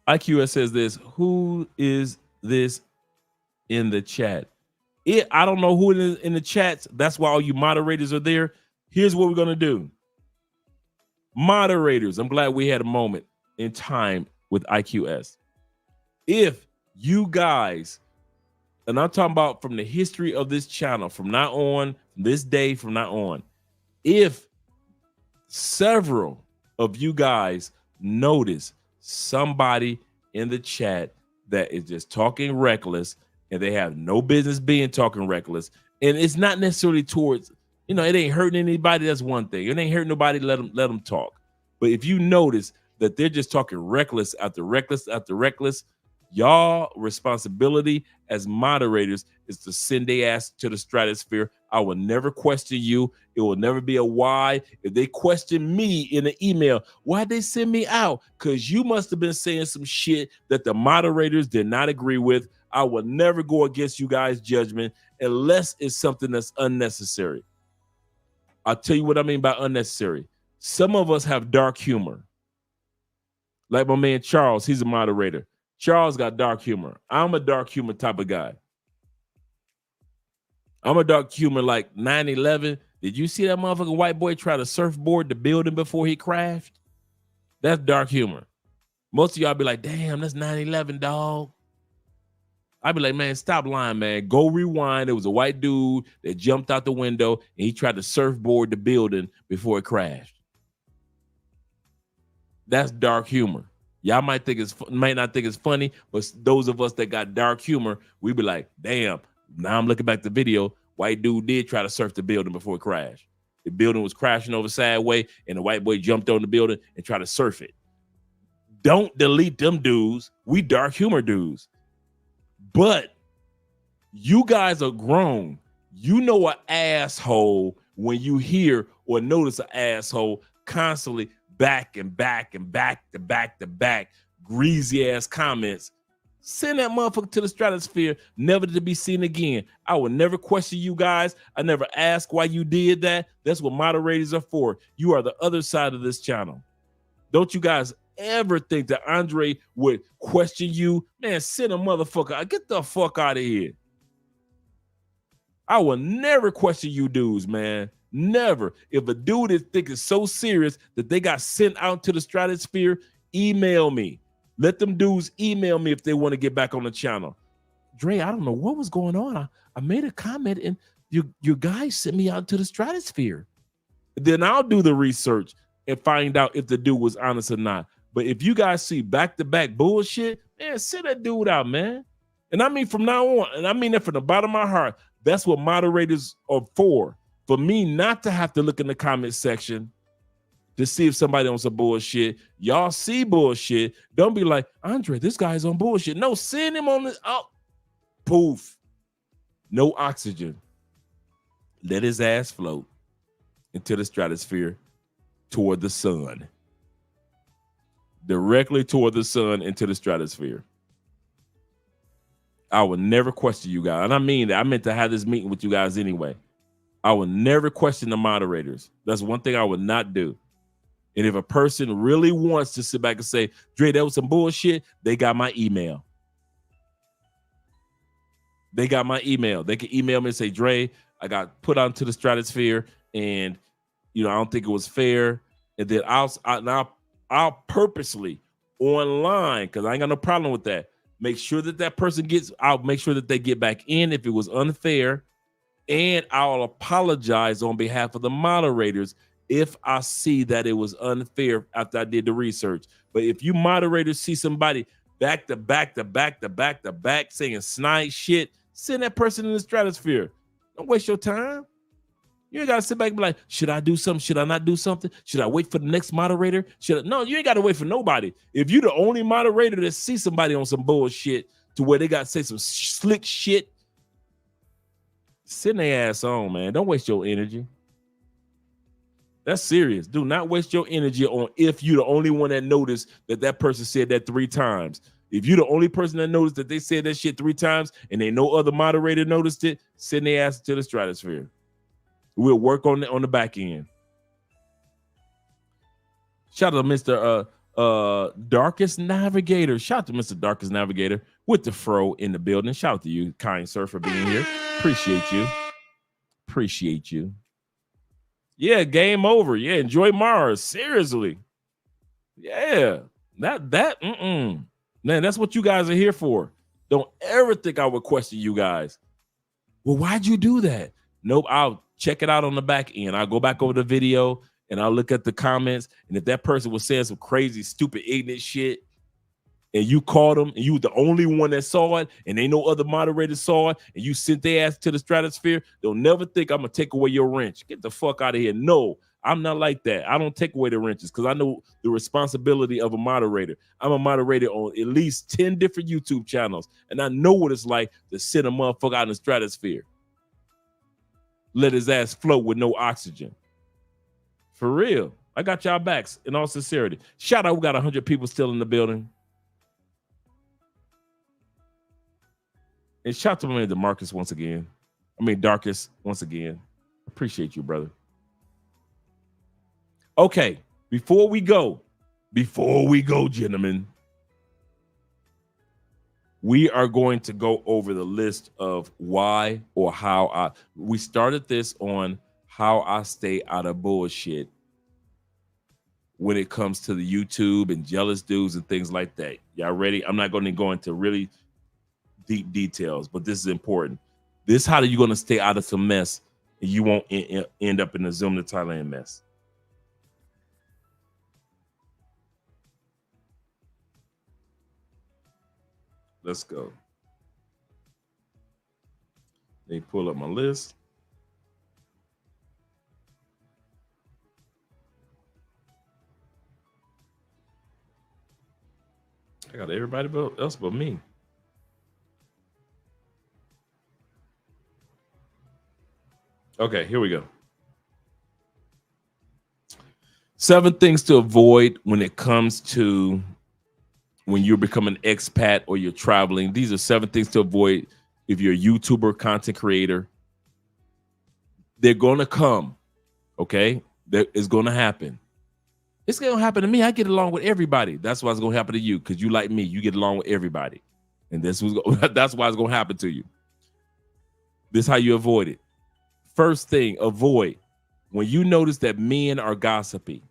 IQS says this. Who is this in the chat? I don't know who it is in the chats. That's why all you moderators are there. Here's what we're going to do. Moderators, I'm glad we had a moment in time with IQS. If you guys, and I'm talking about from the history of this channel, from now on, this day, from now on, if several of you guys notice somebody in the chat that is just talking reckless and they have no business being talking reckless, and it's not necessarily towards, it ain't hurting anybody, that's one thing. It ain't hurting nobody, let them talk. But if you notice that they're just talking reckless after reckless after reckless, Y'all responsibility as moderators is to send their ass to the stratosphere. I will never question you. It will never be a why. If they question me in an email, why'd they send me out? Because you must have been saying some shit that the moderators did not agree with. I will never go against you guys' judgment unless it's something that's unnecessary. I'll tell you what I mean by unnecessary. Some of us have dark humor. Like my man Charles, he's a moderator. Charles got dark humor. I'm a dark humor type of guy. I'm a dark humor like 9/11. Did you see that motherfucking white boy try to surfboard the building before he crashed? That's dark humor. Most of y'all be like, damn, that's 9/11, dog. I'd be like, man, stop lying, man. Go rewind. It was a white dude that jumped out the window and he tried to surfboard the building before it crashed. That's dark humor. Y'all might not think it's funny, but those of us that got dark humor, we be like, damn, now I'm looking back at the video, white dude did try to surf the building before it crashed. The building was crashing over sideways, and the white boy jumped on the building and tried to surf it. Don't delete them dudes. We dark humor dudes. But you guys are grown. You know an asshole when you hear or notice an asshole constantly back and back and back to back to back, greasy ass comments. Send that motherfucker to the stratosphere, never to be seen again. I will never question you guys. I never ask why you did that. That's what moderators are for. You are the other side of this channel. Don't you guys ever think that Andre would question you? Man, send a motherfucker. Get the fuck out of here. I will never question you dudes, man. Never. If a dude is thinking so serious that they got sent out to the stratosphere, email me. Let them dudes email me if they want to get back on the channel. Dre, I don't know what was going on. I made a comment and your guys sent me out to the stratosphere. Then I'll do the research and find out if the dude was honest or not. But if you guys see back-to-back bullshit, man, send that dude out, man. And I mean from now on, and I mean that from the bottom of my heart, that's what moderators are for me not to have to look in the comment section to see if somebody on some bullshit. Y'all see bullshit. Don't be like, Andre, this guy's on bullshit. No, send him on this. Oh, poof. No oxygen. Let his ass float into the stratosphere toward the sun. Directly toward the sun into the stratosphere. I would never question you guys. And I mean that. I meant to have this meeting with you guys anyway. I would never question the moderators. That's one thing I would not do. And if a person really wants to sit back and say, Dre, that was some bullshit, they got my email. They got my email. They can email me and say, Dre, I got put onto the stratosphere and, I don't think it was fair. And then I'll purposely online, because I ain't got no problem with that, make sure that person I'll make sure that they get back in if it was unfair. And I'll apologize on behalf of the moderators if I see that it was unfair after I did the research. But if you moderators see somebody back to back to back to back to back saying snide shit, send that person in the stratosphere. Don't waste your time. You ain't got to sit back and be like, should I do something? Should I not do something? Should I wait for the next moderator? No, you ain't got to wait for nobody. If you're the only moderator that sees somebody on some bullshit to where they got to say some slick shit, send their ass on, man. Don't waste your energy. That's serious. Do not waste your energy on if you're the only one that noticed that person said that 3 times. If you're the only person that noticed that they said that shit 3 times and ain't no other moderator noticed it, send their ass to the stratosphere. We'll work on the back end. Shout out to Mr. Darkest Navigator. Shout out to Mr. Darkest Navigator with the fro in the building. Shout out to you, kind sir, for being here. Appreciate you. Appreciate you. Yeah, game over. Yeah, enjoy Mars. Seriously. Yeah. Man, that's what you guys are here for. Don't ever think I would question you guys. Well, why'd you do that? Nope, I'll check it out on the back end. I'll go back over the video and I'll look at the comments. And if that person was saying some crazy, stupid, ignorant shit, and you caught them and you were the only one that saw it and ain't no other moderators saw it and you sent their ass to the stratosphere, they'll never think I'm going to take away your wrench. Get the fuck out of here. No, I'm not like that. I don't take away the wrenches because I know the responsibility of a moderator. I'm a moderator on at least 10 different YouTube channels, and I know what it's like to send a motherfucker out in the stratosphere. Let his ass float with no oxygen. For real. I got y'all backs in all sincerity. Shout out, we got 100 people still in the building. And shout out to my man DeMarcus once again. Darkus once again. Appreciate you, brother. Okay, before we go, gentlemen, we are going to go over the list of why or how we started this on how I stay out of bullshit when it comes to the YouTube and jealous dudes and things like that. Y'all ready? I'm not going to go into really deep details, but this is important. This is how you're going to stay out of some mess and you won't end up in the Zoom to Thailand mess. Let's go. Let me pull up my list. I got everybody else but me. Okay, here we go. 7 things to avoid when it comes to when you become an expat or you're traveling. These are 7 things to avoid if you're a YouTuber, content creator. They're going to come, okay? It's going to happen. It's going to happen to me. I get along with everybody. That's why it's going to happen to you, because you like me. You get along with everybody. And that's why it's going to happen to you. This is how you avoid it. First thing, avoid. When you notice that men are gossipy,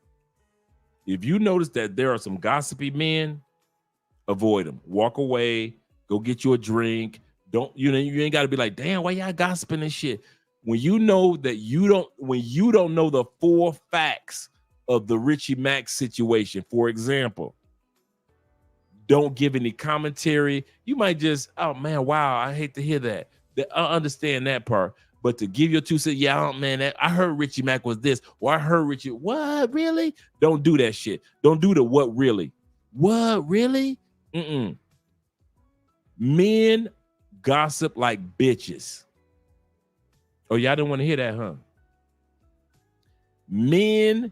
if you notice that there are some gossipy men, avoid them. Walk away. Go get you a drink. You ain't got to be like, damn, why y'all gossiping and shit? When you know that when you don't know the full facts of the Richie Mack situation, for example, don't give any commentary. You might just, oh man, wow, I hate to hear that. I understand that part. But to give your 2 cents, yeah, man, I heard Richie Mack was this, or I heard Richie, what, really? Don't do that shit. Don't do the what, really? What, really? Men gossip like bitches. Oh, y'all didn't want to hear that, huh? Men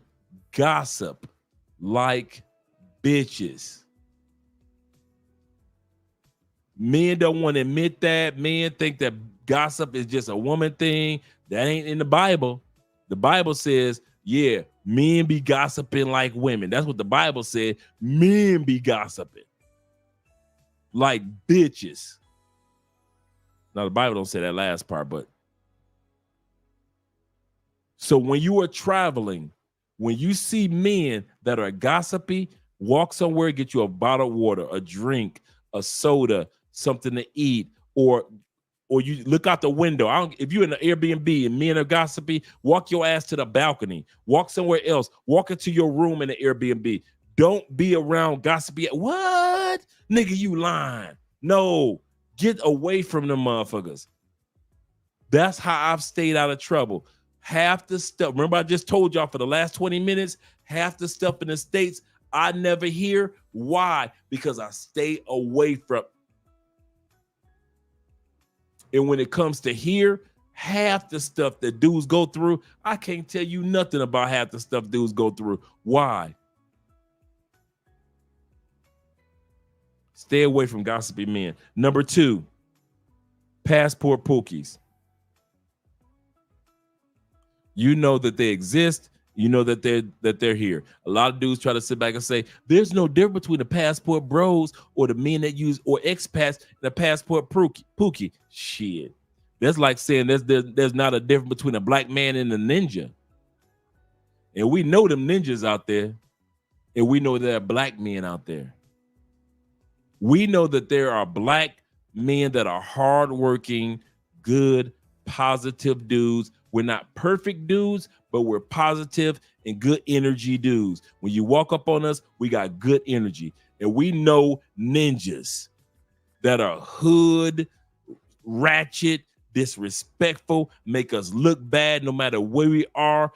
gossip like bitches. Men don't want to admit that. Men think that gossip is just a woman thing. That ain't in the Bible. The Bible says, yeah, men be gossiping like women. That's what the Bible said. Men be gossiping like bitches. Now, the Bible don't say that last part, but so when you are traveling, when you see men that are gossipy, walk somewhere, get you a bottle of water, a drink, a soda, something to eat, or you look out the window. If you're in an Airbnb and men are gossipy, walk your ass to the balcony. Walk somewhere else. Walk into your room in the Airbnb. Don't be around gossipy. What? Nigga, you lying. No. Get away from them motherfuckers. That's how I've stayed out of trouble. Half the stuff, remember I just told y'all for the last 20 minutes, half the stuff in the States I never hear. Why? Because I stay away from. And when it comes to here, half the stuff that dudes go through, I can't tell you nothing about half the stuff dudes go through. Why? Stay away from gossipy men. Number 2, passport pookies. You know that they exist. You know that they're here. A lot of dudes try to sit back and say, there's no difference between the passport bros or the men that use or expats and the passport pookie. Shit. That's like saying there's not a difference between a black man and a ninja. And we know them ninjas out there. And we know there are black men out there. We know that there are black men that are hardworking, good, positive dudes. We're not perfect dudes, but we're positive and good energy dudes. When you walk up on us, we got good energy. And we know ninjas that are hood, ratchet, disrespectful, make us look bad no matter where we are.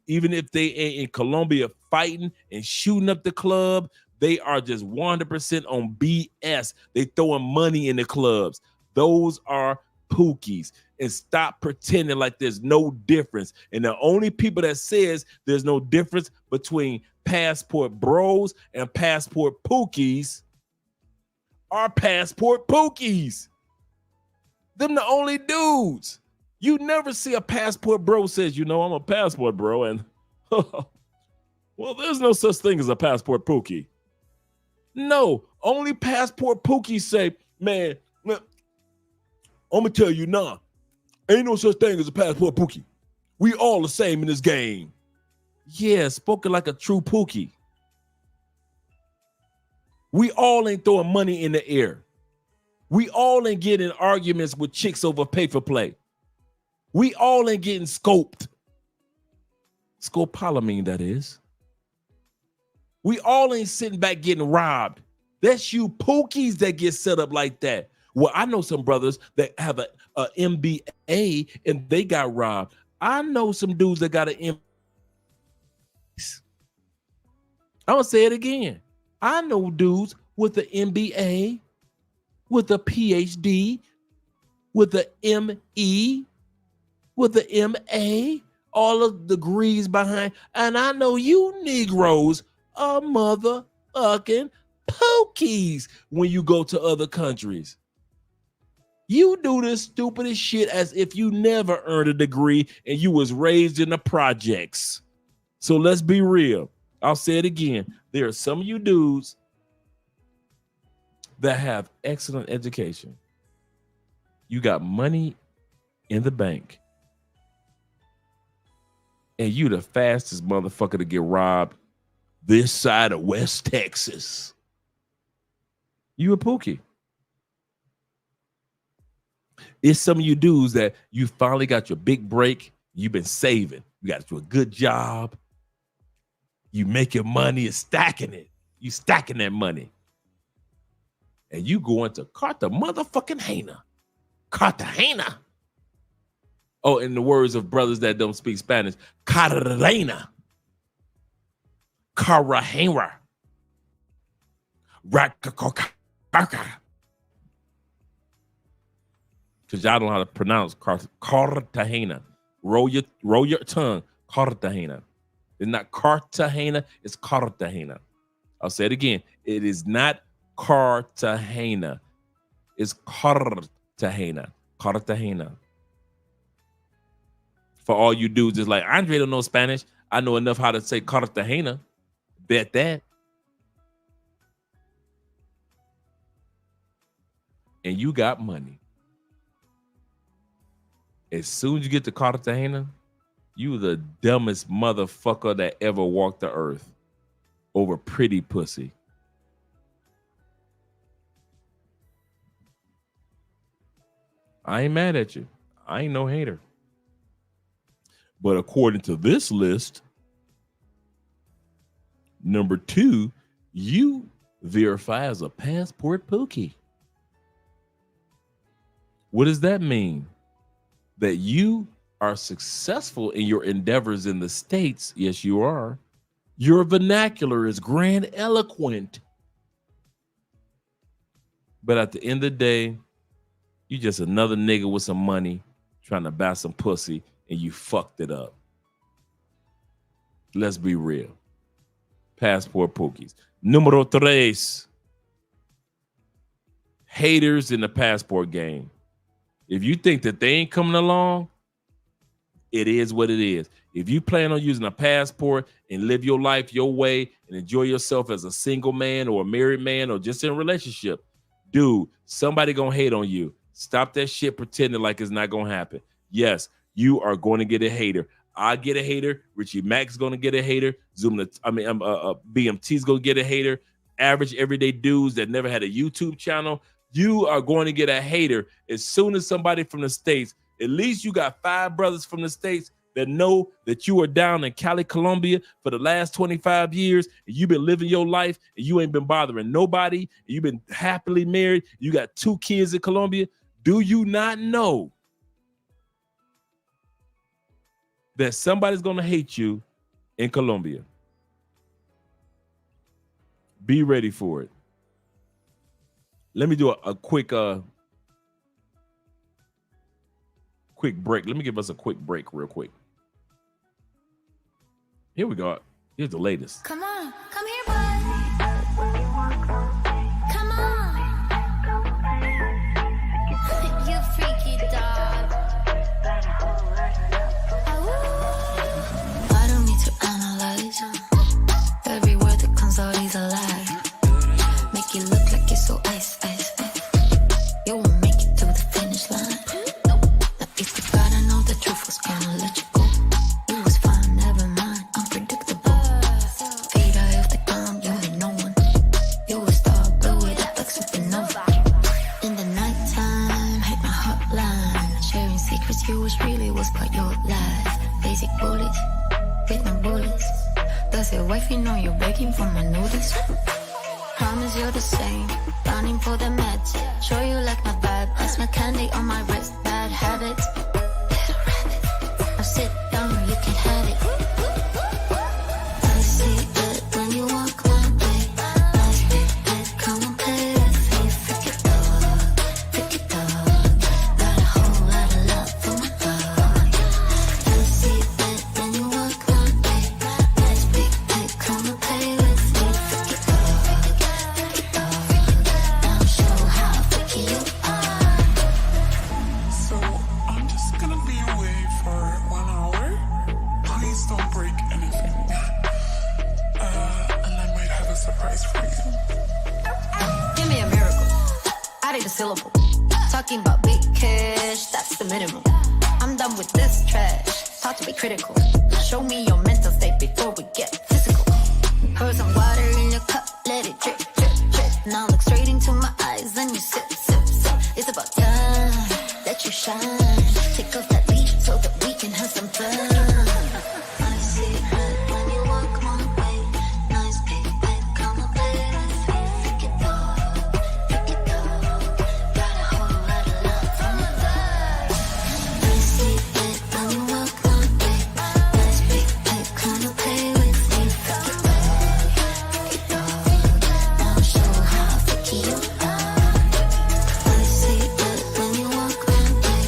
even if they in Colombia fighting and shooting up the club, they are just 100% on BS. They throwing money in the clubs. Those are pookies. And stop pretending like there's no difference. And the only people that says there's no difference between passport bros and passport pookies are passport pookies. Them the only dudes. You never see a passport bro says, you know, I'm a passport bro. And well, there's no such thing as a passport pookie. No, only passport pookies say, man, I'm gonna tell you now, ain't no such thing as a passport pookie. We all the same in this game. Yeah, spoken like a true pookie. We all ain't throwing money in the air. We all ain't getting arguments with chicks over pay for play. We all ain't getting scoped. Scopolamine, that is. We all ain't sitting back getting robbed. That's you pookies that get set up like that. Well, I know some brothers that have a MBA and they got robbed. I know some dudes that got an MBA. I'm gonna say it again. I know dudes with an MBA, with a PhD, with an ME, with an MA, all of the degrees behind. And I know you Negroes are motherfucking pokies when you go to other countries. You do this stupidest shit as if you never earned a degree and you was raised in the projects. So let's be real. I'll say it again. There are some of you dudes that have excellent education. You got money in the bank. And you the fastest motherfucker to get robbed this side of West Texas. You a pookie. It's some of you dudes that you finally got your big break. You've been saving. You got to do a good job. You making money and stacking it. You stacking that money. And you going to Cartagena. Cartagena. Oh, in the words of brothers that don't speak Spanish, Cartagena. Cartagena. Because y'all don't know how to pronounce Cartagena. Roll your tongue. Cartagena. It's not Cartagena, it's Cartagena. I'll say it again. It is not Cartagena. It's Cartagena. Cartagena. For all you dudes, it's like, Andre don't know Spanish. I know enough how to say Cartagena. Bet that. And you got money. As soon as you get to Cartagena, you the dumbest motherfucker that ever walked the earth over pretty pussy. I ain't mad at you. I ain't no hater. But according to this list, number 2, you verify as a passport pookie. What does that mean? That you are successful in your endeavors in the States. Yes, you are. Your vernacular is grandiloquent. But at the end of the day, you just another nigga with some money trying to buy some pussy and you fucked it up. Let's be real. Passport pookies. Numero 3. Haters in the passport game. If you think that they ain't coming along, it is what it is. If you plan on using a passport and live your life your way and enjoy yourself as a single man or a married man or just in a relationship, dude, somebody gonna hate on you. Stop that shit pretending like it's not gonna happen. Yes, you are going to get a hater. I get a hater. Richie Mac's gonna get a hater. BMT's gonna get a hater. Average everyday dudes that never had a YouTube channel. You are going to get a hater as soon as somebody from the States, at least you got 5 brothers from the States that know that you are down in Cali, Colombia for the last 25 years and you've been living your life and you ain't been bothering nobody. And you've been happily married. You got 2 kids in Colombia. Do you not know that somebody's going to hate you in Colombia. Be ready for it. Let me do a quick break. Let me give us a quick break real quick. Here we go. Here's the latest. Come on, come here, boy. Come on. You freaky dog. I don't need to analyze every word that comes out is a lie. Make you look like you're so ice. You won't make it to the finish line. Now if you gotta know the truth was gonna let you go. You was fine, never mind, unpredictable. Fade out if they come, you ain't no one. You a star, blew it up like supernova. In the nighttime, hit my hotline. Sharing secrets, you was really was part your life. Basic bullets, with no bullets. Does your wifey know you're begging for my notice? Promise you're the same, running for the meds. Show you like my vibe, that's my candy on my wrist. Bad habits, little rabbit. Now sit down, you can have it. I see it when you walk my way. Nice big head, come and play with me. Freaky dog. Got a whole lot of love for my dog. I see it when you walk my way. Nice big head, come and play with me. Freaky dog. Now show how freaky you are. So I'm just gonna be away for 1 hour. Please don't break anything. And I might have a surprise for you. Give me a miracle. I need a syllable. Talking about big cash, that's the minimum. I'm done with this trash. Talk to be critical. Show me your mental state before we get physical. Pour some water in your cup, let it drip, drip, drip. Now look straight into my eyes, then you sip, sip, sip. It's about time that you shine. Take off that leash so that we can have some fun. I see it when you walk my way. Nice big bed, come and play with me. Freaky dog. Got a whole lot of love for my vibe. I see it when you walk my way. Nice big bed, come and play with me. Freaky dog. Now show how freaky you are. I see it when you walk my way.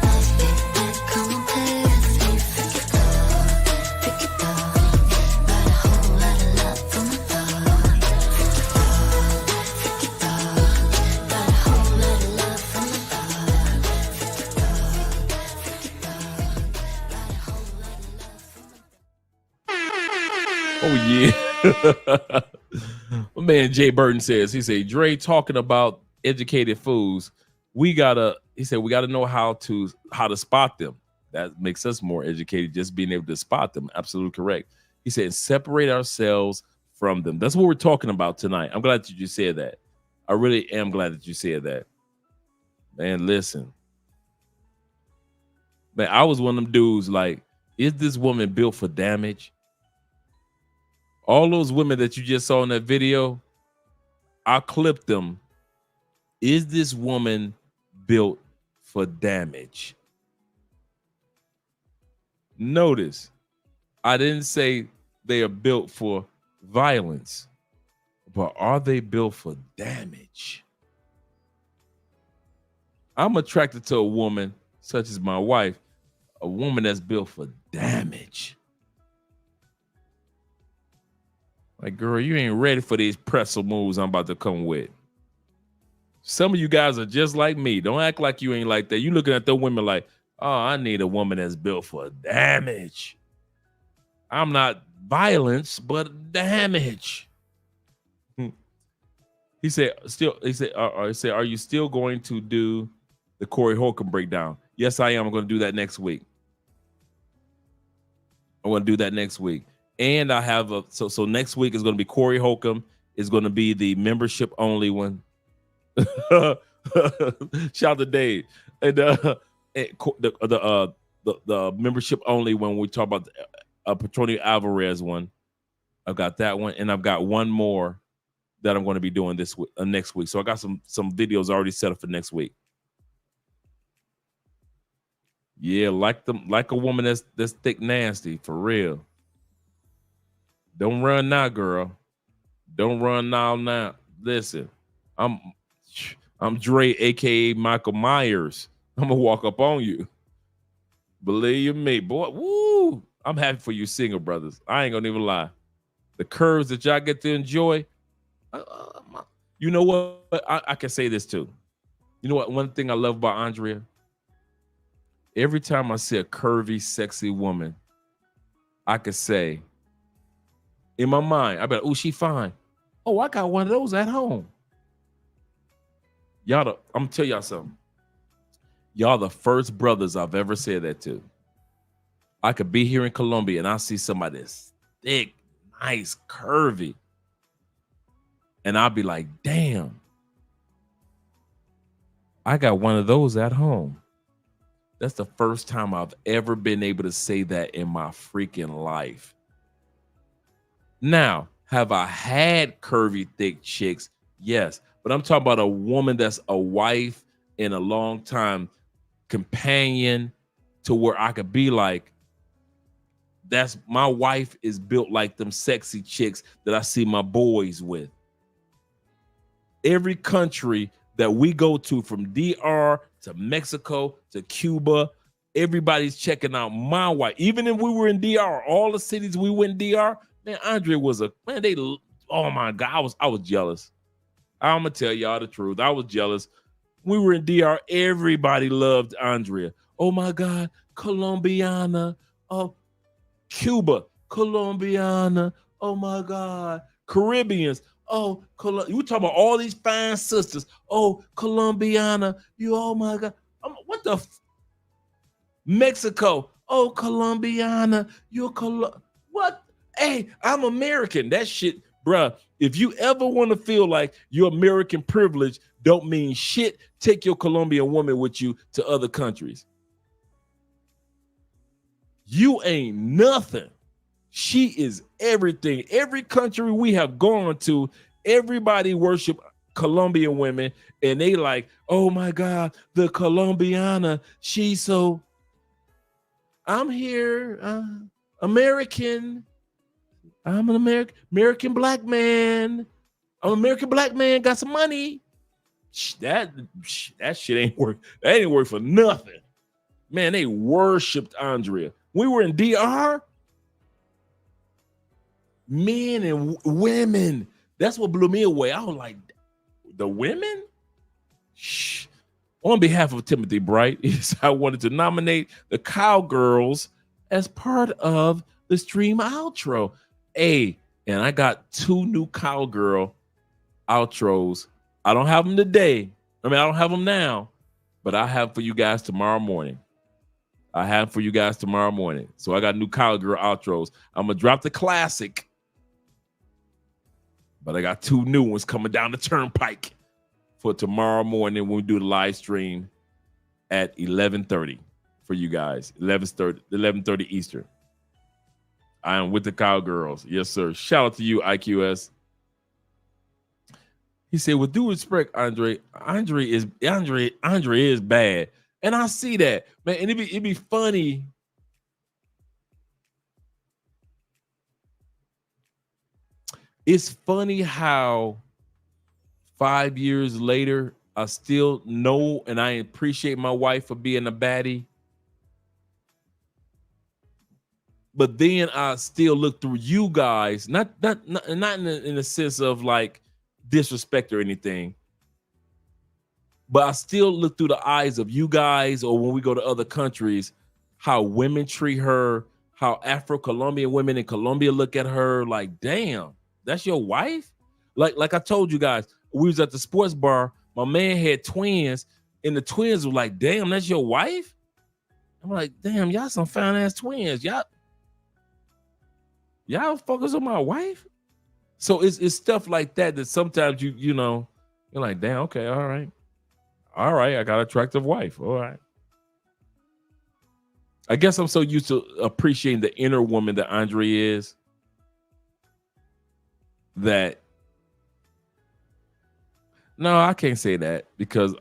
Nice big bed, come and play with me. Freaky dog. Got a whole lot of love for my dog. Freaky dog. Got a whole lot of love for my dog. Oh yeah. My man Jay Burton says, he said, Dre talking about educated fools. We gotta know how to spot them. That makes us more educated, just being able to spot them. Absolutely correct. He said, separate ourselves from them. That's what we're talking about tonight. I'm glad that you said that. I really am glad that you said that. Man, listen. Man, I was one of them dudes like, is this woman built for damage? All those women that you just saw in that video, I clipped them. Is this woman built for damage? Notice, I didn't say they are built for violence, but are they built for damage? I'm attracted to a woman such as my wife, a woman that's built for damage. Like, girl, you ain't ready for these pretzel moves I'm about to come with. Some of you guys are just like me. Don't act like you ain't like that. You looking at the women like, oh, I need a woman that's built for damage. I'm not violence, but damage. He said, are you still going to do the Corey Holcomb breakdown? Yes, I am. I'm going to do that next week. I'm going to do that next week. And I have so next week is going to be Corey Holcomb. Is going to be the membership only one. Shout out to Dave. And the membership only when we talk about Petronio Alvarez one. I've got that one, and I've got one more that I'm going to be doing this next week. So I got some videos already set up for next week. Yeah, like a woman that's thick nasty for real. Don't run now, girl. Don't run now. Listen, I'm Dre, aka Michael Myers. I'm gonna walk up on you. Believe me, boy. Woo! I'm happy for you, single brothers. I ain't gonna even lie. The curves that y'all get to enjoy. You know what? I can say this too. You know what? One thing I love about Andrea. Every time I see a curvy, sexy woman, I could say, in my mind, I bet, oh, she fine. Oh, I got one of those at home. I'm gonna tell y'all something. Y'all the first brothers I've ever said that to. I could be here in Colombia and I see somebody that's thick, nice, curvy. And I'll be like, damn, I got one of those at home. That's the first time I've ever been able to say that in my freaking life. Now, have I had curvy, thick chicks? Yes. But I'm talking about a woman that's a wife and a long time companion to where I could be like, that's my wife is built like them sexy chicks that I see my boys with. Every country that we go to, from DR to Mexico to Cuba, everybody's checking out my wife. Even if we were in DR, all the cities we went in DR, man, Andrea was oh my God, I was jealous. I'm gonna tell y'all the truth. I was jealous. We were in DR, everybody loved Andrea. Oh my God, Colombiana. Oh, Cuba, Colombiana. Oh my God, Caribbeans. Oh, you talking about all these fine sisters. Oh, Colombiana. Oh my God. What the? Mexico. Oh, Colombiana. What? Hey, I'm American. That shit, bruh. If you ever want to feel like your American privilege don't mean shit, take your Colombian woman with you to other countries. You ain't nothing. She is everything. Every country we have gone to, everybody worship Colombian women, and they like, oh my God, the Colombiana. She's so. I'm here, American. I'm an American black man. I'm an American black man. Got some money. That shit ain't work. That ain't work for nothing. Man, they worshipped Andrea. We were in DR. Men and women. That's what blew me away. I was like, the women? Shh. On behalf of Timothy Bright, I wanted to nominate the Cowgirls as part of the stream outro. Hey, and I got 2 new Cowgirl outros. I don't have them today. I don't have them now, but I have for you guys tomorrow morning. So I got new Cowgirl outros. I'm going to drop the classic, but I got 2 new ones coming down the turnpike for tomorrow morning when we do the live stream at 11:30 for you guys. 11:30 Eastern. I am with the Cowgirls. Yes, sir. Shout out to you, IQS. He said, with due respect, Andre is bad. And I see that, man. And it'd be funny. It's funny how 5 years later, I still know and I appreciate my wife for being a baddie. But then I still look through you guys, not in the sense of like disrespect or anything, but I still look through the eyes of you guys, or when we go to other countries, how women treat her, how Afro-Colombian women in Colombia look at her like, damn, that's your wife? Like I told you guys, we was at the sports bar, my man had twins, and the twins were like, damn, that's your wife? I'm like, damn, y'all some fine ass twins. Y'all focus on my wife? So it's stuff like that sometimes you know, you're like, damn, okay, all right, I got an attractive wife, all right. I guess I'm so used to appreciating the inner woman that Andrea is that, no, I can't say that, because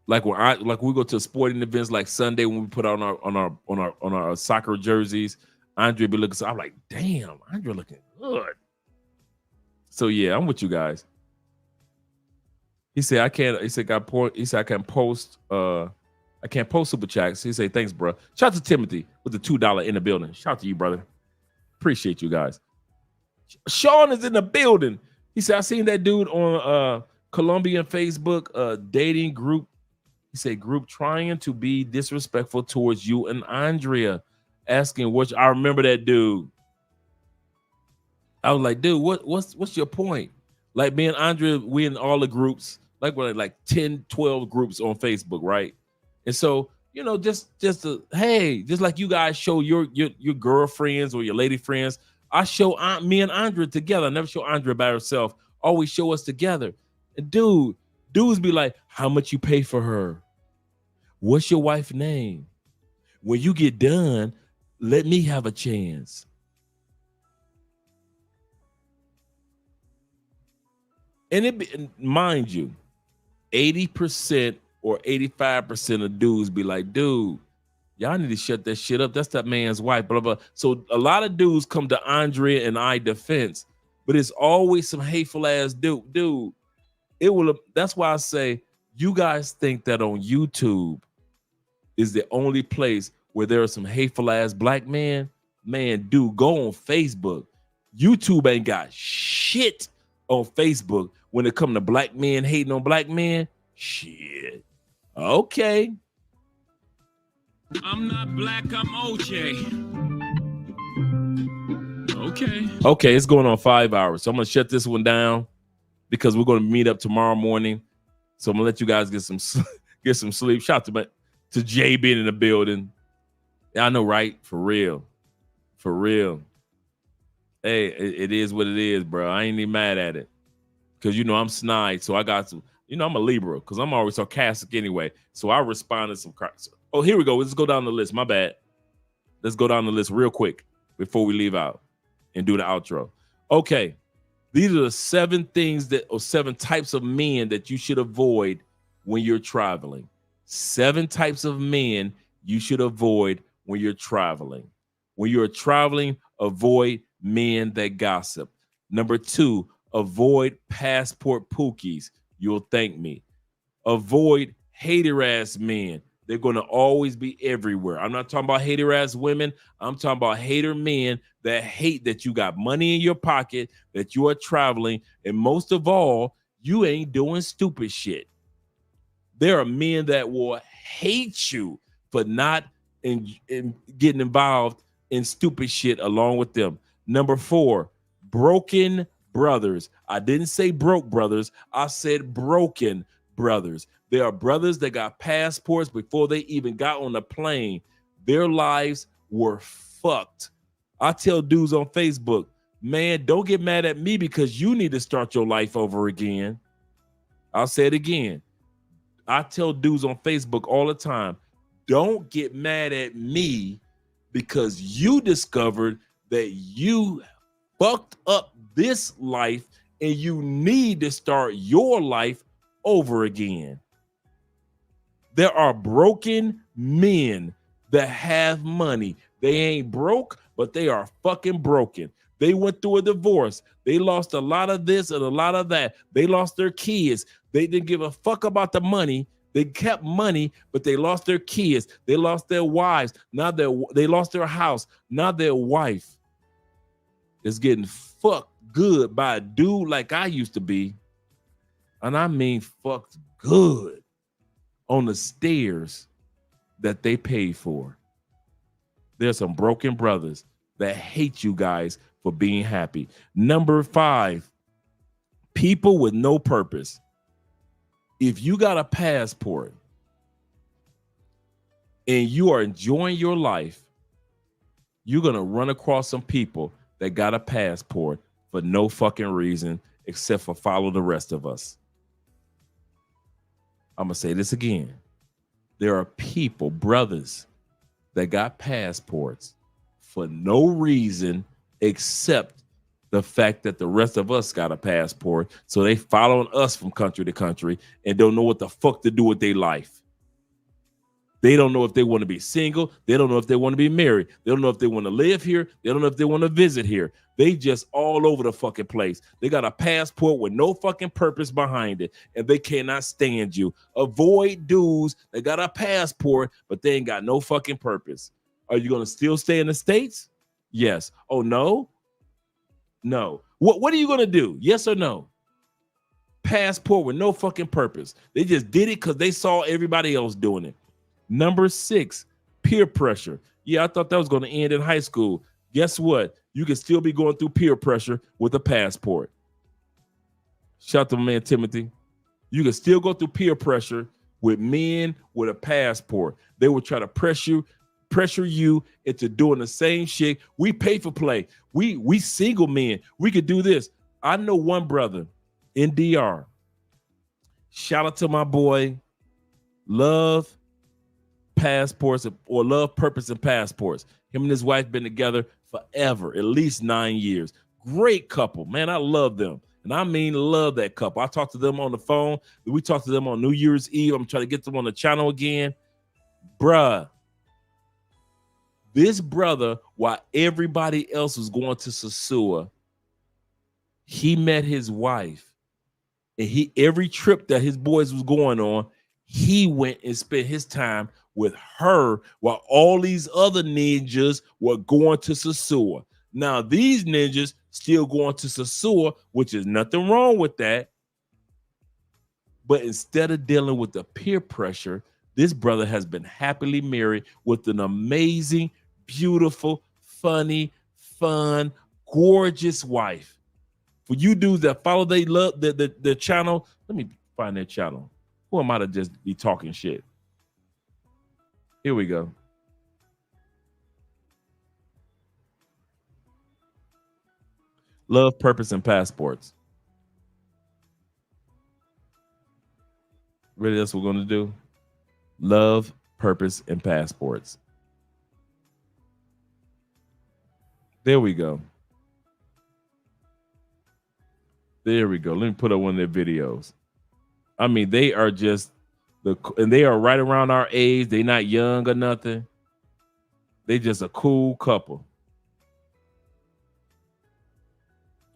Like when we go to sporting events like Sunday when we put on our soccer jerseys, Andrea be looking. So I'm like, damn, Andrea looking good. So yeah, I'm with you guys. He said I can't. He said I can't post. I can't post super chats. He said thanks, bro. Shout out to Timothy with the $2 in the building. Shout out to you, brother. Appreciate you guys. Sean is in the building. He said I seen that dude on Colombian Facebook dating group. He said group trying to be disrespectful towards you and Andrea, asking what. I remember that dude. I was like, dude, what's your point? Like me and Andrea, we in all the groups, like we're like 10, 12 groups on Facebook, right? And so, you know, just like you guys show your girlfriends or your lady friends, I show me and Andrea together. I never show Andrea by herself. Always show us together. And dudes be like, how much you pay for her? What's your wife's name? When you get done, let me have a chance. And mind you, 80% or 85% of dudes be like, dude, y'all need to shut that shit up. That's that man's wife, blah, blah. So a lot of dudes come to Andrea and I defense, but it's always some hateful ass dude. That's why I say you guys think that on YouTube is the only place where there are some hateful ass black men. Man, dude, go on Facebook. YouTube ain't got shit on Facebook when it come to black men hating on black men. Shit. Okay. I'm not black, I'm OJ. Okay, it's going on 5 hours. So I'm gonna shut this one down because we're gonna meet up tomorrow morning. So I'm gonna let you guys get some sleep. Shout out to Jay being in the building. Yeah, I know, right? For real. Hey, it is what it is, bro. I ain't even mad at it. Because, you know, I'm snide, so I got to, you know, I'm a Libra because I'm always sarcastic anyway. So I respond to some cracks. Oh, here we go. Let's go down the list. My bad. Let's go down the list real quick before we leave out and do the outro. Okay. These are the 7 types of men that you should avoid when you're traveling. 7 types of men you should avoid when you're traveling. When you're traveling, avoid men that gossip. Number 2, avoid passport pookies. You'll thank me. Avoid hater ass men. They're going to always be everywhere. I'm not talking about hater ass women. I'm talking about hater men that hate that you got money in your pocket, that you are traveling, and most of all, you ain't doing stupid shit. There are men that will hate you for not in getting involved in stupid shit along with them. Number 4, broken brothers. I didn't say broke brothers. I said broken brothers. There are brothers that got passports before they even got on the plane. Their lives were fucked. I tell dudes on Facebook, man, don't get mad at me because you need to start your life over again. I'll say it again. I tell dudes on Facebook all the time, don't get mad at me because you discovered that you fucked up this life and you need to start your life over again. There are broken men that have money. They ain't broke, but they are fucking broken. They went through a divorce. They lost a lot of this and a lot of that. They lost their kids. They didn't give a fuck about the money. They kept money, but they lost their kids. They lost their wives. Now they lost their house. Now their wife is getting fucked good by a dude like I used to be. And I mean fucked good on the stairs that they paid for. There's some broken brothers that hate you guys for being happy. Number 5, people with no purpose. If you got a passport and you are enjoying your life, you're going to run across some people that got a passport for no fucking reason except for follow the rest of us. I'm going to say this again. There are people, brothers, that got passports for no reason except the fact that the rest of us got a passport, so they following us from country to country and don't know what the fuck to do with their life. They don't know if they want to be single. They don't know if they want to be married. They don't know if they want to live here. They don't know if they want to visit here. They just all over the fucking place. They got a passport with no fucking purpose behind it, and they cannot stand you. Avoid dudes that got a passport, but they ain't got no fucking purpose. Are you going to still stay in the States? Yes. Oh, no? No. What are you going to do? Yes or no? Passport with no fucking purpose. They just did it because they saw everybody else doing it. Number 6, peer pressure. Yeah, I thought that was going to end in high school. Guess what? You can still be going through peer pressure with a passport. Shout out to my man Timothy. You can still go through peer pressure with men with a passport. They will try to pressure you into doing the same shit. We pay for play. We single men. We could do this. I know one brother in DR. Shout out to my boy, Love Passports or Love Purpose and Passports. Him and his wife been together forever, at least 9 years. Great couple, man. I love them. And I mean love that couple. I talked to them on the phone. We talked to them on New Year's Eve. I'm trying to get them on the channel again. Bruh, this brother, while everybody else was going to Sosua, he met his wife. And every trip that his boys was going on, he went and spent his time with her while all these other ninjas were going to Sosua. Now, these ninjas still going to Sosua, which is nothing wrong with that. But instead of dealing with the peer pressure, this brother has been happily married with an amazing, beautiful, funny, fun, gorgeous wife. For you dudes that follow the channel, let me find their channel. Who am I to just be talking shit? Here we go. Love, Purpose, and Passports. Really, that's what we're going to do? Love, Purpose, and Passports. There we go. There we go. Let me put up one of their videos. I mean, they are just and they are right around our age. They're not young or nothing. They just a cool couple.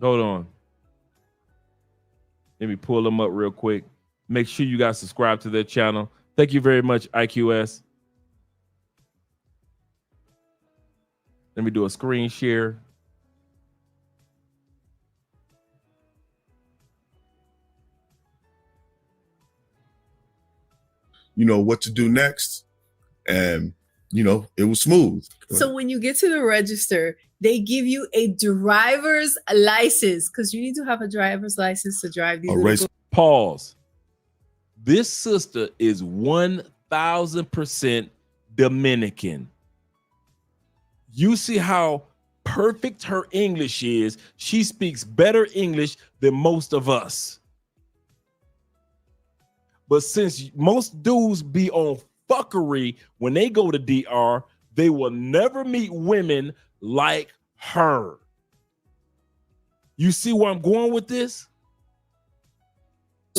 Hold on. Let me pull them up real quick. Make sure you guys subscribe to their channel. Thank you very much, IQS. Let me do a screen share. You know what to do next, and you know it was smooth. So when you get to the register, they give you a driver's license because you need to have a driver's license to drive these. Pause. This sister is 1,000% Dominican. You see how perfect her English is. She speaks better English than most of us. But since most dudes be on fuckery when they go to DR, they will never meet women like her. You see where I'm going with this?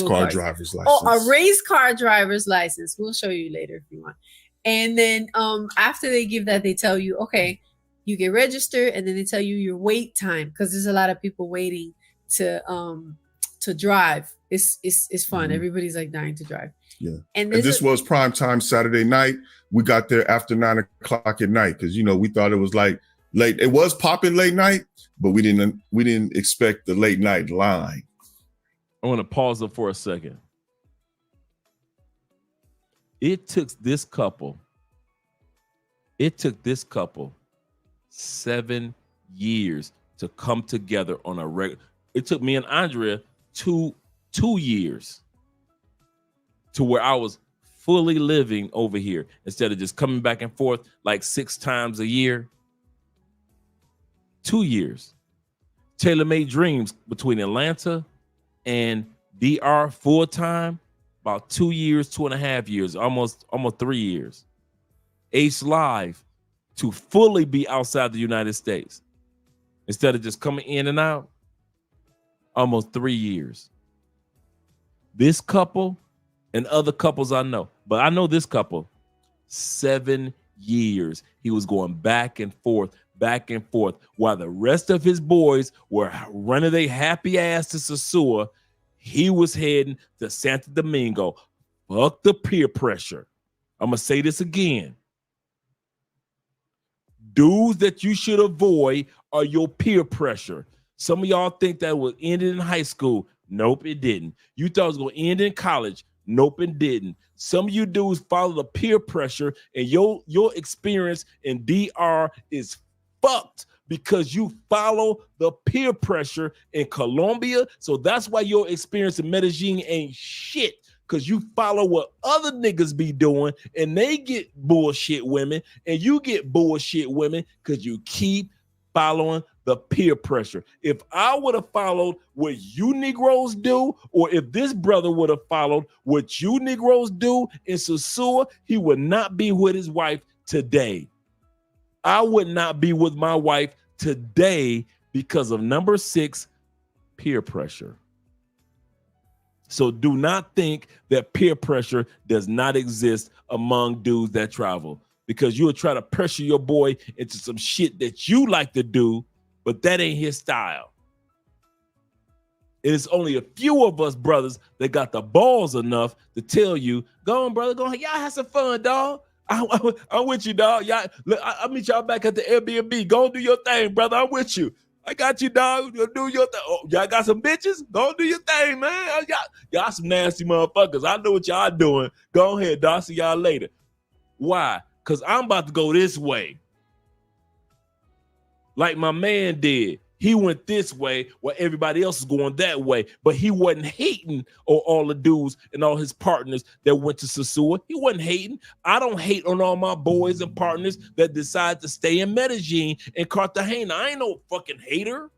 Car driver's license. Oh, a race car driver's license. We'll show you later if you want. And then after they give that, they tell you, okay, you get registered, and then they tell you your wait time because there's a lot of people waiting to drive. It's fun. Everybody's like dying to drive. Yeah. And this was prime time Saturday night. We got there after 9 o'clock at night because we thought it was like late. It was popping late night, but we didn't expect the late night line. I want to pause up for a second. It took this couple 7 years to come together on a regular. It took me and Andrea two years to where I was fully living over here instead of just coming back and forth like 6 times a year. 2 years. Tailor-made dreams between Atlanta and DR full time, about 2 years, 2.5 years, almost 3 years. Ace Live to fully be outside the United States. instead of just coming in and out? Almost 3 years. This couple and other couples I know, but I know this couple, 7 years. He was going back and forth, while the rest of his boys were running their happy ass to Sosua. He was heading to Santo Domingo. Fuck the peer pressure. I'm going to say this again. Dudes that you should avoid are your peer pressure. Some of y'all think that was ended in high school. Nope, it didn't. You thought it was going to end in college. Nope, it didn't. Some of you dudes follow the peer pressure, and your experience in DR is fucked because you follow the peer pressure in Colombia. So that's why your experience in Medellin ain't shit, because you follow what other niggas be doing, and they get bullshit women, and you get bullshit women because you keep following the peer pressure. If I would have followed what you Negroes do, or if this brother would have followed what you Negroes do in Sosua, he would not be with his wife today. I would not be with my wife today because of number 6, peer pressure. So do not think that peer pressure does not exist among dudes that travel, because you will try to pressure your boy into some shit that you like to do, but that ain't his style. It is only a few of us brothers that got the balls enough to tell you, go on, brother, go on. Y'all have some fun, dog. I'm with you, dog. Y'all, look, I'll meet y'all back at the Airbnb. Go and do your thing, brother. I'm with you. I got you, dog. You'll do your thing. Oh, y'all got some bitches? Go and do your thing, man. Y'all some nasty motherfuckers. I know what y'all doing. Go ahead, dog. See y'all later. Why? Because I'm about to go this way. Like my man did. He went this way while everybody else is going that way. But he wasn't hating on all the dudes and all his partners that went to Sosua. He wasn't hating. I don't hate on all my boys and partners that decide to stay in Medellin and Cartagena. I ain't no fucking hater.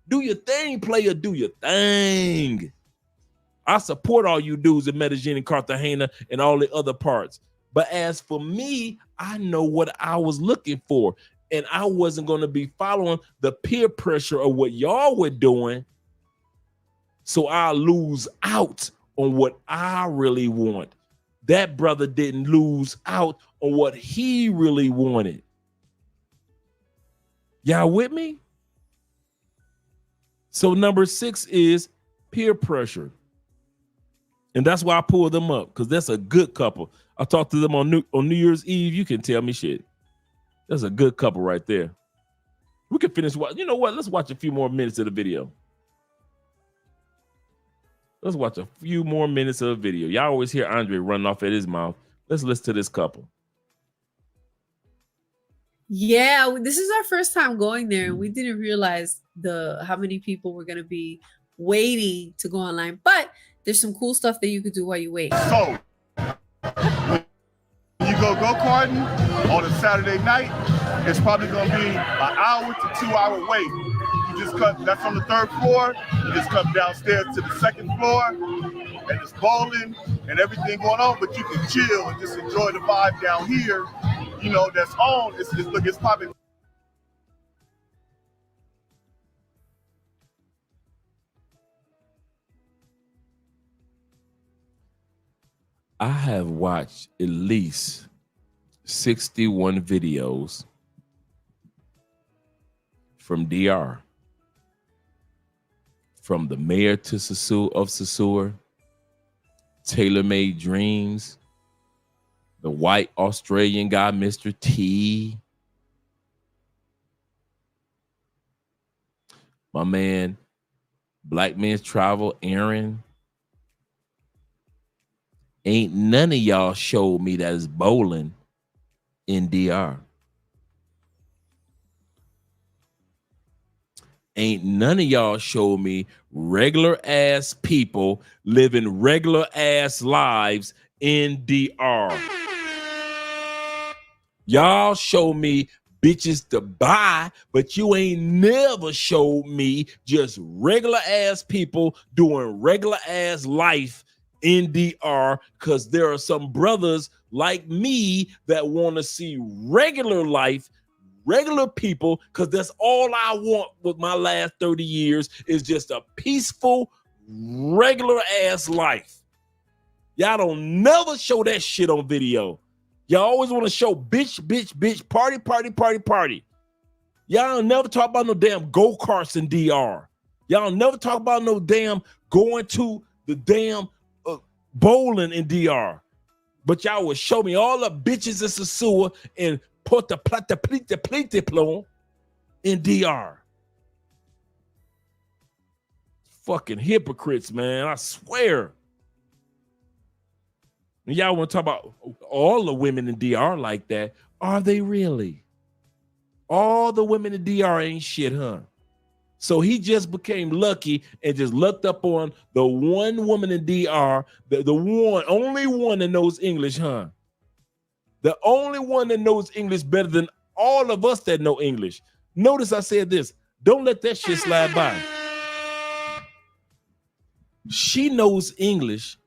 Do your thing, player. Do your thing. I support all you dudes in Medellin and Cartagena and all the other parts. But as for me, I know what I was looking for. And I wasn't going to be following the peer pressure of what y'all were doing. So I lose out on what I really want. That brother didn't lose out on what he really wanted. Y'all with me? So number 6 is peer pressure. And that's why I pulled them up, because that's a good couple. I talked to them on New Year's Eve. You can tell me shit. That's a good couple right there. We can finish. You know what? Let's watch a few more minutes of the video. Let's watch a few more minutes of the video. Y'all always hear Andre running off at his mouth. Let's listen to this couple. Yeah, this is our first time going there, and we didn't realize how many people were going to be waiting to go online. But there's some cool stuff that you could do while you wait. So, when you go karting on a Saturday night, it's probably going to be an hour to 2 hour wait. You just cut, that's on the 3rd floor. You just come downstairs to the 2nd floor, and it's bowling and everything going on, but you can chill and just enjoy the vibe down here, you know, that's on. It's probably. I have watched at least 61 videos from DR, from the mayor to Sosua, Tailor-Made Dreams, the white Australian guy, Mr. T, my man, Black Men's Travel, Aaron. Ain't none of y'all showed me that is bowling in DR. Ain't none of y'all showed me regular ass people living regular ass lives in DR. Y'all show me bitches to buy, but you ain't never showed me just regular ass people doing regular ass life in DR, because there are some brothers like me that want to see regular life, regular people, because that's all I want with my last 30 years is just a peaceful, regular ass life. Y'all don't never show that shit on video. Y'all always want to show bitch, party, party, party, party. Y'all don't never talk about no damn go-karts in DR. Y'all don't never talk about no damn going to the damn bowling in DR. But y'all will show me all the bitches in Sasua and Puerto Plata Plata in DR. Fucking hypocrites, man. I swear. And y'all want to talk about all the women in DR like that. Are they really? All the women in DR ain't shit, huh? So he just became lucky and just looked up on the one woman in DR, the only one that knows English, huh? The only one that knows English better than all of us that know English. Notice I said this. Don't let that shit slide by. She knows English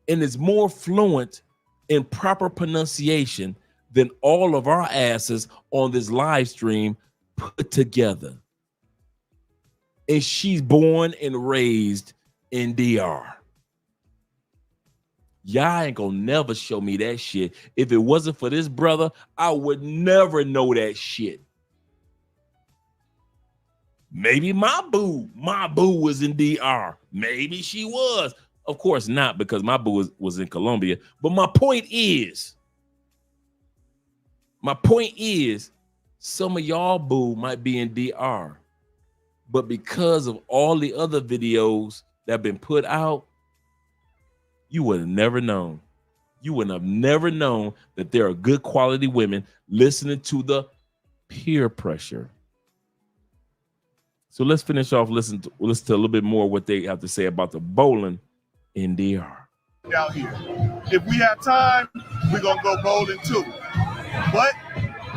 and is more fluent in proper pronunciation than all of our asses on this live stream put together. And she's born and raised in DR. Y'all ain't gonna never show me that shit. If it wasn't for this brother, I would never know that shit. Maybe my boo was in DR. Maybe she was. Of course not, because my boo was in Colombia. But my point is, some of y'all boo might be in DR. But because of all the other videos that have been put out, you would have never known. You would have never known that there are good quality women listening to the peer pressure. So let's finish off, listen to a little bit more what they have to say about the bowling in DR. Down here. If we have time, we're going to go bowling too. But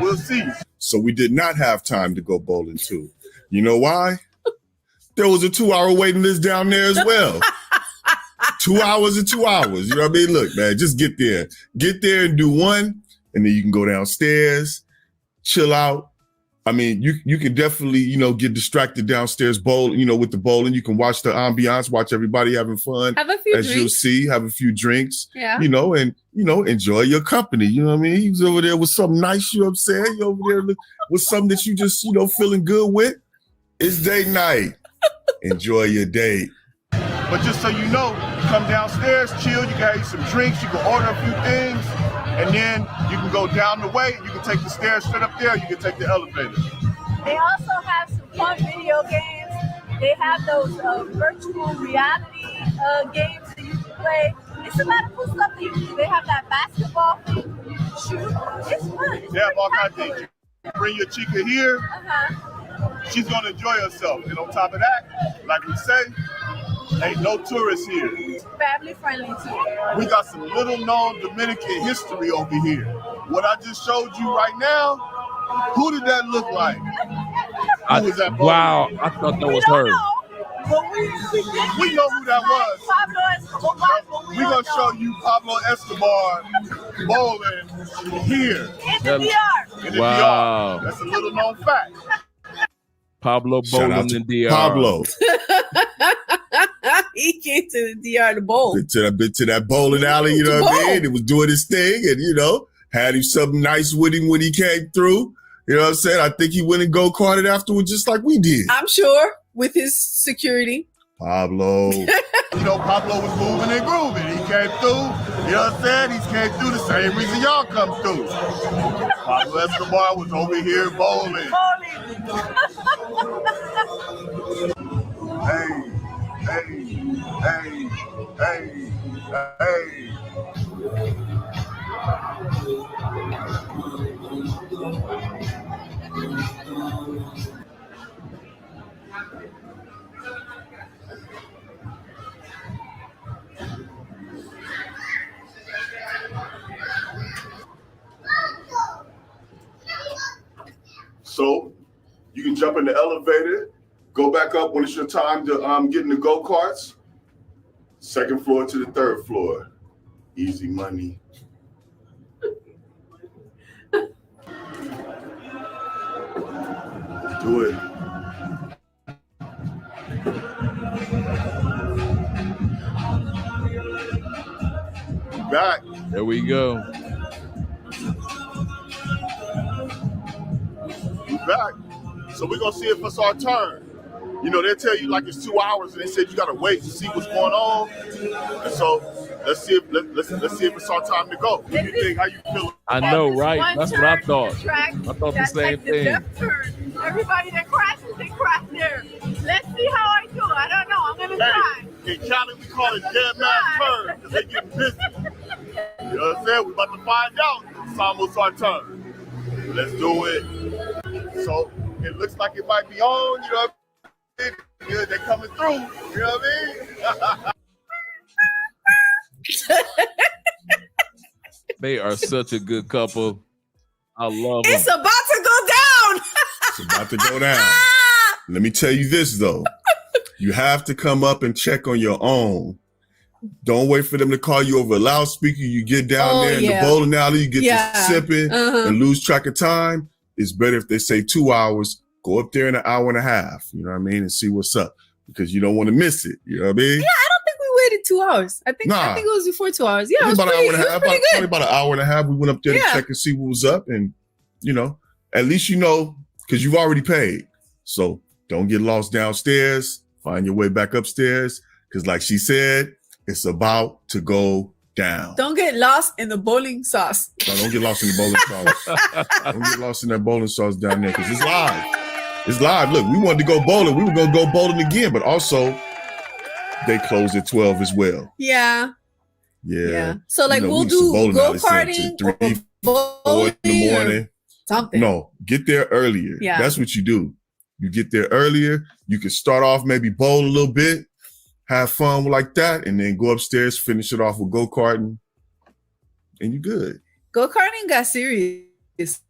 we'll see. So we did not have time to go bowling too. You know why? There was a 2-hour waiting list down there as well. 2 hours and 2 hours. You know what I mean? Look, man, just get there. Get there and do one, and then you can go downstairs, chill out. I mean, you can definitely, get distracted downstairs, bowl, with the bowling. You can watch the ambiance, watch everybody having fun. Have a few as drinks. You'll see, have a few drinks. Yeah. And enjoy your company. You know what I mean? He's over there with something nice, you know what I'm saying? You over there with something that you just, feeling good with. It's date night. Enjoy your date. But just so you know, come downstairs, chill, you can have you some drinks, you can order a few things, and then you can go down the way, you can take the stairs straight up there, you can take the elevator. They also have some fun video games. They have those virtual reality games that you can play. It's a lot of cool stuff that you can do. They have that basketball thing, shoot. It's fun. They have all kinds of things. You bring your chica here. She's gonna enjoy herself. And on top of that, like we say, ain't no tourists here. Family friendly too. We got some little known Dominican history over here. What I just showed you right now, who did that look like? Who was that? Wow, I thought that was her. But we know who that was. Pablo Escobar. We're gonna show you Pablo Escobar bowling here. In the DR. In the Wow. DR. That's a little known fact. Pablo Shout out bowling to in DR. Pablo. He came to the DR to bowl. Been to that bowling alley, you know what I mean? It was doing his thing and, had him something nice with him when he came through. You know what I'm saying? I think he went and go-karted afterwards just like we did. I'm sure, with his security. Pablo. Pablo was moving and grooving. He came through, you know what I'm saying? He came through the same reason y'all come through. Pablo Escobar was over here bowling. Hey. So you can jump in the elevator, go back up when it's your time to get in the go-karts. Second floor to the third floor. Easy money. Do it. Back. There we go. Back. So we're gonna see if it's our turn. You know, they'll tell you like it's 2 hours, and they said you gotta wait to see what's going on. And so let's see if it's our time to go. What do you think? How you feel? I know, right? That's what I thought. Track, I thought the that's same like the thing. left turn. Everybody that crashes, they crash there. Let's see how I do. I don't know. I'm gonna try. In Cali, we call it dead man's turn because they get busy. You know what I'm saying? We're about to find out. It's almost our turn. Let's do it. So it looks like it might be on. You know what I mean? Good, they're coming through. You know what I mean? They are such a good couple. I love them. It's about to go down. It's about to go down. Let me tell you this, though. You have to come up and check on your own. Don't wait for them to call you over a loudspeaker. You get down there in the bowling alley, you get to sipping and lose track of time. It's better if they say 2 hours. Go up there in an hour and a half, you know what I mean, and see what's up because you don't want to miss it. You know what I mean? Yeah, I don't think we waited 2 hours. I think it was before 2 hours. Yeah, it was about pretty, an hour and a half. Probably about an hour and a half. We went up there to check and see what was up, and you know, at least you know because you've already paid. So don't get lost downstairs. Find your way back upstairs because, like she said, it's about to go down. Don't get lost in the bowling sauce. No, don't get lost in the bowling sauce. Don't get lost in that bowling sauce down there because it's live. It's live. Look, we wanted to go bowling. We were going to go bowling again, but also they closed at 12 as well. Yeah. Yeah. So like we'll do go-karting, 3, 4 in the morning. Something. No, get there earlier. Yeah. That's what you do. You get there earlier. You can start off maybe bowl a little bit, have fun like that, and then go upstairs, finish it off with go-karting, and you're good. Go-karting got serious.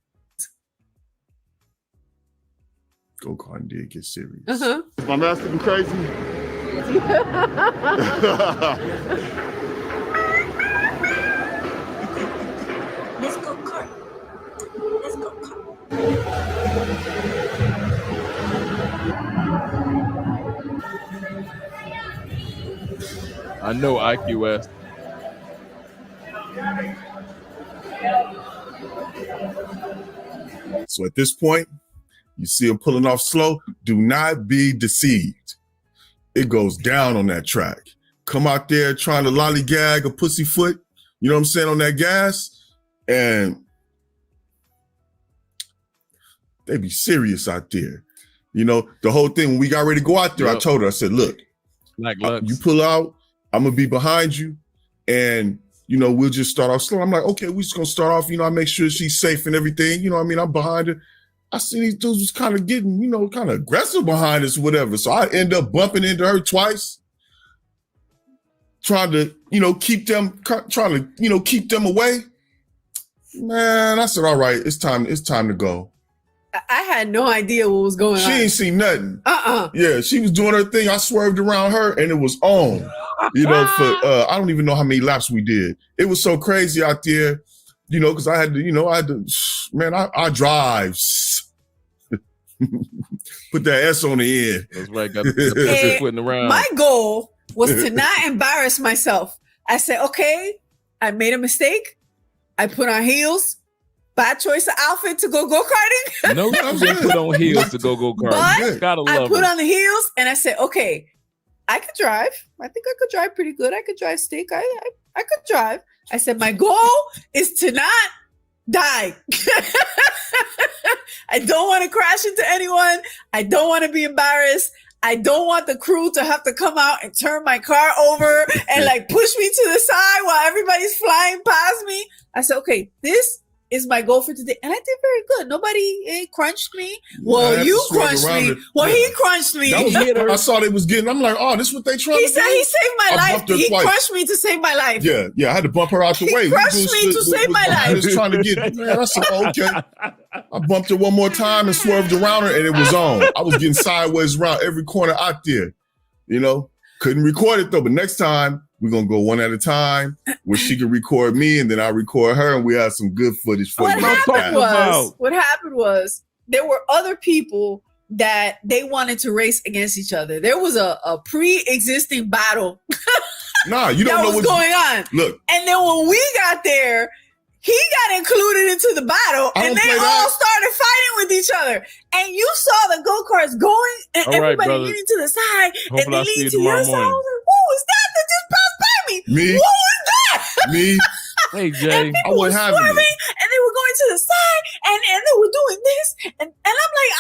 Go-karting did get serious. Uh-huh. My master been crazy. Let's go kart. Let's go kart. I know IQS. So at this point, you see him pulling off slow. Do not be deceived. It goes down on that track. Come out there trying to lollygag a pussyfoot, you know what I'm saying, on that gas, and they be serious out there. You know, the whole thing, when we got ready to go out there, I told her, I said, look, you pull out, I'm going to be behind you, and, you know, we'll just start off slow. I'm like, okay, we're just going to start off, you know, I make sure she's safe and everything. You know what I mean? I'm behind her. I see these dudes was kind of getting, you know, kind of aggressive behind us or whatever. So I end up bumping into her twice, trying to, you know, keep them away. Man, I said, all right, it's time to go. I had no idea what was going on. She ain't seen nothing. Yeah, she was doing her thing. I swerved around her and it was on. You know, for I don't even know how many laps we did. It was so crazy out there, you know, because I drive. Put that S on the end. That's right. Got the putting around. My goal was to not embarrass myself. I said, okay, I made a mistake. I put on heels. Bad choice of outfit to go go-karting. No, you didn't put on heels to go go-karting. But Gotta love I put it. on the heels and I said, okay, I could drive. I think I could drive pretty good. I could drive stick. I could drive. I said, my goal is to not die. I don't want to crash into anyone. I don't want to be embarrassed. I don't want the crew to have to come out and turn my car over and like push me to the side while everybody's flying past me. I said, okay, this is my goal for today. And I did very good. Nobody crunched me. Well, you crunched me. Well, he crunched me. That was I saw they was getting. I'm like, oh, this is what they trying to do. He said he saved my life. He crushed me to save my life. Yeah, I had to bump her out the way. He crushed me to save my life. I was trying to get, man, I said, okay. I bumped her one more time and swerved around her and it was on. I was getting sideways around every corner out there. You know, couldn't record it though, but next time we're going to go one at a time where she can record me and then I record her and we have some good footage for you. What happened was there were other people that they wanted to race against each other. There was a pre-existing battle Nah, you don't that know was what's going on. Look, And then when we got there, he got included into the battle, I and don't they play all that. started fighting with each other. And you saw the go-karts going, and All right, everybody brother. leaning to the side, Hopefully and they I'll see you leaned to the other tomorrow side. I morning. was like, "Who was that just passed by me? Me? What was that?" me, Hey, Jay. And I people were wasn't having swerving, it. and they were going to the side, and they were doing this, and I'm like,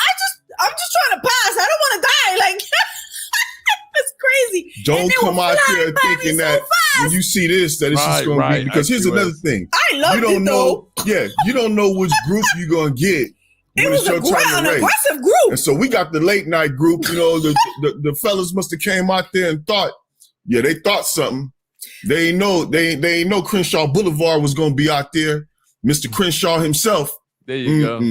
I'm just trying to pass. I don't want to die. Like, it's crazy. Don't And they come were out flying there by me thinking so that fast. when you see this, that it's just Right, going to right. be, because here's Actually, another thing. I loved You don't it, know, though. yeah, you don't know which group you're going to get It when was it's your time an to race. aggressive group. And so we got the late night group, you know, the fellas must have came out there and thought, yeah, they thought something. They ain't know Crenshaw Boulevard was going to be out there. Mr. Crenshaw himself. There you go.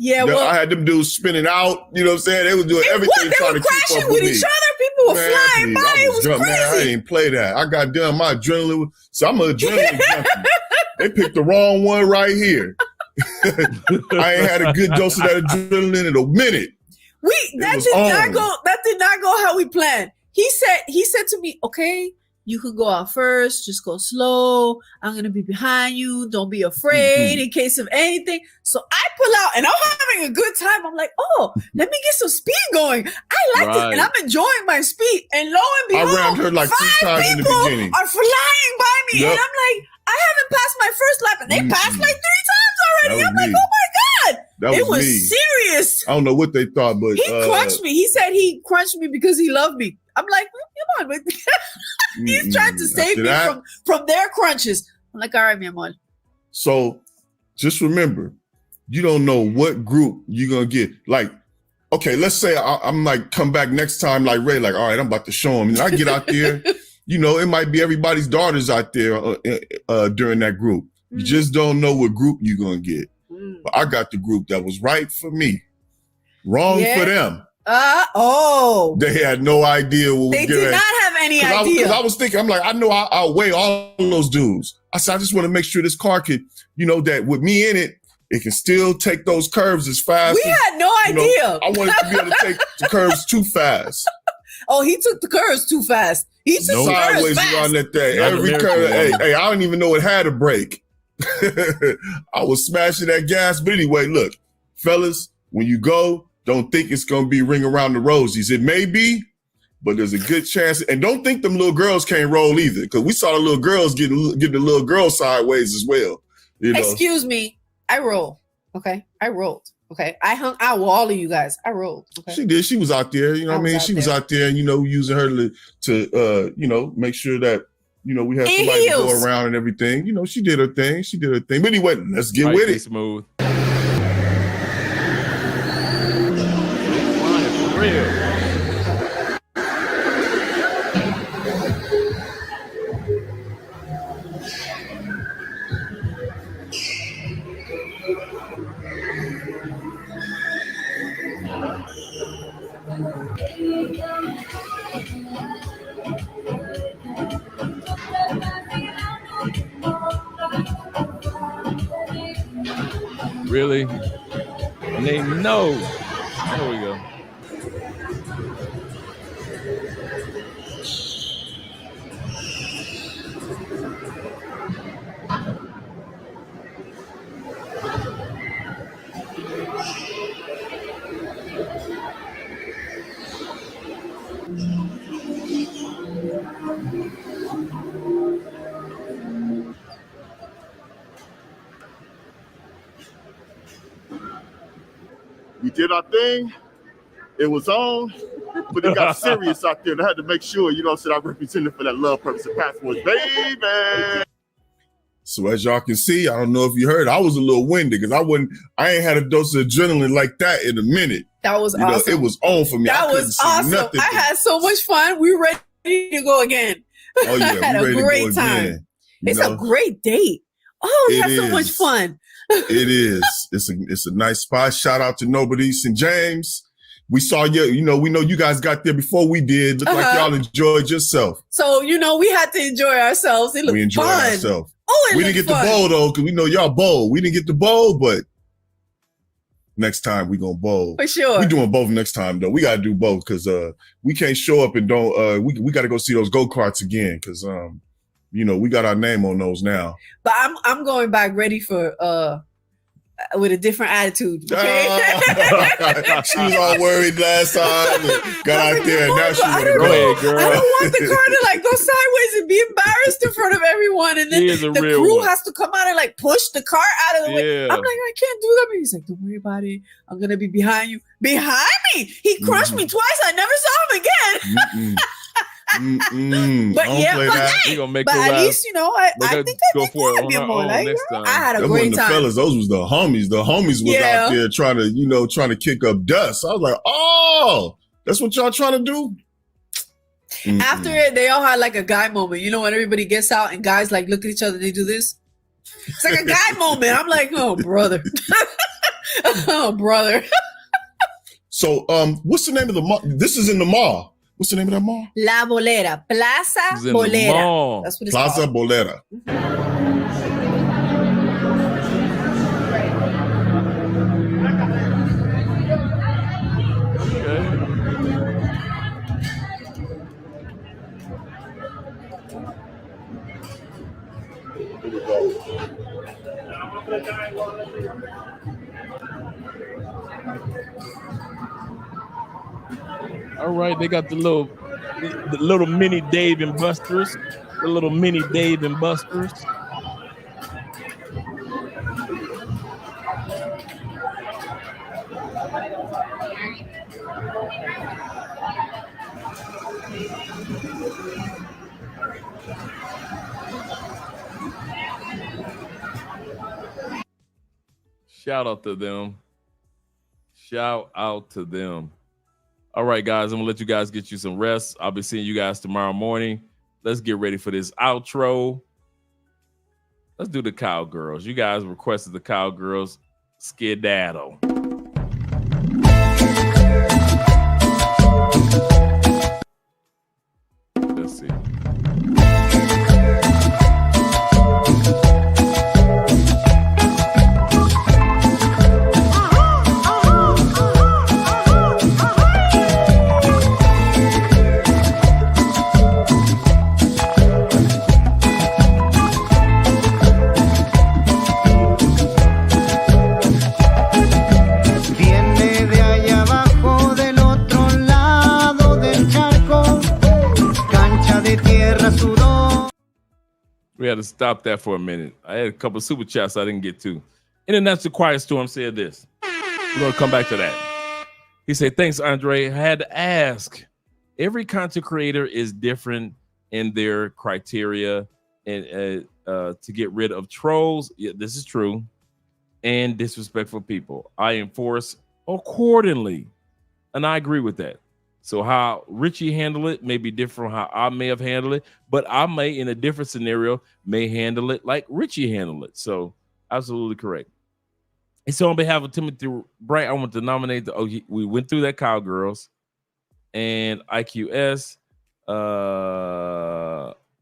Yeah, well, I had them dudes spinning out, you know what I'm saying? They was doing everything they trying were to keep crashing up with with me. each other. People were Man, flying please, by. I It was was drunk, man. I crazy. ain't play that. I got done. My adrenaline. So I'm an adrenaline junkie. They picked the wrong one right here. I ain't had a good dose of that adrenaline in a minute. That did not go how we planned. He said to me, "Okay, you could go out first. Just go slow. I'm gonna be behind you. Don't be afraid in case of anything." So I pull out, and I'm having a good time. I'm like, "Oh, let me get some speed going." I like it, and I'm enjoying my speed. And lo and behold, I rammed her like 3 times in the people beginning. are flying by me, Yep. and I'm like, I haven't passed my first lap, and they passed like 3 times already. That I'm was like, me. oh my god, That it was was me. serious. I don't know what they thought, but He crunched me. He said he crunched me because he loved me. I'm like, come on, but he's trying to save After me that- from their crunches. I'm like, all right, mi amor. So just remember, you don't know what group you're going to get. Like, okay, let's say I'm like, come back next time like Ray, like, all right, I'm about to show him. And I get out there, you know, it might be everybody's daughters out there during that group. You just don't know what group you're going to get. But I got the group that was right for me. Wrong for them. They had no idea what They did not have any idea. Because I was thinking, I'm like, I know I'll weigh all those dudes. I said, I just want to make sure this car could, you know, that with me in it, it can still take those curves as fast. We had no you know, idea. I wanted to be able to take the curves too fast. Oh, he took the curves too fast. He took the curves Sideways fast. around that thing. Not Every American curve. woman. Hey, I don't even know it had a brake. I was smashing that gas. But anyway, look, fellas, when you go, don't think it's going to be ring around the rosies. It may be, but there's a good chance. And don't think them little girls can't roll either, because we saw the little girls getting the little girls sideways as well. You know? Excuse me. I rolled. Okay. I rolled. Okay. I hung out with all of you guys. I rolled. Okay. She did. She was out there. You know what I mean? She was out there, and, you know, using her to you know, make sure that, you know, we had In somebody to heels. go around and everything. You know, she did her thing. She did her thing. But anyway, let's get Right, with be it. Smooth. For real. Really? And they know. There we go. We did our thing. It was on, but it got serious out there. And I had to make sure, you know, I represented for that love, purpose, and passport, baby. So as y'all can see, I don't know if you heard, I was a little winded because I ain't had a dose of adrenaline like that in a minute. That was You know, awesome. it was on for me. I That couldn't was see awesome. nothing. I had so much fun. We were ready to go again. Oh yeah, I had we ready a to great go time. again. You It's know? a great date. Oh, we It had so much is. fun. It is. It's a nice spot. Shout out to Nobody St. James. We saw you. You know, we know you guys got there before we did. Look like y'all enjoyed yourself. So, you know, we had to enjoy ourselves. It looked We enjoyed fun. ourselves. Oh, it We didn't looked get fun. the bowl though, because we know y'all bowl. We didn't get the bowl, but next time we gonna bowl. For sure. We doing both next time though. We gotta do both because we can't show up and don't we gotta go see those go-karts again because you know, we got our name on those now. But I'm going back ready for with a different attitude. Okay? She was all worried last time and got out there and now she wanna go ahead, girl. I don't want the car to like go sideways and be embarrassed in front of everyone, and then the crew has to come out and like push the car out of the way. I'm like, I can't do that. But he's like, don't worry about it. I'm gonna be behind you. Behind me? He crushed me twice. I never saw him again. But yeah, but at least you know, I think I did that be more. Like, I had a great time. The fellas, those was the homies. The homies was out there trying to kick up dust. I was like, oh, that's what y'all trying to do. After it, they all had like a guy moment. You know, when everybody gets out and guys like look at each other, they do this. It's like a guy moment. I'm like, oh brother, oh brother. So, what's the name of the mall? This is in the mall. What's the name of that mall? La Bolera, Plaza Bolera. That's what it's Plaza called. Bolera. All right, they got the little mini Dave and Buster's. The little mini Dave and Buster's. Shout out to them. Shout out to them. All right, guys, I'm gonna let you guys get you some rest. I'll be seeing you guys tomorrow morning. Let's get ready for this outro. Let's do the cowgirls. You guys requested the cowgirls skedaddle. Let's see. We had to stop that for a minute. I had a couple of super chats I didn't get to. International Quiet Storm said this. We're going to come back to that. He said, thanks, Andre. I had to ask. Every content creator is different in their criteria and to get rid of trolls. Yeah, this is true. And disrespectful people. I enforce accordingly. And I agree with that. So how Richie handled it may be different from how I may have handled it, but I may, in a different scenario, may handle it like Richie handled it. So absolutely correct. And so on behalf of Timothy Bright, I want to nominate we went through that Cowgirls and IQS.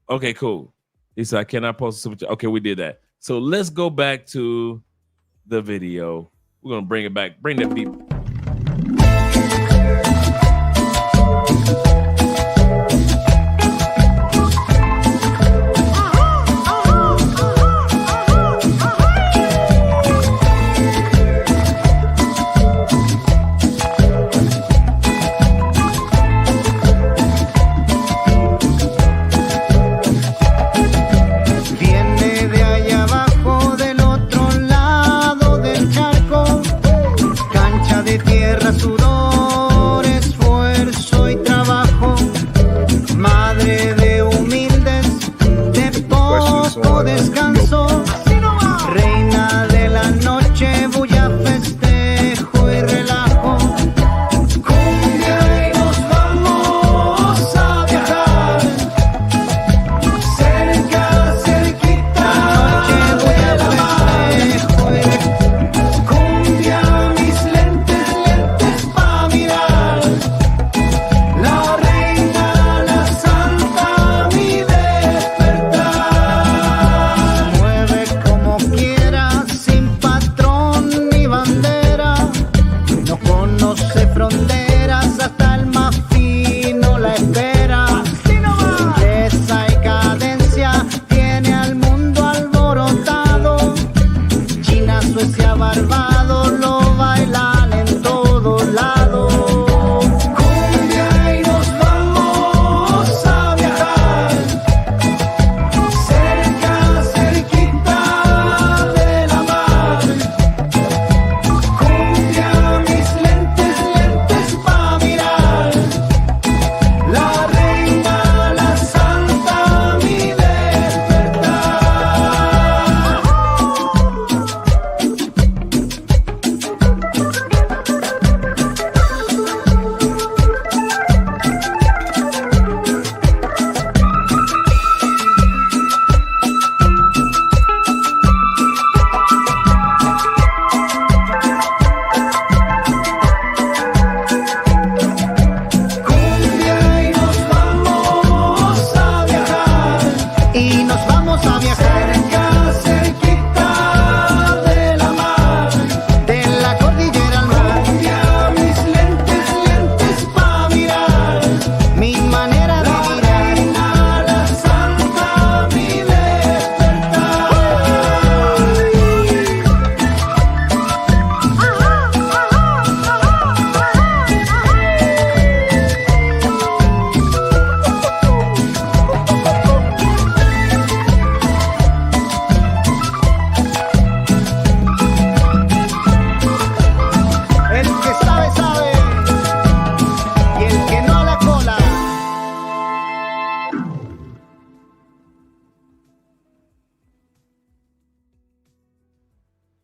Okay, cool. He said, I cannot post a super chat. Okay, we did that. So let's go back to the video. We're going to bring it back. Bring that beat.